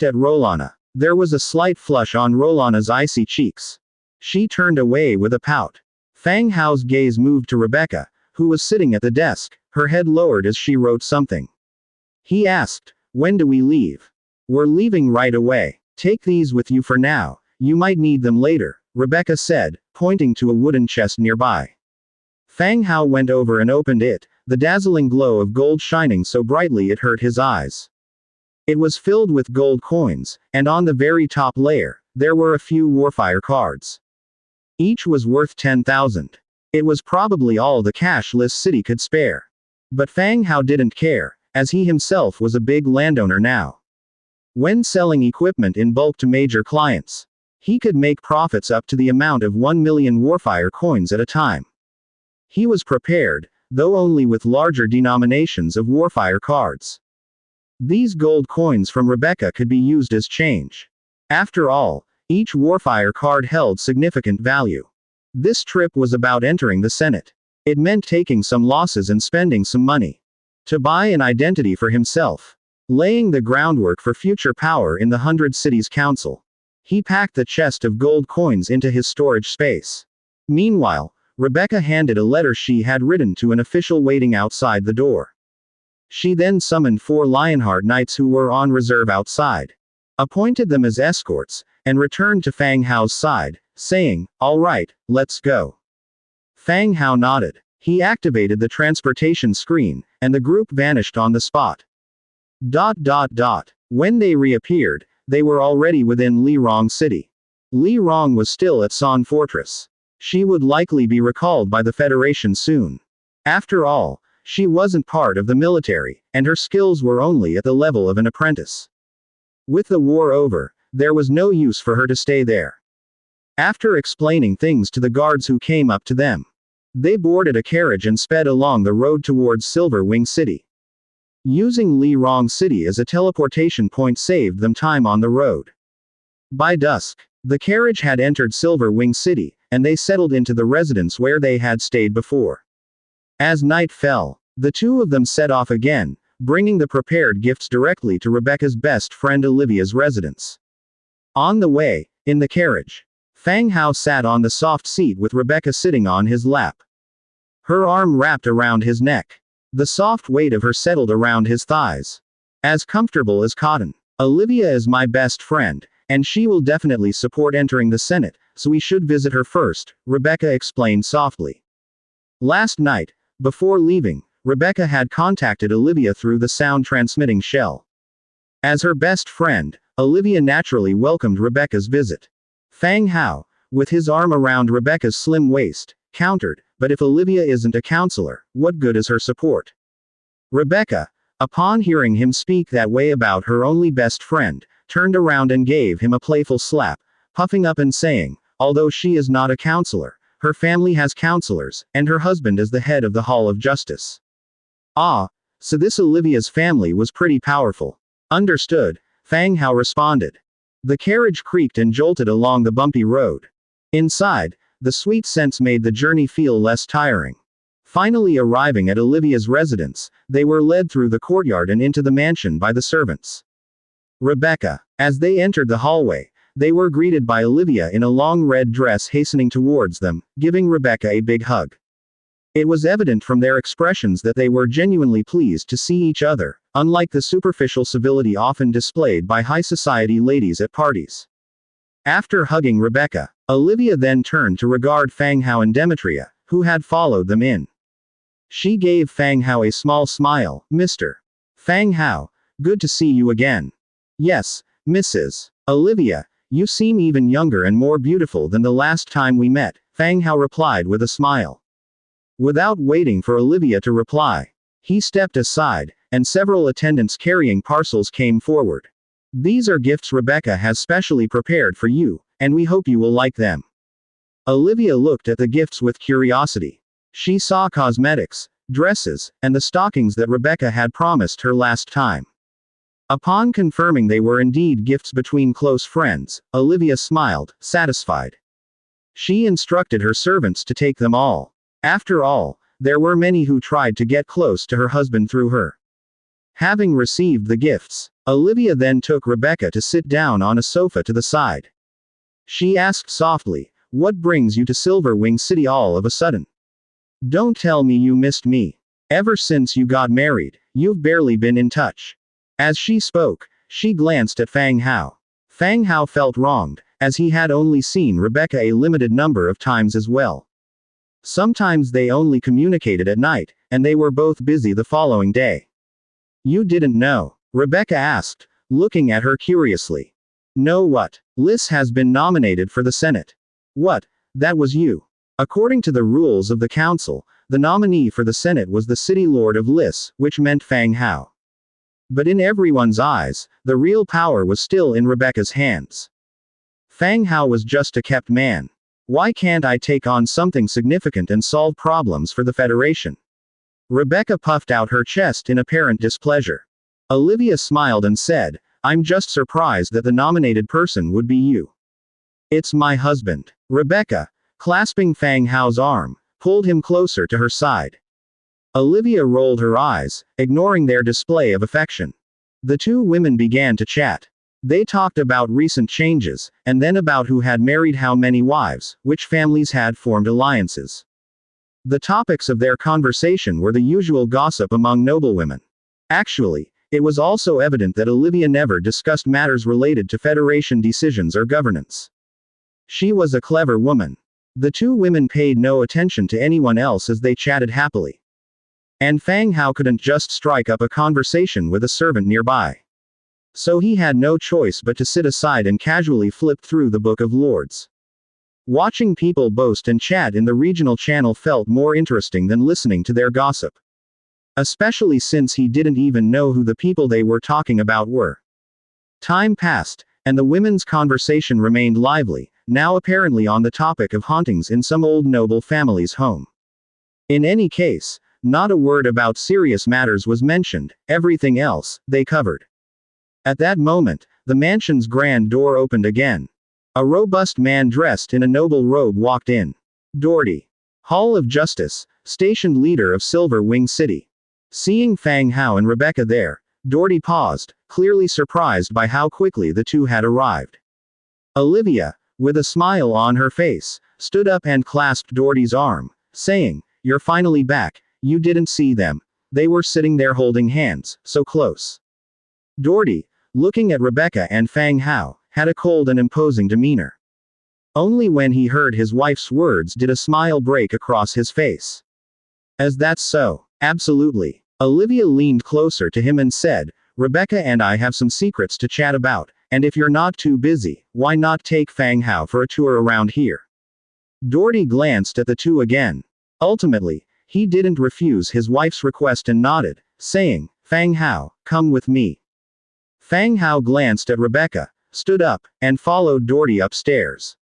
at Rolana. There was a slight flush on Rolana's icy cheeks. She turned away with a pout. Fang Hao's gaze moved to Rebecca, who was sitting at the desk, her head lowered as she wrote something. He asked, "When do we leave?" "We're leaving right away. Take these with you for now, you might need them later," Rebecca said, pointing to a wooden chest nearby. Fang Hao went over and opened it, the dazzling glow of gold shining so brightly it hurt his eyes. It was filled with gold coins, and on the very top layer, there were a few Warfire cards. Each was worth 10,000. It was probably all the cash Lis City could spare. But Fang Hao didn't care, as he himself was a big landowner now. When selling equipment in bulk to major clients, he could make profits up to the amount of 1 million Warfire coins at a time. He was prepared, though only with larger denominations of Warfire cards. These gold coins from Rebecca could be used as change. After all, each Warfire card held significant value. This trip was about entering the Senate. It meant taking some losses and spending some money to buy an identity for himself, laying the groundwork for future power in the 100 Cities Council. He packed the chest of gold coins into his storage space. Meanwhile, Rebecca handed a letter she had written to an official waiting outside the door. She then summoned 4 Lionheart Knights who were on reserve outside, appointed them as escorts, and returned to Fang Hao's side, saying, "All right, let's go." Fang Hao nodded. He activated the transportation screen, and the group vanished on the spot. When they reappeared, they were already within Li Rong City. Li Rong was still at San Fortress. She would likely be recalled by the Federation soon. After all, she wasn't part of the military, and her skills were only at the level of an apprentice. With the war over, there was no use for her to stay there. After explaining things to the guards who came up to them, they boarded a carriage and sped along the road towards Silver Wing City. Using Li Rong City as a teleportation point saved them time on the road. By dusk, the carriage had entered Silver Wing City, and they settled into the residence where they had stayed before. As night fell, the two of them set off again, bringing the prepared gifts directly to Rebecca's best friend Olivia's residence. On the way, in the carriage, Fang Hao sat on the soft seat with Rebecca sitting on his lap. Her arm wrapped around his neck. The soft weight of her settled around his thighs. As comfortable as cotton. "Olivia is my best friend, and she will definitely support entering the Senate, so we should visit her first," Rebecca explained softly. Last night, before leaving, Rebecca had contacted Olivia through the sound transmitting shell. As her best friend, Olivia naturally welcomed Rebecca's visit. Fang Hao, with his arm around Rebecca's slim waist, countered, "But if Olivia isn't a counselor, what good is her support?" Rebecca, upon hearing him speak that way about her only best friend, turned around and gave him a playful slap, puffing up and saying, "Although she is not a counselor, her family has counselors, and her husband is the head of the Hall of Justice." "Ah, so this Olivia's family was pretty powerful." "Understood," Fang Hao responded. The carriage creaked and jolted along the bumpy road. Inside, the sweet scents made the journey feel less tiring. Finally arriving at Olivia's residence, they were led through the courtyard and into the mansion by the servants. Rebecca. As they entered the hallway, they were greeted by Olivia in a long red dress hastening towards them, giving Rebecca a big hug. It was evident from their expressions that they were genuinely pleased to see each other, unlike the superficial civility often displayed by high society ladies at parties. After hugging Rebecca, Olivia then turned to regard Fang Hao and Demetria, who had followed them in. She gave Fang Hao a small smile. "Mr. Fang Hao, good to see you again." "Yes, Mrs. Olivia, you seem even younger and more beautiful than the last time we met," Fang Hao replied with a smile. Without waiting for Olivia to reply, he stepped aside, and several attendants carrying parcels came forward. "These are gifts Rebecca has specially prepared for you, and we hope you will like them." Olivia looked at the gifts with curiosity. She saw cosmetics, dresses, and the stockings that Rebecca had promised her last time. Upon confirming they were indeed gifts between close friends, Olivia smiled, satisfied. She instructed her servants to take them all. After all, there were many who tried to get close to her husband through her. Having received the gifts, Olivia then took Rebecca to sit down on a sofa to the side. She asked softly, "What brings you to Silver Wing City all of a sudden? Don't tell me you missed me. Ever since you got married, you've barely been in touch." As she spoke, she glanced at Fang Hao. Fang Hao felt wronged, as he had only seen Rebecca a limited number of times as well. Sometimes they only communicated at night, and they were both busy the following day. "You didn't know?" Rebecca asked, looking at her curiously. "Know what? Liz has been nominated for the Senate." "What? That was you?" According to the rules of the council, the nominee for the Senate was the city lord of Liz, which meant Fang Hao. But in everyone's eyes, the real power was still in Rebecca's hands. Fang Hao was just a kept man. "Why can't I take on something significant and solve problems for the Federation?" Rebecca puffed out her chest in apparent displeasure. Olivia smiled and said, "I'm just surprised that the nominated person would be you." "It's my husband." Rebecca, clasping Fang Hao's arm, pulled him closer to her side. Olivia rolled her eyes, ignoring their display of affection. The two women began to chat. They talked about recent changes, and then about who had married how many wives, which families had formed alliances. The topics of their conversation were the usual gossip among noblewomen. Actually, it was also evident that Olivia never discussed matters related to Federation decisions or governance. She was a clever woman. The two women paid no attention to anyone else as they chatted happily. And Fang Hao couldn't just strike up a conversation with a servant nearby. So he had no choice but to sit aside and casually flip through the Book of Lords. Watching people boast and chat in the regional channel felt more interesting than listening to their gossip. Especially since he didn't even know who the people they were talking about were. Time passed, and the women's conversation remained lively, now apparently on the topic of hauntings in some old noble family's home. In any case, not a word about serious matters was mentioned, everything else, they covered. At that moment, the mansion's grand door opened again. A robust man dressed in a noble robe walked in. Doherty. Hall of Justice, stationed leader of Silver Wing City. Seeing Fang Hao and Rebecca there, Doherty paused, clearly surprised by how quickly the two had arrived. Olivia, with a smile on her face, stood up and clasped Doherty's arm, saying, "You're finally back. You didn't see them. They were sitting there holding hands, so close." Doherty, looking at Rebecca and Fang Hao, had a cold and imposing demeanor. Only when he heard his wife's words did a smile break across his face. "As that's so, absolutely." Olivia leaned closer to him and said, "Rebecca and I have some secrets to chat about, and if you're not too busy, why not take Fang Hao for a tour around here?" Doherty glanced at the two again. Ultimately, he didn't refuse his wife's request and nodded, saying, "Fang Hao, come with me." Fang Hao glanced at Rebecca, stood up, and followed Doherty upstairs.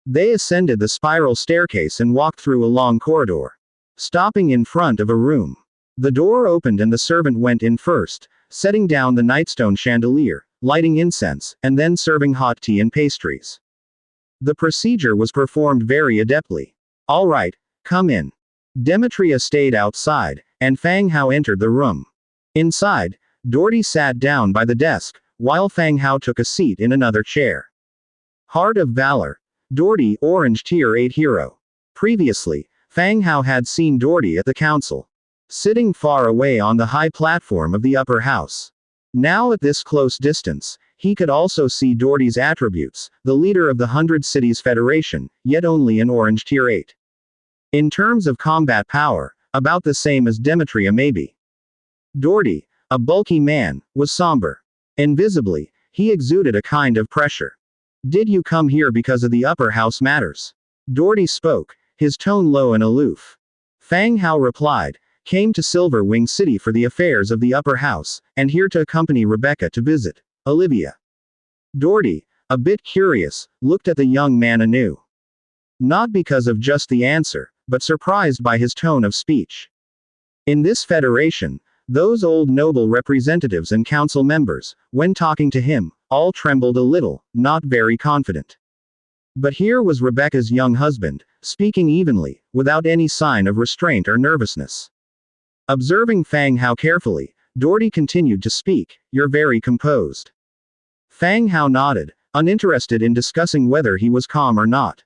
They ascended the spiral staircase and walked through a long corridor. Stopping in front of a room. The door opened and the servant went in first, setting down the nightstone chandelier, lighting incense, and then serving hot tea and pastries. The procedure was performed very adeptly. "All right, come in." Demetria stayed outside, and Fang Hao entered the room. Inside, Doherty sat down by the desk, while Fang Hao took a seat in another chair. Heart of Valor. Doherty, Orange Tier 8 hero. Previously, Fang Hao had seen Doherty at the council, sitting far away on the high platform of the upper house. Now at this close distance, he could also see Doherty's attributes, the leader of the 100 Cities Federation, yet only an Orange Tier 8. In terms of combat power, about the same as Demetria maybe. Doherty, a bulky man, was somber. Invisibly, he exuded a kind of pressure. Did you come here because of the upper house matters? Doherty spoke, his tone low and aloof. Fang Hao replied, came to Silver Wing City for the affairs of the upper house, and here to accompany Rebecca to visit Olivia. Doherty, a bit curious, looked at the young man anew. Not because of just the answer, but surprised by his tone of speech. In this federation, those old noble representatives and council members, when talking to him, all trembled a little, not very confident. But here was Rebecca's young husband, speaking evenly, without any sign of restraint or nervousness. Observing Fang Hao carefully, Doherty continued to speak, "You're very composed." Fang Hao nodded, uninterested in discussing whether he was calm or not.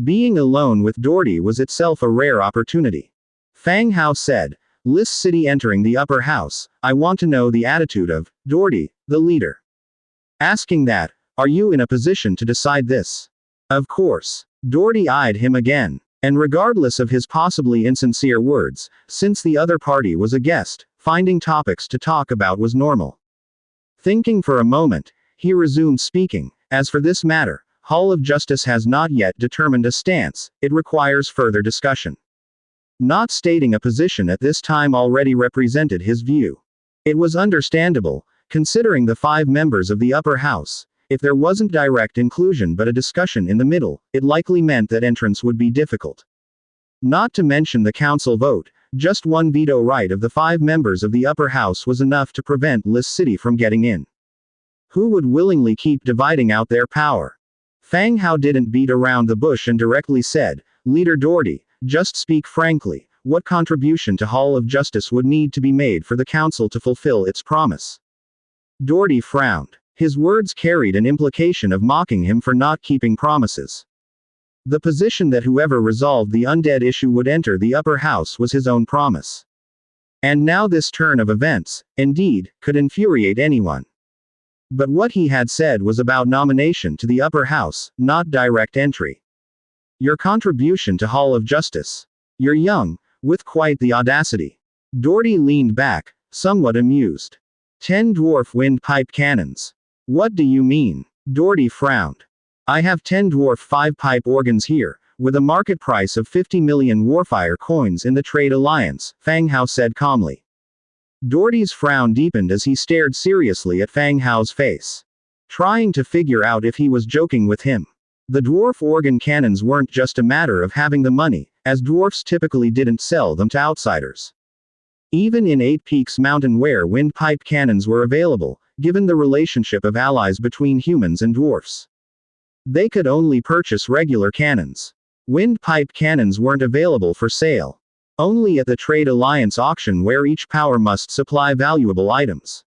Being alone with Doherty was itself a rare opportunity. Fang Hao said, "Lis City entering the upper house, I want to know the attitude of Doherty, the leader." Asking that, "Are you in a position to decide this?" Of course. Doherty eyed him again. And regardless of his possibly insincere words, since the other party was a guest, finding topics to talk about was normal. Thinking for a moment, he resumed speaking, "As for this matter, Hall of Justice has not yet determined a stance, it requires further discussion." Not stating a position at this time already represented his view. It was understandable, considering the 5 members of the upper house. If there wasn't direct inclusion but a discussion in the middle, it likely meant that entrance would be difficult. Not to mention the council vote, just one veto right of the 5 members of the upper house was enough to prevent Lis City from getting in. Who would willingly keep dividing out their power? Fang Hao didn't beat around the bush and directly said, "Leader Doherty, just speak frankly, what contribution to Hall of Justice would need to be made for the council to fulfill its promise?" Doherty frowned. His words carried an implication of mocking him for not keeping promises. The position that whoever resolved the undead issue would enter the upper house was his own promise. And now this turn of events, indeed, could infuriate anyone. But what he had said was about nomination to the upper house, not direct entry. Your contribution to Hall of Justice. You're young, with quite the audacity. Doherty leaned back, somewhat amused. 10 dwarf windpipe cannons. What do you mean? Doherty frowned. I have 10 dwarf 5-pipe organs here, with a market price of 50 million warfire coins in the Trade Alliance, Fang Hao said calmly. Doherty's frown deepened as he stared seriously at Fang Hao's face, trying to figure out if he was joking with him. The dwarf organ cannons weren't just a matter of having the money, as dwarfs typically didn't sell them to outsiders. Even in 8 Peaks Mountain where windpipe cannons were available, given the relationship of allies between humans and dwarfs, they could only purchase regular cannons. Windpipe cannons weren't available for sale. Only at the Trade Alliance auction where each power must supply valuable items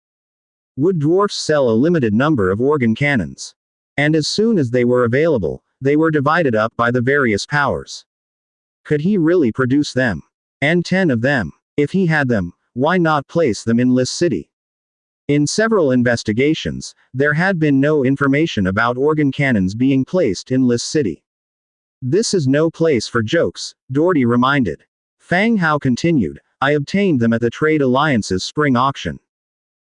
would dwarfs sell a limited number of organ cannons. And as soon as they were available, they were divided up by the various powers. Could he really produce them? And 10 of them? If he had them, why not place them in Lis City? In several investigations, there had been no information about organ cannons being placed in Lis City. This is no place for jokes, Doherty reminded. Fang Hao continued, I obtained them at the Trade Alliance's spring auction.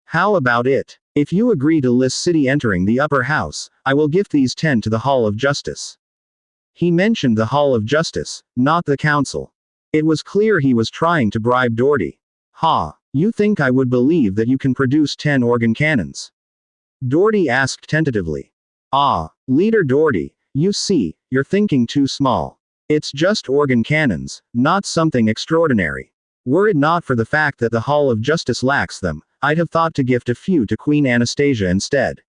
How about it? If you agree to Lis City entering the upper house, I will gift these 10 to the Hall of Justice. He mentioned the Hall of Justice, not the council. It was clear he was trying to bribe Doherty. Ha! You think I would believe that you can produce 10 organ cannons? Doherty asked tentatively. Ah, Leader Doherty, you see, you're thinking too small. It's just organ cannons, not something extraordinary. Were it not for the fact that the Hall of Justice lacks them, I'd have thought to gift a few to Queen Anastasia instead.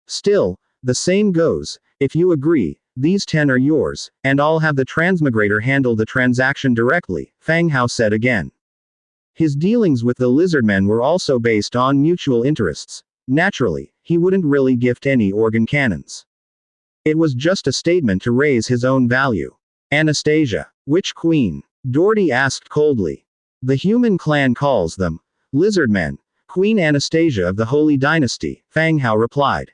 Still, the same goes, if you agree, these 10 are yours, and I'll have the transmigrator handle the transaction directly, Fang Hao said again. His dealings with the lizardmen were also based on mutual interests. Naturally, he wouldn't really gift any organ cannons. It was just a statement to raise his own value. Anastasia. Which queen? Doherty asked coldly. The human clan calls them lizardmen. Queen Anastasia of the Holy Dynasty, Fang Hao replied.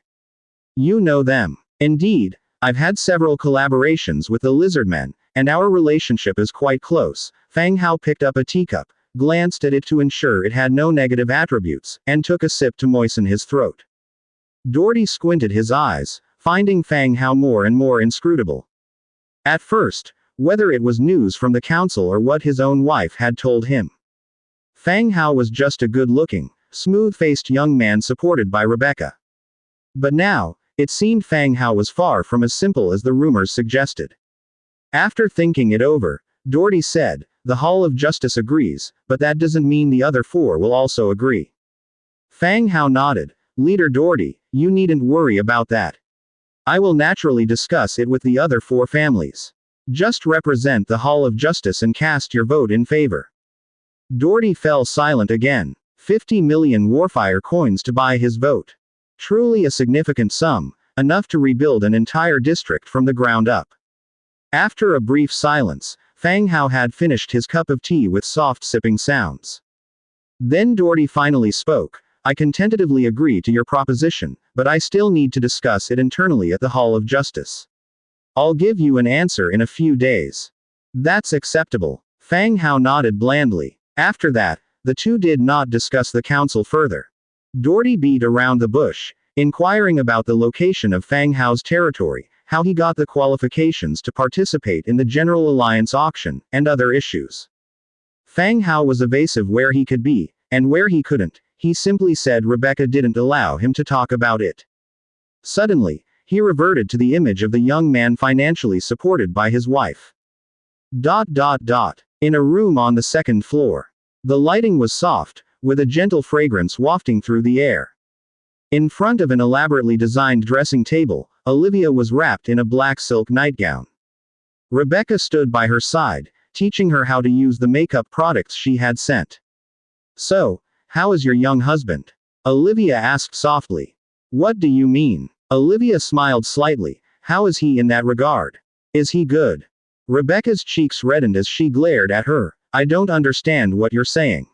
You know them. Indeed, I've had several collaborations with the lizardmen, and our relationship is quite close. Fang Hao picked up a teacup, glanced at it to ensure it had no negative attributes, and took a sip to moisten his throat. Doherty squinted his eyes, finding Fang Hao more and more inscrutable. At first, whether it was news from the council or what his own wife had told him, Fang Hao was just a good-looking, smooth-faced young man supported by Rebecca. But now, it seemed Fang Hao was far from as simple as the rumors suggested. After thinking it over, Doherty said, the Hall of Justice agrees, but that doesn't mean the other four will also agree. Fang Hao nodded. Leader Doherty, you needn't worry about that. I will naturally discuss it with the other four families. Just represent the Hall of Justice and cast your vote in favor. Doherty fell silent again. 50 million Warfire coins to buy his vote. Truly a significant sum, enough to rebuild an entire district from the ground up. After a brief silence, Fang Hao had finished his cup of tea with soft sipping sounds. Then Doherty finally spoke. I can tentatively agree to your proposition, but I still need to discuss it internally at the Hall of Justice. I'll give you an answer in a few days. That's acceptable. Fang Hao nodded blandly. After that, the two did not discuss the council further. Doherty beat around the bush, inquiring about the location of Fang Hao's territory, how he got the qualifications to participate in the General Alliance auction, and other issues. Fang Hao was evasive where he could be, and where he couldn't, he simply said Rebecca didn't allow him to talk about it. Suddenly, he reverted to the image of the young man financially supported by his wife. In a room on the second floor. The lighting was soft, with a gentle fragrance wafting through the air. In front of an elaborately designed dressing table, Olivia was wrapped in a black silk nightgown. Rebecca stood by her side, teaching her how to use the makeup products she had sent. So, how is your young husband? Olivia asked softly. What do you mean? Olivia smiled slightly. How is he in that regard? Is he good? Rebecca's cheeks reddened as she glared at her. I don't understand what you're saying.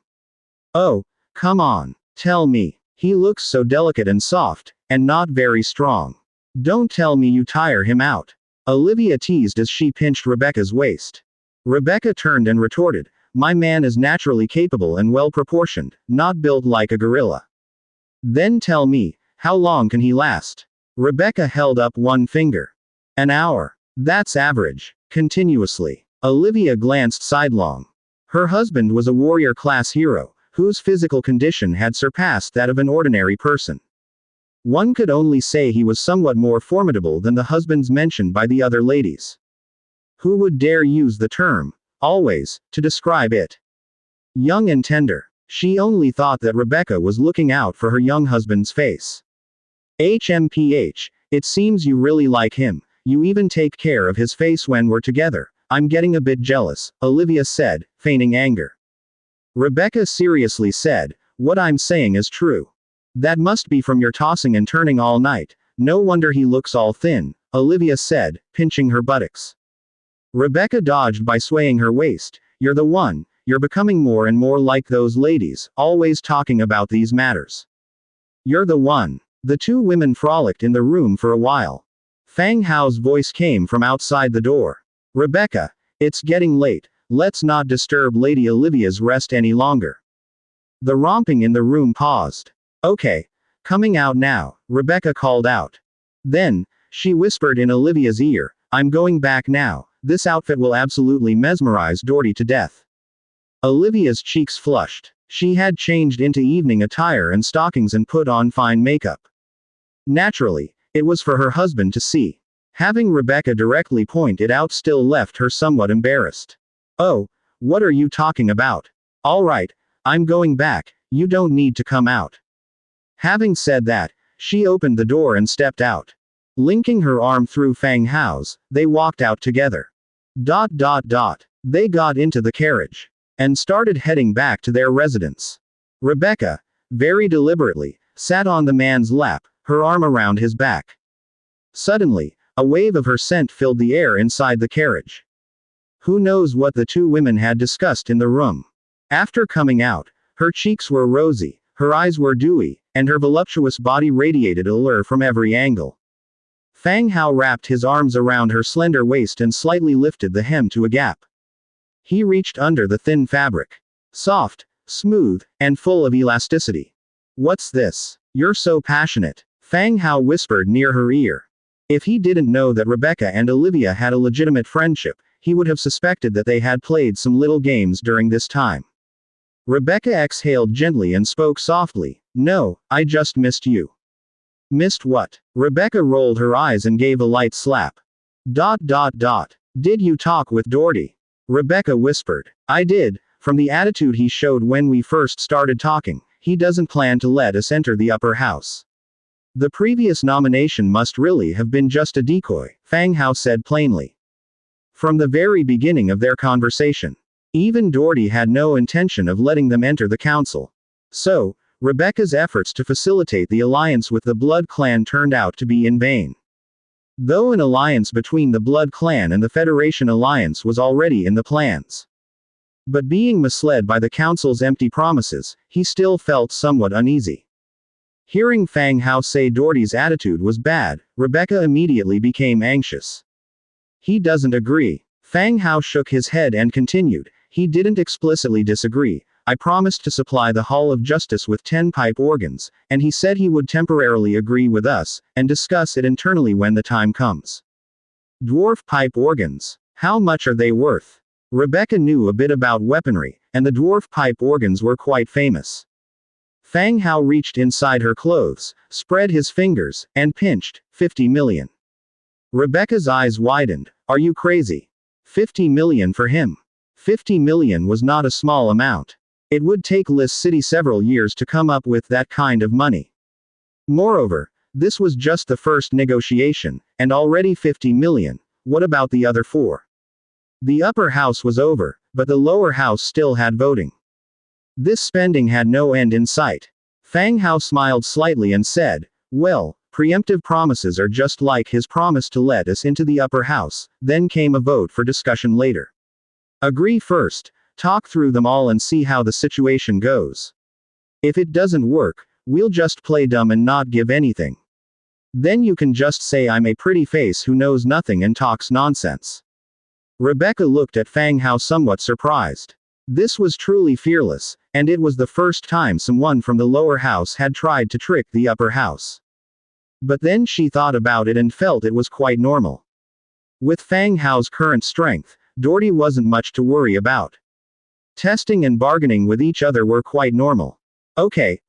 Oh, come on. Tell me. He looks so delicate and soft, and not very strong. Don't tell me you tire him out. Olivia teased as she pinched Rebecca's waist. Rebecca turned and retorted, my man is naturally capable and well-proportioned, not built like a gorilla. Then tell me, how long can he last? Rebecca held up one finger. An hour. That's average. Continuously. Olivia glanced sidelong. Her husband was a warrior-class hero, whose physical condition had surpassed that of an ordinary person. One could only say he was somewhat more formidable than the husbands mentioned by the other ladies. Who would dare use the term, always, to describe it? Young and tender. She only thought that Rebecca was looking out for her young husband's face. HMPH, it seems you really like him, you even take care of his face when we're together. I'm getting a bit jealous, Olivia said, feigning anger. Rebecca seriously said, what I'm saying is true. That must be from your tossing and turning all night, no wonder he looks all thin, Olivia said, pinching her buttocks. Rebecca dodged by swaying her waist. You're the one, you're becoming more and more like those ladies, always talking about these matters. You're the one. The two women frolicked in the room for a while. Fang Hao's voice came from outside the door. Rebecca, it's getting late, let's not disturb Lady Olivia's rest any longer. The romping in the room paused. Okay. Coming out now, Rebecca called out. Then, she whispered in Olivia's ear, I'm going back now, this outfit will absolutely mesmerize Doherty to death. Olivia's cheeks flushed. She had changed into evening attire and stockings and put on fine makeup. Naturally, it was for her husband to see. Having Rebecca directly point it out still left her somewhat embarrassed. Oh, what are you talking about? All right, I'm going back, you don't need to come out. Having said that, she opened the door and stepped out. Linking her arm through Fang Hao's, they walked out together. They got into the carriage and started heading back to their residence. Rebecca, very deliberately, sat on the man's lap, her arm around his back. Suddenly, a wave of her scent filled the air inside the carriage. Who knows what the two women had discussed in the room? After coming out, her cheeks were rosy, her eyes were dewy, and her voluptuous body radiated allure from every angle. Fang Hao wrapped his arms around her slender waist and slightly lifted the hem to a gap. He reached under the thin fabric. Soft, smooth, and full of elasticity. What's this? You're so passionate, Fang Hao whispered near her ear. If he didn't know that Rebecca and Olivia had a legitimate friendship, he would have suspected that they had played some little games during this time. Rebecca exhaled gently and spoke softly, "No, I just missed you." Missed what? Rebecca rolled her eyes and gave a light slap. Did you talk with Doherty? Rebecca whispered. I did. From the attitude he showed when we first started talking, he doesn't plan to let us enter the upper house. The previous nomination must really have been just a decoy, Fang Hao said plainly. From the very beginning of their conversation, even Doherty had no intention of letting them enter the council. So, Rebecca's efforts to facilitate the alliance with the Blood Clan turned out to be in vain. Though an alliance between the Blood Clan and the Federation alliance was already in the plans. But being misled by the council's empty promises, he still felt somewhat uneasy. Hearing Fang Hao say Doherty's attitude was bad, Rebecca immediately became anxious. He doesn't agree. Fang Hao shook his head and continued, he didn't explicitly disagree. I promised to supply the Hall of Justice with 10 pipe organs, and he said he would temporarily agree with us, and discuss it internally when the time comes. Dwarf pipe organs. How much are they worth? Rebecca knew a bit about weaponry, and the dwarf pipe organs were quite famous. Fang Hao reached inside her clothes, spread his fingers, and pinched, 50 million. Rebecca's eyes widened. Are you crazy? 50 million for him. 50 million was not a small amount. It would take Lis City several years to come up with that kind of money. Moreover, this was just the first negotiation, and already 50 million. What about the other 4? The upper house was over, but the lower house still had voting. This spending had no end in sight. Fang Hao smiled slightly and said, well, preemptive promises are just like his promise to let us into the upper house, then came a vote for discussion later. Agree first. Talk through them all and see how the situation goes. If it doesn't work, we'll just play dumb and not give anything. Then you can just say I'm a pretty face who knows nothing and talks nonsense. Rebecca looked at Fang Hao somewhat surprised. This was truly fearless, and it was the first time someone from the lower house had tried to trick the upper house. But then she thought about it and felt it was quite normal. With Fang Hao's current strength, Doherty wasn't much to worry about. Testing and bargaining with each other were quite normal. Okay,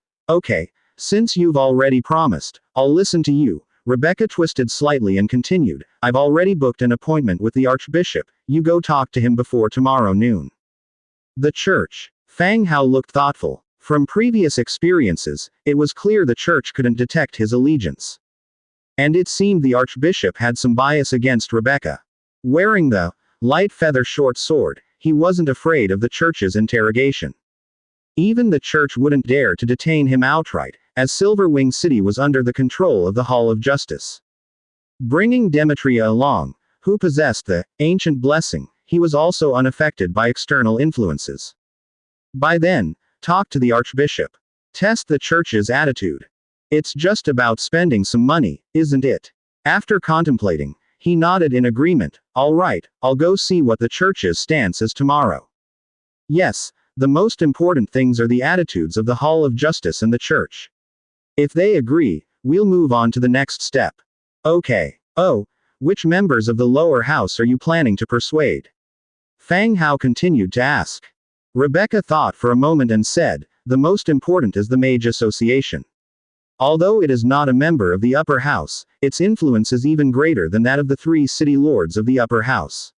since you've already promised, I'll listen to you. Rebecca twisted slightly and continued, I've already booked an appointment with the Archbishop, you go talk to him before tomorrow noon. The church. Fang Hao looked thoughtful. From previous experiences, it was clear the church couldn't detect his allegiance. And it seemed the Archbishop had some bias against Rebecca. Wearing the light feather short sword, he wasn't afraid of the church's interrogation. Even the church wouldn't dare to detain him outright, as Silverwing City was under the control of the Hall of Justice. Bringing Demetria along, who possessed the ancient blessing, he was also unaffected by external influences. By then, talk to the Archbishop. Test the church's attitude. It's just about spending some money, isn't it? After contemplating, he nodded in agreement. All right, I'll go see what the church's stance is tomorrow. Yes, the most important things are the attitudes of the Hall of Justice and the church. If they agree, we'll move on to the next step. Okay. Oh, which members of the lower house are you planning to persuade? Fang Hao continued to ask. Rebecca thought for a moment and said, the most important is the Mage Association. Although it is not a member of the upper house, its influence is even greater than that of the 3 city lords of the upper house.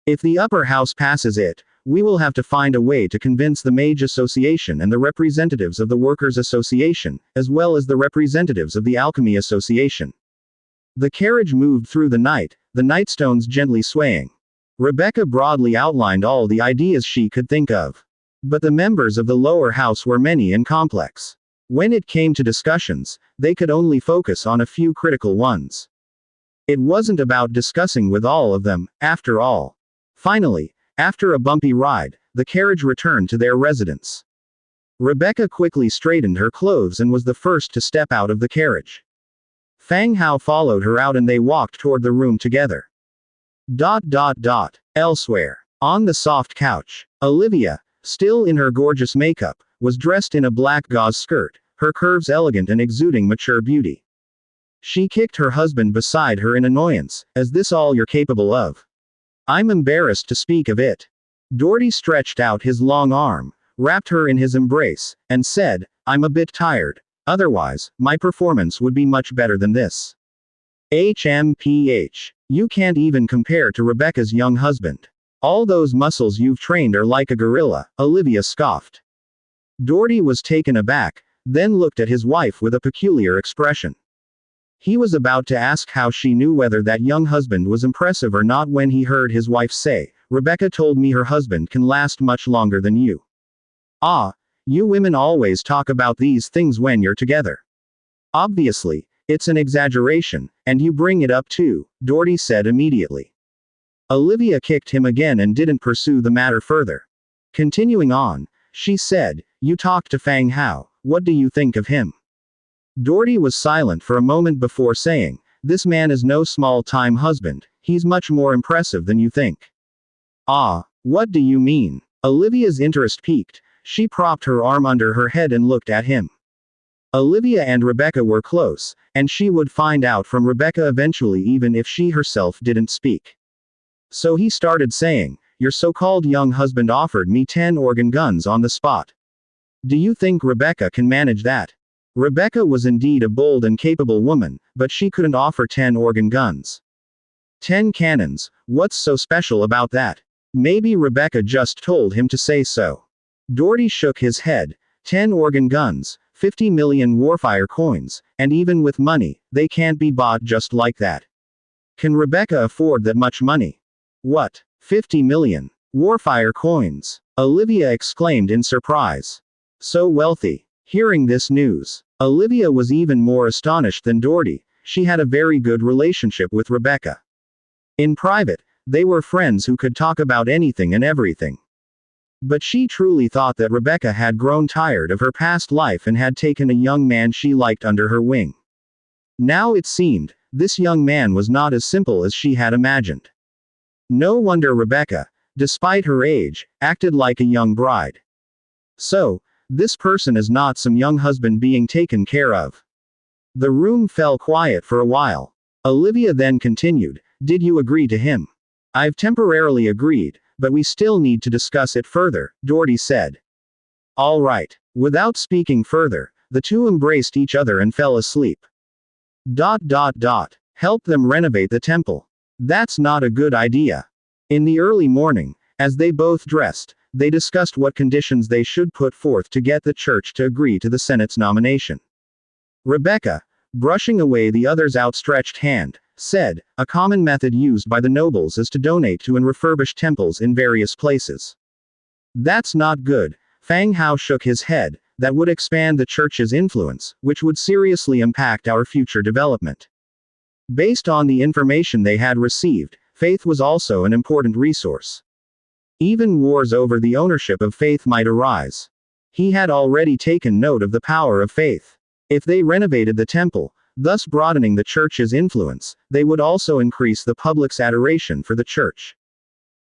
If the upper house passes it, we will have to find a way to convince the Mage Association and the representatives of the Workers' Association, as well as the representatives of the Alchemy Association. The carriage moved through the night, the nightstones gently swaying. Rebecca broadly outlined all the ideas she could think of. But the members of the lower house were many and complex. When it came to discussions, they could only focus on a few critical ones. It wasn't about discussing with all of them, after all. Finally, after a bumpy ride, the carriage returned to their residence. Rebecca quickly straightened her clothes and was the first to step out of the carriage. Fang Hao followed her out and they walked toward the room together. Elsewhere. On the soft couch, Olivia, still in her gorgeous makeup, was dressed in a black gauze skirt, her curves elegant and exuding mature beauty. She kicked her husband beside her in annoyance. Is this all you're capable of? I'm embarrassed to speak of it. Doherty stretched out his long arm, wrapped her in his embrace, and said, I'm a bit tired. Otherwise, my performance would be much better than this. HMPH. You can't even compare to Rebecca's young husband. All those muscles you've trained are like a gorilla, Olivia scoffed. Doherty was taken aback, then looked at his wife with a peculiar expression. He was about to ask how she knew whether that young husband was impressive or not when he heard his wife say, Rebecca told me her husband can last much longer than you. Ah, you women always talk about these things when you're together. Obviously, it's an exaggeration, and you bring it up too, Doherty said immediately. Olivia kicked him again and didn't pursue the matter further. Continuing on, she said, You talked to Fang Hao, what do you think of him? Doherty was silent for a moment before saying, This man is no small-time husband, he's much more impressive than you think. Ah, what do you mean? Olivia's interest piqued, she propped her arm under her head and looked at him. Olivia and Rebecca were close, and she would find out from Rebecca eventually even if she herself didn't speak. So he started saying, Your so-called young husband offered me 10 organ guns on the spot. Do you think Rebecca can manage that? Rebecca was indeed a bold and capable woman, but she couldn't offer 10 organ guns. 10 cannons, what's so special about that? Maybe Rebecca just told him to say so. Doherty shook his head. 10 organ guns, 50 million warfire coins, and even with money, they can't be bought just like that. Can Rebecca afford that much money? What? 50 million warfire coins? Olivia exclaimed in surprise. So wealthy. Hearing this news, Olivia was even more astonished than Doherty. She had a very good relationship with Rebecca. In private, they were friends who could talk about anything and everything. But she truly thought that Rebecca had grown tired of her past life and had taken a young man she liked under her wing. Now it seemed, this young man was not as simple as she had imagined. No wonder Rebecca, despite her age, acted like a young bride. So, this person is not some young husband being taken care of. The room fell quiet for a while. Olivia then continued, Did you agree to him? I've temporarily agreed, but we still need to discuss it further, Doherty said. All right. Without speaking further, the two embraced each other and fell asleep. Help them renovate the temple. That's not a good idea. In the early morning, as they both dressed, they discussed what conditions they should put forth to get the church to agree to the Senate's nomination. Rebecca, brushing away the other's outstretched hand, said, A common method used by the nobles is to donate to and refurbish temples in various places. That's not good. Fang Hao shook his head. That would expand the church's influence, which would seriously impact our future development. Based on the information they had received, faith was also an important resource. Even wars over the ownership of faith might arise. He had already taken note of the power of faith. If they renovated the temple, thus broadening the church's influence, they would also increase the public's adoration for the church.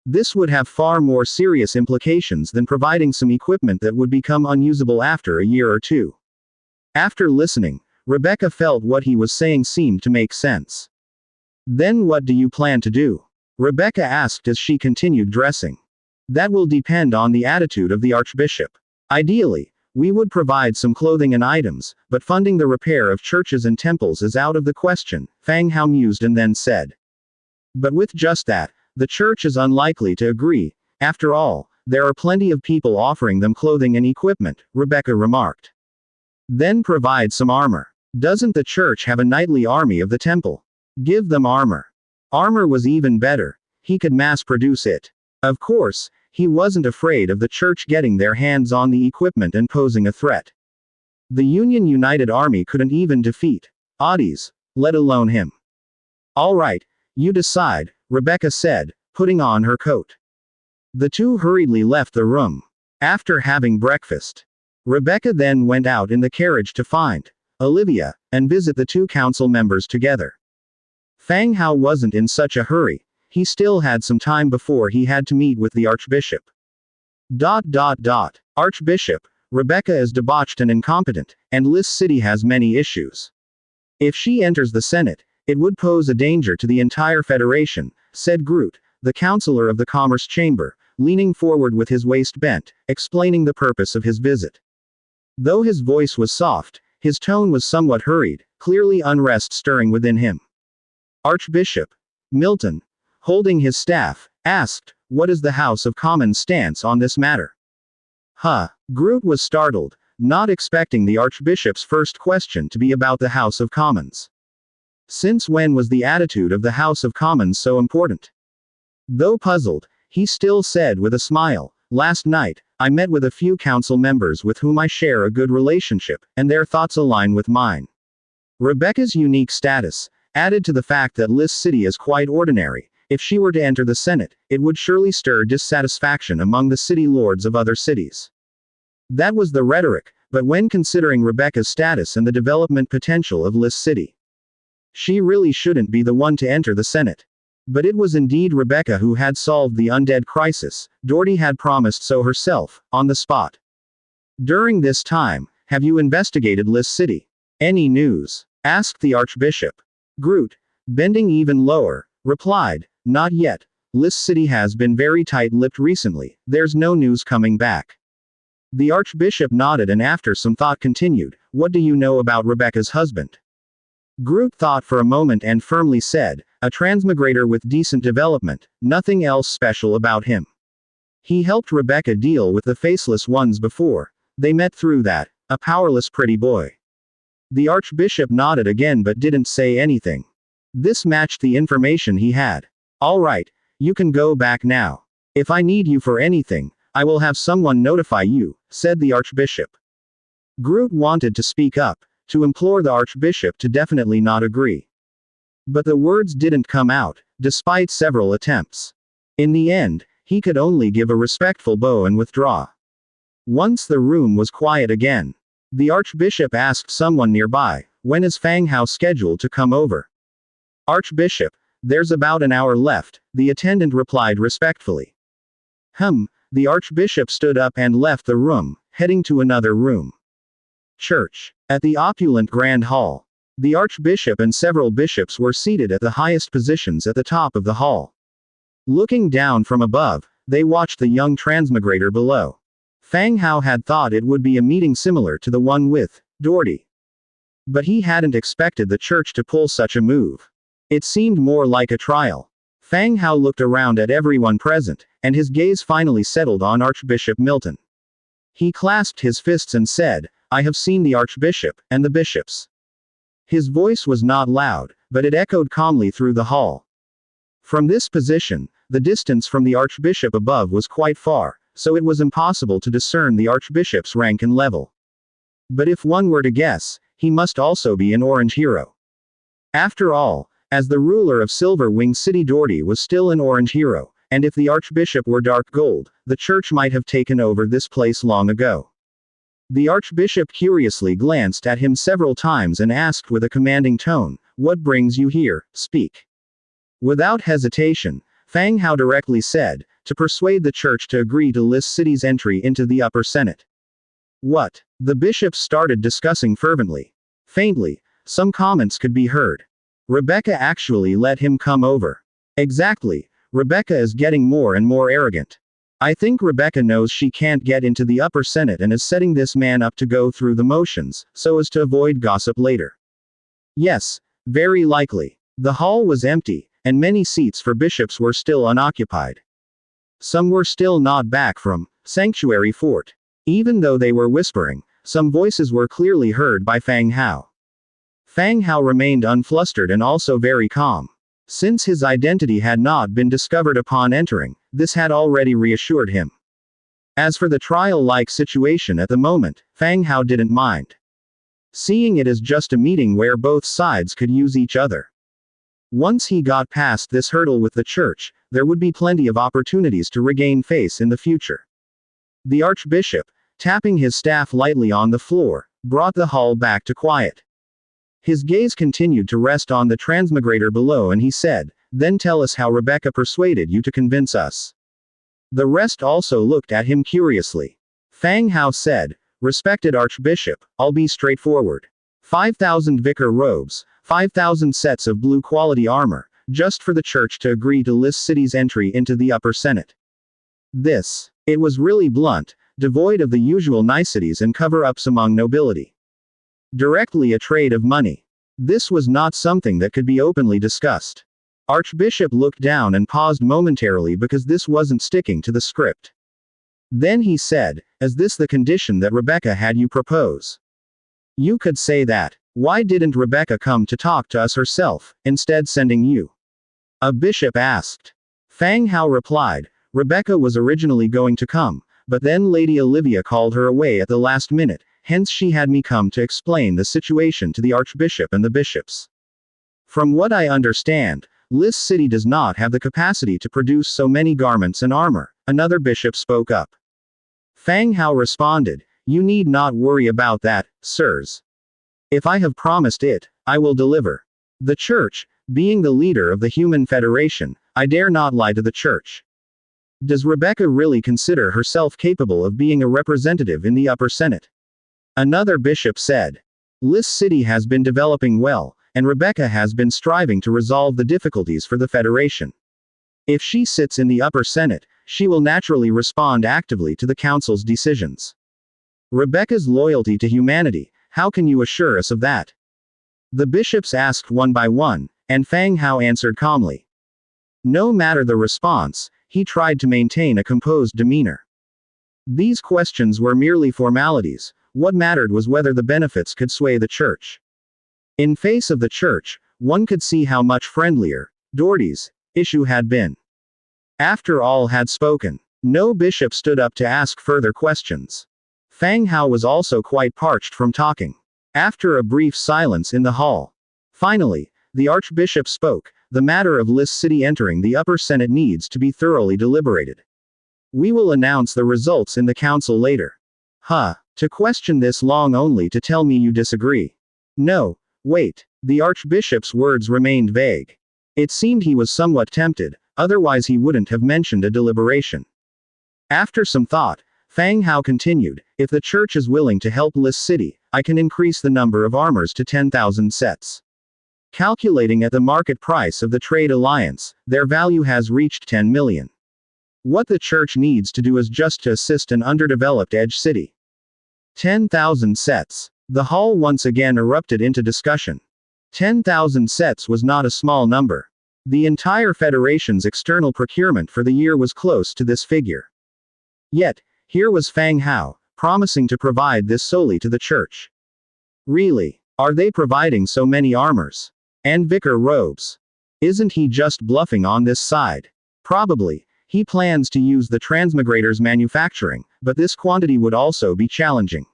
This would have far more serious implications than providing some equipment that would become unusable after a year or two. After listening, Rebecca felt what he was saying seemed to make sense. Then what do you plan to do? Rebecca asked as she continued dressing. That will depend on the attitude of the archbishop. Ideally, we would provide some clothing and items, but funding the repair of churches and temples is out of the question, Fang Hao mused and then said. But with just that, the church is unlikely to agree. After all, there are plenty of people offering them clothing and equipment, Rebecca remarked. Then provide some armor. Doesn't the church have a nightly army of the temple? Give them armor. Armor was even better. He could mass produce it. Of course, he wasn't afraid of the church getting their hands on the equipment and posing a threat. The Union United Army couldn't even defeat Oddies, let alone him. All right, you decide, Rebecca said, putting on her coat. The two hurriedly left the room. After having breakfast, Rebecca then went out in the carriage to find Olivia, and visit the two council members together. Fang Hao wasn't in such a hurry, he still had some time before he had to meet with the Archbishop. Archbishop, Rebecca is debauched and incompetent, and Lis City has many issues. If she enters the Senate, it would pose a danger to the entire Federation, said Groot, the counselor of the Commerce Chamber, leaning forward with his waist bent, explaining the purpose of his visit. Though his voice was soft, his tone was somewhat hurried, clearly unrest stirring within him. Archbishop Milton, holding his staff, asked, "What is the House of Commons' stance on this matter?" Groot was startled, not expecting the Archbishop's first question to be about the House of Commons. Since when was the attitude of the House of Commons so important? Though puzzled, he still said with a smile, "Last night, I met with a few council members with whom I share a good relationship, and their thoughts align with mine." Rebecca's unique status, added to the fact that Lis City is quite ordinary, if she were to enter the Senate, it would surely stir dissatisfaction among the city lords of other cities. That was the rhetoric, but when considering Rebecca's status and the development potential of Lis City, she really shouldn't be the one to enter the Senate. But it was indeed Rebecca who had solved the undead crisis, Doherty had promised so herself, on the spot. During this time, have you investigated Lis City? Any news? Asked the Archbishop. Groot, bending even lower, replied, "Not yet. Lis City has been very tight-lipped recently, there's no news coming back." The Archbishop nodded and after some thought continued, "What do you know about Rebecca's husband?" Groot thought for a moment and firmly said, "A transmigrator with decent development, nothing else special about him. He helped Rebecca deal with the faceless ones before. They met through that, a powerless pretty boy." The Archbishop nodded again but didn't say anything. This matched the information he had. "All right, you can go back now. If I need you for anything, I will have someone notify you," said the Archbishop. Groot wanted to speak up, to implore the Archbishop to definitely not agree. But the words didn't come out, despite several attempts. In the end, he could only give a respectful bow and withdraw. Once the room was quiet again, the Archbishop asked someone nearby, "When is Fang Hao scheduled to come over?" "Archbishop, there's about an hour left," the attendant replied respectfully. The Archbishop stood up and left the room, heading to another room. Church. At the opulent Grand Hall, the Archbishop and several bishops were seated at the highest positions at the top of the hall. Looking down from above, they watched the young transmigrator below. Fang Hao had thought it would be a meeting similar to the one with Doherty. But he hadn't expected the church to pull such a move. It seemed more like a trial. Fang Hao looked around at everyone present, and his gaze finally settled on Archbishop Milton. He clasped his fists and said, "I have seen the Archbishop, and the bishops." His voice was not loud, but it echoed calmly through the hall. From this position, the distance from the Archbishop above was quite far, so it was impossible to discern the Archbishop's rank and level. But if one were to guess, he must also be an orange hero. After all, as the ruler of Silver Wing City, Doherty was still an orange hero, and if the Archbishop were dark gold, the church might have taken over this place long ago. The Archbishop curiously glanced at him several times and asked with a commanding tone, "What brings you here? Speak." Without hesitation, Fang Hao directly said, "To persuade the church to agree to Lis City's entry into the upper Senate." "What?" The bishops started discussing fervently. Faintly, some comments could be heard. "Rebecca actually let him come over." "Exactly, Rebecca is getting more and more arrogant. I think Rebecca knows she can't get into the upper Senate and is setting this man up to go through the motions, so as to avoid gossip later." "Yes, very likely." The hall was empty, and many seats for bishops were still unoccupied. Some were still not back from Sanctuary Fort. Even though they were whispering, some voices were clearly heard by Fang Hao. Fang Hao remained unflustered and also very calm. Since his identity had not been discovered upon entering, this had already reassured him. As for the trial-like situation at the moment, Fang Hao didn't mind. seeing it as just a meeting where both sides could use each other. Once he got past this hurdle with the church, there would be plenty of opportunities to regain face in the future. The archbishop, tapping his staff lightly on the floor, brought the hall back to quiet. His gaze continued to rest on the transmigrator below and he said, "Then tell us how Rebecca persuaded you to convince us." The rest also looked at him curiously. Fang Hao said, "Respected Archbishop, I'll be straightforward. 5,000 vicar robes, 5,000 sets of blue quality armor, just for the church to agree to Lis City's entry into the upper senate." It was really blunt, devoid of the usual niceties and cover-ups among nobility. Directly a trade of money. This was not something that could be openly discussed. Archbishop looked down and paused momentarily because this wasn't sticking to the script. Then he said, "Is this the condition that Rebecca had you propose?" "You could say that. Why didn't Rebecca come to talk to us herself, instead sending you?" A bishop asked. Fang Hao replied, "Rebecca was originally going to come, but then Lady Olivia called her away at the last minute, hence she had me come to explain the situation to the archbishop and the bishops. From what I understand, Lis City does not have the capacity to produce so many garments and armor," another bishop spoke up. Fang Hao responded, "You need not worry about that, sirs. If I have promised it, I will deliver. The church, being the leader of the human federation, I dare not lie to the church. Does Rebecca really consider herself capable of being a representative in the upper senate?" Another bishop said. "Lis City has been developing well, and Rebecca has been striving to resolve the difficulties for the Federation. If she sits in the upper senate, she will naturally respond actively to the council's decisions. Rebecca's loyalty to humanity, how can you assure us of that?" The bishops asked one by one, and Fang Hao answered calmly. No matter the response, he tried to maintain a composed demeanor. These questions were merely formalities. What mattered was whether the benefits could sway the church. In face of the church, one could see how much friendlier Doherty's issue had been. After all had spoken, no bishop stood up to ask further questions. Fang Hao was also quite parched from talking. After a brief silence in the hall, finally, the archbishop spoke. "The matter of Lis City entering the upper senate needs to be thoroughly deliberated. We will announce the results in the council later." To question this long only to tell me you disagree. No, wait. The archbishop's words remained vague. It seemed he was somewhat tempted, otherwise he wouldn't have mentioned a deliberation. After some thought, Fang Hao continued, "If the church is willing to help Lis City, I can increase the number of armors to 10,000 sets. Calculating at the market price of the trade alliance, their value has reached 10 million. What the church needs to do is just to assist an underdeveloped edge city." 10,000 sets. The hall once again erupted into discussion. 10,000 sets was not a small number. The entire Federation's external procurement for the year was close to this figure. Yet, here was Fang Hao, promising to provide this solely to the church. Really? Are they providing so many armors? And vicar robes? Isn't he just bluffing on this side? Probably. He plans to use the transmigrator's manufacturing, but this quantity would also be challenging.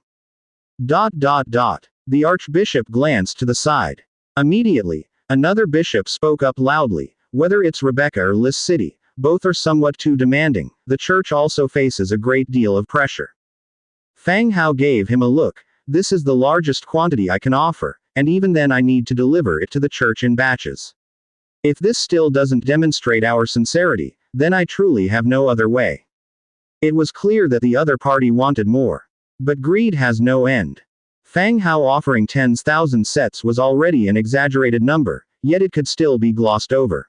The archbishop glanced to the side. Immediately, another bishop spoke up loudly, "Whether it's Rebecca or Lis City, both are somewhat too demanding. The church also faces a great deal of pressure." Fang Hao gave him a look. "This is the largest quantity I can offer, and even then I need to deliver it to the church in batches. If this still doesn't demonstrate our sincerity, then I truly have no other way." It was clear that the other party wanted more. But greed has no end. Fang Hao offering 10,000 sets was already an exaggerated number, yet it could still be glossed over.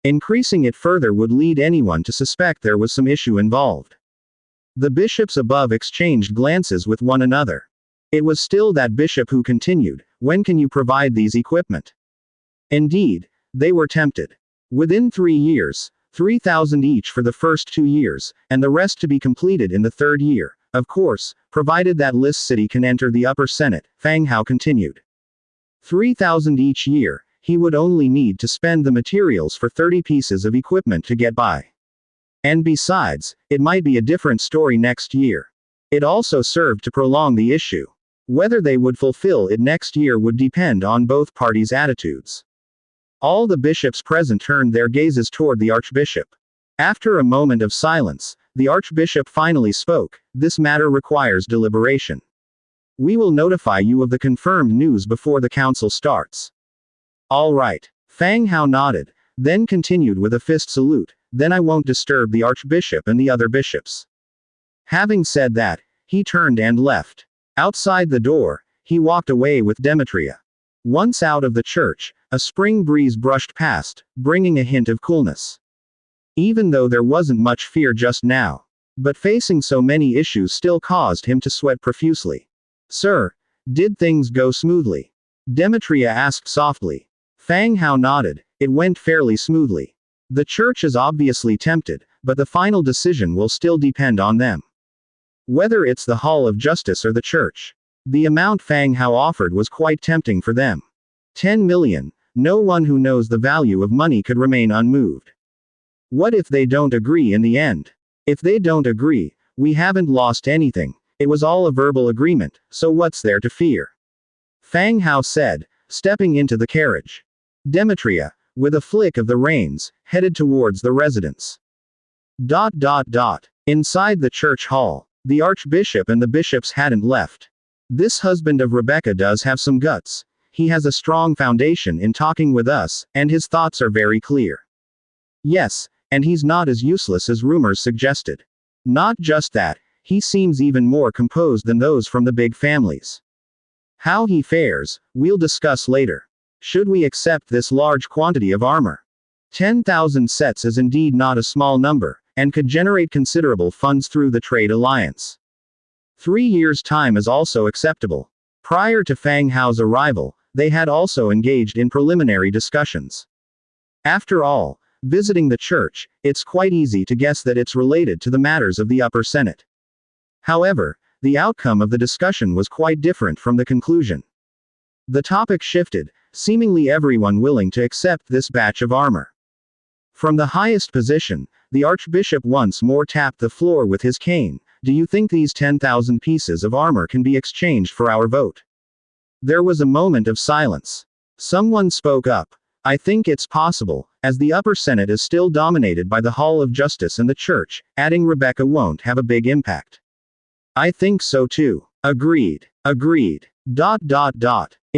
Increasing it further would lead anyone to suspect there was some issue involved. The bishops above exchanged glances with one another. It was still that bishop who continued, "When can you provide these equipment?" Indeed, they were tempted. Within 3 years, 3,000 each for the first 2 years, and the rest to be completed in the third year. Of course, provided that Lis City can enter the upper senate, Fang Hao continued. 3,000 each year, he would only need to spend the materials for 30 pieces of equipment to get by. And besides, it might be a different story next year. It also served to prolong the issue. Whether they would fulfill it next year would depend on both parties' attitudes. All the bishops present turned their gazes toward the archbishop. After a moment of silence, the archbishop finally spoke. This matter requires deliberation. We will notify you of the confirmed news before the council starts. All right. Fang Hao nodded, then continued with a fist salute. Then I won't disturb the archbishop and the other bishops. Having said that, he turned and left. Outside the door, he walked away with Demetria. Once out of the church, a spring breeze brushed past, bringing a hint of coolness. Even though there wasn't much fear just now, but facing so many issues still caused him to sweat profusely. Sir, did things go smoothly? Demetria asked softly. Fang Hao nodded. It went fairly smoothly. The church is obviously tempted, but the final decision will still depend on them. Whether it's the Hall of Justice or the church. The amount Fang Hao offered was quite tempting for them. 10 million. No one who knows the value of money could remain unmoved. What if they don't agree in the end? If they don't agree, we haven't lost anything. It was all a verbal agreement, so what's there to fear? Fang Hao said, stepping into the carriage. Demetria, with a flick of the reins, headed towards the residence. Inside the church hall, the archbishop and the bishops hadn't left. This husband of Rebecca does have some guts. He has a strong foundation in talking with us, and his thoughts are very clear. Yes, and he's not as useless as rumors suggested. Not just that, he seems even more composed than those from the big families. How he fares, we'll discuss later. Should we accept this large quantity of armor? 10,000 sets is indeed not a small number, and could generate considerable funds through the trade alliance. 3 years' time is also acceptable. Prior to Fang Hao's arrival, they had also engaged in preliminary discussions. After all, visiting the church, it's quite easy to guess that it's related to the matters of the upper senate. However, the outcome of the discussion was quite different from the conclusion. The topic shifted, seemingly everyone willing to accept this batch of armor. From the highest position, the archbishop once more tapped the floor with his cane. Do you think these 10,000 pieces of armor can be exchanged for our vote? There was a moment of silence. Someone spoke up. I think it's possible, as the upper senate is still dominated by the Hall of Justice and the church, adding Rebecca won't have a big impact. I think so too. Agreed. In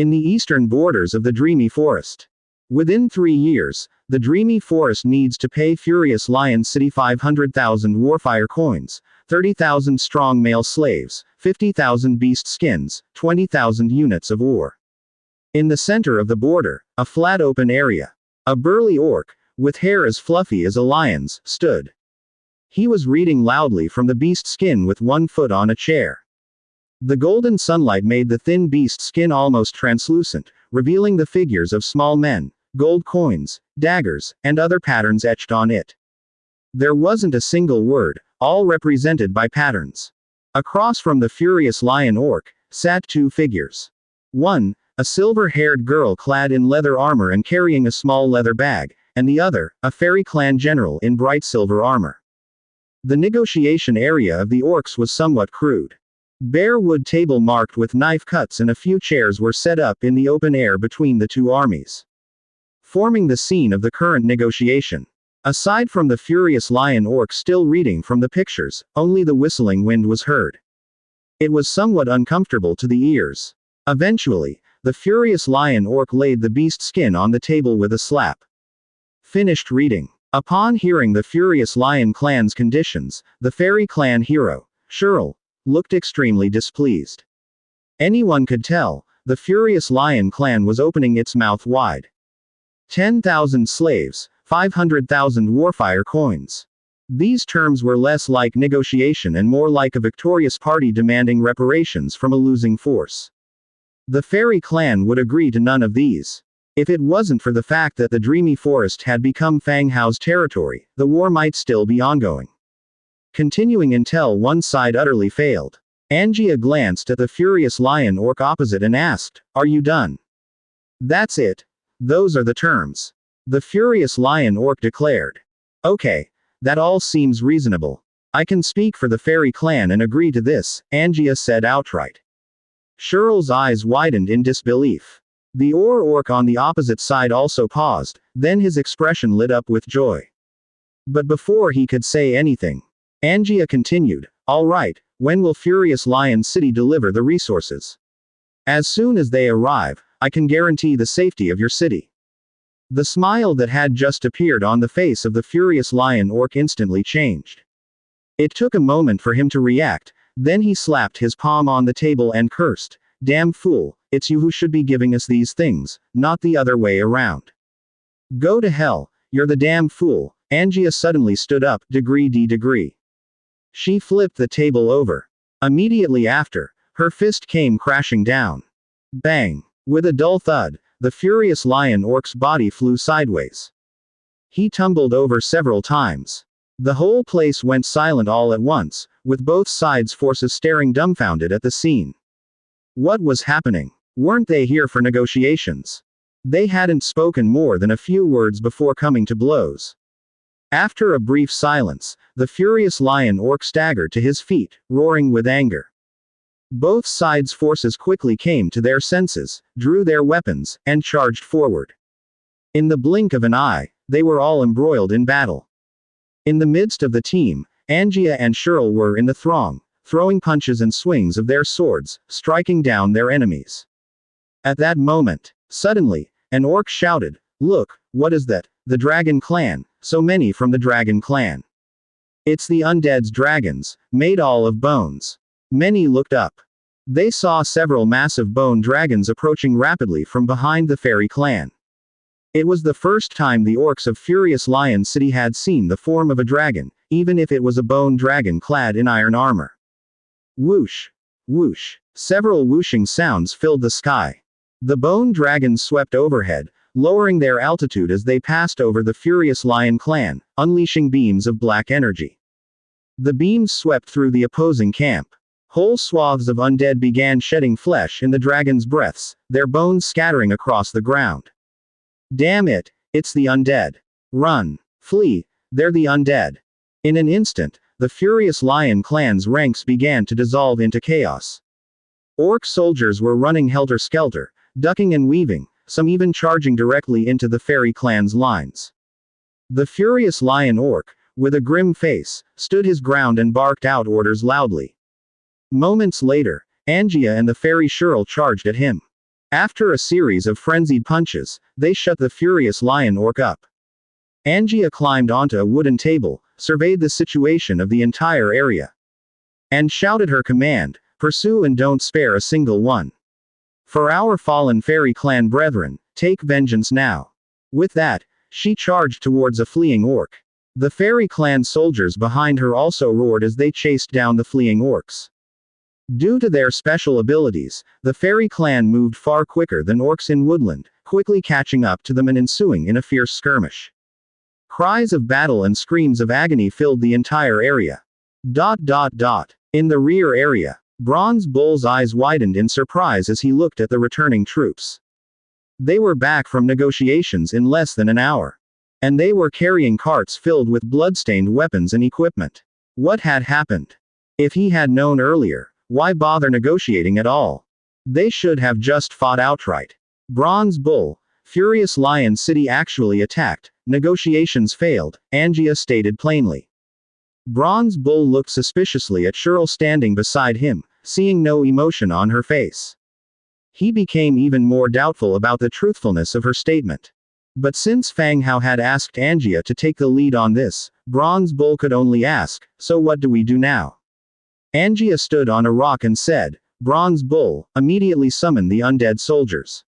the eastern borders of the Dreamy Forest. Within 3 years, the Dreamy Forest needs to pay Furious Lion City 500,000 Warfire coins, 30,000 strong male slaves, 50,000 beast skins, 20,000 units of ore. In the center of the border, a flat open area. A burly orc, with hair as fluffy as a lion's, stood. He was reading loudly from the beast skin with one foot on a chair. The golden sunlight made the thin beast skin almost translucent, revealing the figures of small men, gold coins, daggers, and other patterns etched on it. There wasn't a single word, all represented by patterns. Across from the furious lion orc, sat 2 figures. One, a silver-haired girl clad in leather armor and carrying a small leather bag, and the other, a fairy clan general in bright silver armor. The negotiation area of the orcs was somewhat crude. Bare wood table marked with knife cuts and a few chairs were set up in the open air between the 2 armies, forming the scene of the current negotiation. Aside from the furious lion orc still reading from the pictures, only the whistling wind was heard. It was somewhat uncomfortable to the ears. Eventually, the furious lion orc laid the beast skin on the table with a slap. Finished reading. Upon hearing the furious lion clan's conditions, the fairy clan hero, Shirl, looked extremely displeased. Anyone could tell, the furious lion clan was opening its mouth wide. 10,000 slaves, 500,000 warfire coins. These terms were less like negotiation and more like a victorious party demanding reparations from a losing force. The fairy clan would agree to none of these. If it wasn't for the fact that the Dreamy Forest had become Fang Hao's territory, the war might still be ongoing. Continuing until one side utterly failed. Angia glanced at the furious lion orc opposite and asked, "Are you done?" "That's it. Those are the terms." The furious lion orc declared. "Okay. That all seems reasonable. I can speak for the fairy clan and agree to this," Angia said outright. Cheryl's eyes widened in disbelief. The orc on the opposite side also paused, then his expression lit up with joy. But before he could say anything, Angia continued, "All right, when will Furious Lion City deliver the resources? As soon as they arrive, I can guarantee the safety of your city." The smile that had just appeared on the face of the Furious Lion orc instantly changed. It took a moment for him to react, then he slapped his palm on the table and cursed, "Damn fool, it's you who should be giving us these things, not the other way around." "Go to hell, you're the damn fool." Angia suddenly stood up, degree. She flipped the table over. Immediately after, her fist came crashing down. Bang! With a dull thud, the Furious Lion orc's body flew sideways. He tumbled over several times. The whole place went silent all at once, with both sides' forces staring dumbfounded at the scene. What was happening? Weren't they here for negotiations? They hadn't spoken more than a few words before coming to blows. After a brief silence, the Furious Lion orc staggered to his feet, roaring with anger. Both sides' forces quickly came to their senses, drew their weapons, and charged forward. In the blink of an eye, they were all embroiled in battle. In the midst of the team, Angia and Cheryl were in the throng, throwing punches and swings of their swords, striking down their enemies. At that moment, suddenly, an orc shouted, "Look, what is that? The Dragon Clan, so many from the Dragon Clan. It's the Undead's dragons, made all of bones." Many looked up. They saw several massive bone dragons approaching rapidly from behind the Fairy Clan. It was the first time the orcs of Furious Lion City had seen the form of a dragon, even if it was a bone dragon clad in iron armor. Whoosh! Whoosh! Several whooshing sounds filled the sky. The bone dragons swept overhead, lowering their altitude as they passed over the Furious Lion Clan, unleashing beams of black energy. The beams swept through the opposing camp. Whole swaths of undead began shedding flesh in the dragon's breaths, their bones scattering across the ground. "Damn it, it's the undead. Run! Flee, they're the undead." In an instant, the Furious Lion Clan's ranks began to dissolve into chaos. Orc soldiers were running helter-skelter, ducking and weaving, some even charging directly into the Fairy Clan's lines. The Furious Lion orc, with a grim face, stood his ground and barked out orders loudly. Moments later, Angia and the Fairy Cheryl charged at him. After a series of frenzied punches, they shut the Furious Lion orc up. Angia climbed onto a wooden table, surveyed the situation of the entire area, and shouted her command, "Pursue and don't spare a single one. For our fallen Fairy Clan brethren, take vengeance now." With that, she charged towards a fleeing orc. The Fairy Clan soldiers behind her also roared as they chased down the fleeing orcs. Due to their special abilities, the Fairy Clan moved far quicker than orcs in woodland, quickly catching up to them and ensuing in a fierce skirmish. Cries of battle and screams of agony filled the entire area. In the rear area, Bronze Bull's eyes widened in surprise as he looked at the returning troops. They were back from negotiations in less than an hour. And they were carrying carts filled with bloodstained weapons and equipment. What had happened? If he had known earlier, why bother negotiating at all? They should have just fought outright. Bronze Bull, Furious Lion City actually attacked, negotiations failed, Angia stated plainly. Bronze Bull looked suspiciously at Cheryl standing beside him, seeing no emotion on her face. He became even more doubtful about the truthfulness of her statement. But since Fang Hao had asked Angia to take the lead on this, Bronze Bull could only ask, "So what do we do now?" Angia stood on a rock and said, "Bronze Bull, immediately summon the undead soldiers.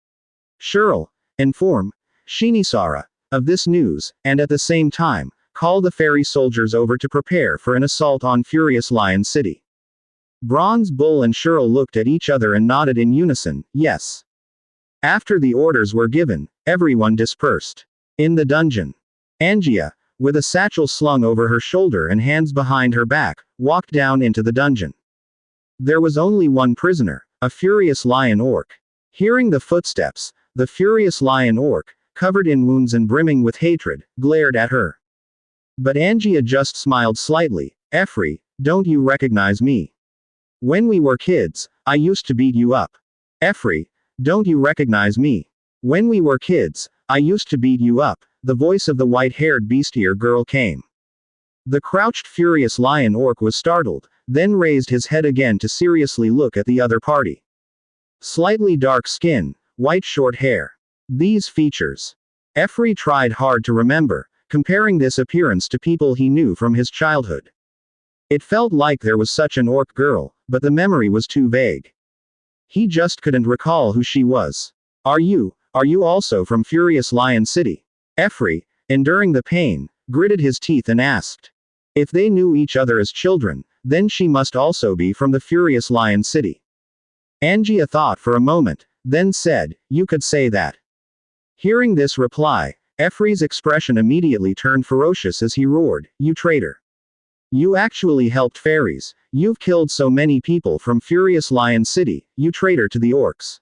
Cheryl, inform Shinisara of this news, and at the same time, call the fairy soldiers over to prepare for an assault on Furious Lion City." Bronze Bull and Cheryl looked at each other and nodded in unison, yes. After the orders were given, everyone dispersed. In the dungeon, Angia, with a satchel slung over her shoulder and hands behind her back, walked down into the dungeon. There was only one prisoner, a Furious Lion orc. Hearing the footsteps, the Furious Lion orc, covered in wounds and brimming with hatred, glared at her. But Angia just smiled slightly. "Efri, don't you recognize me? When we were kids, I used to beat you up. Effrey, don't you recognize me? When we were kids, I used to beat you up. The voice of the white-haired beastier girl came. The crouched furious lion orc was startled, then raised his head again to seriously look at the other party. Slightly dark skin, white short hair. These features. Effrey tried hard to remember, comparing this appearance to people he knew from his childhood. It felt like there was such an orc girl, but the memory was too vague. He just couldn't recall who she was. Are you also from Furious Lion City? Effrey, enduring the pain, gritted his teeth and asked. If they knew each other as children, then she must also be from the Furious Lion City. Angia thought for a moment, then said, you could say that. Hearing this reply, Effrey's expression immediately turned ferocious as he roared, you traitor. You actually helped fairies. You've killed so many people from Furious Lion City, you traitor to the orcs.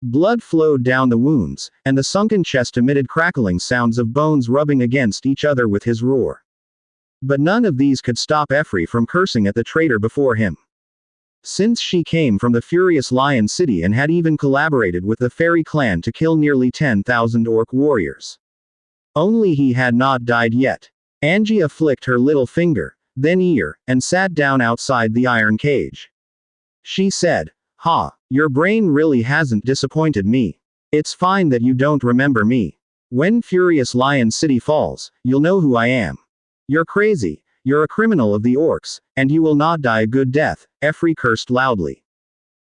Blood flowed down the wounds, and the sunken chest emitted crackling sounds of bones rubbing against each other with his roar. But none of these could stop Effrey from cursing at the traitor before him. Since she came from the Furious Lion City and had even collaborated with the fairy clan to kill nearly 10,000 orc warriors. Only he had not died yet. Angia flicked her little finger, then ear, and sat down outside the iron cage. She said, Ha, your brain really hasn't disappointed me. It's fine that you don't remember me. When Furious Lion City falls, you'll know who I am. You're crazy, you're a criminal of the orcs, and you will not die a good death, Effrey cursed loudly.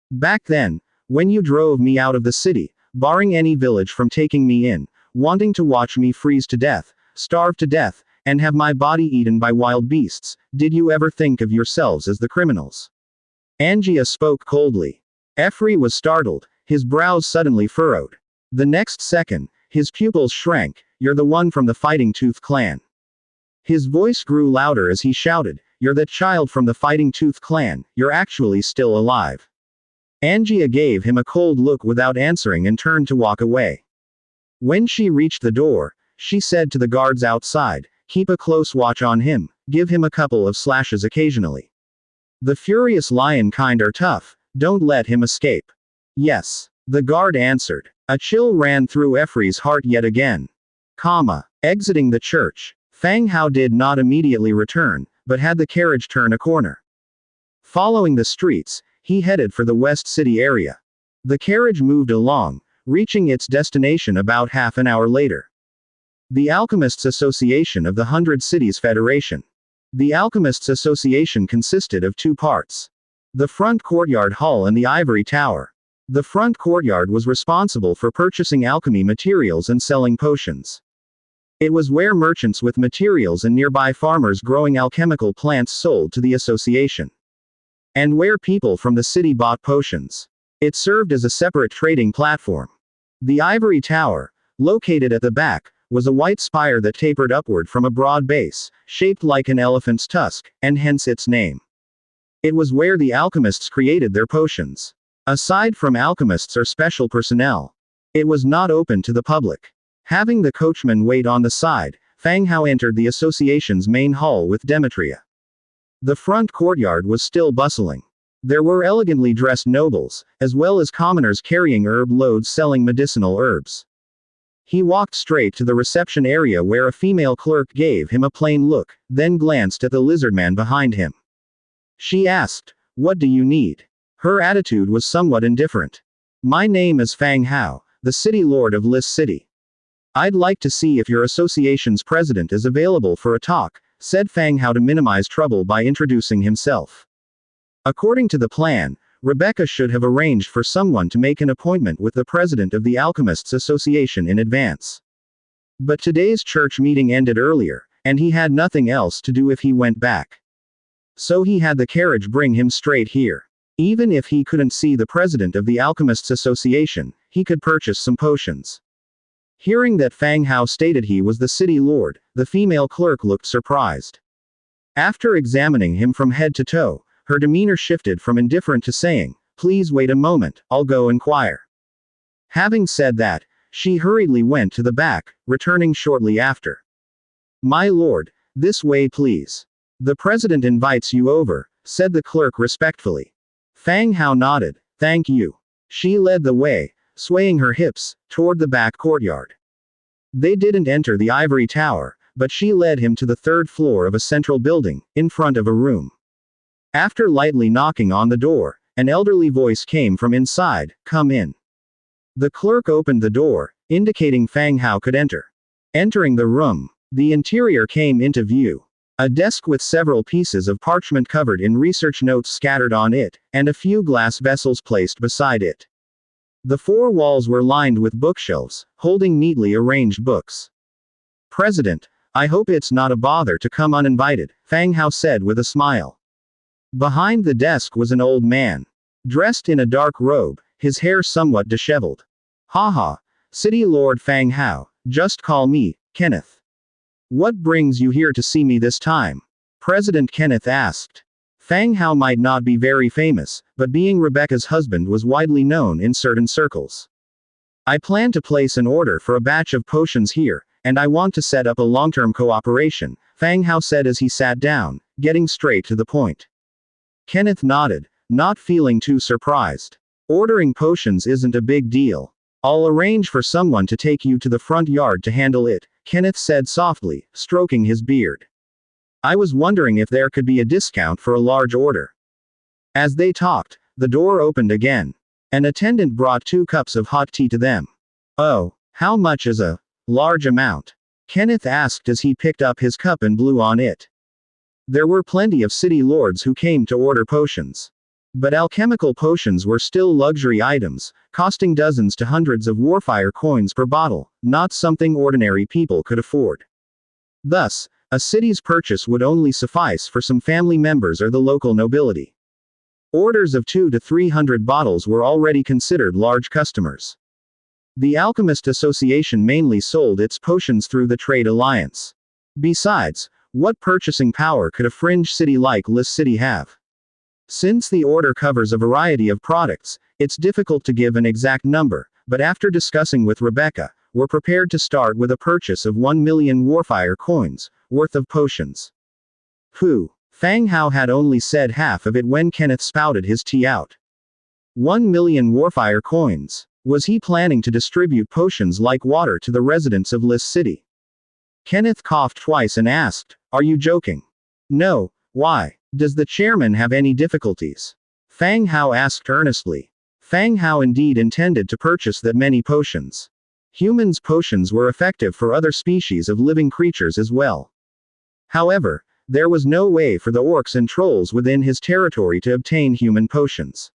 Back then, when you drove me out of the city, barring any village from taking me in, wanting to watch me freeze to death, starve to death, and have my body eaten by wild beasts, did you ever think of yourselves as the criminals? Angia spoke coldly. Effrey was startled, his brows suddenly furrowed. The next second, his pupils shrank, you're the one from the Fighting Tooth clan. His voice grew louder as he shouted, you're that child from the Fighting Tooth clan, you're actually still alive. Angia gave him a cold look without answering and turned to walk away. When she reached the door, she said to the guards outside, keep a close watch on him, give him a couple of slashes occasionally. The Furious Lion kind are tough, don't let him escape. Yes. The guard answered. A chill ran through Effrey's heart yet again. Exiting the church. Fang Hao did not immediately return, but had the carriage turn a corner. Following the streets, he headed for the West City area. The carriage moved along, reaching its destination about half an hour later. The Alchemists Association of the 100 Cities Federation. The Alchemists Association consisted of two parts. The front courtyard hall and the ivory tower. The front courtyard was responsible for purchasing alchemy materials and selling potions. It was where merchants with materials and nearby farmers growing alchemical plants sold to the association. And where people from the city bought potions. It served as a separate trading platform. The ivory tower, located at the back, was a white spire that tapered upward from a broad base, shaped like an elephant's tusk, and hence its name. It was where the alchemists created their potions. Aside from alchemists or special personnel, it was not open to the public. Having the coachman wait on the side, Fang Hao entered the association's main hall with Demetria. The front courtyard was still bustling. There were elegantly dressed nobles, as well as commoners carrying herb loads selling medicinal herbs. He walked straight to the reception area where a female clerk gave him a plain look, then glanced at the lizardman behind him. She asked, what do you need? Her attitude was somewhat indifferent. My name is Fang Hao, the city lord of Lis City. I'd like to see if your association's president is available for a talk, said Fang Hao to minimize trouble by introducing himself. According to the plan, Rebecca should have arranged for someone to make an appointment with the president of the Alchemists Association in advance. But today's church meeting ended earlier, and he had nothing else to do if he went back. So he had the carriage bring him straight here. Even if he couldn't see the president of the Alchemists Association, he could purchase some potions. Hearing that Fang Hao stated he was the city lord, the female clerk looked surprised. After examining him from head to toe, her demeanor shifted from indifferent to saying, please wait a moment, I'll go inquire. Having said that, she hurriedly went to the back, returning shortly after. My lord, this way please. The president invites you over, said the clerk respectfully. Fang Hao nodded. Thank you. She led the way, swaying her hips, toward the back courtyard. They didn't enter the ivory tower, but she led him to the third floor of a central building, in front of a room. After lightly knocking on the door, an elderly voice came from inside, "Come in." The clerk opened the door, indicating Fang Hao could enter. Entering the room, the interior came into view. A desk with several pieces of parchment covered in research notes scattered on it, and a few glass vessels placed beside it. The four walls were lined with bookshelves, holding neatly arranged books. "President, I hope it's not a bother to come uninvited," Fang Hao said with a smile. Behind the desk was an old man. Dressed in a dark robe, his hair somewhat disheveled. "Haha, City Lord Fang Hao, just call me, Kenneth. What brings you here to see me this time?" President Kenneth asked. Fang Hao might not be very famous, but being Rebecca's husband was widely known in certain circles. "I plan to place an order for a batch of potions here, and I want to set up a long-term cooperation," Fang Hao said as he sat down, getting straight to the point. Kenneth nodded, not feeling too surprised. "Ordering potions isn't a big deal. I'll arrange for someone to take you to the front yard to handle it," Kenneth said softly, stroking his beard. "I was wondering if there could be a discount for a large order." As they talked, the door opened again. An attendant brought 2 cups of hot tea to them. "Oh, how much is a large amount?" Kenneth asked as he picked up his cup and blew on it. There were plenty of city lords who came to order potions. But alchemical potions were still luxury items, costing dozens to hundreds of warfire coins per bottle, not something ordinary people could afford. Thus, a city's purchase would only suffice for some family members or the local nobility. Orders of 200 to 300 bottles were already considered large customers. The Alchemist Association mainly sold its potions through the Trade Alliance. Besides, what purchasing power could a fringe city like Lis City have? Since the order covers a variety of products, it's difficult to give an exact number, but after discussing with Rebecca, we're prepared to start with a purchase of 1 million warfire coins, worth of potions. Pooh. Fang Hao had only said half of it when Kenneth spouted his tea out. 1 million warfire coins. Was he planning to distribute potions like water to the residents of Lis City? Kenneth coughed twice and asked, "Are you joking?" "No, why? Does the chairman have any difficulties?" Fang Hao asked earnestly. Fang Hao indeed intended to purchase that many potions. Humans' potions were effective for other species of living creatures as well. However, there was no way for the orcs and trolls within his territory to obtain human potions.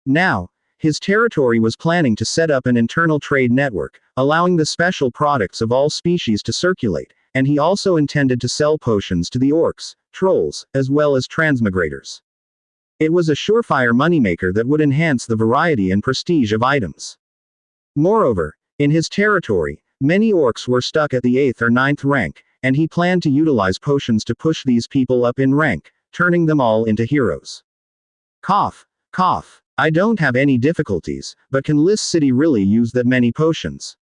Now, his territory was planning to set up an internal trade network, allowing the special products of all species to circulate, and he also intended to sell potions to the orcs, trolls, as well as transmigrators. It was a surefire moneymaker that would enhance the variety and prestige of items. Moreover, in his territory, many orcs were stuck at the 8th or 9th rank, and he planned to utilize potions to push these people up in rank, turning them all into heroes. Cough, cough. I don't have any difficulties, but can Lis City really use that many potions?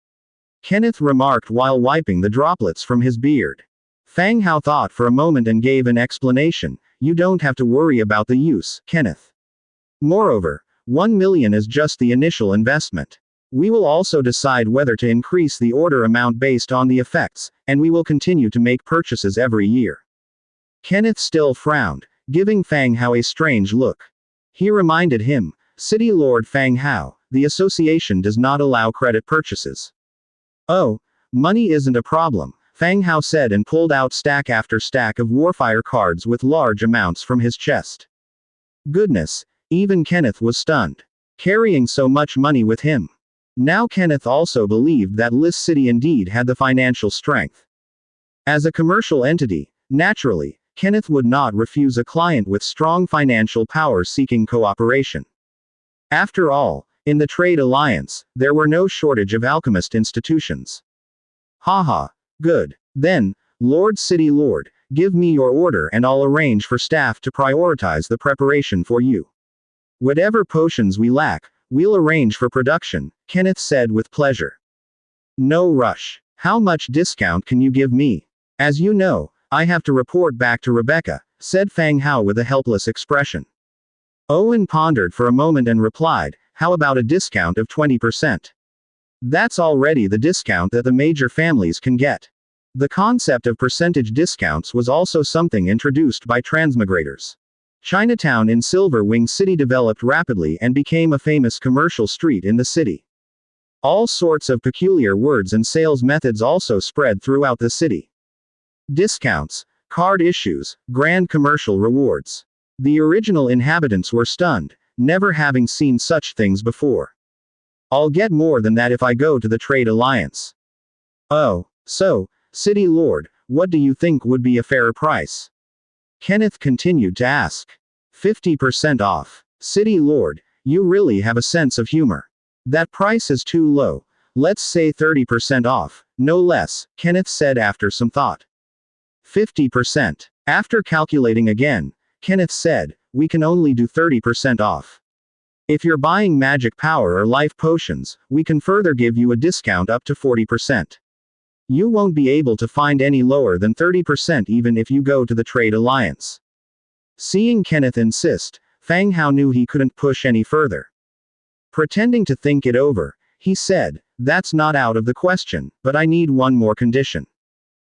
Kenneth remarked while wiping the droplets from his beard. Fang Hao thought for a moment and gave an explanation. "You don't have to worry about the use, Kenneth. Moreover, 1 million is just the initial investment. We will also decide whether to increase the order amount based on the effects, and we will continue to make purchases every year." Kenneth still frowned, giving Fang Hao a strange look. He reminded him, "City Lord Fang Hao, the association does not allow credit purchases." "Oh, money isn't a problem," Fang Hao said and pulled out stack after stack of warfire cards with large amounts from his chest. Goodness, even Kenneth was stunned. Carrying so much money with him. Now Kenneth also believed that Lis City indeed had the financial strength. As a commercial entity, naturally, Kenneth would not refuse a client with strong financial power seeking cooperation. After all, in the Trade Alliance, there were no shortage of alchemist institutions. Haha, good. Then, Lord City Lord, give me your order and I'll arrange for staff to prioritize the preparation for you. Whatever potions we lack, we'll arrange for production, Kenneth said with pleasure. No rush. How much discount can you give me? As you know, I have to report back to Rebecca, said Fang Hao with a helpless expression. Owen pondered for a moment and replied, how about a discount of 20%? That's already the discount that the major families can get. The concept of percentage discounts was also something introduced by transmigrators. Chinatown in Silver Wing City developed rapidly and became a famous commercial street in the city. All sorts of peculiar words and sales methods also spread throughout the city. Discounts, card issues, grand commercial rewards. The original inhabitants were stunned, never having seen such things before. I'll get more than that if I go to the trade alliance. Oh, so, City Lord, what do you think would be a fair price? Kenneth continued to ask. 50% off. City Lord, you really have a sense of humor. That price is too low. Let's say 30% off, no less, Kenneth said after some thought. 50%. After calculating again, Kenneth said, we can only do 30% off. If you're buying magic power or life potions, we can further give you a discount up to 40%. You won't be able to find any lower than 30% even if you go to the trade alliance. Seeing Kenneth insist, Fang Hao knew he couldn't push any further. Pretending to think it over, he said, that's not out of the question, but I need one more condition.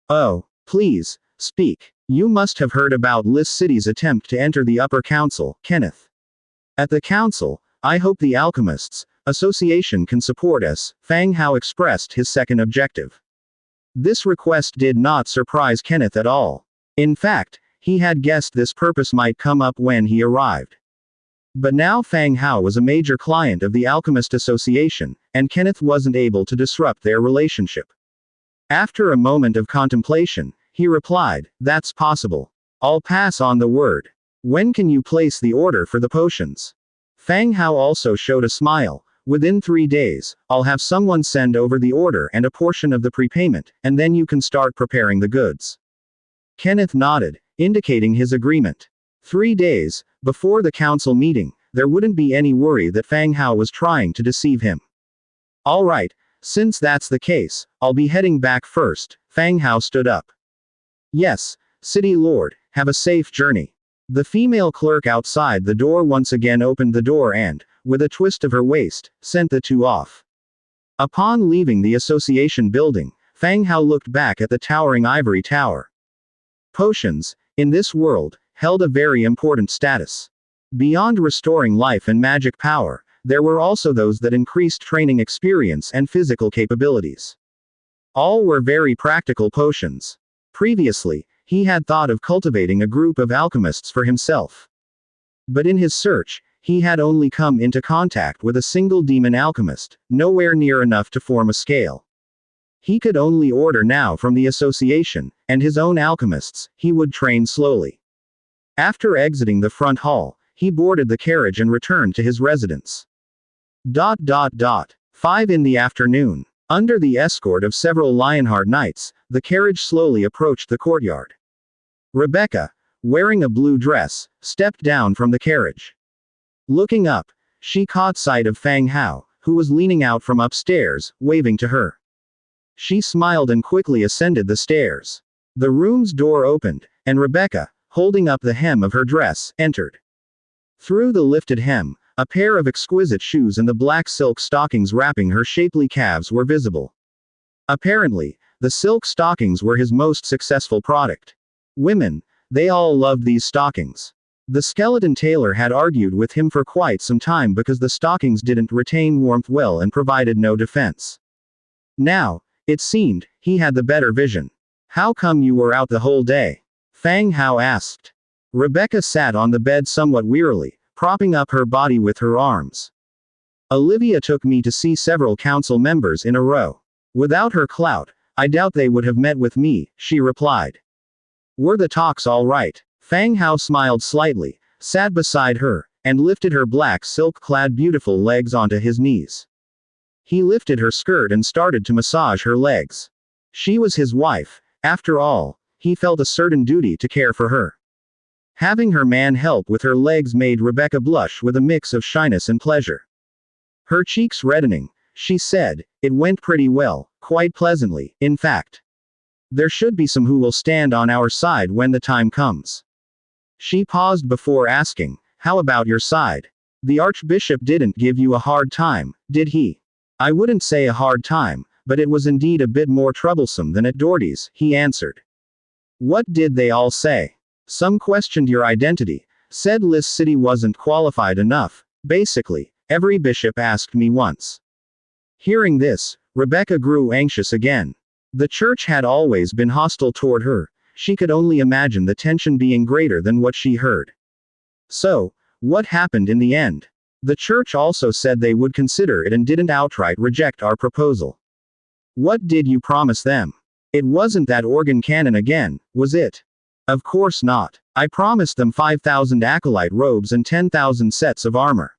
Oh, please, speak. You must have heard about Lis City's attempt to enter the upper council, Kenneth. At the council, I hope the Alchemists Association can support us, Fang Hao expressed his second objective. This request did not surprise Kenneth at all. In fact, he had guessed this purpose might come up when he arrived. But now Fang Hao was a major client of the Alchemist Association, and Kenneth wasn't able to disrupt their relationship. After a moment of contemplation, he replied, that's possible. I'll pass on the word. When can you place the order for the potions? Fang Hao also showed a smile. Within 3 days, I'll have someone send over the order and a portion of the prepayment, and then you can start preparing the goods. Kenneth nodded, indicating his agreement. 3 days, before the council meeting, there wouldn't be any worry that Fang Hao was trying to deceive him. All right, since that's the case, I'll be heading back first. Fang Hao stood up. Yes, City Lord, have a safe journey. The female clerk outside the door once again opened the door and, with a twist of her waist, sent the two off. Upon leaving the association building, Fang Hao looked back at the towering ivory tower. Potions, in this world, held a very important status. Beyond restoring life and magic power, there were also those that increased training experience and physical capabilities. All were very practical potions. Previously, he had thought of cultivating a group of alchemists for himself. But in his search, he had only come into contact with a single demon alchemist, nowhere near enough to form a scale. He could only order now from the association, and his own alchemists, he would train slowly. After exiting the front hall, he boarded the carriage and returned to his residence. 5 in the afternoon. Under the escort of several Lionheart knights, the carriage slowly approached the courtyard. Rebecca, wearing a blue dress, stepped down from the carriage. Looking up, she caught sight of Fang Hao, who was leaning out from upstairs, waving to her. She smiled and quickly ascended the stairs. The room's door opened, and Rebecca, holding up the hem of her dress, entered. Through the lifted hem, a pair of exquisite shoes and the black silk stockings wrapping her shapely calves were visible. Apparently, the silk stockings were his most successful product. Women, they all loved these stockings. The skeleton tailor had argued with him for quite some time because the stockings didn't retain warmth well and provided no defense. Now, it seemed, he had the better vision. How come you were out the whole day? Fang Hao asked. Rebecca sat on the bed somewhat wearily, propping up her body with her arms. Olivia took me to see several council members in a row. Without her clout, I doubt they would have met with me, she replied. Were the talks all right? Fang Hao smiled slightly, sat beside her, and lifted her black silk-clad beautiful legs onto his knees. He lifted her skirt and started to massage her legs. She was his wife, after all, he felt a certain duty to care for her. Having her man help with her legs made Rebecca blush with a mix of shyness and pleasure. Her cheeks reddening, she said, it went pretty well, quite pleasantly, in fact. There should be some who will stand on our side when the time comes. She paused before asking, How about your side? The Archbishop didn't give you a hard time, did he? I wouldn't say a hard time, but it was indeed a bit more troublesome than at Doherty's, he answered. What did they all say? Some questioned your identity, said Liss City wasn't qualified enough. Basically, every bishop asked me once. Hearing this, Rebecca grew anxious again. The church had always been hostile toward her. She could only imagine the tension being greater than what she heard. So, what happened in the end? The church also said they would consider it and didn't outright reject our proposal. What did you promise them? It wasn't that organ cannon again, was it? Of course not. I promised them 5,000 acolyte robes and 10,000 sets of armor.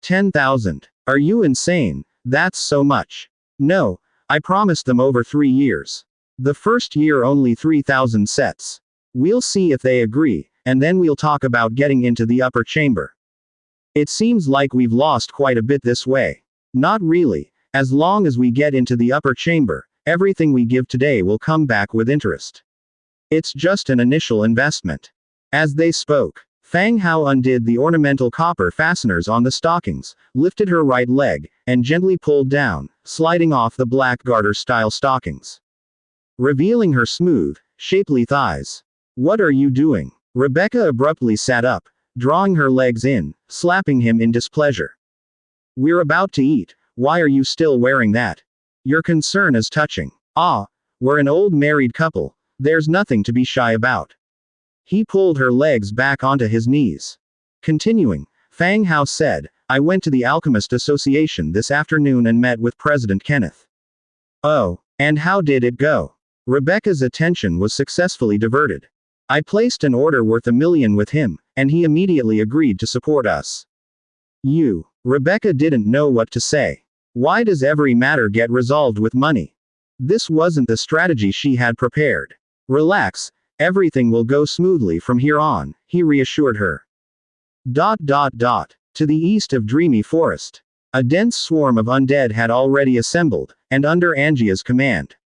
10,000. Are you insane? That's so much. No, I promised them over 3 years. The first year only 3,000 sets. We'll see if they agree, and then we'll talk about getting into the upper chamber. It seems like we've lost quite a bit this way. Not really. As long as we get into the upper chamber, everything we give today will come back with interest. It's just an initial investment. As they spoke, Fang Hao undid the ornamental copper fasteners on the stockings, lifted her right leg, and gently pulled down, sliding off the black garter-style stockings, revealing her smooth, shapely thighs. What are you doing? Rebecca abruptly sat up, drawing her legs in, slapping him in displeasure. We're about to eat. Why are you still wearing that? Your concern is touching. Ah, we're an old married couple. There's nothing to be shy about. He pulled her legs back onto his knees. Continuing, Fang Hao said, I went to the Alchemist Association this afternoon and met with President Kenneth. Oh, and how did it go? Rebecca's attention was successfully diverted. I placed an order worth $1 million with him, and he immediately agreed to support us. Rebecca didn't know what to say. Why does every matter get resolved with money? This wasn't the strategy she had prepared. Relax, everything will go smoothly from here on, he reassured her. To the east of Dreamy Forest, a dense swarm of undead had already assembled, and under Angia's command,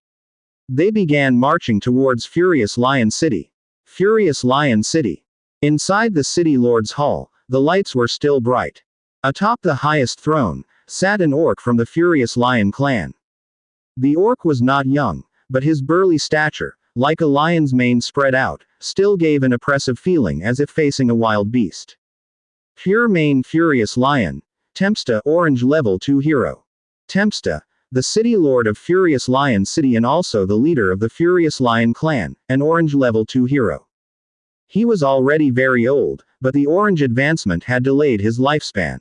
they began marching towards Furious Lion City. Furious Lion City. Inside the city lord's hall, the lights were still bright. Atop the highest throne, sat an orc from the Furious Lion clan. The orc was not young, but his burly stature, like a lion's mane spread out, still gave an oppressive feeling as if facing a wild beast. Pure Mane Furious Lion, Tempsta Orange Level 2 Hero. Tempsta, the city lord of Furious Lion City and also the leader of the Furious Lion clan, an Orange Level 2 hero. He was already very old, but the Orange advancement had delayed his lifespan.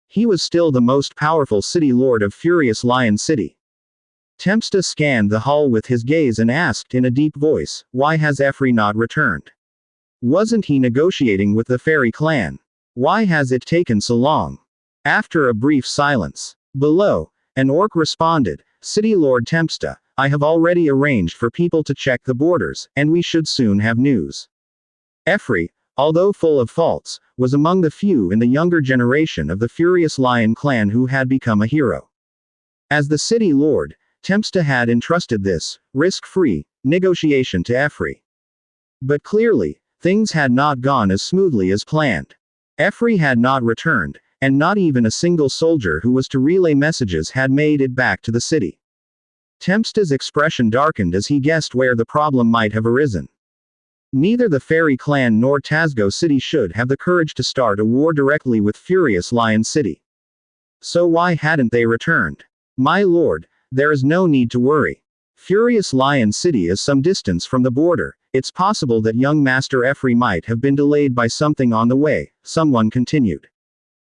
He was still the most powerful city lord of Furious Lion City. Tempsta scanned the hall with his gaze and asked in a deep voice, why has Efri not returned? Wasn't he negotiating with the fairy clan? Why has it taken so long? After a brief silence, below, an orc responded, City Lord Tempsta, I have already arranged for people to check the borders, and we should soon have news. Efri, although full of faults, was among the few in the younger generation of the Furious Lion clan who had become a hero. As the city lord, Tempsta had entrusted this, risk-free, negotiation to Efri. But clearly, things had not gone as smoothly as planned. Efri had not returned, and not even a single soldier who was to relay messages had made it back to the city. Tempsta's expression darkened as he guessed where the problem might have arisen. Neither the Fairy clan nor Tazgo City should have the courage to start a war directly with Furious Lion City. So why hadn't they returned? My lord, there is no need to worry. Furious Lion City is some distance from the border. It's possible that young Master Efri might have been delayed by something on the way, someone continued.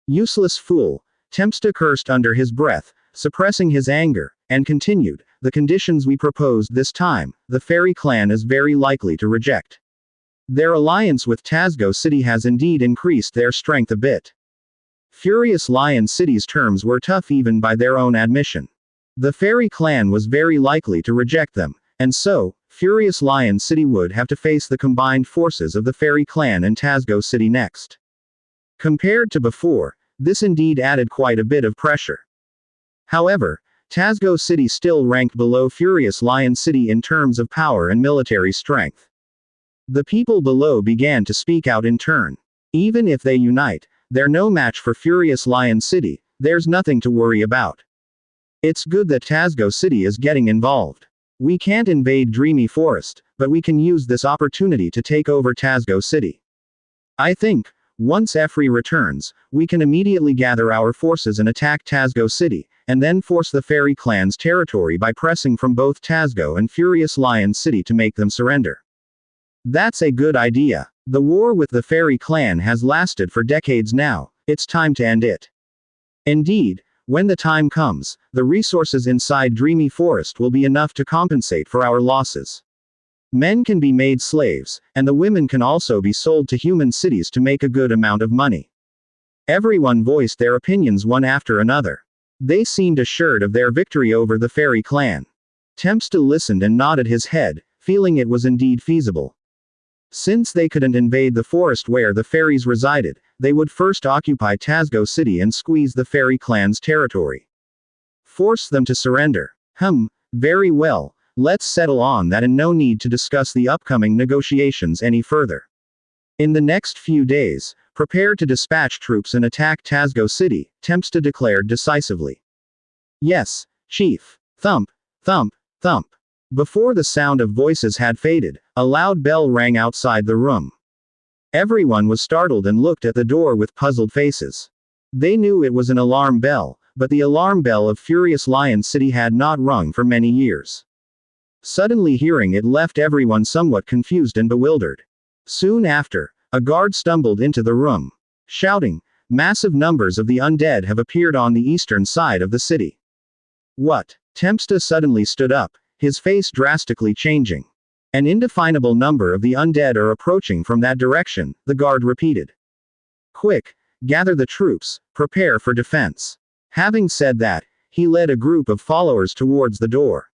Useless fool, Tempsta cursed under his breath, suppressing his anger, and continued, the conditions we proposed this time, the Fairy clan is very likely to reject. Their alliance with Tazgo City has indeed increased their strength a bit. Furious Lion City's terms were tough even by their own admission. The Fairy clan was very likely to reject them, and so, Furious Lion City would have to face the combined forces of the Fairy clan and Tazgo City next. Compared to before, this indeed added quite a bit of pressure. However, Tazgo City still ranked below Furious Lion City in terms of power and military strength. The people below began to speak out in turn. Even if they unite, they're no match for Furious Lion City. There's nothing to worry about. It's good that Tazgo City is getting involved. We can't invade Dreamy Forest, but we can use this opportunity to take over Tazgo City. I think, once Efri returns, we can immediately gather our forces and attack Tazgo City, and then force the Fairy Clan's territory by pressing from both Tazgo and Furious Lion City to make them surrender. That's a good idea. The war with the Fairy Clan has lasted for decades now. It's time to end it. Indeed, when the time comes, the resources inside Dreamy Forest will be enough to compensate for our losses. Men can be made slaves, and the women can also be sold to human cities to make a good amount of money. Everyone voiced their opinions one after another. They seemed assured of their victory over the Fairy Clan. Tempsta listened and nodded his head, feeling it was indeed feasible. Since they couldn't invade the forest where the fairies resided, they would first occupy Tazgo City and squeeze the Fairy Clan's territory. Force them to surrender. Very well, let's settle on that and no need to discuss the upcoming negotiations any further. In the next few days, prepare to dispatch troops and attack Tazgo City, Tempsta declared decisively. Yes, Chief. Thump, thump, thump. Before the sound of voices had faded, a loud bell rang outside the room. Everyone was startled and looked at the door with puzzled faces. They knew it was an alarm bell, but the alarm bell of Furious Lion City had not rung for many years. Suddenly hearing it left everyone somewhat confused and bewildered. Soon after, a guard stumbled into the room, shouting, "Massive numbers of the undead have appeared on the eastern side of the city." What? Tempsta suddenly stood up, his face drastically changing. "An indefinable number of the undead are approaching from that direction," the guard repeated. "Quick, gather the troops, prepare for defense." Having said that, he led a group of followers towards the door.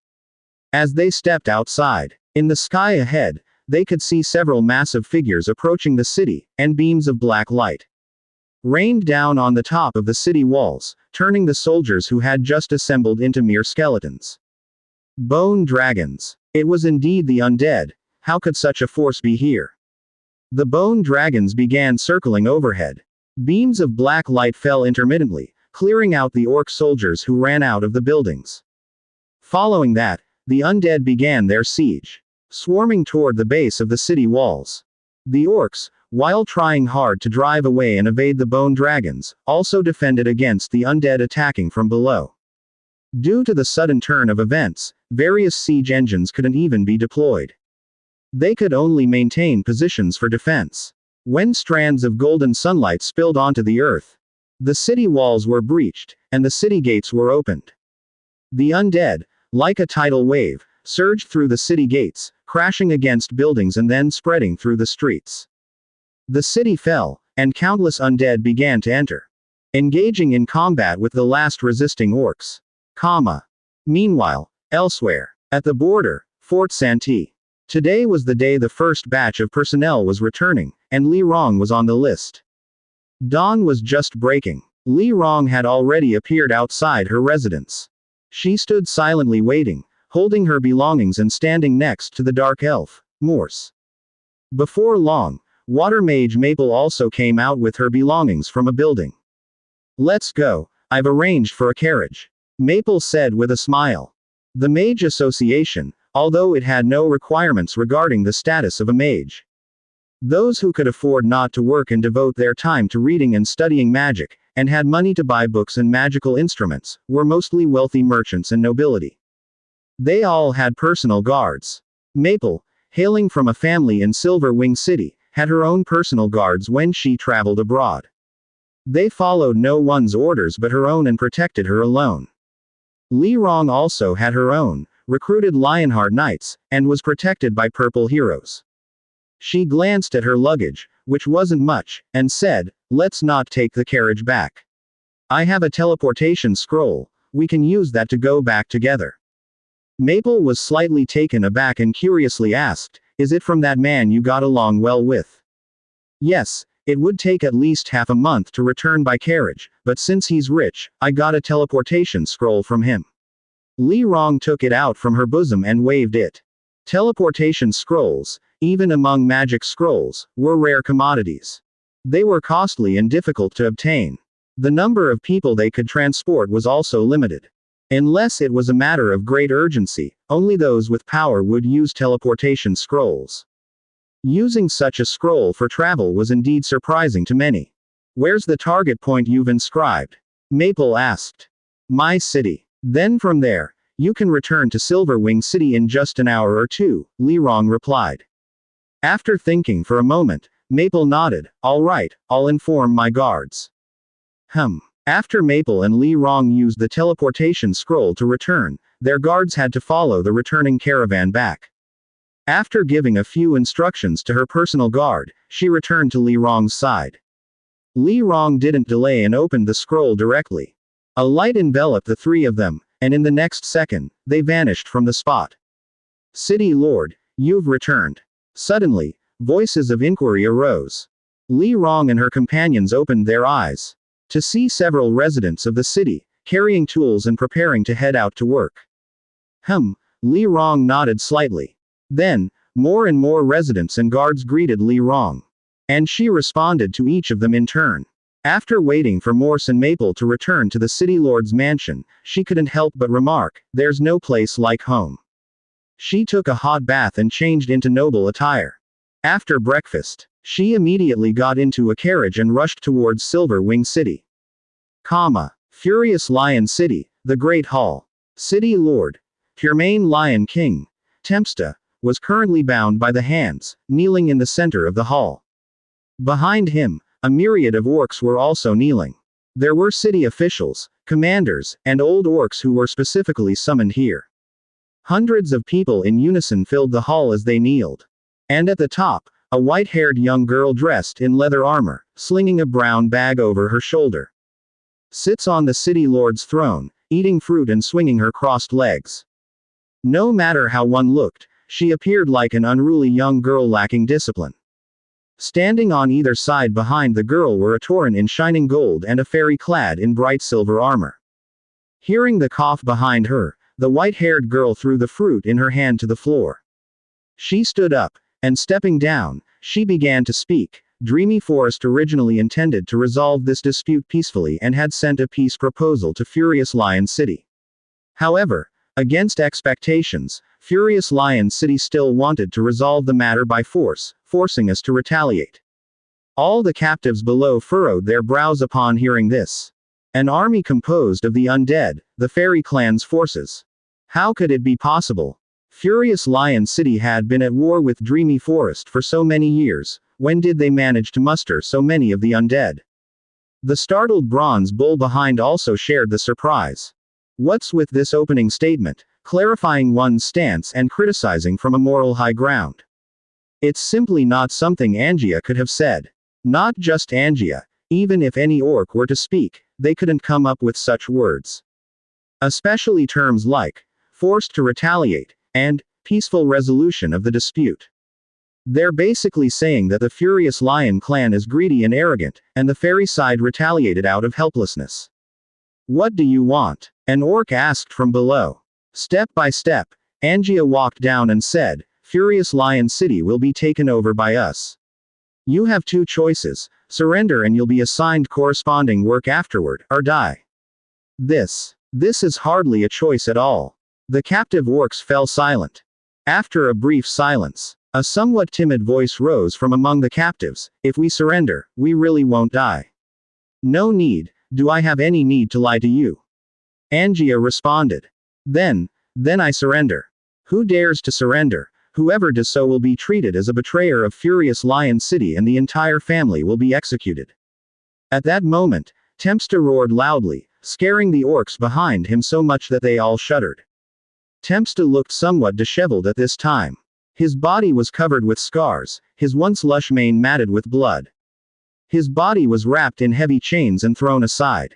As they stepped outside, in the sky ahead, they could see several massive figures approaching the city, and beams of black light rained down on the top of the city walls, turning the soldiers who had just assembled into mere skeletons. Bone dragons. It was indeed the undead. How could such a force be here? The bone dragons began circling overhead. Beams of black light fell intermittently, clearing out the orc soldiers who ran out of the buildings. Following that, the undead began their siege, swarming toward the base of the city walls. The orcs, while trying hard to drive away and evade the bone dragons, also defended against the undead attacking from below. Due to the sudden turn of events, various siege engines couldn't even be deployed. They could only maintain positions for defense. When strands of golden sunlight spilled onto the earth, the city walls were breached, and the city gates were opened. The undead, like a tidal wave, surged through the city gates, crashing against buildings and then spreading through the streets. The city fell, and countless undead began to enter, engaging in combat with the last resisting orcs. Meanwhile, elsewhere, at the border, Fort Santee. Today was the day the first batch of personnel was returning, and Li Rong was on the list. Dawn was just breaking. Li Rong had already appeared outside her residence. She stood silently waiting, holding her belongings and standing next to the dark elf, Morse. Before long, Water Mage Maple also came out with her belongings from a building. "Let's go, I've arranged for a carriage," Maple said with a smile. The Mage Association, although it had no requirements regarding the status of a mage. Those who could afford not to work and devote their time to reading and studying magic, and had money to buy books and magical instruments, were mostly wealthy merchants and nobility. They all had personal guards. Maple, hailing from a family in Silver Wing City, had her own personal guards when she traveled abroad. They followed no one's orders but her own and protected her alone. Li Rong also had her own, recruited Lionheart Knights, and was protected by purple heroes. She glanced at her luggage, which wasn't much, and said, "Let's not take the carriage back. I have a teleportation scroll, we can use that to go back together." Maple was slightly taken aback and curiously asked, "Is it from that man you got along well with?" "Yes, it would take at least half a month to return by carriage, but since he's rich, I got a teleportation scroll from him." Li Rong took it out from her bosom and waved it. Teleportation scrolls, even among magic scrolls, were rare commodities. They were costly and difficult to obtain. The number of people they could transport was also limited. Unless it was a matter of great urgency, only those with power would use teleportation scrolls. Using such a scroll for travel was indeed surprising to many. "Where's the target point you've inscribed?" Maple asked. "My city. Then from there, you can return to Silverwing City in just an hour or two," Lirong replied. After thinking for a moment, Maple nodded. "All right, I'll inform my guards." After Maple and Lirong used the teleportation scroll to return, their guards had to follow the returning caravan back. After giving a few instructions to her personal guard, she returned to Lirong's side. Lirong didn't delay and opened the scroll directly. A light enveloped the three of them, and in the next second, they vanished from the spot. "City Lord, you've returned." Suddenly, voices of inquiry arose. Lirong and her companions opened their eyes to see several residents of the city, carrying tools and preparing to head out to work. Lirong nodded slightly. Then, more and more residents and guards greeted Lirong. And she responded to each of them in turn. After waiting for Morse and Maple to return to the city lord's mansion, she couldn't help but remark, "There's no place like home." She took a hot bath and changed into noble attire. After breakfast, she immediately got into a carriage and rushed towards Silverwing City. Furious Lion City, the Great Hall. City Lord, Puremain Lion King, Tempsta, was currently bound by the hands, kneeling in the center of the hall. Behind him, a myriad of orcs were also kneeling. There were city officials, commanders, and old orcs who were specifically summoned here. Hundreds of people in unison filled the hall as they kneeled. And at the top, a white-haired young girl dressed in leather armor, slinging a brown bag over her shoulder, sits on the city lord's throne, eating fruit and swinging her crossed legs. No matter how one looked, she appeared like an unruly young girl lacking discipline. Standing on either side behind the girl were a Tauren in shining gold and a fairy clad in bright silver armor. Hearing the cough behind her, the white-haired girl threw the fruit in her hand to the floor. She stood up, and stepping down, she began to speak. Dreamy Forest originally intended to resolve this dispute peacefully and had sent a peace proposal to Furious Lion City. However, against expectations, Furious Lion City still wanted to resolve the matter by force, forcing us to retaliate. All the captives below furrowed their brows upon hearing this. An army composed of the Undead, the fairy clan's forces. How could it be possible? Furious Lion City had been at war with Dreamy Forest for so many years. When did they manage to muster so many of the undead? The startled bronze bull behind also shared the surprise. What's with this opening statement, clarifying one's stance and criticizing from a moral high ground? It's simply not something Angia could have said. Not just Angia, even if any orc were to speak, they couldn't come up with such words. Especially terms like, forced to retaliate, and, peaceful resolution of the dispute. They're basically saying that the Furious Lion clan is greedy and arrogant, and the fairy side retaliated out of helplessness. "What do you want?" an orc asked from below. Step by step, Angia walked down and said, "Furious Lion City will be taken over by us. You have two choices, surrender and you'll be assigned corresponding work afterward, or die." This is hardly a choice at all. The captive orcs fell silent. After a brief silence, a somewhat timid voice rose from among the captives, "If we surrender, we really won't die." "No need, do I have any need to lie to you?" Angia responded. Then I surrender." "Who dares to surrender? Whoever does so will be treated as a betrayer of Furious Lion City and the entire family will be executed." At that moment, Tempsta roared loudly, scaring the orcs behind him so much that they all shuddered. Tempsta looked somewhat disheveled at this time. His body was covered with scars, his once lush mane matted with blood. His body was wrapped in heavy chains and thrown aside.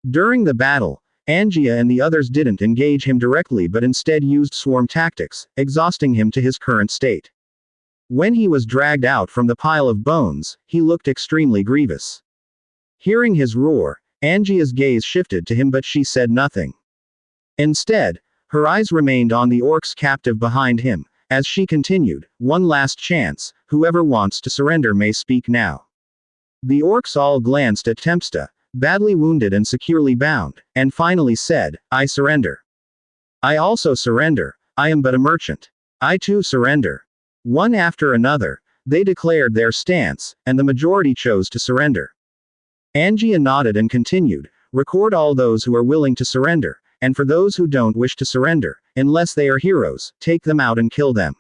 During the battle, Angia and the others didn't engage him directly but instead used swarm tactics, exhausting him to his current state. When he was dragged out from the pile of bones, he looked extremely grievous. Hearing his roar, Angia's gaze shifted to him but she said nothing. Instead, her eyes remained on the orc's captive behind him, as she continued, "One last chance, whoever wants to surrender may speak now." The orcs all glanced at Tempsta, badly wounded and securely bound, and finally said, I surrender. I also surrender, I am but a merchant. I too surrender. One after another, they declared their stance, and the majority chose to surrender. Angia nodded and continued, record all those who are willing to surrender, and for those who don't wish to surrender, unless they are heroes, take them out and kill them.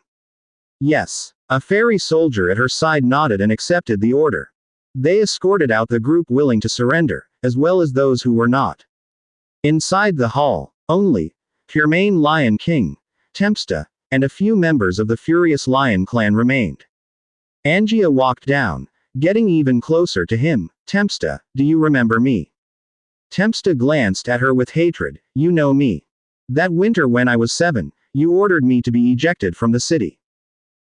Yes. A fairy soldier at her side nodded and accepted the order. They escorted out the group willing to surrender, as well as those who were not. Inside the hall, only Puremain Lion King, Tempsta, and a few members of the Furious Lion clan remained. Angia walked down, getting even closer to him. Tempsta, do you remember me? Tempsta glanced at her with hatred. You know me. That winter when I was 7, you ordered me to be ejected from the city.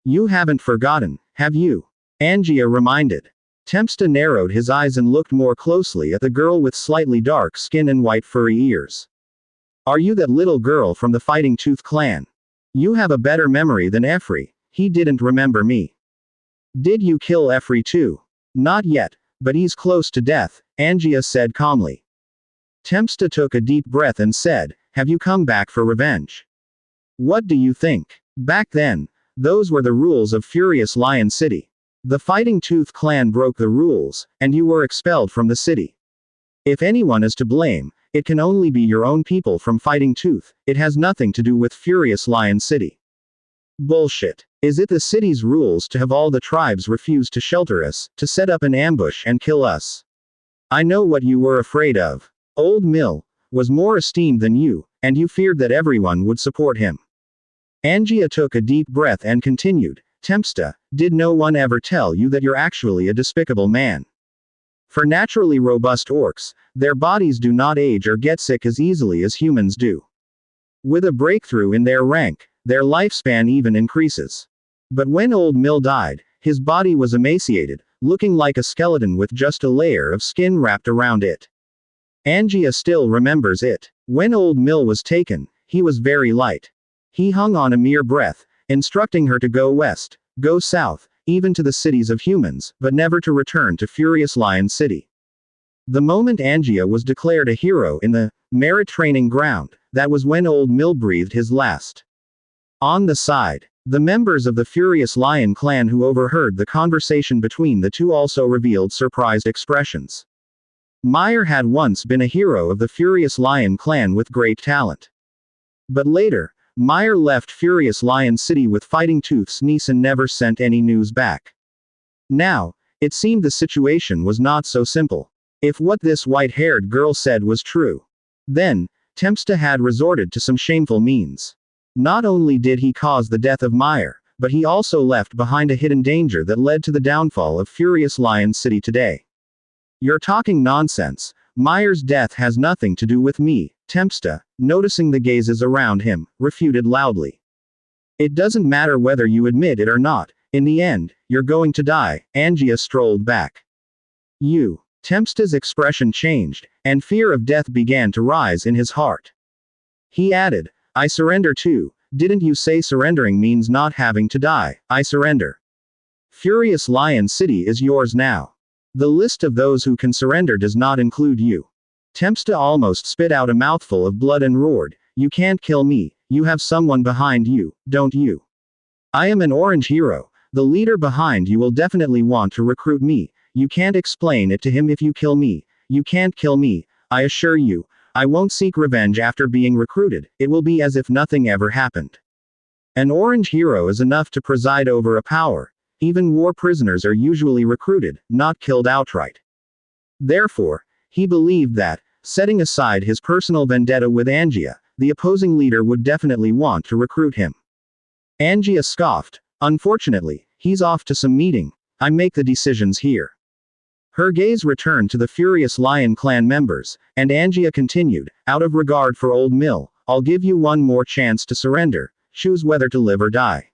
You haven't forgotten, have you? Angia reminded. Tempsta narrowed his eyes and looked more closely at the girl with slightly dark skin and white furry ears. Are you that little girl from the Fighting Tooth clan? You have a better memory than Efri. He didn't remember me. Did you kill Efri too? Not yet, but he's close to death, Angia said calmly. Tempsta took a deep breath and said, have you come back for revenge? What do you think? Back then, those were the rules of Furious Lion City. The Fighting Tooth clan broke the rules, and you were expelled from the city. If anyone is to blame, it can only be your own people from Fighting Tooth. It has nothing to do with Furious Lion City. Bullshit. Is it the city's rules to have all the tribes refuse to shelter us, to set up an ambush and kill us? I know what you were afraid of. Old Mill was more esteemed than you, and you feared that everyone would support him. Angia took a deep breath and continued, Tempsta, did no one ever tell you that you're actually a despicable man? For naturally robust orcs, their bodies do not age or get sick as easily as humans do. With a breakthrough in their rank, their lifespan even increases. But when Old Mill died, his body was emaciated, looking like a skeleton with just a layer of skin wrapped around it. Angia still remembers it. When Old Mill was taken, he was very light. He hung on a mere breath, instructing her to go west, go south, even to the cities of humans, but never to return to Furious Lion City. The moment Angia was declared a hero in the merit training ground, that was when Old Mill breathed his last. On the side, the members of the Furious Lion clan who overheard the conversation between the two also revealed surprised expressions. Meyer had once been a hero of the Furious Lion clan with great talent. But later, Meyer left Furious Lion City with Fighting Tooth's niece and never sent any news back. Now, it seemed the situation was not so simple. If what this white-haired girl said was true, then, Tempsta had resorted to some shameful means. Not only did he cause the death of Meyer, but he also left behind a hidden danger that led to the downfall of Furious Lion City today. You're talking nonsense. Meyer's death has nothing to do with me, Tempsta, noticing the gazes around him, refuted loudly. It doesn't matter whether you admit it or not, in the end, you're going to die, Angia strolled back. You. Tempsta's expression changed, and fear of death began to rise in his heart. He added, I surrender too. Didn't you say surrendering means not having to die? I surrender. Furious Lion City is yours now. The list of those who can surrender does not include you. Tempsta almost spit out a mouthful of blood and roared, you can't kill me, you have someone behind you, don't you? I am an orange hero, the leader behind you will definitely want to recruit me, you can't explain it to him if you kill me, you can't kill me, I assure you, I won't seek revenge after being recruited, it will be as if nothing ever happened. An orange hero is enough to preside over a power. Even war prisoners are usually recruited, not killed outright. Therefore, he believed that, setting aside his personal vendetta with Angia, the opposing leader would definitely want to recruit him. Angia scoffed, unfortunately, he's off to some meeting, I make the decisions here. Her gaze returned to the Furious Lion clan members, and Angia continued, out of regard for Old Mill, I'll give you one more chance to surrender, choose whether to live or die.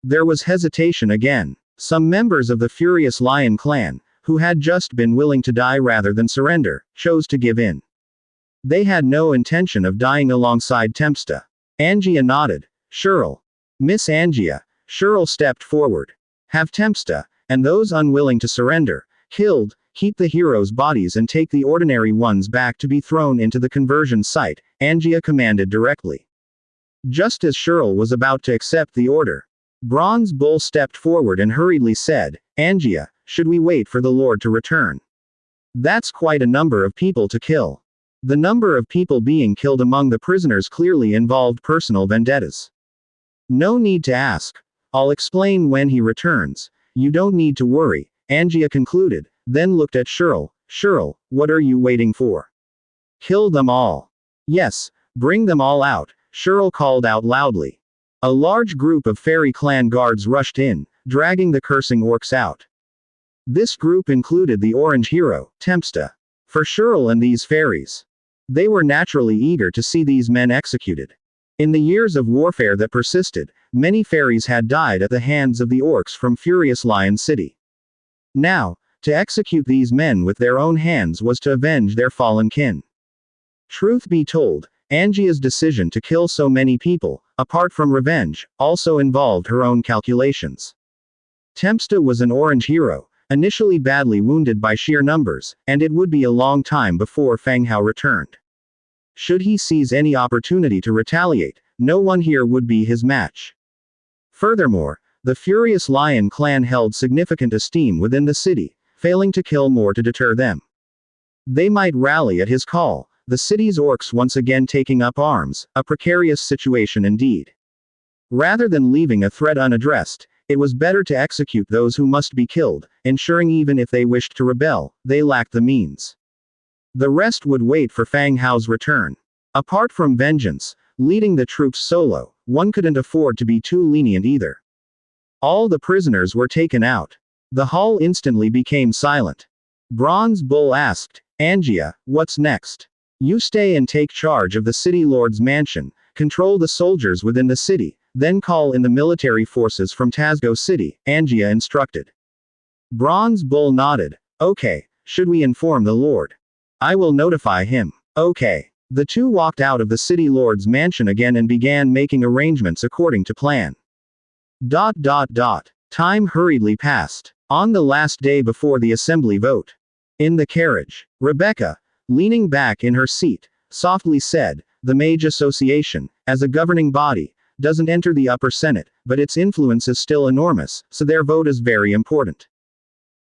There was hesitation again. Some members of the Furious Lion clan, who had just been willing to die rather than surrender, chose to give in. They had no intention of dying alongside Tempsta. Angia nodded. Shirl. Miss Angia. Shirl stepped forward. Have Tempsta, and those unwilling to surrender, killed, Keep the heroes' bodies and take the ordinary ones back to be thrown into the conversion site, Angia commanded directly. Just as Shirl was about to accept the order, Bronze Bull stepped forward and hurriedly said, Angia, should we wait for the Lord to return? That's quite a number of people to kill. The number of people being killed among the prisoners clearly involved personal vendettas. No need to ask. I'll explain when he returns. You don't need to worry, Angia concluded, then looked at Shirl. Shirl, what are you waiting for? Kill them all. Yes, bring them all out, Shirl called out loudly. A large group of fairy clan guards rushed in, dragging the cursing orcs out. This group included the orange hero, Tempesta. For Shirl and these fairies, they were naturally eager to see these men executed. In the years of warfare that persisted, many fairies had died at the hands of the orcs from Furious Lion City. Now, to execute these men with their own hands was to avenge their fallen kin. Truth be told, Angia's decision to kill so many people, apart from revenge, also involved her own calculations. Tempesta was an orange hero, initially badly wounded by sheer numbers, and it would be a long time before Fang Hao returned. Should he seize any opportunity to retaliate, no one here would be his match. Furthermore, the Furious Lion clan held significant esteem within the city, failing to kill more to deter them. They might rally at his call, the city's orcs once again taking up arms, a precarious situation indeed. Rather than leaving a threat unaddressed, it was better to execute those who must be killed, ensuring even if they wished to rebel, they lacked the means. The rest would wait for Fang Hao's return. Apart from vengeance, leading the troops solo, one couldn't afford to be too lenient either. All the prisoners were taken out. The hall instantly became silent. Bronze Bull asked, Angia, what's next? You stay and take charge of the city lord's mansion, control the soldiers within the city, then call in the military forces from Tazgo City, Angia instructed. Bronze Bull nodded. Okay, should we inform the lord? I will notify him. Okay. The two walked out of the city lord's mansion again and began making arrangements according to plan. Time hurriedly passed. On the last day before the assembly vote. In the carriage, Rebecca, leaning back in her seat, softly said, the Mage Association, as a governing body, doesn't enter the upper senate, but its influence is still enormous, so their vote is very important.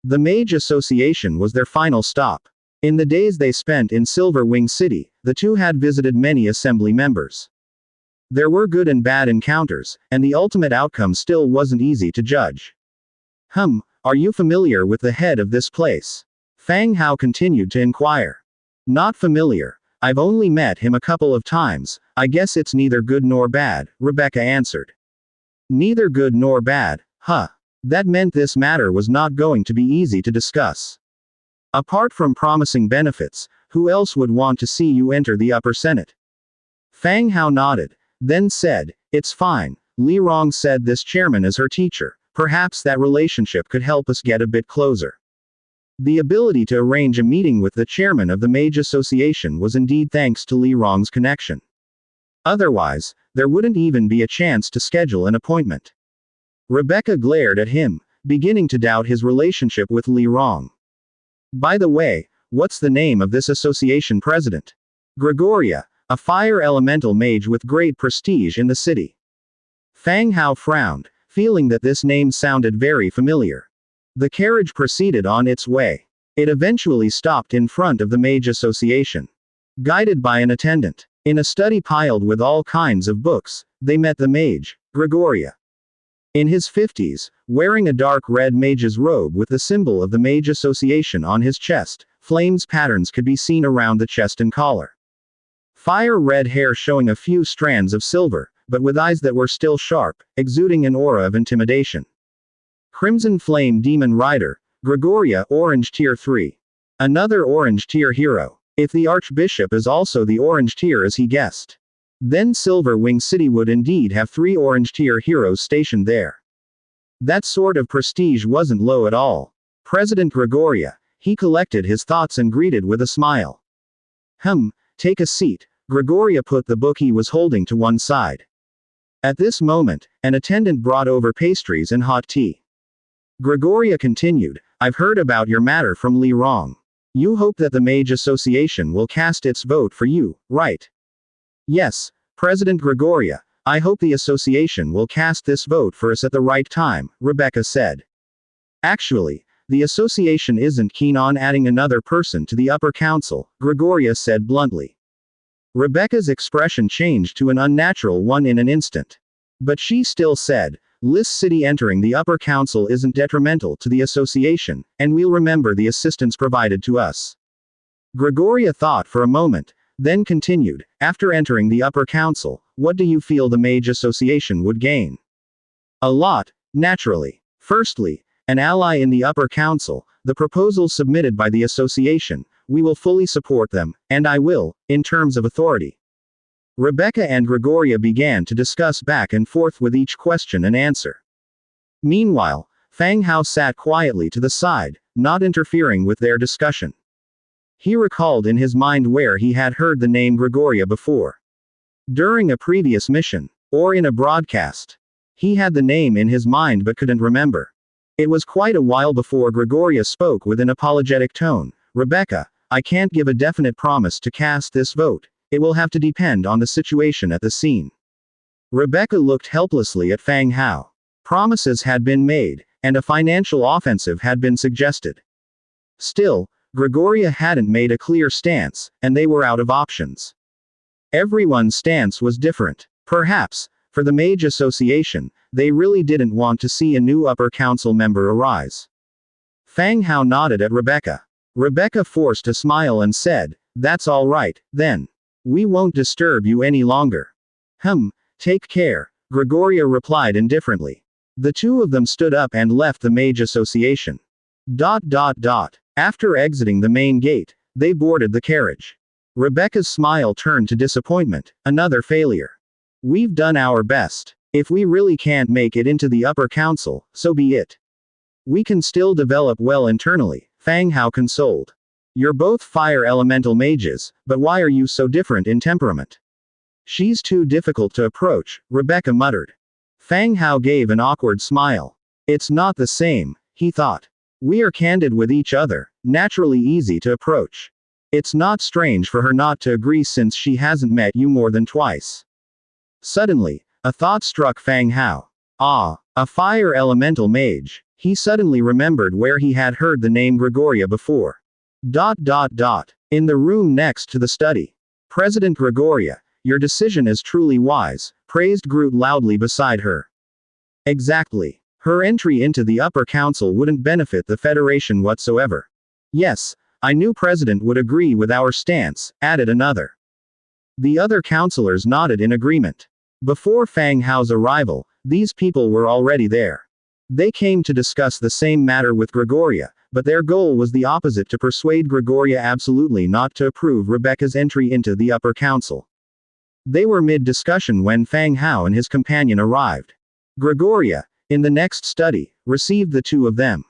The Mage Association was their final stop. In the days they spent in Silver Wing City, the two had visited many assembly members. There were good and bad encounters, and the ultimate outcome still wasn't easy to judge. Are you familiar with the head of this place? Fang Hao continued to inquire. Not familiar. I've only met him a couple of times, I guess it's neither good nor bad, Rebecca answered. Neither good nor bad, huh? That meant this matter was not going to be easy to discuss. Apart from promising benefits, who else would want to see you enter the upper senate? Fang Hao nodded, then said, it's fine, Li Rong said this chairman is her teacher, perhaps that relationship could help us get a bit closer. The ability to arrange a meeting with the chairman of the Mage Association was indeed thanks to Li Rong's connection. Otherwise, there wouldn't even be a chance to schedule an appointment. Rebecca glared at him, beginning to doubt his relationship with Li Rong. By the way, what's the name of this association president? Gregoria, a fire elemental mage with great prestige in the city. Fang Hao frowned, feeling that this name sounded very familiar. The carriage proceeded on its way. It eventually stopped in front of the Mage Association. Guided by an attendant, in a study piled with all kinds of books, they met the mage, Gregoria. In his 50s, wearing a dark red mage's robe with the symbol of the Mage Association on his chest, flames patterns could be seen around the chest and collar. Fire red hair showing a few strands of silver, but with eyes that were still sharp, exuding an aura of intimidation. Crimson Flame Demon Rider, Gregoria Orange Tier 3. Another Orange Tier hero. If the Archbishop is also the Orange Tier as he guessed, then Silver Wing City would indeed have 3 Orange Tier heroes stationed there. That sort of prestige wasn't low at all. President Gregoria, he collected his thoughts and greeted with a smile. Take a seat. Gregoria put the book he was holding to one side. At this moment, an attendant brought over pastries and hot tea. Gregoria continued, I've heard about your matter from Li Rong. You hope that the Mage Association will cast its vote for you, right? Yes, President Gregoria, I hope the association will cast this vote for us at the right time, Rebecca said. Actually, the association isn't keen on adding another person to the upper council, Gregoria said bluntly. Rebecca's expression changed to an unnatural one in an instant. But she still said, Lis City entering the upper council isn't detrimental to the association, and we'll remember the assistance provided to us. Gregoria thought for a moment, then continued, after entering the upper council, what do you feel the Mage Association would gain? A lot, naturally. Firstly, an ally in the upper council, the proposals submitted by the association, we will fully support them, and I will, in terms of authority. Rebecca and Gregoria began to discuss back and forth with each question and answer. Meanwhile, Fang Hao sat quietly to the side, not interfering with their discussion. He recalled in his mind where he had heard the name Gregoria before. During a previous mission, or in a broadcast. He had the name in his mind but couldn't remember. It was quite a while before Gregoria spoke with an apologetic tone. Rebecca, I can't give a definite promise to cast this vote. It will have to depend on the situation at the scene. Rebecca looked helplessly at Fang Hao. Promises had been made, and a financial offensive had been suggested. Still, Gregoria hadn't made a clear stance, and they were out of options. Everyone's stance was different. Perhaps, for the Mage Association, they really didn't want to see a new upper council member arise. Fang Hao nodded at Rebecca. Rebecca forced a smile and said, that's all right, then. We won't disturb you any longer. Take care, Gregoria replied indifferently. The two of them stood up and left the Mage Association. After exiting the main gate, they boarded the carriage. Rebecca's smile turned to disappointment, another failure. We've done our best. If we really can't make it into the upper council, so be it. We can still develop well internally, Fang Hao consoled. You're both fire elemental mages, but why are you so different in temperament? She's too difficult to approach, Rebecca muttered. Fang Hao gave an awkward smile. It's not the same, he thought. We are candid with each other, naturally easy to approach. It's not strange for her not to agree since she hasn't met you more than twice. Suddenly, a thought struck Fang Hao. A fire elemental mage. He suddenly remembered where he had heard the name Gregoria before. In the room next to the study. President Gregoria, your decision is truly wise, praised Groot loudly beside her. Exactly. Her entry into the upper council wouldn't benefit the Federation whatsoever. Yes, I knew President would agree with our stance, added another. The other councilors nodded in agreement. Before Fang Hao's arrival, these people were already there. They came to discuss the same matter with Gregoria, but their goal was the opposite: to persuade Gregoria absolutely not to approve Rebecca's entry into the upper council. They were mid-discussion when Fang Hao and his companion arrived. Gregoria, in the next study, received the two of them.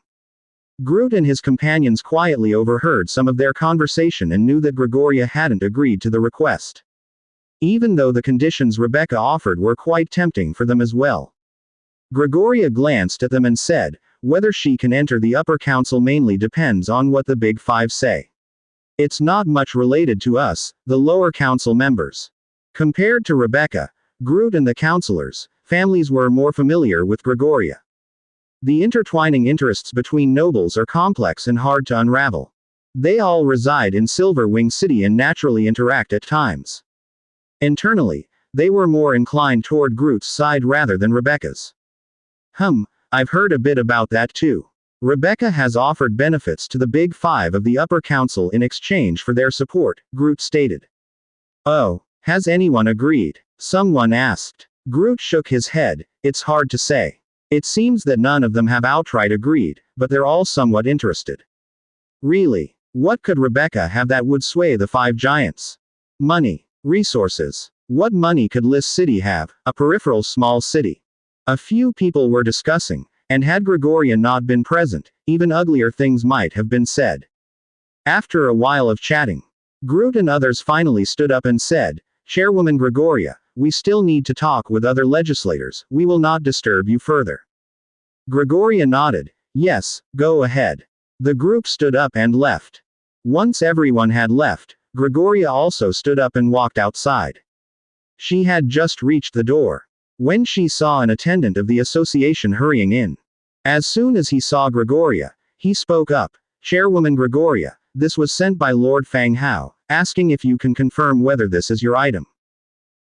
Groot and his companions quietly overheard some of their conversation and knew that Gregoria hadn't agreed to the request. Even though the conditions Rebecca offered were quite tempting for them as well. Gregoria glanced at them and said, whether she can enter the upper council mainly depends on what the Big Five say. It's not much related to us, the lower council members. Compared to Rebecca, Groot and the councilors, families were more familiar with Gregoria. The intertwining interests between nobles are complex and hard to unravel. They all reside in Silverwing City and naturally interact at times. Internally, they were more inclined toward Groot's side rather than Rebecca's. I've heard a bit about that too. Rebecca has offered benefits to the Big Five of the upper council in exchange for their support, Groot stated. Oh, has anyone agreed? Someone asked. Groot shook his head, it's hard to say. It seems that none of them have outright agreed, but they're all somewhat interested. Really? What could Rebecca have that would sway the five giants? Money. Resources. What money could Lis City have, a peripheral small city? A few people were discussing, and had Gregoria not been present, even uglier things might have been said. After a while of chatting, Groot and others finally stood up and said, Chairwoman Gregoria, we still need to talk with other legislators, we will not disturb you further. Gregoria nodded, yes, go ahead. The group stood up and left. Once everyone had left, Gregoria also stood up and walked outside. She had just reached the door when she saw an attendant of the association hurrying in. As soon as he saw Gregoria, he spoke up. Chairwoman Gregoria, this was sent by Lord Fang Hao, asking if you can confirm whether this is your item.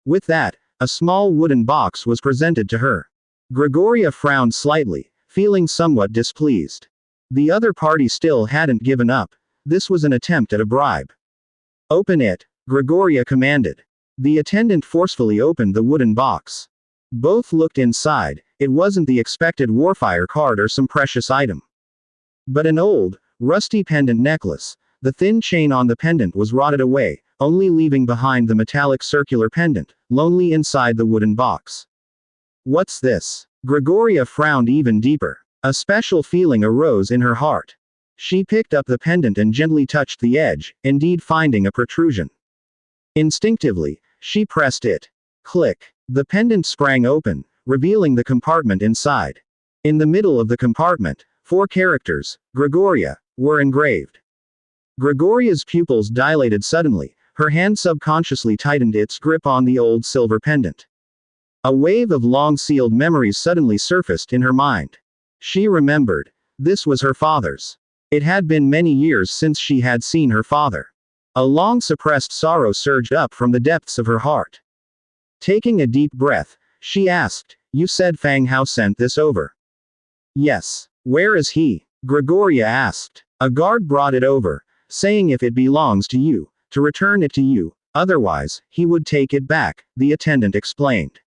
With that, a small wooden box was presented to her. Gregoria frowned slightly, feeling somewhat displeased. The other party still hadn't given up. This was an attempt at a bribe. Open it, Gregoria commanded. The attendant forcefully opened the wooden box. Both looked inside. It wasn't the expected warfire card or some precious item, but an old, rusty pendant necklace. The thin chain on the pendant was rotted away, only leaving behind the metallic circular pendant, lonely inside the wooden box. What's this? Gregoria frowned even deeper. A special feeling arose in her heart. She picked up the pendant and gently touched the edge, indeed finding a protrusion. Instinctively, she pressed it. Click. The pendant sprang open, revealing the compartment inside. In the middle of the compartment, 4 characters, Gregoria, were engraved. Gregoria's pupils dilated suddenly, her hand subconsciously tightened its grip on the old silver pendant. A wave of long-sealed memories suddenly surfaced in her mind. She remembered. This was her father's. It had been many years since she had seen her father. A long-suppressed sorrow surged up from the depths of her heart. Taking a deep breath, she asked, "You said Fang Hao sent this over?" "Yes. Where is he?" Gregoria asked. "A guard brought it over, saying if it belongs to you, to return it to you, otherwise, he would take it back," the attendant explained.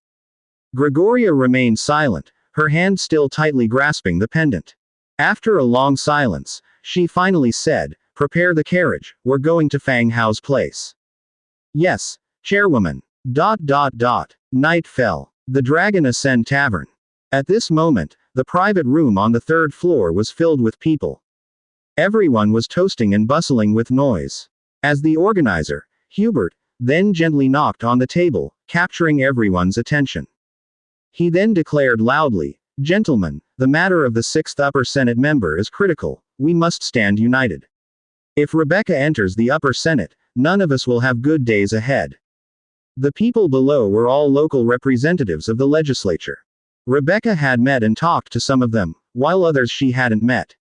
Gregoria remained silent, her hand still tightly grasping the pendant. After a long silence, she finally said, "Prepare the carriage, we're going to Fang Hao's place." "Yes, Chairwoman." Night fell. The Dragon Ascend Tavern. At this moment, the private room on the 3rd floor was filled with people. Everyone was toasting and bustling with noise. As the organizer, Hubert, then gently knocked on the table, capturing everyone's attention. He then declared loudly, "Gentlemen, the matter of the 6th Upper Senate member is critical, we must stand united. If Rebecca enters the Upper Senate, none of us will have good days ahead." The people below were all local representatives of the legislature. Rebecca had met and talked to some of them, while others she hadn't met.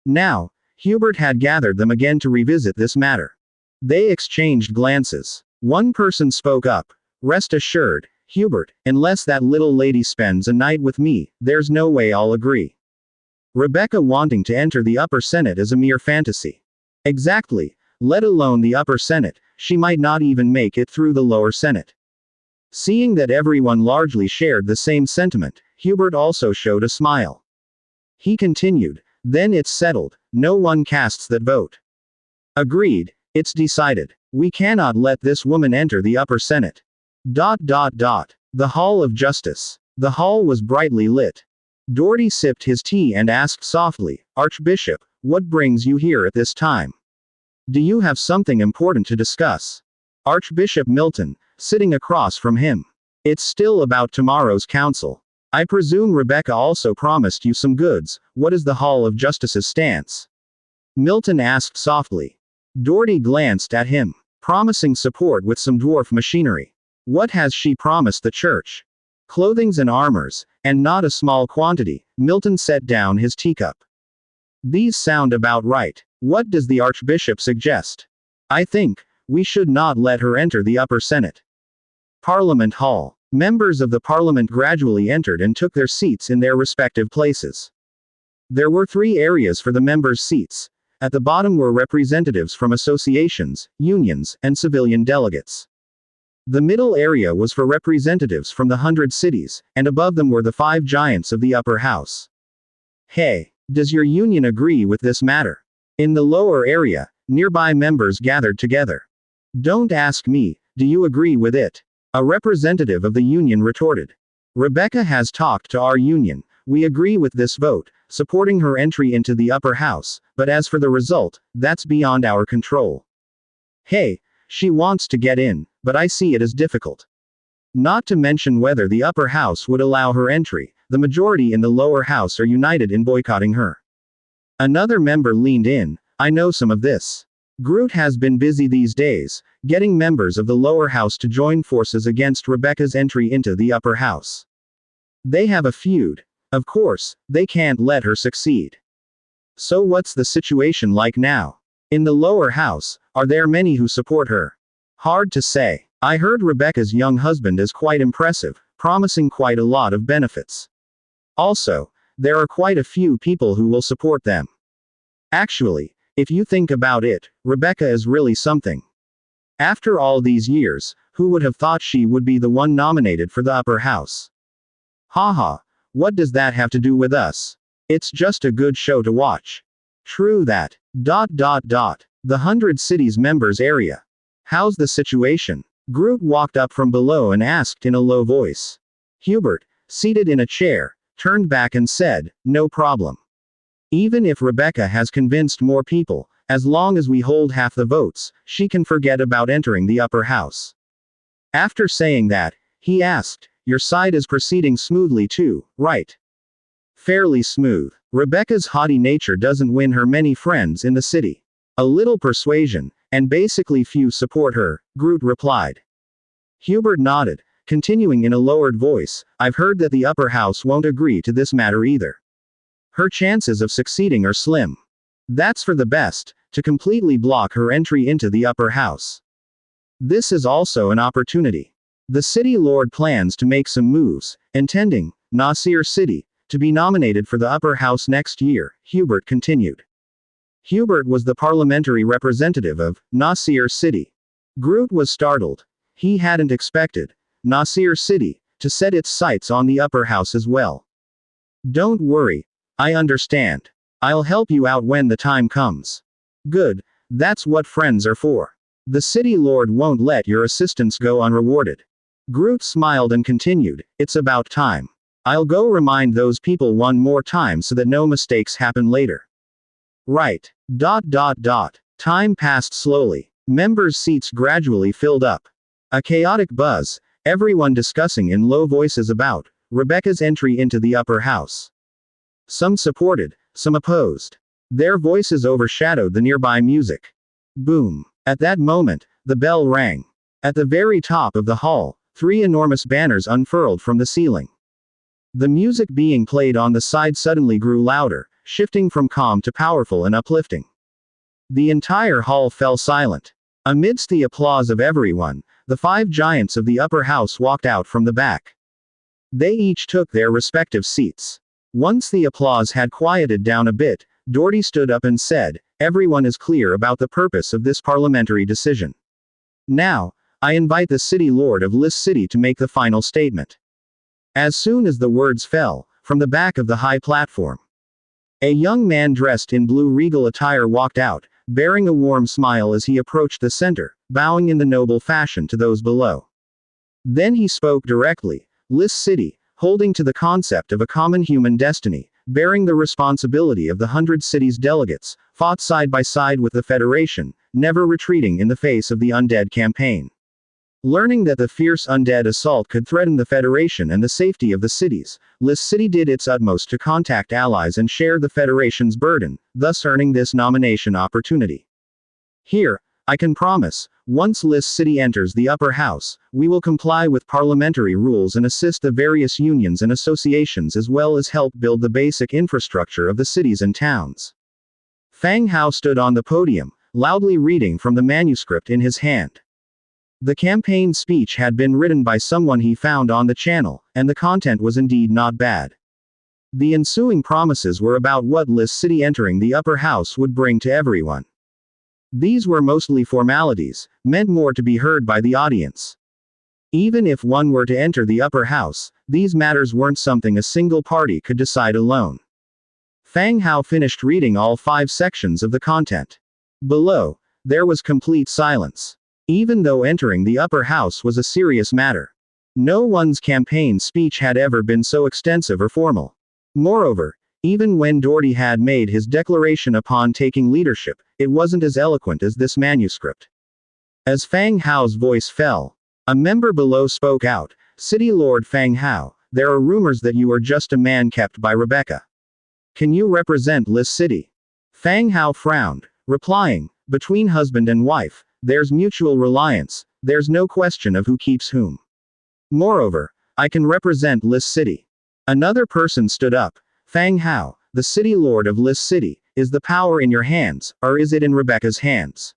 Now, Hubert had gathered them again to revisit this matter. They exchanged glances. One person spoke up. "Rest assured, Hubert, unless that little lady spends a night with me, there's no way I'll agree." Rebecca wanting to enter the Upper Senate is a mere fantasy. Exactly, let alone the Upper Senate, she might not even make it through the Lower Senate. Seeing that everyone largely shared the same sentiment, Hubert also showed a smile. He continued, "Then it's settled, no one casts that vote." "Agreed, it's decided. We cannot let this woman enter the Upper Senate." The Hall of Justice. The hall was brightly lit. Doherty sipped his tea and asked softly, "Archbishop, what brings you here at this time? Do you have something important to discuss?" Archbishop Milton, sitting across from him. "It's still about tomorrow's council. I presume Rebecca also promised you some goods. What is the Hall of Justice's stance?" Milton asked softly. Doherty glanced at him. "Promising support with some dwarf machinery. What has she promised the church?" "Clothings and armors, and not a small quantity." Milton set down his teacup. "These sound about right. What does the Archbishop suggest?" "I think we should not let her enter the Upper Senate." Parliament Hall. Members of the Parliament gradually entered and took their seats in their respective places. There were 3 areas for the members' seats. At the bottom were representatives from associations, unions, and civilian delegates. The middle area was for representatives from the 100 cities, and above them were the 5 giants of the upper house. "Hey, does your union agree with this matter?" In the lower area, nearby members gathered together. "Don't ask me, do you agree with it?" A representative of the union retorted. "Rebecca has talked to our union. We agree with this vote, supporting her entry into the upper house, but as for the result, that's beyond our control. Hey, she wants to get in, but I see it as difficult. Not to mention whether the upper house would allow her entry, the majority in the lower house are united in boycotting her." Another member leaned in. I know some of this. Groot has been busy these days, getting members of the lower house to join forces against Rebecca's entry into the upper house. They have a feud. Of course, they can't let her succeed. So what's the situation like now? In the lower house, are there many who support her? Hard to say. I heard Rebecca's young husband is quite impressive, promising quite a lot of benefits. Also, there are quite a few people who will support them. Actually, if you think about it, Rebecca is really something. After all these years, who would have thought she would be the one nominated for the upper house? Haha, what does that have to do with us? It's just a good show to watch. True that. The 100 Cities members area. How's the situation? Groot walked up from below and asked in a low voice. Hubert, seated in a chair, turned back and said, no problem. Even if Rebecca has convinced more people, as long as we hold half the votes, she can forget about entering the upper house. After saying that, he asked, your side is proceeding smoothly too, right? Fairly smooth. Rebecca's haughty nature doesn't win her many friends in the city. A little persuasion, and basically few support her, Groot replied. Hubert nodded, continuing in a lowered voice, I've heard that the upper house won't agree to this matter either. Her chances of succeeding are slim. That's for the best, to completely block her entry into the upper house. This is also an opportunity. The city lord plans to make some moves, intending, Nasir City, to be nominated for the upper house next year, Hubert continued. Hubert was the parliamentary representative of Nasir City. Groot was startled. He hadn't expected Nasir City to set its sights on the upper house as well. Don't worry. I understand. I'll help you out when the time comes. Good. That's what friends are for. The city lord won't let your assistance go unrewarded. Groot smiled and continued, it's about time. I'll go remind those people one more time so that no mistakes happen later. Right. Time passed slowly. Members' seats gradually filled up. A chaotic buzz, everyone discussing in low voices about Rebecca's entry into the upper house. Some supported, some opposed. Their voices overshadowed the nearby music. Boom. At that moment, the bell rang. At the very top of the hall, 3 enormous banners unfurled from the ceiling. The music being played on the side suddenly grew louder, shifting from calm to powerful and uplifting. The entire hall fell silent. Amidst the applause of everyone, the 5 giants of the upper house walked out from the back. They each took their respective seats. Once the applause had quieted down a bit, Doherty stood up and said, everyone is clear about the purpose of this parliamentary decision. Now, I invite the city lord of List City to make the final statement. As soon as the words fell, from the back of the high platform, a young man dressed in blue regal attire walked out, bearing a warm smile as he approached the center, bowing in the noble fashion to those below. Then he spoke directly, List City, holding to the concept of a common human destiny, bearing the responsibility of the 100 cities delegates, fought side by side with the Federation, never retreating in the face of the Undead campaign. Learning that the fierce Undead assault could threaten the Federation and the safety of the cities, List City did its utmost to contact allies and share the Federation's burden, thus earning this nomination opportunity. Here, I can promise, once List City enters the upper house, we will comply with parliamentary rules and assist the various unions and associations as well as help build the basic infrastructure of the cities and towns. Fang Hao stood on the podium, loudly reading from the manuscript in his hand. The campaign speech had been written by someone he found on the channel, and the content was indeed not bad. The ensuing promises were about what List City entering the upper house would bring to everyone. These were mostly formalities, meant more to be heard by the audience. Even if one were to enter the upper house, these matters weren't something a single party could decide alone. Fang Hao finished reading all 5 sections of the content. Below, there was complete silence. Even though entering the upper house was a serious matter. No one's campaign speech had ever been so extensive or formal. Moreover, even when Doherty had made his declaration upon taking leadership, it wasn't as eloquent as this manuscript. As Fang Hao's voice fell, a member below spoke out, City Lord Fang Hao, there are rumors that you are just a man kept by Rebecca. Can you represent List City? Fang Hao frowned, replying, between husband and wife, there's mutual reliance, there's no question of who keeps whom. Moreover, I can represent Lis City. Another person stood up. Fang Hao, the city lord of Lis City, is the power in your hands, or is it in Rebecca's hands?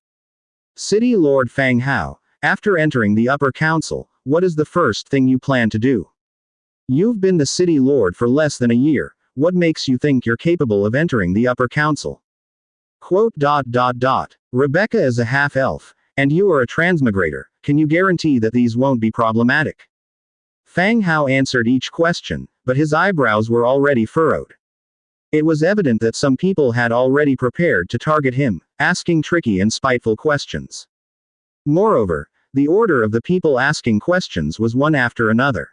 City Lord Fang Hao, after entering the upper council, what is the first thing you plan to do? You've been the city lord for less than a year, what makes you think you're capable of entering the upper council? Quote. Rebecca is a half-elf, and you are a transmigrator, can you guarantee that these won't be problematic? Fang Hao answered each question, but his eyebrows were already furrowed. It was evident that some people had already prepared to target him, asking tricky and spiteful questions. Moreover, the order of the people asking questions was one after another.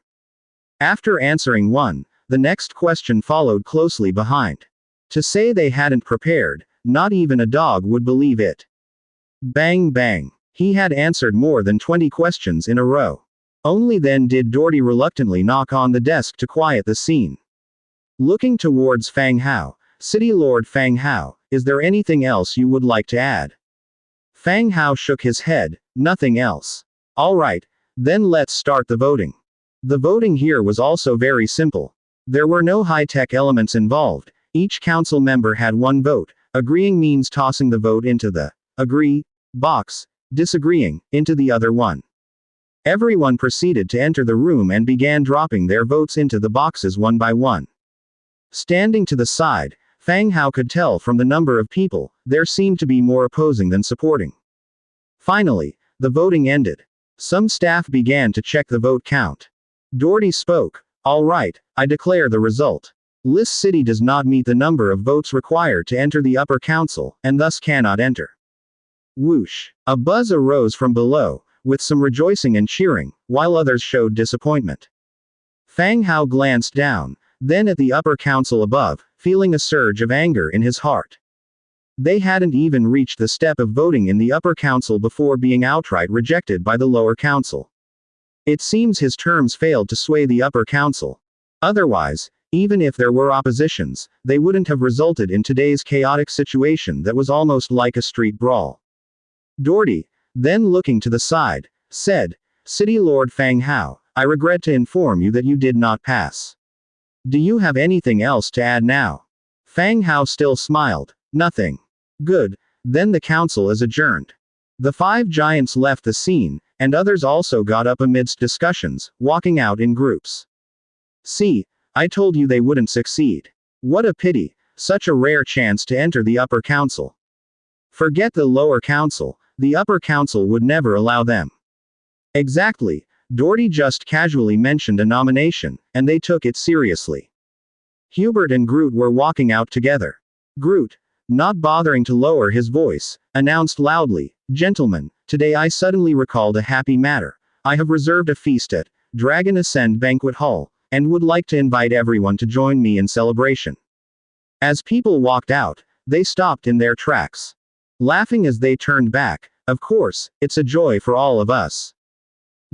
After answering one, the next question followed closely behind. To say they hadn't prepared, not even a dog would believe it. Bang bang. He had answered more than 20 questions in a row. Only then did Doherty reluctantly knock on the desk to quiet the scene. Looking towards Fang Hao, City Lord Fang Hao, is there anything else you would like to add? Fang Hao shook his head, nothing else. Alright, then let's start the voting. The voting here was also very simple. There were no high-tech elements involved, each council member had one vote, agreeing means tossing the vote into the agree box, disagreeing into the other one. Everyone proceeded to enter the room and began dropping their votes into the boxes one by one. Standing to the side, Fang Hao could tell from the number of people, there seemed to be more opposing than supporting. Finally, the voting ended. Some staff began to check the vote count. Doherty spoke. All right, I declare the result. Lis City does not meet the number of votes required to enter the upper council, and thus cannot enter. Whoosh. A buzz arose from below, with some rejoicing and cheering, while others showed disappointment. Fang Hao glanced down, then at the upper council above, feeling a surge of anger in his heart. They hadn't even reached the step of voting in the upper council before being outright rejected by the lower council. It seems his terms failed to sway the upper council. Otherwise, even if there were oppositions, they wouldn't have resulted in today's chaotic situation that was almost like a street brawl. Doherty, then looking to the side, said, City Lord Fang Hao, I regret to inform you that you did not pass. Do you have anything else to add now? Fang Hao still smiled. Nothing. Good, then the council is adjourned. The 5 giants left the scene, and others also got up amidst discussions, walking out in groups. See, I told you they wouldn't succeed. What a pity, such a rare chance to enter the upper council. Forget the lower council, the upper council would never allow them. Exactly, Doherty just casually mentioned a nomination, and they took it seriously. Hubert and Groot were walking out together. Groot, not bothering to lower his voice, announced loudly, Gentlemen, today I suddenly recalled a happy matter. I have reserved a feast at Dragon Ascend Banquet Hall, and would like to invite everyone to join me in celebration. As people walked out, they stopped in their tracks. Laughing as they turned back, of course, it's a joy for all of us.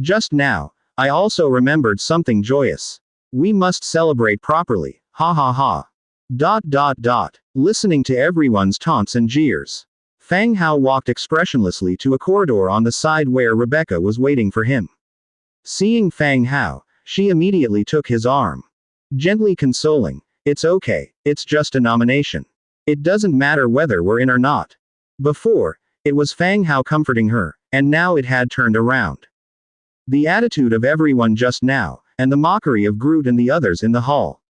Just now, I also remembered something joyous. We must celebrate properly, ha ha ha. Listening to everyone's taunts and jeers. Fang Hao walked expressionlessly to a corridor on the side where Rebecca was waiting for him. Seeing Fang Hao, she immediately took his arm. Gently consoling, it's okay, it's just a nomination. It doesn't matter whether we're in or not. Before, it was Fang Hao comforting her, and now it had turned around. The attitude of everyone just now, and the mockery of Groot and the others in the hall.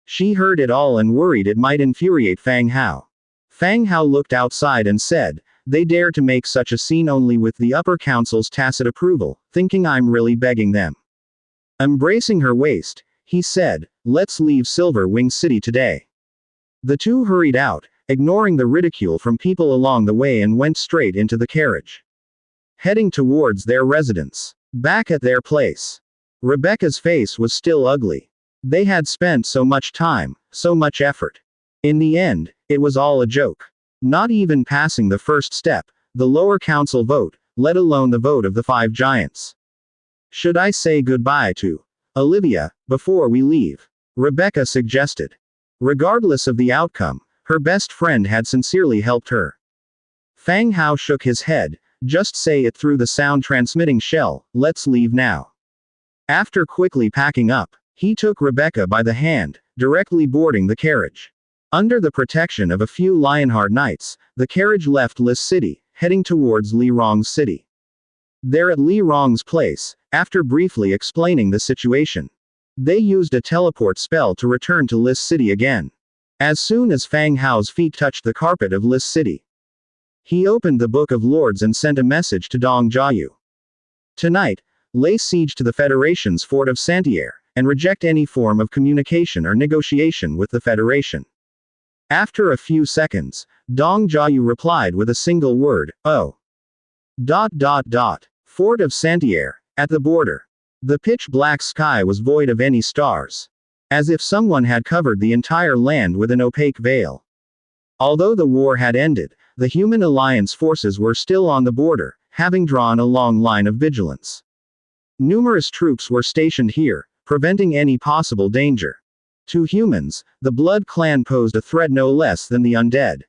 She heard it all and worried it might infuriate Fang Hao. Fang Hao looked outside and said, they dare to make such a scene only with the upper council's tacit approval, thinking I'm really begging them. Embracing her waist, he said, let's leave Silver Wing City today. The two hurried out, ignoring the ridicule from people along the way and went straight into the carriage. Heading towards their residence. Back at their place. Rebecca's face was still ugly. They had spent so much time, so much effort. In the end, it was all a joke. Not even passing the first step, the lower council vote, let alone the vote of the 5 giants. Should I say goodbye to Olivia, before we leave? Rebecca suggested. Regardless of the outcome, Her best friend had sincerely helped her. Fang Hao shook his head. Just say it through the sound transmitting shell, let's leave now. After quickly packing up, he took Rebecca by the hand, directly boarding the carriage. Under the protection of a few Lionheart knights, the carriage left Lis City, heading towards Li Rong's city. There at Li Rong's place, after briefly explaining the situation, they used a teleport spell to return to Lis City again. As soon as Fang Hao's feet touched the carpet of Lis City, he opened the Book of Lords and sent a message to Dong Jiayu. Tonight, lay siege to the Federation's fort of Santier, and reject any form of communication or negotiation with the Federation. After a few seconds, Dong Jiayu replied with a single word, "Oh." Fort of Santier, at the border. The pitch-black sky was void of any stars. As if someone had covered the entire land with an opaque veil. Although the war had ended, the Human Alliance forces were still on the border, having drawn a long line of vigilance. Numerous troops were stationed here, preventing any possible danger. To humans, the Blood Clan posed a threat no less than the Undead.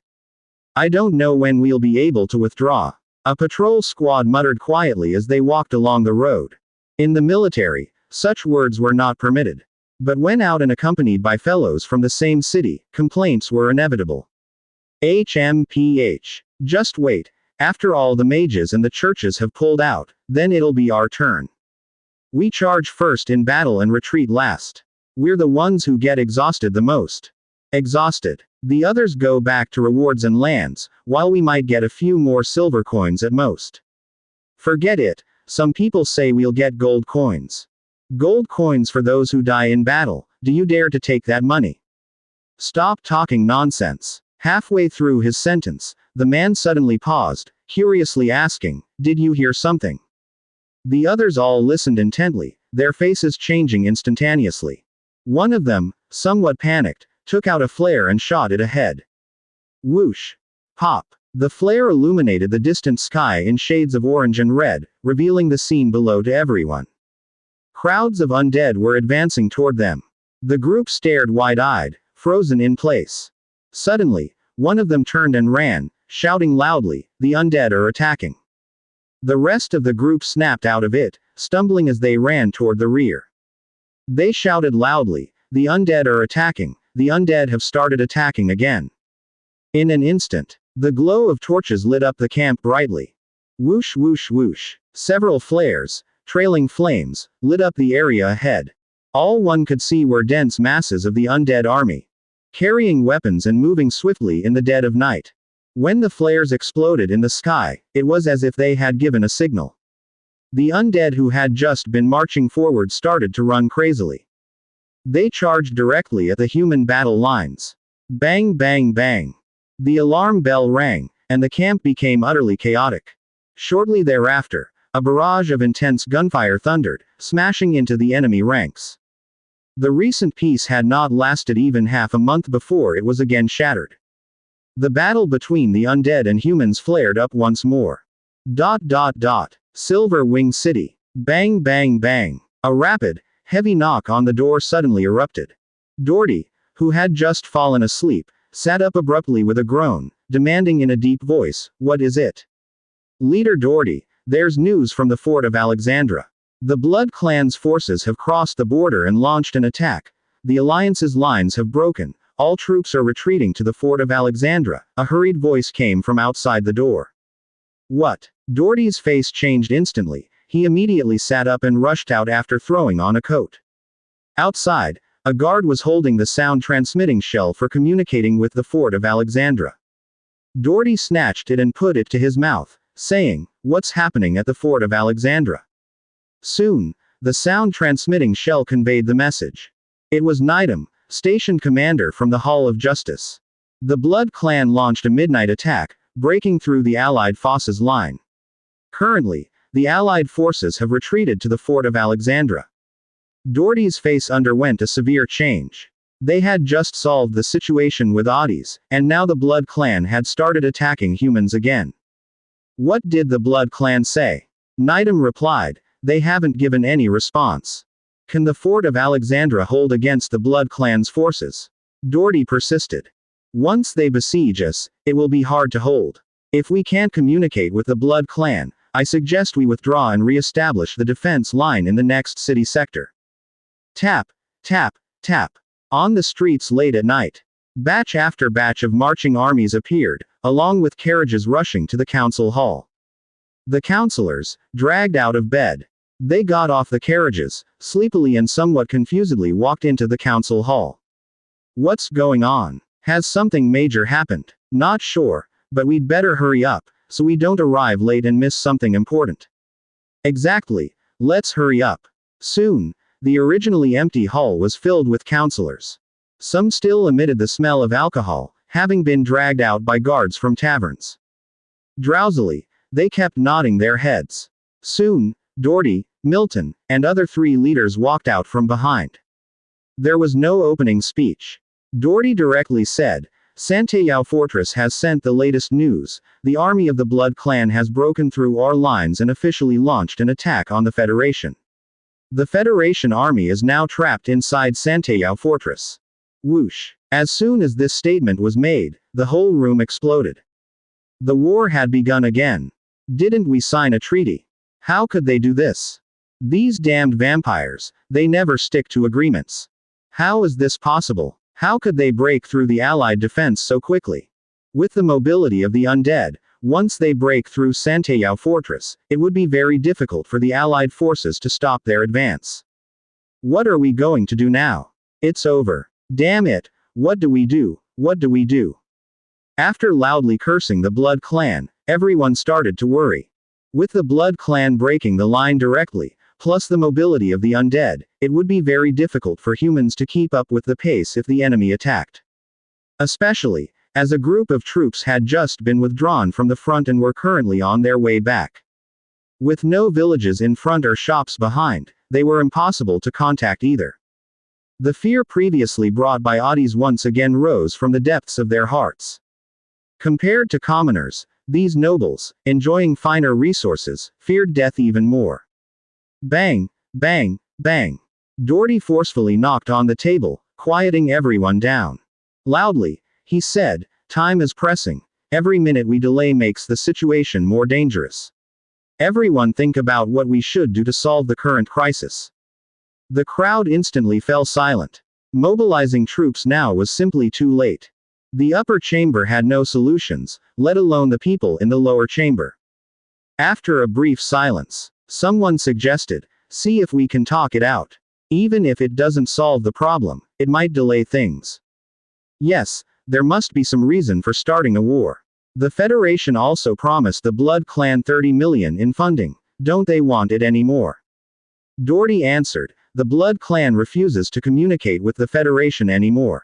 "I don't know when we'll be able to withdraw," a patrol squad muttered quietly as they walked along the road. In the military, such words were not permitted. But when out and accompanied by fellows from the same city, complaints were inevitable. HMPH. Just wait. After all the mages and the churches have pulled out, then it'll be our turn. We charge first in battle and retreat last. We're the ones who get exhausted the most. Exhausted. The others go back to rewards and lands, while we might get a few more silver coins at most. Forget it, some people say we'll get gold coins. Gold coins for those who die in battle, do you dare to take that money? Stop talking nonsense. Halfway through his sentence, the man suddenly paused, curiously asking, "Did you hear something?" The others all listened intently, their faces changing instantaneously. One of them, somewhat panicked, took out a flare and shot it ahead. Whoosh! Pop! The flare illuminated the distant sky in shades of orange and red, revealing the scene below to everyone. Crowds of undead were advancing toward them. The group stared wide-eyed, frozen in place. Suddenly, one of them turned and ran, shouting loudly, "The undead are attacking." The rest of the group snapped out of it, stumbling as they ran toward the rear. They shouted loudly, "The undead are attacking, the undead have started attacking again." In an instant, the glow of torches lit up the camp brightly. Whoosh whoosh whoosh. Several flares, trailing flames, lit up the area ahead. All one could see were dense masses of the undead army, carrying weapons and moving swiftly in the dead of night. When the flares exploded in the sky, it was as if they had given a signal. The undead who had just been marching forward started to run crazily. They charged directly at the human battle lines. Bang bang bang. The alarm bell rang, and the camp became utterly chaotic. Shortly thereafter, a barrage of intense gunfire thundered, smashing into the enemy ranks. The recent peace had not lasted even half a month before it was again shattered. The battle between the undead and humans flared up once more. Silver Wing City. Bang bang bang. A rapid, heavy knock on the door suddenly erupted. Doherty, who had just fallen asleep, sat up abruptly with a groan, demanding in a deep voice, "What is it?" "Leader Doherty, there's news from the fort of Alexandra. The Blood Clan's forces have crossed the border and launched an attack. The Alliance's lines have broken. All troops are retreating to the fort of Alexandra," a hurried voice came from outside the door. "What?" Doherty's face changed instantly. He immediately sat up and rushed out after throwing on a coat. Outside, a guard was holding the sound transmitting shell for communicating with the fort of Alexandra. Doherty snatched it and put it to his mouth, saying, "What's happening at the fort of Alexandra?" Soon, the sound transmitting shell conveyed the message. It was Nidam, station commander from the Hall of Justice. The Blood Clan launched a midnight attack, breaking through the Allied forces' line. Currently, the Allied forces have retreated to the fort of Alexandra. Doherty's face underwent a severe change. They had just solved the situation with Oddies, and now the Blood Clan had started attacking humans again. "What did the Blood Clan say?" Nidam replied, "They haven't given any response." "Can the fort of Alexandra hold against the Blood Clan's forces?" Doherty persisted. Once they besiege us, it will be hard to hold. If we can't communicate with the Blood Clan, I suggest we withdraw and re-establish the defense line in the next city sector. Tap, tap, tap. On the streets late at night, batch after batch of marching armies appeared, along with carriages rushing to the council hall. The councillors, dragged out of bed. They got off the carriages, sleepily and somewhat confusedly walked into the council hall. What's going on? Has something major happened? Not sure, but we'd better hurry up, so we don't arrive late and miss something important. Exactly, let's hurry up. Soon, the originally empty hall was filled with councillors. Some still emitted the smell of alcohol, having been dragged out by guards from taverns. Drowsily, they kept nodding their heads. Soon, Doherty, Milton, and other 3 leaders walked out from behind. There was no opening speech. Doherty directly said, Santayao Fortress has sent the latest news. The army of the Blood Clan has broken through our lines and officially launched an attack on the Federation. The Federation army is now trapped inside Santayao Fortress. Whoosh. As soon as this statement was made, the whole room exploded. The war had begun again. Didn't we sign a treaty? How could they do this? These damned vampires, they never stick to agreements. How is this possible? How could they break through the Allied defense so quickly? With the mobility of the undead, once they break through Santayao Fortress, it would be very difficult for the Allied forces to stop their advance. What are we going to do now? It's over. Damn it, what do we do? What do we do? After loudly cursing the Blood Clan, everyone started to worry. With the Blood Clan breaking the line directly, plus the mobility of the undead, it would be very difficult for humans to keep up with the pace if the enemy attacked. Especially, as a group of troops had just been withdrawn from the front and were currently on their way back. With no villages in front or shops behind, they were impossible to contact either. The fear previously brought by Audis once again rose from the depths of their hearts. Compared to commoners, these nobles, enjoying finer resources, feared death even more. Bang, bang, bang. Doherty forcefully knocked on the table, quieting everyone down. Loudly, he said, time is pressing. Every minute we delay makes the situation more dangerous. Everyone think about what we should do to solve the current crisis. The crowd instantly fell silent. Mobilizing troops now was simply too late. The upper chamber had no solutions, let alone the people in the lower chamber. After a brief silence, someone suggested, see if we can talk it out. Even if it doesn't solve the problem, it might delay things. Yes, there must be some reason for starting a war. The Federation also promised the Blood Clan 30 million in funding. Don't they want it anymore? Doherty answered, the Blood Clan refuses to communicate with the Federation anymore.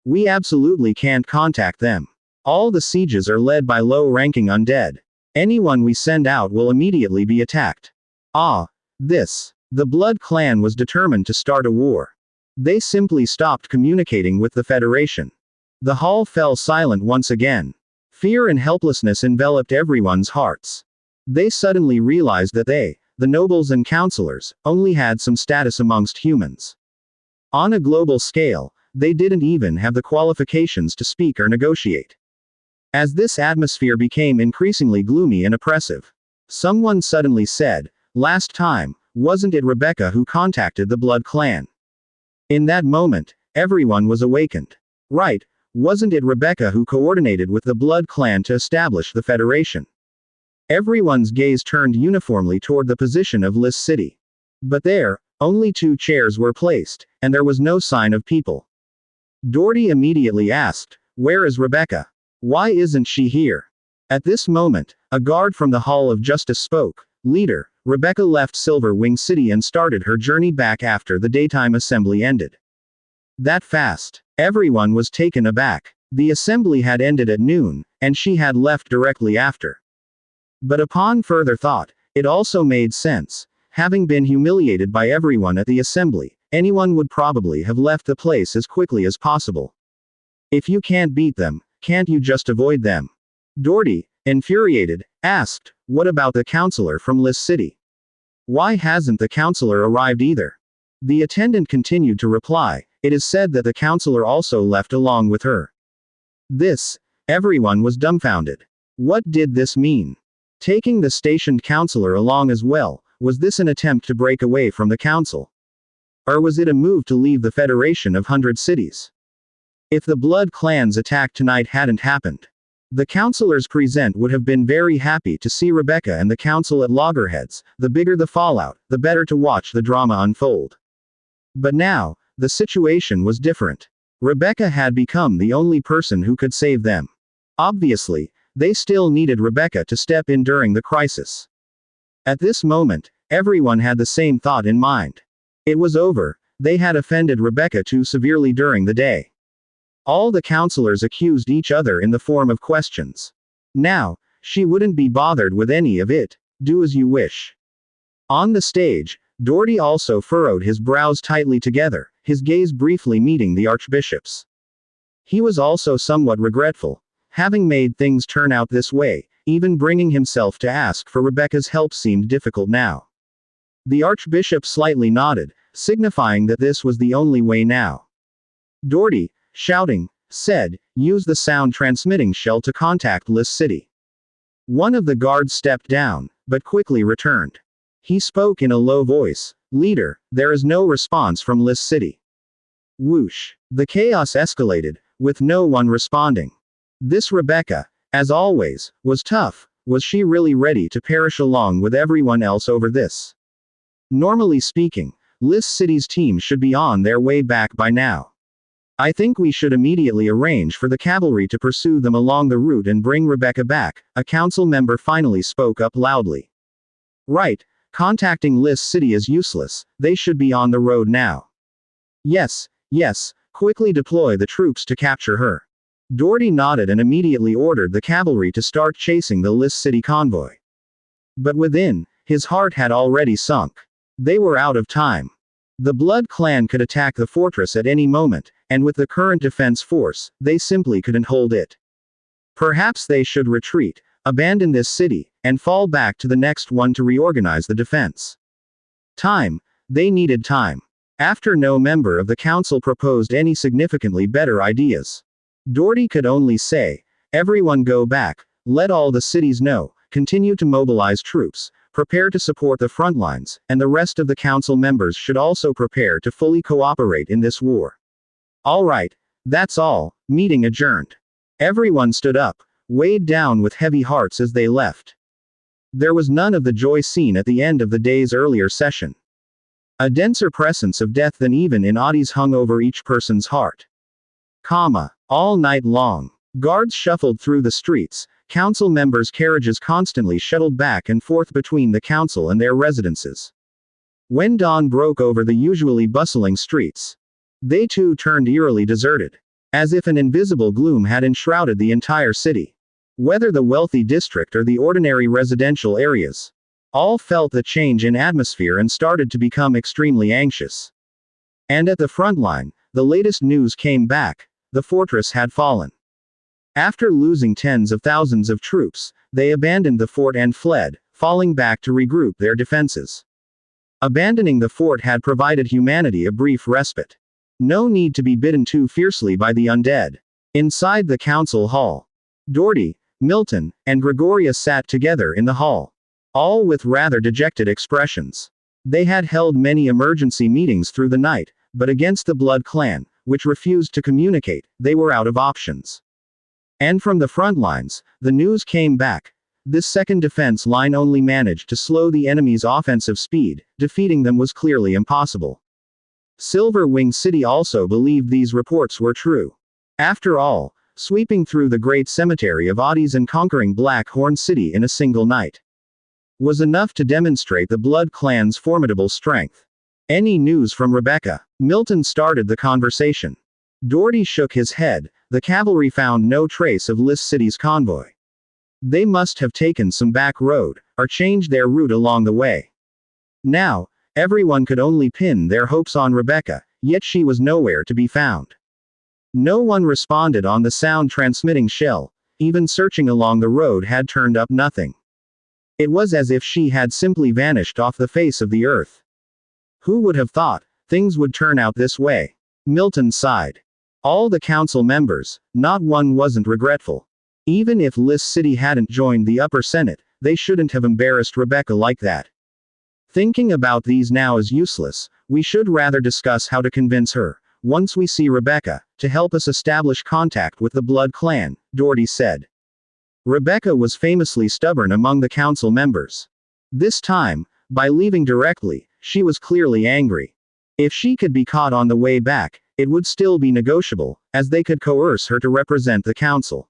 We absolutely can't contact them. All the sieges are led by low-ranking undead. Anyone we send out will immediately be attacked. The Blood Clan was determined to start a war. They simply stopped communicating with the Federation. The hall fell silent once again. Fear and helplessness enveloped everyone's hearts. They suddenly realized that they, the nobles and councillors, only had some status amongst humans. On a global scale, they didn't even have the qualifications to speak or negotiate. As this atmosphere became increasingly gloomy and oppressive, someone suddenly said, last time, wasn't it Rebecca who contacted the Blood Clan? In that moment, everyone was awakened. Right, wasn't it Rebecca who coordinated with the Blood Clan to establish the Federation? Everyone's gaze turned uniformly toward the position of Liss City. But there, only 2 chairs were placed, and there was no sign of people. Doherty immediately asked, where is Rebecca? Why isn't she here? At this moment, a guard from the Hall of Justice spoke, Leader, Rebecca left Silver Wing City and started her journey back after the daytime assembly ended. That fast. Everyone was taken aback. The assembly had ended at noon, and she had left directly after. But upon further thought, it also made sense. Having been humiliated by everyone at the assembly, anyone would probably have left the place as quickly as possible. If you can't beat them, can't you just avoid them? Doherty, infuriated, asked, what about the counselor from Liss City? Why hasn't the counselor arrived either? The attendant continued to reply, it is said that the counselor also left along with her. Everyone was dumbfounded. What did this mean? Taking the stationed counselor along as well, was this an attempt to break away from the council? Or was it a move to leave the Federation of 100 Cities? If the Blood Clan's attack tonight hadn't happened, the counselors present would have been very happy to see Rebecca and the council at loggerheads. The bigger the fallout, the better to watch the drama unfold. But now, the situation was different. Rebecca had become the only person who could save them. Obviously, they still needed Rebecca to step in during the crisis. At this moment, everyone had the same thought in mind. It was over, they had offended Rebecca too severely during the day. All the counselors accused each other in the form of questions. Now, she wouldn't be bothered with any of it. Do as you wish. On the stage, Doherty also furrowed his brows tightly together, his gaze briefly meeting the Archbishop's. He was also somewhat regretful. Having made things turn out this way, even bringing himself to ask for Rebecca's help seemed difficult now. The Archbishop slightly nodded, signifying that this was the only way now. Doherty, shouting, said, "Use the sound transmitting shell to contact List City." One of the guards stepped down, but quickly returned. He spoke in a low voice, "Leader, there is no response from List City." Whoosh. The chaos escalated, with no one responding. This Rebecca, as always, was tough. Was she really ready to perish along with everyone else over this? Normally speaking, List City's team should be on their way back by now. I think we should immediately arrange for the cavalry to pursue them along the route and bring Rebecca back, a council member finally spoke up loudly. Right, contacting List City is useless, they should be on the road now. Yes, quickly deploy the troops to capture her. Doherty nodded and immediately ordered the cavalry to start chasing the List City convoy. But within, his heart had already sunk. They were out of time. The Blood Clan could attack the fortress at any moment, and with the current defense force, they simply couldn't hold it. Perhaps they should retreat, abandon this city, and fall back to the next one to reorganize the defense. Time. They needed time. After no member of the council proposed any significantly better ideas, Doherty could only say, "Everyone go back, let all the cities know, continue to mobilize troops, prepare to support the front lines, and the rest of the council members should also prepare to fully cooperate in this war." All right, that's all. Meeting adjourned. Everyone stood up, weighed down with heavy hearts as they left. There was none of the joy seen at the end of the day's earlier session. A denser presence of death than even in oddies hung over each person's heart. All night long, guards shuffled through the streets, council members' carriages constantly shuttled back and forth between the council and their residences. When dawn broke over the usually bustling streets, they too turned eerily deserted, as if an invisible gloom had enshrouded the entire city. Whether the wealthy district or the ordinary residential areas, all felt the change in atmosphere and started to become extremely anxious. And at the front line, the latest news came back. The fortress had fallen. After losing tens of thousands of troops, they abandoned the fort and fled, falling back to regroup their defenses. Abandoning the fort had provided humanity a brief respite. No need to be bitten too fiercely by the undead. Inside the council hall, Doherty, Milton, and Gregoria sat together in the hall, all with rather dejected expressions. They had held many emergency meetings through the night, but against the Blood Clan, which refused to communicate, they were out of options. And from the front lines, the news came back. This second defense line only managed to slow the enemy's offensive speed. Defeating them was clearly impossible. Silver Wing City also believed these reports were true. After all, sweeping through the great cemetery of oddies and conquering Black Horn City in a single night was enough to demonstrate the Blood Clan's formidable strength. Any news from Rebecca? Milton started the conversation. Doherty shook his head. The cavalry found no trace of List City's convoy. They must have taken some back road, or changed their route along the way. Now, everyone could only pin their hopes on Rebecca, yet she was nowhere to be found. No one responded on the sound transmitting shell. Even searching along the road had turned up nothing. It was as if she had simply vanished off the face of the earth. Who would have thought things would turn out this way? Milton sighed. All the council members, not one wasn't regretful. Even if List City hadn't joined the upper Senate, they shouldn't have embarrassed Rebecca like that. Thinking about these now is useless, we should rather discuss how to convince her, once we see Rebecca, to help us establish contact with the Blood Clan, Doherty said. Rebecca was famously stubborn among the council members. This time, by leaving directly, she was clearly angry. If she could be caught on the way back, it would still be negotiable, as they could coerce her to represent the council.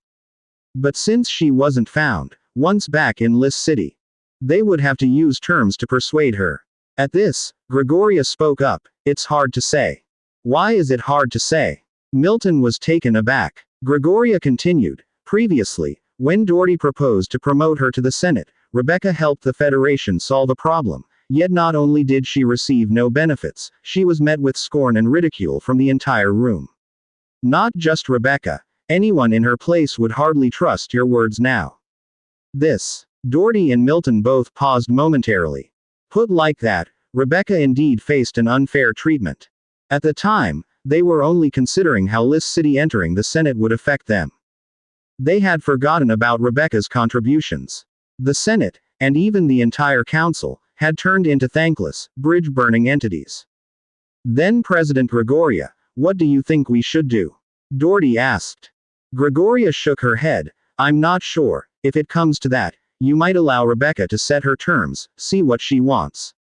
But since she wasn't found, once back in List City, they would have to use terms to persuade her. At this, Gregoria spoke up, "It's hard to say." "Why is it hard to say?" Milton was taken aback. Gregoria continued, "Previously, when Doherty proposed to promote her to the Senate, Rebecca helped the Federation solve a problem, yet not only did she receive no benefits, she was met with scorn and ridicule from the entire room. Not just Rebecca, anyone in her place would hardly trust your words now." This. Doherty and Milton both paused momentarily. Put like that, Rebecca indeed faced an unfair treatment. At the time, they were only considering how List City entering the Senate would affect them. They had forgotten about Rebecca's contributions. The Senate, and even the entire council, had turned into thankless, bridge-burning entities. Then President Gregoria, "What do you think we should do?" Doherty asked. Gregoria shook her head, "I'm not sure. If it comes to that, you might allow Rebecca to set her terms, see what she wants."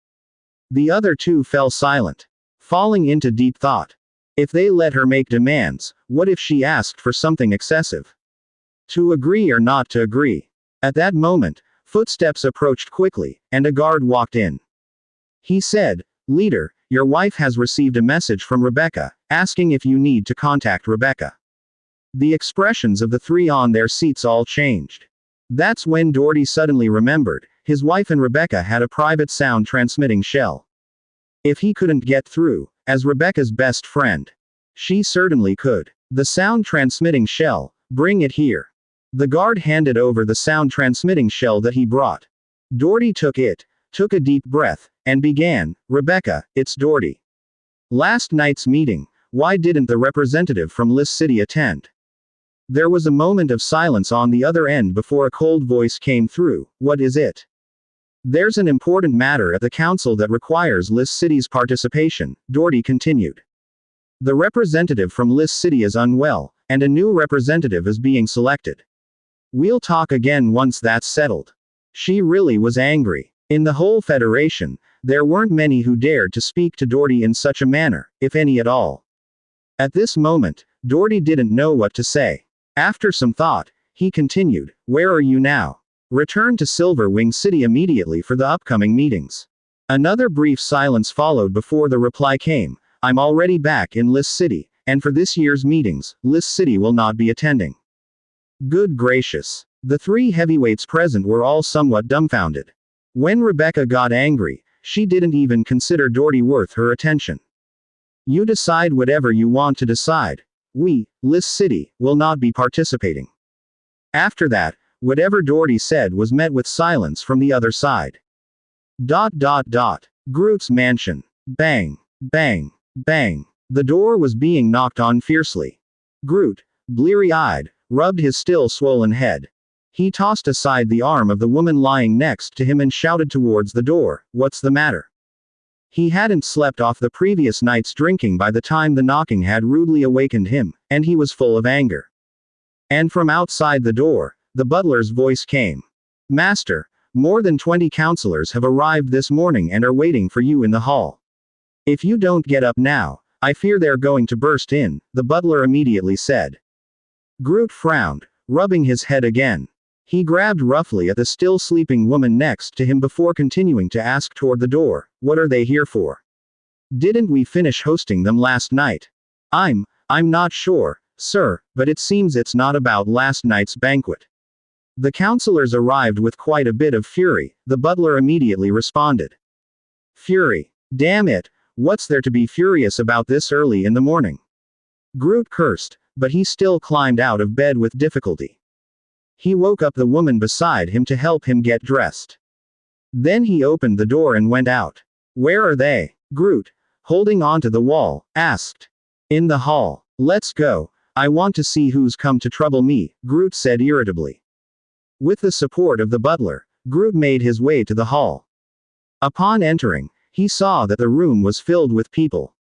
The other two fell silent, falling into deep thought. If they let her make demands, what if she asked for something excessive? To agree or not to agree? At that moment, footsteps approached quickly, and a guard walked in. He said, "Leader, your wife has received a message from Rebecca, asking if you need to contact Rebecca." The expressions of the three on their seats all changed. That's when Doherty suddenly remembered, his wife and Rebecca had a private sound transmitting shell. If he couldn't get through, as Rebecca's best friend, she certainly could. The sound transmitting shell, bring it here. The guard handed over the sound transmitting shell that he brought. Doherty took it, took a deep breath, and began, "Rebecca, it's Doherty. Last night's meeting, why didn't the representative from List City attend?" There was a moment of silence on the other end before a cold voice came through, "What is it?" "There's an important matter at the council that requires List City's participation," Doherty continued. "The representative from List City is unwell, and a new representative is being selected. We'll talk again once that's settled." She really was angry. In the whole Federation, there weren't many who dared to speak to Doherty in such a manner, if any at all. At this moment, Doherty didn't know what to say. After some thought, he continued, "Where are you now?" "Return to Silverwing City immediately for the upcoming meetings." Another brief silence followed before the reply came, "I'm already back in List City, and for this year's meetings, List City will not be attending." Good gracious. The three heavyweights present were all somewhat dumbfounded. When Rebecca got angry, she didn't even consider Doherty worth her attention. "You decide whatever you want to decide. We, List City, will not be participating." After that, whatever Doherty said was met with silence from the other side. Groot's mansion. Bang, bang, bang. The door was being knocked on fiercely. Groot, bleary-eyed, rubbed his still swollen head. He tossed aside the arm of the woman lying next to him and shouted towards the door, "What's the matter?" He hadn't slept off the previous night's drinking by the time the knocking had rudely awakened him, and he was full of anger. And from outside the door, the butler's voice came. "Master, more than 20 counselors have arrived this morning and are waiting for you in the hall. If you don't get up now, I fear they're going to burst in," the butler immediately said. Groot frowned, rubbing his head again. He grabbed roughly at the still sleeping woman next to him before continuing to ask toward the door, "What are they here for? Didn't we finish hosting them last night?" I'm not sure, sir, but it seems it's not about last night's banquet." The counselors arrived with quite a bit of fury, the butler immediately responded. "Fury? Damn it, what's there to be furious about this early in the morning?" Groot cursed, but he still climbed out of bed with difficulty. He woke up the woman beside him to help him get dressed. Then he opened the door and went out. "Where are they?" Groot, holding onto the wall, asked. "In the hall." Let's go. I want to see who's come to trouble me, Groot said irritably. With the support of the butler, Groot made his way to the hall. Upon entering, he saw that the room was filled with people.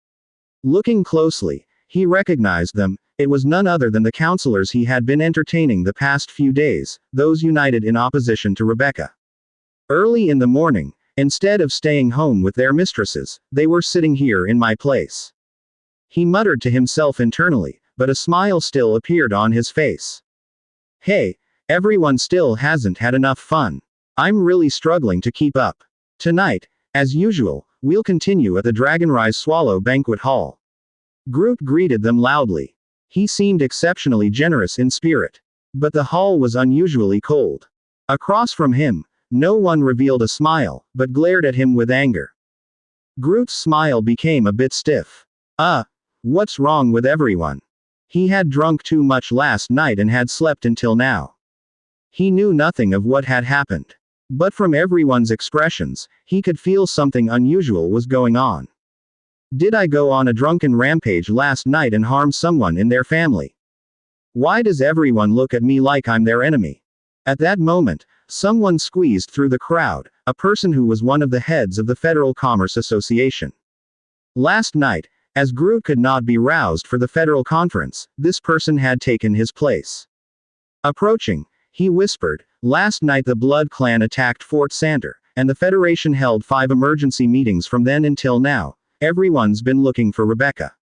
Looking closely, he recognized them. It was none other than the counselors he had been entertaining the past few days, those united in opposition to Rebecca. Early in the morning, instead of staying home with their mistresses, they were sitting here in my place. He muttered to himself internally, but a smile still appeared on his face. Hey, everyone still hasn't had enough fun. I'm really struggling to keep up. Tonight, as usual, we'll continue at the Dragonrise Swallow Banquet Hall. Groot greeted them loudly. He seemed exceptionally generous in spirit. But the hall was unusually cold. Across from him, no one revealed a smile, but glared at him with anger. Groot's smile became a bit stiff. What's wrong with everyone? He had drunk too much last night and had slept until now. He knew nothing of what had happened. But from everyone's expressions, he could feel something unusual was going on. Did I go on a drunken rampage last night and harm someone in their family? Why does everyone look at me like I'm their enemy? At that moment, someone squeezed through the crowd, a person who was one of the heads of the Federal Commerce Association. Last night, as Groot could not be roused for the Federal Conference, this person had taken his place. Approaching, he whispered, "Last night the Blood Clan attacked Fort Santer, and the Federation held 5 emergency meetings from then until now. Everyone's been looking for Rebecca."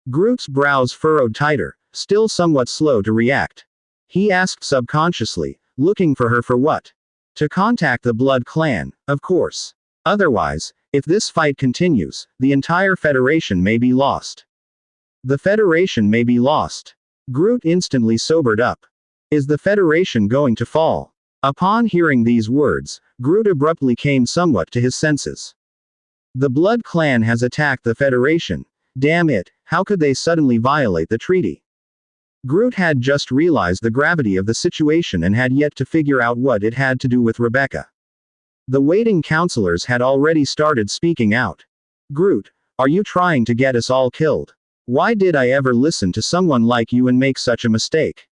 Groot's brows furrowed tighter, still somewhat slow to react. He asked subconsciously, looking for her for what? To contact the Blood Clan, of course. Otherwise, if this fight continues, the entire Federation may be lost. The Federation may be lost. Groot instantly sobered up. Is the Federation going to fall? Upon hearing these words, Groot abruptly came somewhat to his senses. The Blood Clan has attacked the Federation. Damn it, how could they suddenly violate the treaty? Groot had just realized the gravity of the situation and had yet to figure out what it had to do with Rebecca. The waiting counselors had already started speaking out. Groot, are you trying to get us all killed? Why did I ever listen to someone like you and make such a mistake?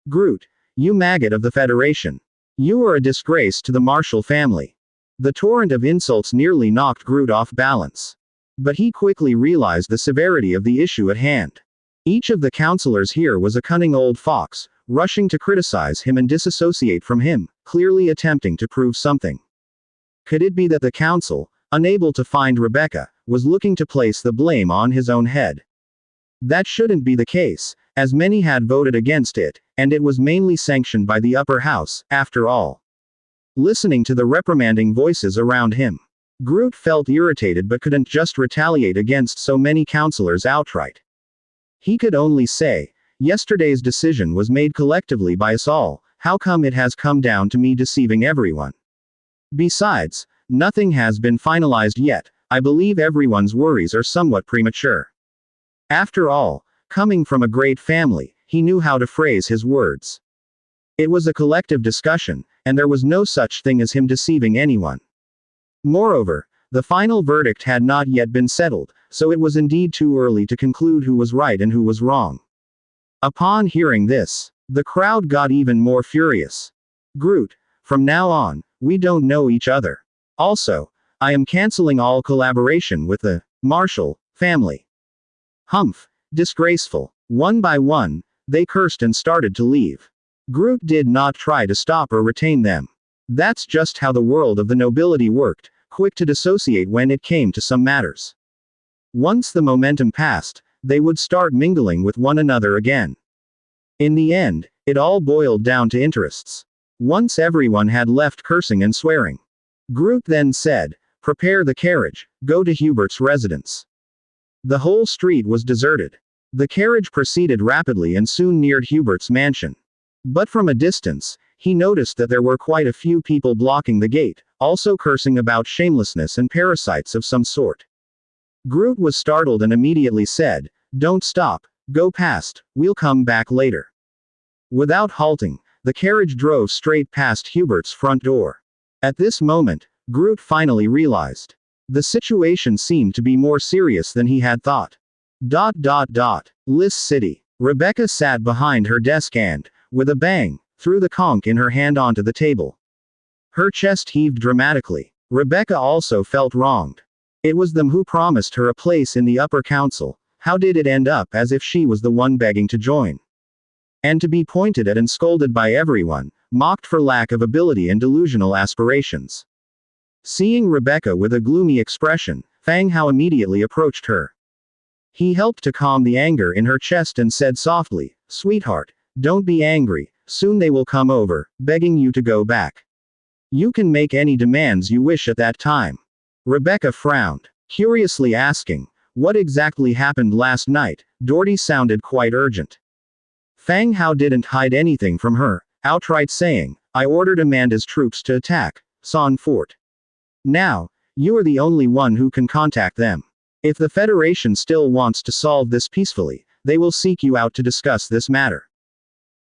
Groot, you maggot of the Federation. You are a disgrace to the Marshall family. The torrent of insults nearly knocked Groot off balance. But he quickly realized the severity of the issue at hand. Each of the counselors here was a cunning old fox, rushing to criticize him and disassociate from him, clearly attempting to prove something. Could it be that the council, unable to find Rebecca, was looking to place the blame on his own head? That shouldn't be the case, as many had voted against it, and it was mainly sanctioned by the upper house, after all. Listening to the reprimanding voices around him, Groot felt irritated but couldn't just retaliate against so many counselors outright. He could only say, yesterday's decision was made collectively by us all, how come it has come down to me deceiving everyone? Besides, nothing has been finalized yet. I believe everyone's worries are somewhat premature. After all, coming from a great family, he knew how to phrase his words. It was a collective discussion, and there was no such thing as him deceiving anyone. Moreover, the final verdict had not yet been settled, so it was indeed too early to conclude who was right and who was wrong. Upon hearing this, the crowd got even more furious. Groot, from now on, we don't know each other. Also, I am canceling all collaboration with the Marshall family. Humph, disgraceful. One by one, they cursed and started to leave. Groot did not try to stop or retain them. That's just how the world of the nobility worked, quick to dissociate when it came to some matters. Once the momentum passed, they would start mingling with one another again. In the end, it all boiled down to interests. Once everyone had left cursing and swearing, Groot then said, "Prepare the carriage, go to Hubert's residence." The whole street was deserted. The carriage proceeded rapidly and soon neared Hubert's mansion. But from a distance, he noticed that there were quite a few people blocking the gate, also cursing about shamelessness and parasites of some sort. Groot was startled and immediately said, "Don't stop, go past, we'll come back later." Without halting, the carriage drove straight past Hubert's front door. At this moment, Groot finally realized. The situation seemed to be more serious than he had thought. List City. Rebecca sat behind her desk and, with a bang, threw the conch in her hand onto the table. Her chest heaved dramatically. Rebecca also felt wronged. It was them who promised her a place in the upper council. How did it end up as if she was the one begging to join? And to be pointed at and scolded by everyone, mocked for lack of ability and delusional aspirations. Seeing Rebecca with a gloomy expression, Fang Hao immediately approached her. He helped to calm the anger in her chest and said softly, "Sweetheart, don't be angry, soon they will come over, begging you to go back. You can make any demands you wish at that time." Rebecca frowned, curiously asking, "What exactly happened last night?" Doherty sounded quite urgent. Fang Hao didn't hide anything from her, outright saying, "I ordered Amanda's troops to attack Son Fort. Now, you are the only one who can contact them. If the Federation still wants to solve this peacefully, they will seek you out to discuss this matter."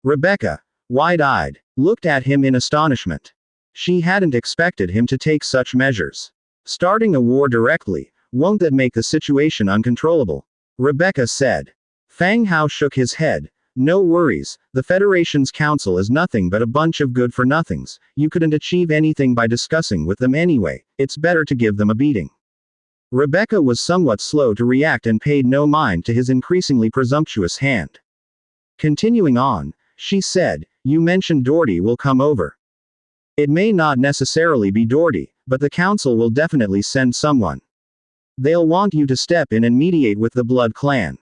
Rebecca, wide-eyed, looked at him in astonishment. She hadn't expected him to take such measures. Starting a war directly, won't that make the situation uncontrollable? Rebecca said. Fang Hao shook his head. "No worries, the Federation's council is nothing but a bunch of good-for-nothings. You couldn't achieve anything by discussing with them anyway, it's better to give them a beating." Rebecca was somewhat slow to react and paid no mind to his increasingly presumptuous hand. Continuing on, she said, "You mentioned Doherty will come over. It may not necessarily be Doherty, but the council will definitely send someone. They'll want you to step in and mediate with the Blood Clan.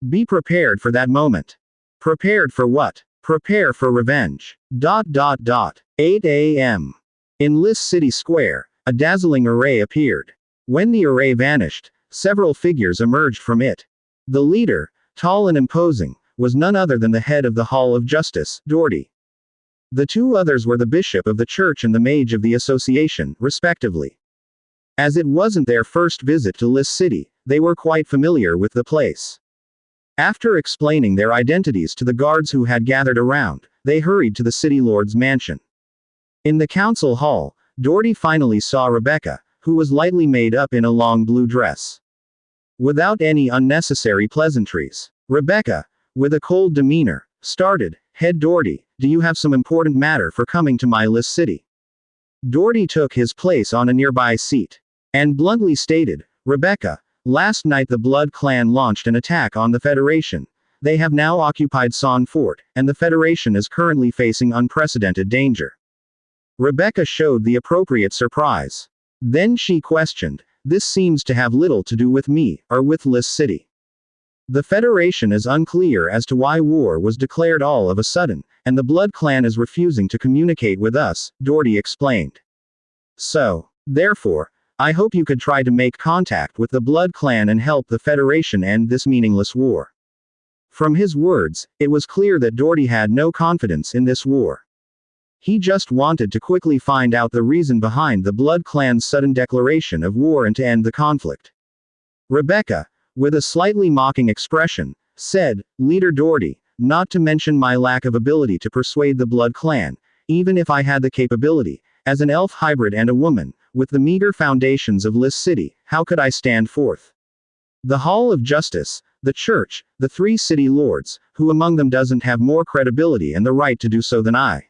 Be prepared for that moment." Prepared for what? Prepare for revenge. 8 a.m. In List City Square, a dazzling array appeared. When the array vanished, several figures emerged from it. The leader, tall and imposing, was none other than the head of the Hall of Justice, Doherty. The two others were the Bishop of the Church and the Mage of the Association, respectively. As it wasn't their first visit to List City, they were quite familiar with the place. After explaining their identities to the guards who had gathered around, they hurried to the city lord's mansion. In the council hall, Doherty finally saw Rebecca, who was lightly made up in a long blue dress. Without any unnecessary pleasantries, Rebecca, with a cold demeanor, started, "Head Doherty, do you have some important matter for coming to my List City?" Doherty took his place on a nearby seat, and bluntly stated, "Rebecca, last night the Blood Clan launched an attack on the Federation. They have now occupied Son Fort, and the Federation is currently facing unprecedented danger." Rebecca showed the appropriate surprise. Then she questioned, "This seems to have little to do with me, or with List City. The Federation is unclear as to why war was declared all of a sudden, and the Blood Clan is refusing to communicate with us," Doherty explained. "So, therefore, I hope you could try to make contact with the Blood Clan and help the Federation end this meaningless war." From his words, it was clear that Doherty had no confidence in this war. He just wanted to quickly find out the reason behind the Blood Clan's sudden declaration of war and to end the conflict. Rebecca, with a slightly mocking expression, said, "Leader Doherty, not to mention my lack of ability to persuade the Blood Clan, even if I had the capability, as an elf hybrid and a woman, with the meager foundations of List City, how could I stand forth? The Hall of Justice, the Church, the three city lords, who among them doesn't have more credibility and the right to do so than I?"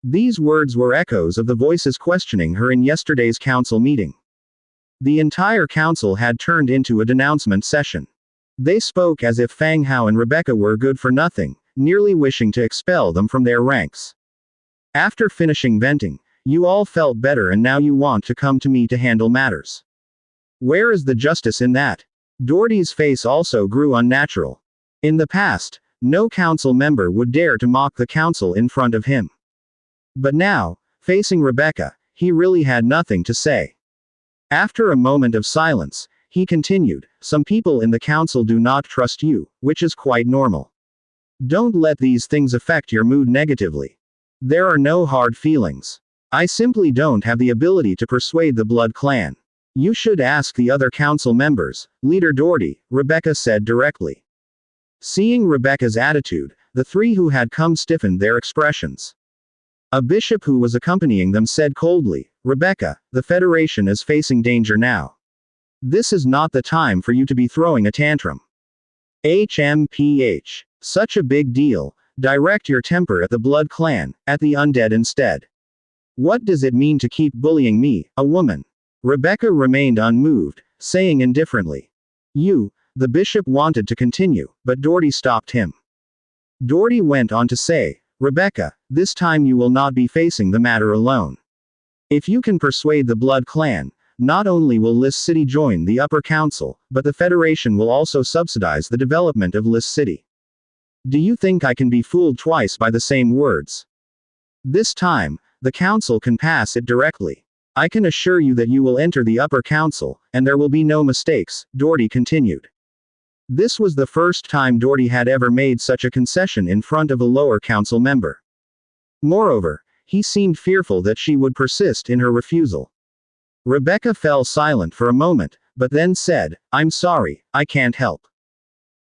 These words were echoes of the voices questioning her in yesterday's council meeting. The entire council had turned into a denouncement session. They spoke as if Fang Hao and Rebecca were good for nothing, nearly wishing to expel them from their ranks. After finishing venting, "You all felt better and now you want to come to me to handle matters. Where is the justice in that?" Doherty's face also grew unnatural. In the past, no council member would dare to mock the council in front of him. But now, facing Rebecca, he really had nothing to say. After a moment of silence, he continued, "Some people in the council do not trust you, which is quite normal. Don't let these things affect your mood negatively. There are no hard feelings. I simply don't have the ability to persuade the Blood Clan. You should ask the other council members, Leader Doherty," Rebecca said directly. Seeing Rebecca's attitude, the three who had come stiffened their expressions. A bishop who was accompanying them said coldly, "Rebecca, the Federation is facing danger now. This is not the time for you to be throwing a tantrum. HMPH. Such a big deal. Direct your temper at the Blood Clan, at the Undead instead. What does it mean to keep bullying me, a woman? Rebecca remained unmoved, saying indifferently. The bishop wanted to continue, but Doherty stopped him. Doherty went on to say, Rebecca, this time you will not be facing the matter alone. If you can persuade the Blood Clan, not only will List City join the Upper Council, but the Federation will also subsidize the development of List City. Do you think I can be fooled twice by the same words? This time, the Council can pass it directly. I can assure you that you will enter the Upper Council, and there will be no mistakes, Doherty continued. This was the first time Doherty had ever made such a concession in front of a lower council member. Moreover, he seemed fearful that she would persist in her refusal. Rebecca fell silent for a moment, but then said, I'm sorry, I can't help.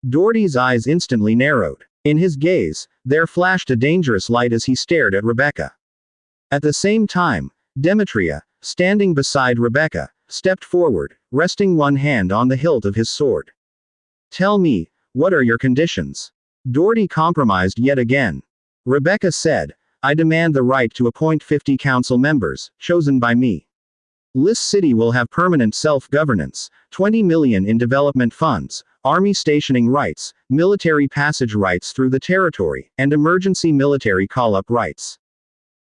Doherty's eyes instantly narrowed. In his gaze, there flashed a dangerous light as he stared at Rebecca. At the same time, Demetria, standing beside Rebecca, stepped forward, resting one hand on the hilt of his sword. Tell me, what are your conditions? Doherty compromised yet again. Rebecca said, I demand the right to appoint 50 council members, chosen by me. List City will have permanent self-governance, 20 million in development funds, army stationing rights, military passage rights through the territory, and emergency military call-up rights.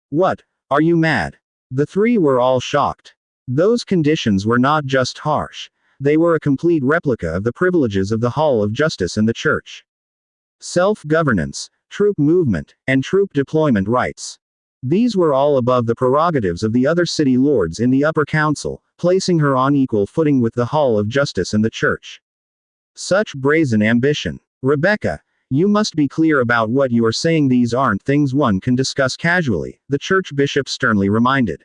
What? Are you mad? The three were all shocked. Those conditions were not just harsh. They were a complete replica of the privileges of the Hall of Justice and the Church. Self-governance, troop movement, and troop deployment rights. These were all above the prerogatives of the other city lords in the upper council, placing her on equal footing with the Hall of Justice and the Church. Such brazen ambition. Rebecca, you must be clear about what you are saying. These aren't things one can discuss casually, the church bishop sternly reminded.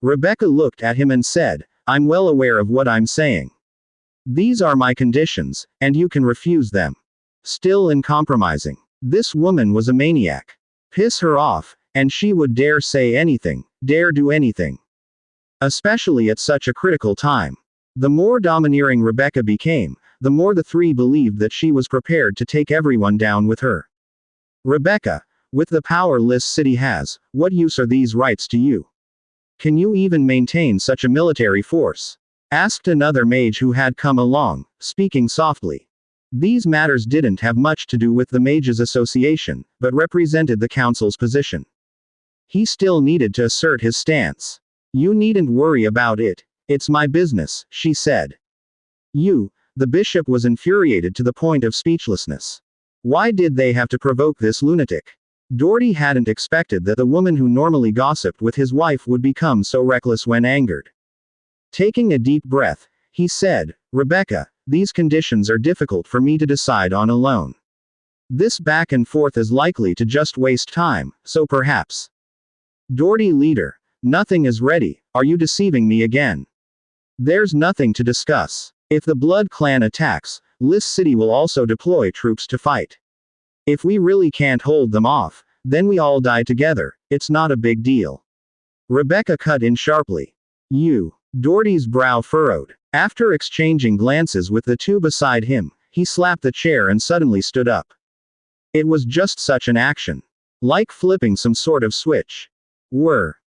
Rebecca looked at him and said, I'm well aware of what I'm saying. These are my conditions, and you can refuse them. Still uncompromising. This woman was a maniac. Piss her off, and she would dare say anything, dare do anything. Especially at such a critical time. The more domineering Rebecca became, the more the three believed that she was prepared to take everyone down with her. Rebecca, with the power List City has, what use are these rights to you? Can you even maintain such a military force? Asked another mage who had come along, speaking softly. These matters didn't have much to do with the Mages Association, but represented the council's position. He still needed to assert his stance. You needn't worry about it. It's my business, she said. The bishop was infuriated to the point of speechlessness. Why did they have to provoke this lunatic? Doherty hadn't expected that the woman who normally gossiped with his wife would become so reckless when angered. Taking a deep breath, he said, Rebecca, these conditions are difficult for me to decide on alone. This back and forth is likely to just waste time, so perhaps. Doherty leader, nothing is ready, are you deceiving me again? There's nothing to discuss. If the Blood Clan attacks, List City will also deploy troops to fight. If we really can't hold them off, then we all die together, it's not a big deal. Rebecca cut in sharply. Doherty's brow furrowed. After exchanging glances with the two beside him, he slapped the chair and suddenly stood up. It was just such an action. Like flipping some sort of switch.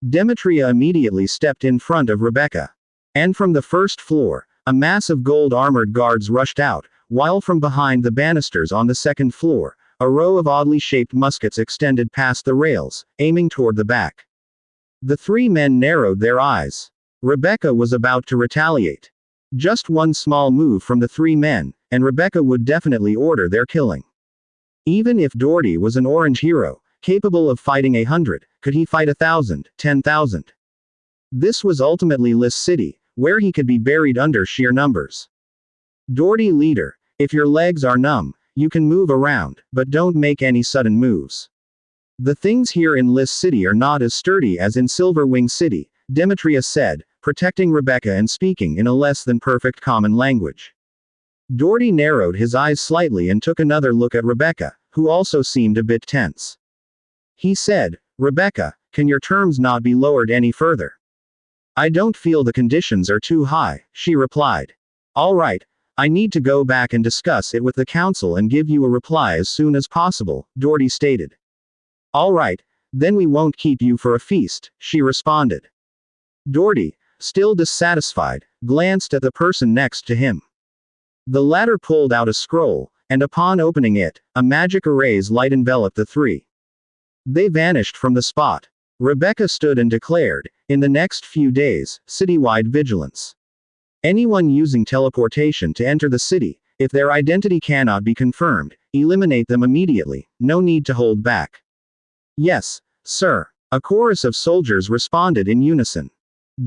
Demetria immediately stepped in front of Rebecca. And from the first floor, a mass of gold-armored guards rushed out, while from behind the banisters on the second floor, a row of oddly shaped muskets extended past the rails, aiming toward the back. The three men narrowed their eyes. Rebecca was about to retaliate. Just one small move from the three men, and Rebecca would definitely order their killing. Even if Doherty was an orange hero, capable of fighting 100, could he fight 1,000, 10,000? This was ultimately List City, where he could be buried under sheer numbers. Doherty leader, if your legs are numb, you can move around, but don't make any sudden moves. The things here in List City are not as sturdy as in Silverwing City, Demetria said, protecting Rebecca and speaking in a less than perfect common language. Doherty narrowed his eyes slightly and took another look at Rebecca, who also seemed a bit tense. He said, Rebecca, can your terms not be lowered any further? I don't feel the conditions are too high, she replied. All right, I need to go back and discuss it with the council and give you a reply as soon as possible, Doherty stated. All right, then we won't keep you for a feast, she responded. Doherty, still dissatisfied, glanced at the person next to him. The latter pulled out a scroll, and upon opening it, a magic array's light enveloped the three. They vanished from the spot. Rebecca stood and declared, in the next few days, citywide vigilance. Anyone using teleportation to enter the city, if their identity cannot be confirmed, eliminate them immediately, no need to hold back. Yes, sir. A chorus of soldiers responded in unison.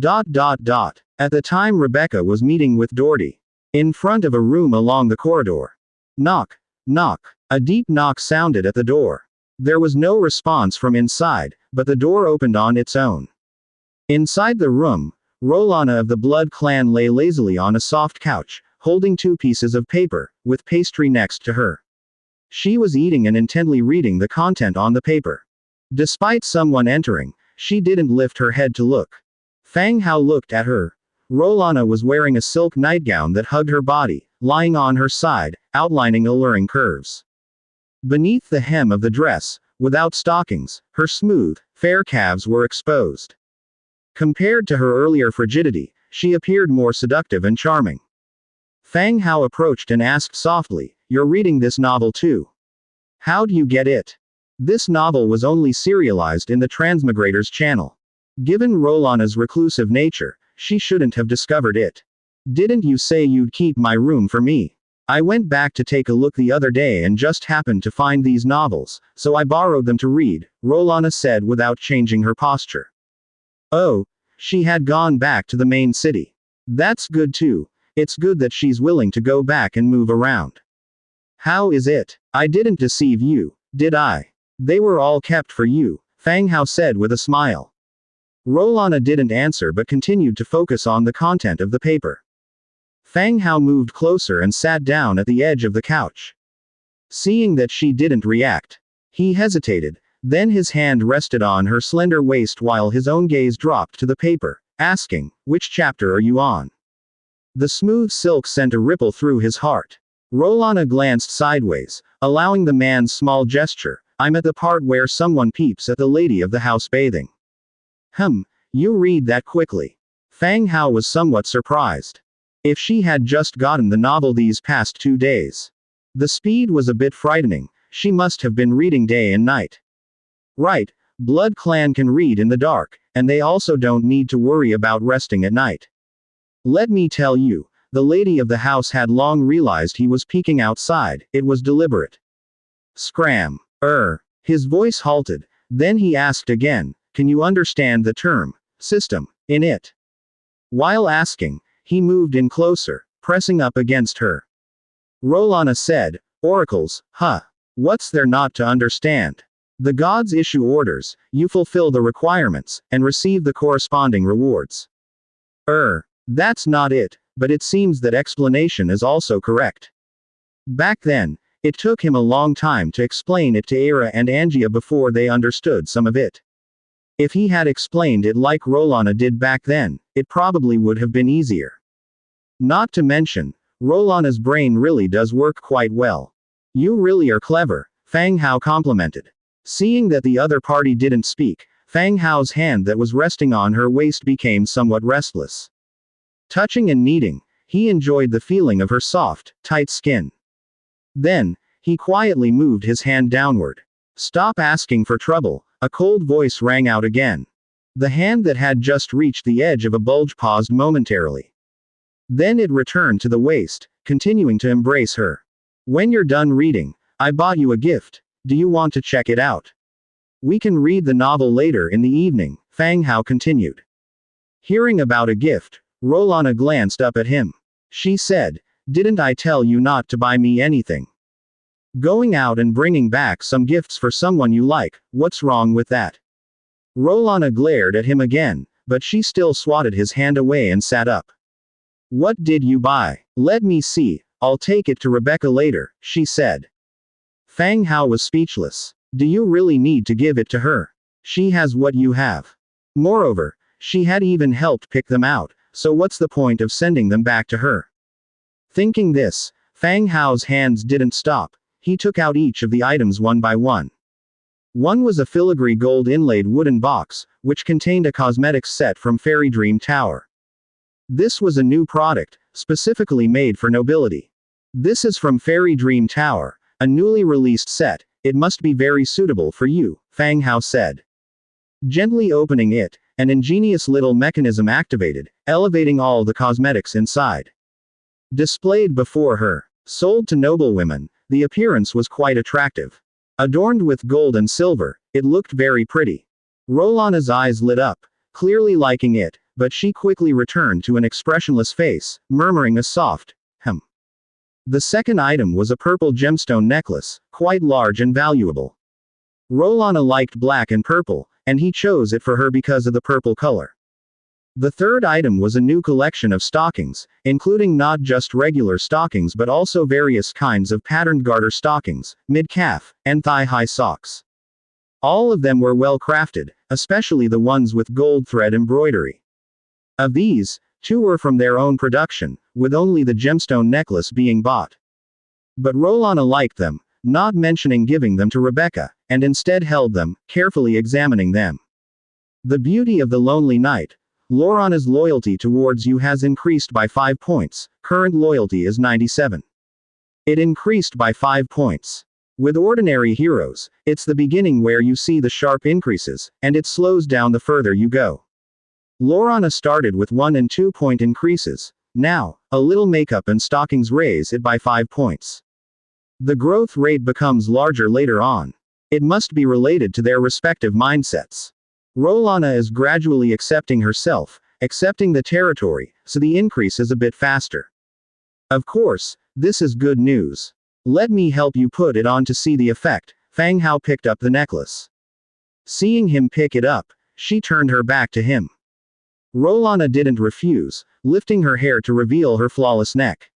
At the time Rebecca was meeting with Doherty. In front of a room along the corridor. Knock. Knock. A deep knock sounded at the door. There was no response from inside, but the door opened on its own. Inside the room, Rolana of the Blood clan lay lazily on a soft couch, holding 2 pieces of paper, with pastry next to her. She was eating and intently reading the content on the paper. Despite someone entering, she didn't lift her head to look. Fang Hao looked at her. Rolana was wearing a silk nightgown that hugged her body, lying on her side, outlining alluring curves. Beneath the hem of the dress, without stockings, her smooth, fair calves were exposed. Compared to her earlier frigidity, she appeared more seductive and charming. Fang Hao approached and asked softly, "You're reading this novel too? How do you get it?" This novel was only serialized in the Transmigrators channel. Given Rolana's reclusive nature, she shouldn't have discovered it. "Didn't you say you'd keep my room for me? I went back to take a look the other day and just happened to find these novels, so I borrowed them to read," Rolana said without changing her posture. Oh, she had gone back to the main city. That's good too. It's good that she's willing to go back and move around. How is it? I didn't deceive you, did I? They were all kept for you, Fang Hao said with a smile. Rolana didn't answer but continued to focus on the content of the paper. Fang Hao moved closer and sat down at the edge of the couch. Seeing that she didn't react, he hesitated, then his hand rested on her slender waist while his own gaze dropped to the paper, asking, "Which chapter are you on?" The smooth silk sent a ripple through his heart. Rolana glanced sideways, allowing the man's small gesture. "I'm at the part where someone peeps at the lady of the house bathing." You read that quickly. Fang Hao was somewhat surprised. If she had just gotten the novel these past 2 days. The speed was a bit frightening, she must have been reading day and night. Right, Blood Clan can read in the dark, and they also don't need to worry about resting at night. Let me tell you, the lady of the house had long realized he was peeking outside, it was deliberate. Scram. His voice halted, then he asked again, "Can you understand the term, system, in it?" While asking, he moved in closer, pressing up against her. Rolana said, "Oracles, huh? What's there not to understand? The gods issue orders, you fulfill the requirements, and receive the corresponding rewards." That's not it, but it seems that explanation is also correct. Back then, it took him a long time to explain it to Era and Angia before they understood some of it. If he had explained it like Rolana did back then, it probably would have been easier. Not to mention, Rolana's brain really does work quite well. "You really are clever," Fang Hao complimented. Seeing that the other party didn't speak, Fang Hao's hand that was resting on her waist became somewhat restless. Touching and kneading, he enjoyed the feeling of her soft, tight skin. Then, he quietly moved his hand downward. "Stop asking for trouble," a cold voice rang out again. The hand that had just reached the edge of a bulge paused momentarily. Then it returned to the waist, continuing to embrace her. "When you're done reading, I bought you a gift. Do you want to check it out? We can read the novel later in the evening," Fang Hao continued. Hearing about a gift, Rolana glanced up at him. She said, "Didn't I tell you not to buy me anything? Going out and bringing back some gifts for someone you like, what's wrong with that?" Rolana glared at him again, but she still swatted his hand away and sat up. "What did you buy? Let me see, I'll take it to Rebecca later," she said. Fang Hao was speechless. Do you really need to give it to her? She has what you have. Moreover, she had even helped pick them out, so what's the point of sending them back to her? Thinking this, Fang Hao's hands didn't stop. He took out each of the items one by one. One was a filigree gold inlaid wooden box, which contained a cosmetics set from Fairy Dream Tower. This was a new product, specifically made for nobility. This is from Fairy Dream Tower, a newly released set. It must be very suitable for you, Fang Hao said. Gently opening it, an ingenious little mechanism activated, elevating all the cosmetics inside. Displayed before her, sold to noblewomen, the appearance was quite attractive. Adorned with gold and silver, it looked very pretty. Rolana's eyes lit up, clearly liking it, but she quickly returned to an expressionless face, murmuring a soft, "Hm." The second item was a purple gemstone necklace, quite large and valuable. Rolana liked black and purple, and he chose it for her because of the purple color. The third item was a new collection of stockings, including not just regular stockings but also various kinds of patterned garter stockings, mid-calf, and thigh-high socks. All of them were well crafted, especially the ones with gold thread embroidery. Of these, 2 were from their own production, with only the gemstone necklace being bought. But Rolana liked them, not mentioning giving them to Rebecca, and instead held them, carefully examining them. The beauty of the lonely night. Lorana's loyalty towards you has increased by 5 points, current loyalty is 97. It increased by 5 points. With ordinary heroes, it's the beginning where you see the sharp increases, and it slows down the further you go. Lorana started with 1 and 2 point increases. Now, a little makeup and stockings raise it by 5 points. The growth rate becomes larger later on. It must be related to their respective mindsets. Rolana is gradually accepting herself, accepting the territory, so the increase is a bit faster. Of course, this is good news. Let me help you put it on to see the effect. Fang Hao picked up the necklace. Seeing him pick it up, she turned her back to him. Rolana didn't refuse, lifting her hair to reveal her flawless neck.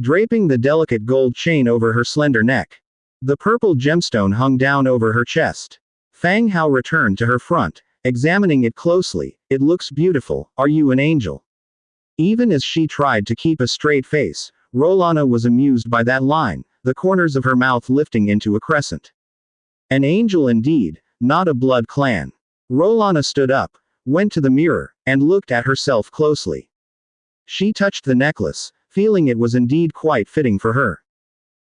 Draping the delicate gold chain over her slender neck. The purple gemstone hung down over her chest. Fang Hao returned to her front, examining it closely. It looks beautiful, are you an angel? Even as she tried to keep a straight face, Rolana was amused by that line, the corners of her mouth lifting into a crescent. An angel indeed, not a blood clan. Rolana stood up, went to the mirror, and looked at herself closely. She touched the necklace, feeling it was indeed quite fitting for her.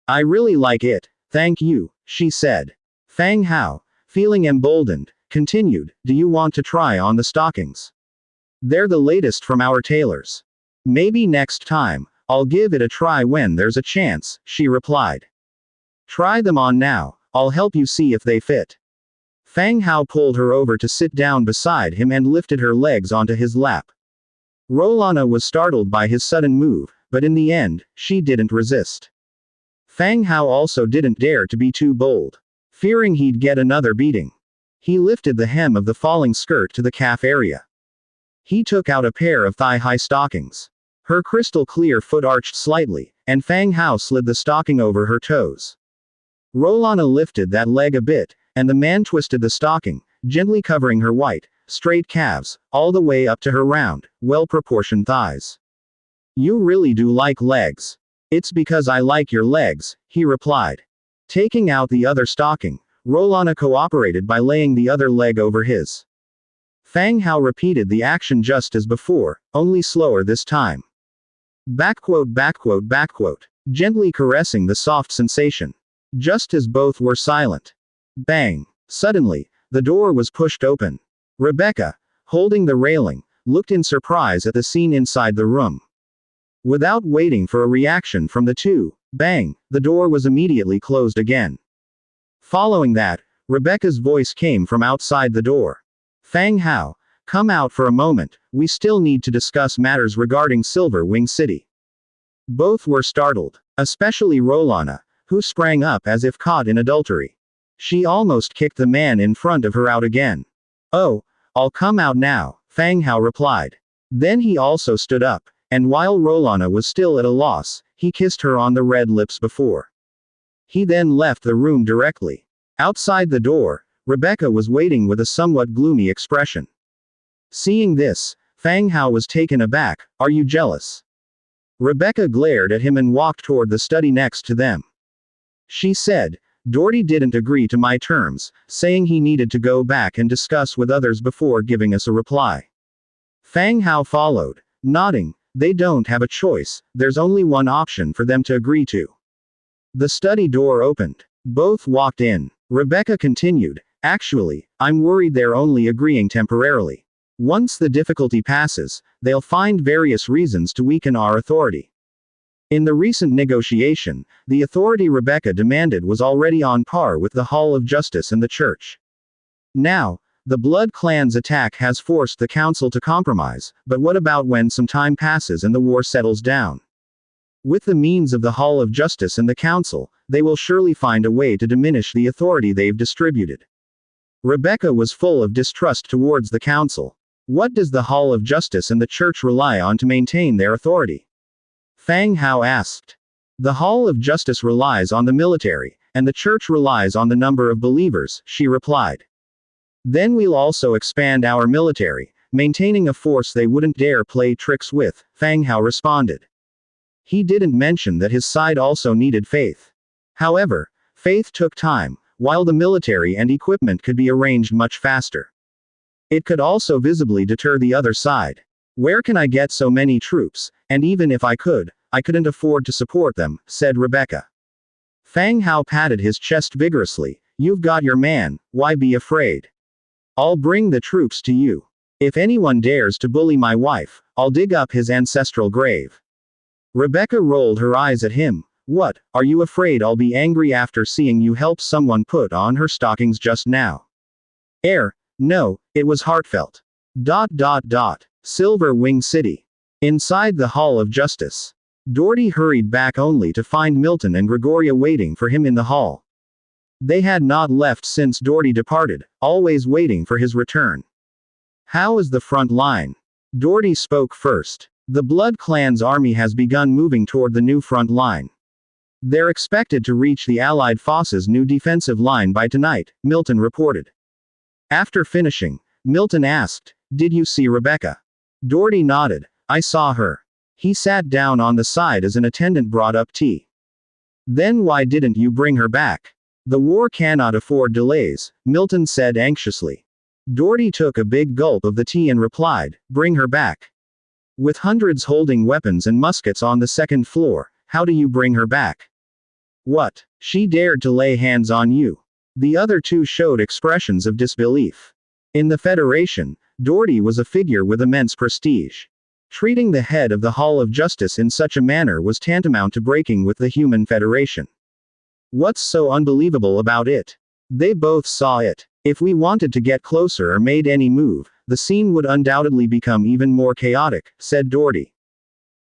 I really like it, thank you, she said. Fang Hao, feeling emboldened, continued, do you want to try on the stockings? They're the latest from our tailors. Maybe next time, I'll give it a try when there's a chance, she replied. Try them on now, I'll help you see if they fit. Fang Hao pulled her over to sit down beside him and lifted her legs onto his lap. Rolana was startled by his sudden move, but in the end, she didn't resist. Fang Hao also didn't dare to be too bold, fearing he'd get another beating. He lifted the hem of the falling skirt to the calf area. He took out a pair of thigh-high stockings. Her crystal clear foot arched slightly, and Fang Hao slid the stocking over her toes. Rolana lifted that leg a bit, and the man twisted the stocking, gently covering her white, straight calves, all the way up to her round, well-proportioned thighs. You really do like legs. It's because I like your legs, he replied. Taking out the other stocking, Rolana cooperated by laying the other leg over his. Fang Hao repeated the action just as before, only slower this time. Gently caressing the soft sensation. Just as both were silent. Bang! Suddenly, the door was pushed open. Rebecca, holding the railing, looked in surprise at the scene inside the room. Without waiting for a reaction from the two, bang, the door was immediately closed again. Following that, Rebecca's voice came from outside the door. Fang Hao, come out for a moment, we still need to discuss matters regarding Silver Wing City. Both were startled, especially Rolana, who sprang up as if caught in adultery. She almost kicked the man in front of her out again. Oh, I'll come out now, Fang Hao replied. Then he also stood up, and while Rolana was still at a loss, he kissed her on the red lips before. He then left the room directly. Outside the door, Rebecca was waiting with a somewhat gloomy expression. Seeing this, Fang Hao was taken aback. Are you jealous? Rebecca glared at him and walked toward the study next to them. She said, Doherty didn't agree to my terms, saying he needed to go back and discuss with others before giving us a reply. Fang Hao followed, nodding. They don't have a choice, there's only one option for them to agree to. The study door opened. Both walked in. Rebecca continued, actually, I'm worried they're only agreeing temporarily. Once the difficulty passes, they'll find various reasons to weaken our authority. In the recent negotiation, the authority Rebecca demanded was already on par with the Hall of Justice and the Church. Now, the Blood Clan's attack has forced the Council to compromise, but what about when some time passes and the war settles down? With the means of the Hall of Justice and the Council, they will surely find a way to diminish the authority they've distributed. Rebecca was full of distrust towards the Council. What does the Hall of Justice and the Church rely on to maintain their authority? Fang Hao asked. The Hall of Justice relies on the military, and the Church relies on the number of believers, she replied. Then we'll also expand our military, maintaining a force they wouldn't dare play tricks with, Fang Hao responded. He didn't mention that his side also needed faith. However, faith took time, while the military and equipment could be arranged much faster. It could also visibly deter the other side. Where can I get so many troops, and even if I couldn't afford to support them, said Rebecca. Fang Hao patted his chest vigorously. You've got your man, why be afraid? I'll bring the troops to you. If anyone dares to bully my wife, I'll dig up his ancestral grave. Rebecca rolled her eyes at him. What, are you afraid I'll be angry after seeing you help someone put on her stockings just now? No, it was heartfelt. Silver Wing City. Inside the Hall of Justice. Doherty hurried back only to find Milton and Gregoria waiting for him in the hall. They had not left since Doherty departed, always waiting for his return. How is the front line? Doherty spoke first. The Blood Clan's army has begun moving toward the new front line. They're expected to reach the Allied forces' new defensive line by tonight, Milton reported. After finishing, Milton asked, Did you see Rebecca? Doherty nodded. I saw her. He sat down on the side as an attendant brought up tea. Then why didn't you bring her back? The war cannot afford delays, Milton said anxiously. Doherty took a big gulp of the tea and replied, Bring her back. With hundreds holding weapons and muskets on the second floor, how do you bring her back? What? She dared to lay hands on you. The other two showed expressions of disbelief. In the Federation, Doherty was a figure with immense prestige. Treating the head of the Hall of Justice in such a manner was tantamount to breaking with the Human Federation. What's so unbelievable about it? They both saw it. If we wanted to get closer or made any move, the scene would undoubtedly become even more chaotic, said Doherty.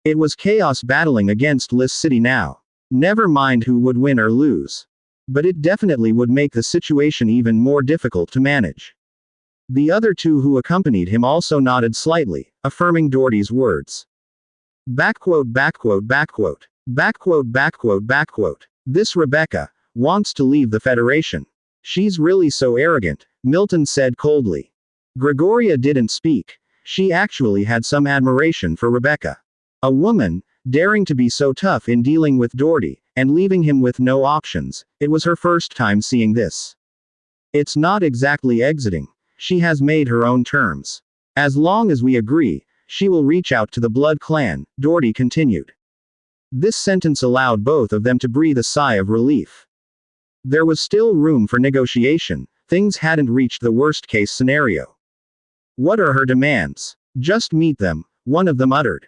It was chaos battling against Liss City now. Never mind who would win or lose. But it definitely would make the situation even more difficult to manage. The other two who accompanied him also nodded slightly, affirming Doherty's words. This Rebecca wants to leave the Federation. She's really so arrogant, Milton said coldly. Gregoria didn't speak. She actually had some admiration for Rebecca. A woman, daring to be so tough in dealing with Doherty, and leaving him with no options. It was her first time seeing this. It's not exactly exiting. She has made her own terms. As long as we agree, she will reach out to the Blood Clan, Doherty continued. This sentence allowed both of them to breathe a sigh of relief. There was still room for negotiation, things hadn't reached the worst-case scenario. What are her demands? Just meet them, one of them uttered.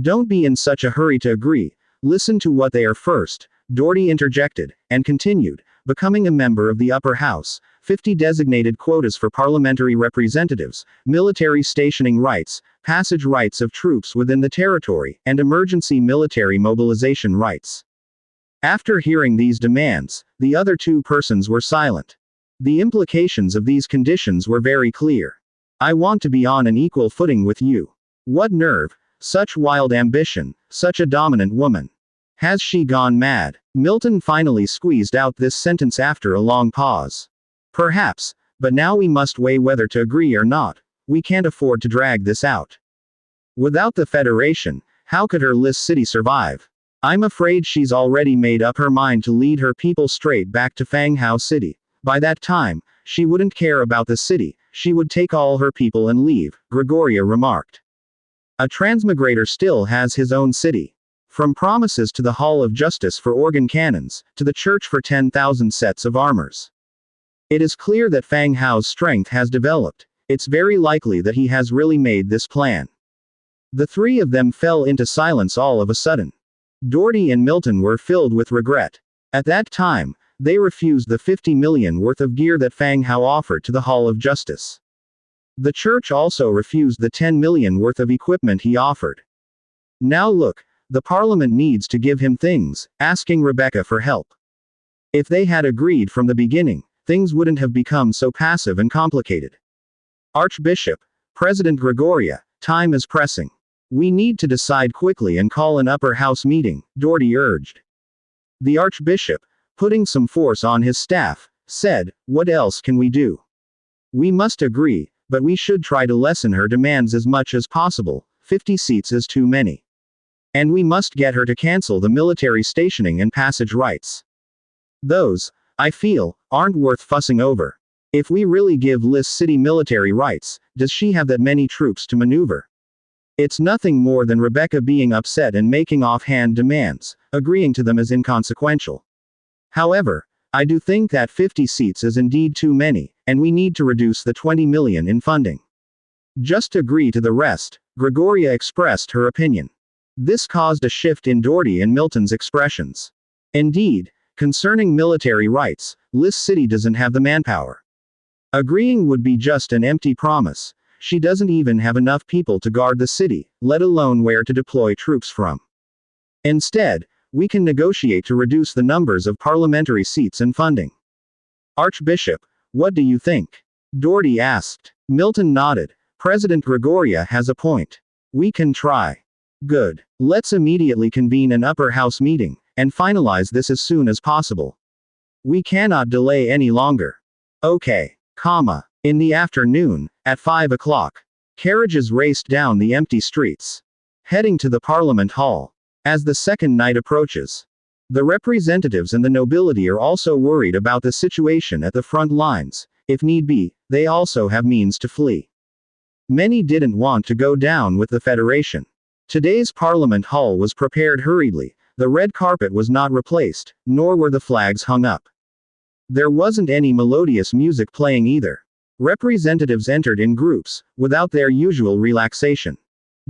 Don't be in such a hurry to agree, listen to what they are first, Doherty interjected, and continued, becoming a member of the upper house, 50 designated quotas for parliamentary representatives, military stationing rights, passage rights of troops within the territory, and emergency military mobilization rights. After hearing these demands, the other two persons were silent. The implications of these conditions were very clear. I want to be on an equal footing with you. What nerve, such wild ambition, such a dominant woman. Has she gone mad? Milton finally squeezed out this sentence after a long pause. Perhaps, but now we must weigh whether to agree or not. We can't afford to drag this out. Without the Federation, How could her List City survive? I'm afraid she's already made up her mind to lead her people straight back to Fanghao City. By that time, she wouldn't care about the city, she would take all her people and leave, Gregoria remarked. A transmigrator still has his own city. From promises to the Hall of Justice for organ cannons, to the church for 10,000 sets of armors. It is clear that Fang Hao's strength has developed. It's very likely that he has really made this plan. The three of them fell into silence all of a sudden. Doherty and Milton were filled with regret. At that time, they refused the 50 million worth of gear that Fang Hao offered to the Hall of Justice. The church also refused the 10 million worth of equipment he offered. Now look, the parliament needs to give him things, asking Rebecca for help. If they had agreed from the beginning, things wouldn't have become so passive and complicated. Archbishop, President Gregoria, time is pressing. We need to decide quickly and call an upper house meeting, Doherty urged. The Archbishop, putting some force on his staff, said, what else can we do? We must agree, but we should try to lessen her demands as much as possible. 50 seats is too many. And we must get her to cancel the military stationing and passage rights. Those, I feel, aren't worth fussing over. If we really give List City military rights, does she have that many troops to maneuver? It's nothing more than Rebecca being upset and making offhand demands. Agreeing to them is inconsequential. However, I do think that 50 seats is indeed too many, and we need to reduce the 20 million in funding. Just agree to the rest, Gregoria expressed her opinion. This caused a shift in Doherty and Milton's expressions. Indeed, concerning military rights, List City doesn't have the manpower. Agreeing would be just an empty promise. She doesn't even have enough people to guard the city, let alone where to deploy troops from. Instead, we can negotiate to reduce the numbers of parliamentary seats and funding. Archbishop, what do you think? Doherty asked. Milton nodded. President Gregoria has a point. We can try. Good. Let's immediately convene an upper house meeting, and finalize this as soon as possible. We cannot delay any longer. Okay. In the afternoon, at 5 o'clock, carriages raced down the empty streets, heading to the Parliament Hall. As the second night approaches, the representatives and the nobility are also worried about the situation at the front lines. If need be, they also have means to flee. Many didn't want to go down with the Federation. Today's Parliament Hall was prepared hurriedly. The red carpet was not replaced, nor were the flags hung up. There wasn't any melodious music playing either. Representatives entered in groups, without their usual relaxation.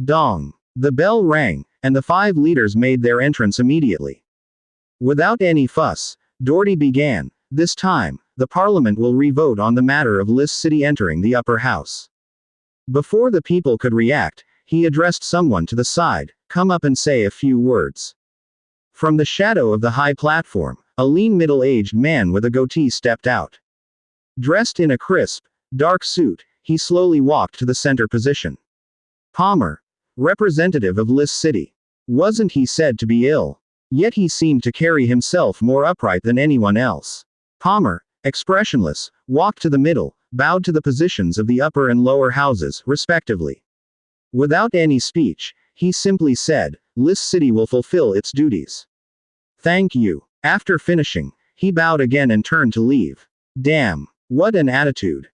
Dong. The bell rang, and the 5 leaders made their entrance immediately. Without any fuss, Doherty began. This time, the Parliament will re-vote on the matter of List City entering the upper house. Before the people could react, he addressed someone to the side. Come up and say a few words. From the shadow of the high platform, a lean middle-aged man with a goatee stepped out. Dressed in a crisp, dark suit, he slowly walked to the center position. Palmer, representative of List City. Wasn't he said to be ill? Yet he seemed to carry himself more upright than anyone else. Palmer, expressionless, walked to the middle, bowed to the positions of the upper and lower houses, respectively. Without any speech, he simply said, List City will fulfill its duties. Thank you. After finishing, he bowed again and turned to leave. Damn. What an attitude.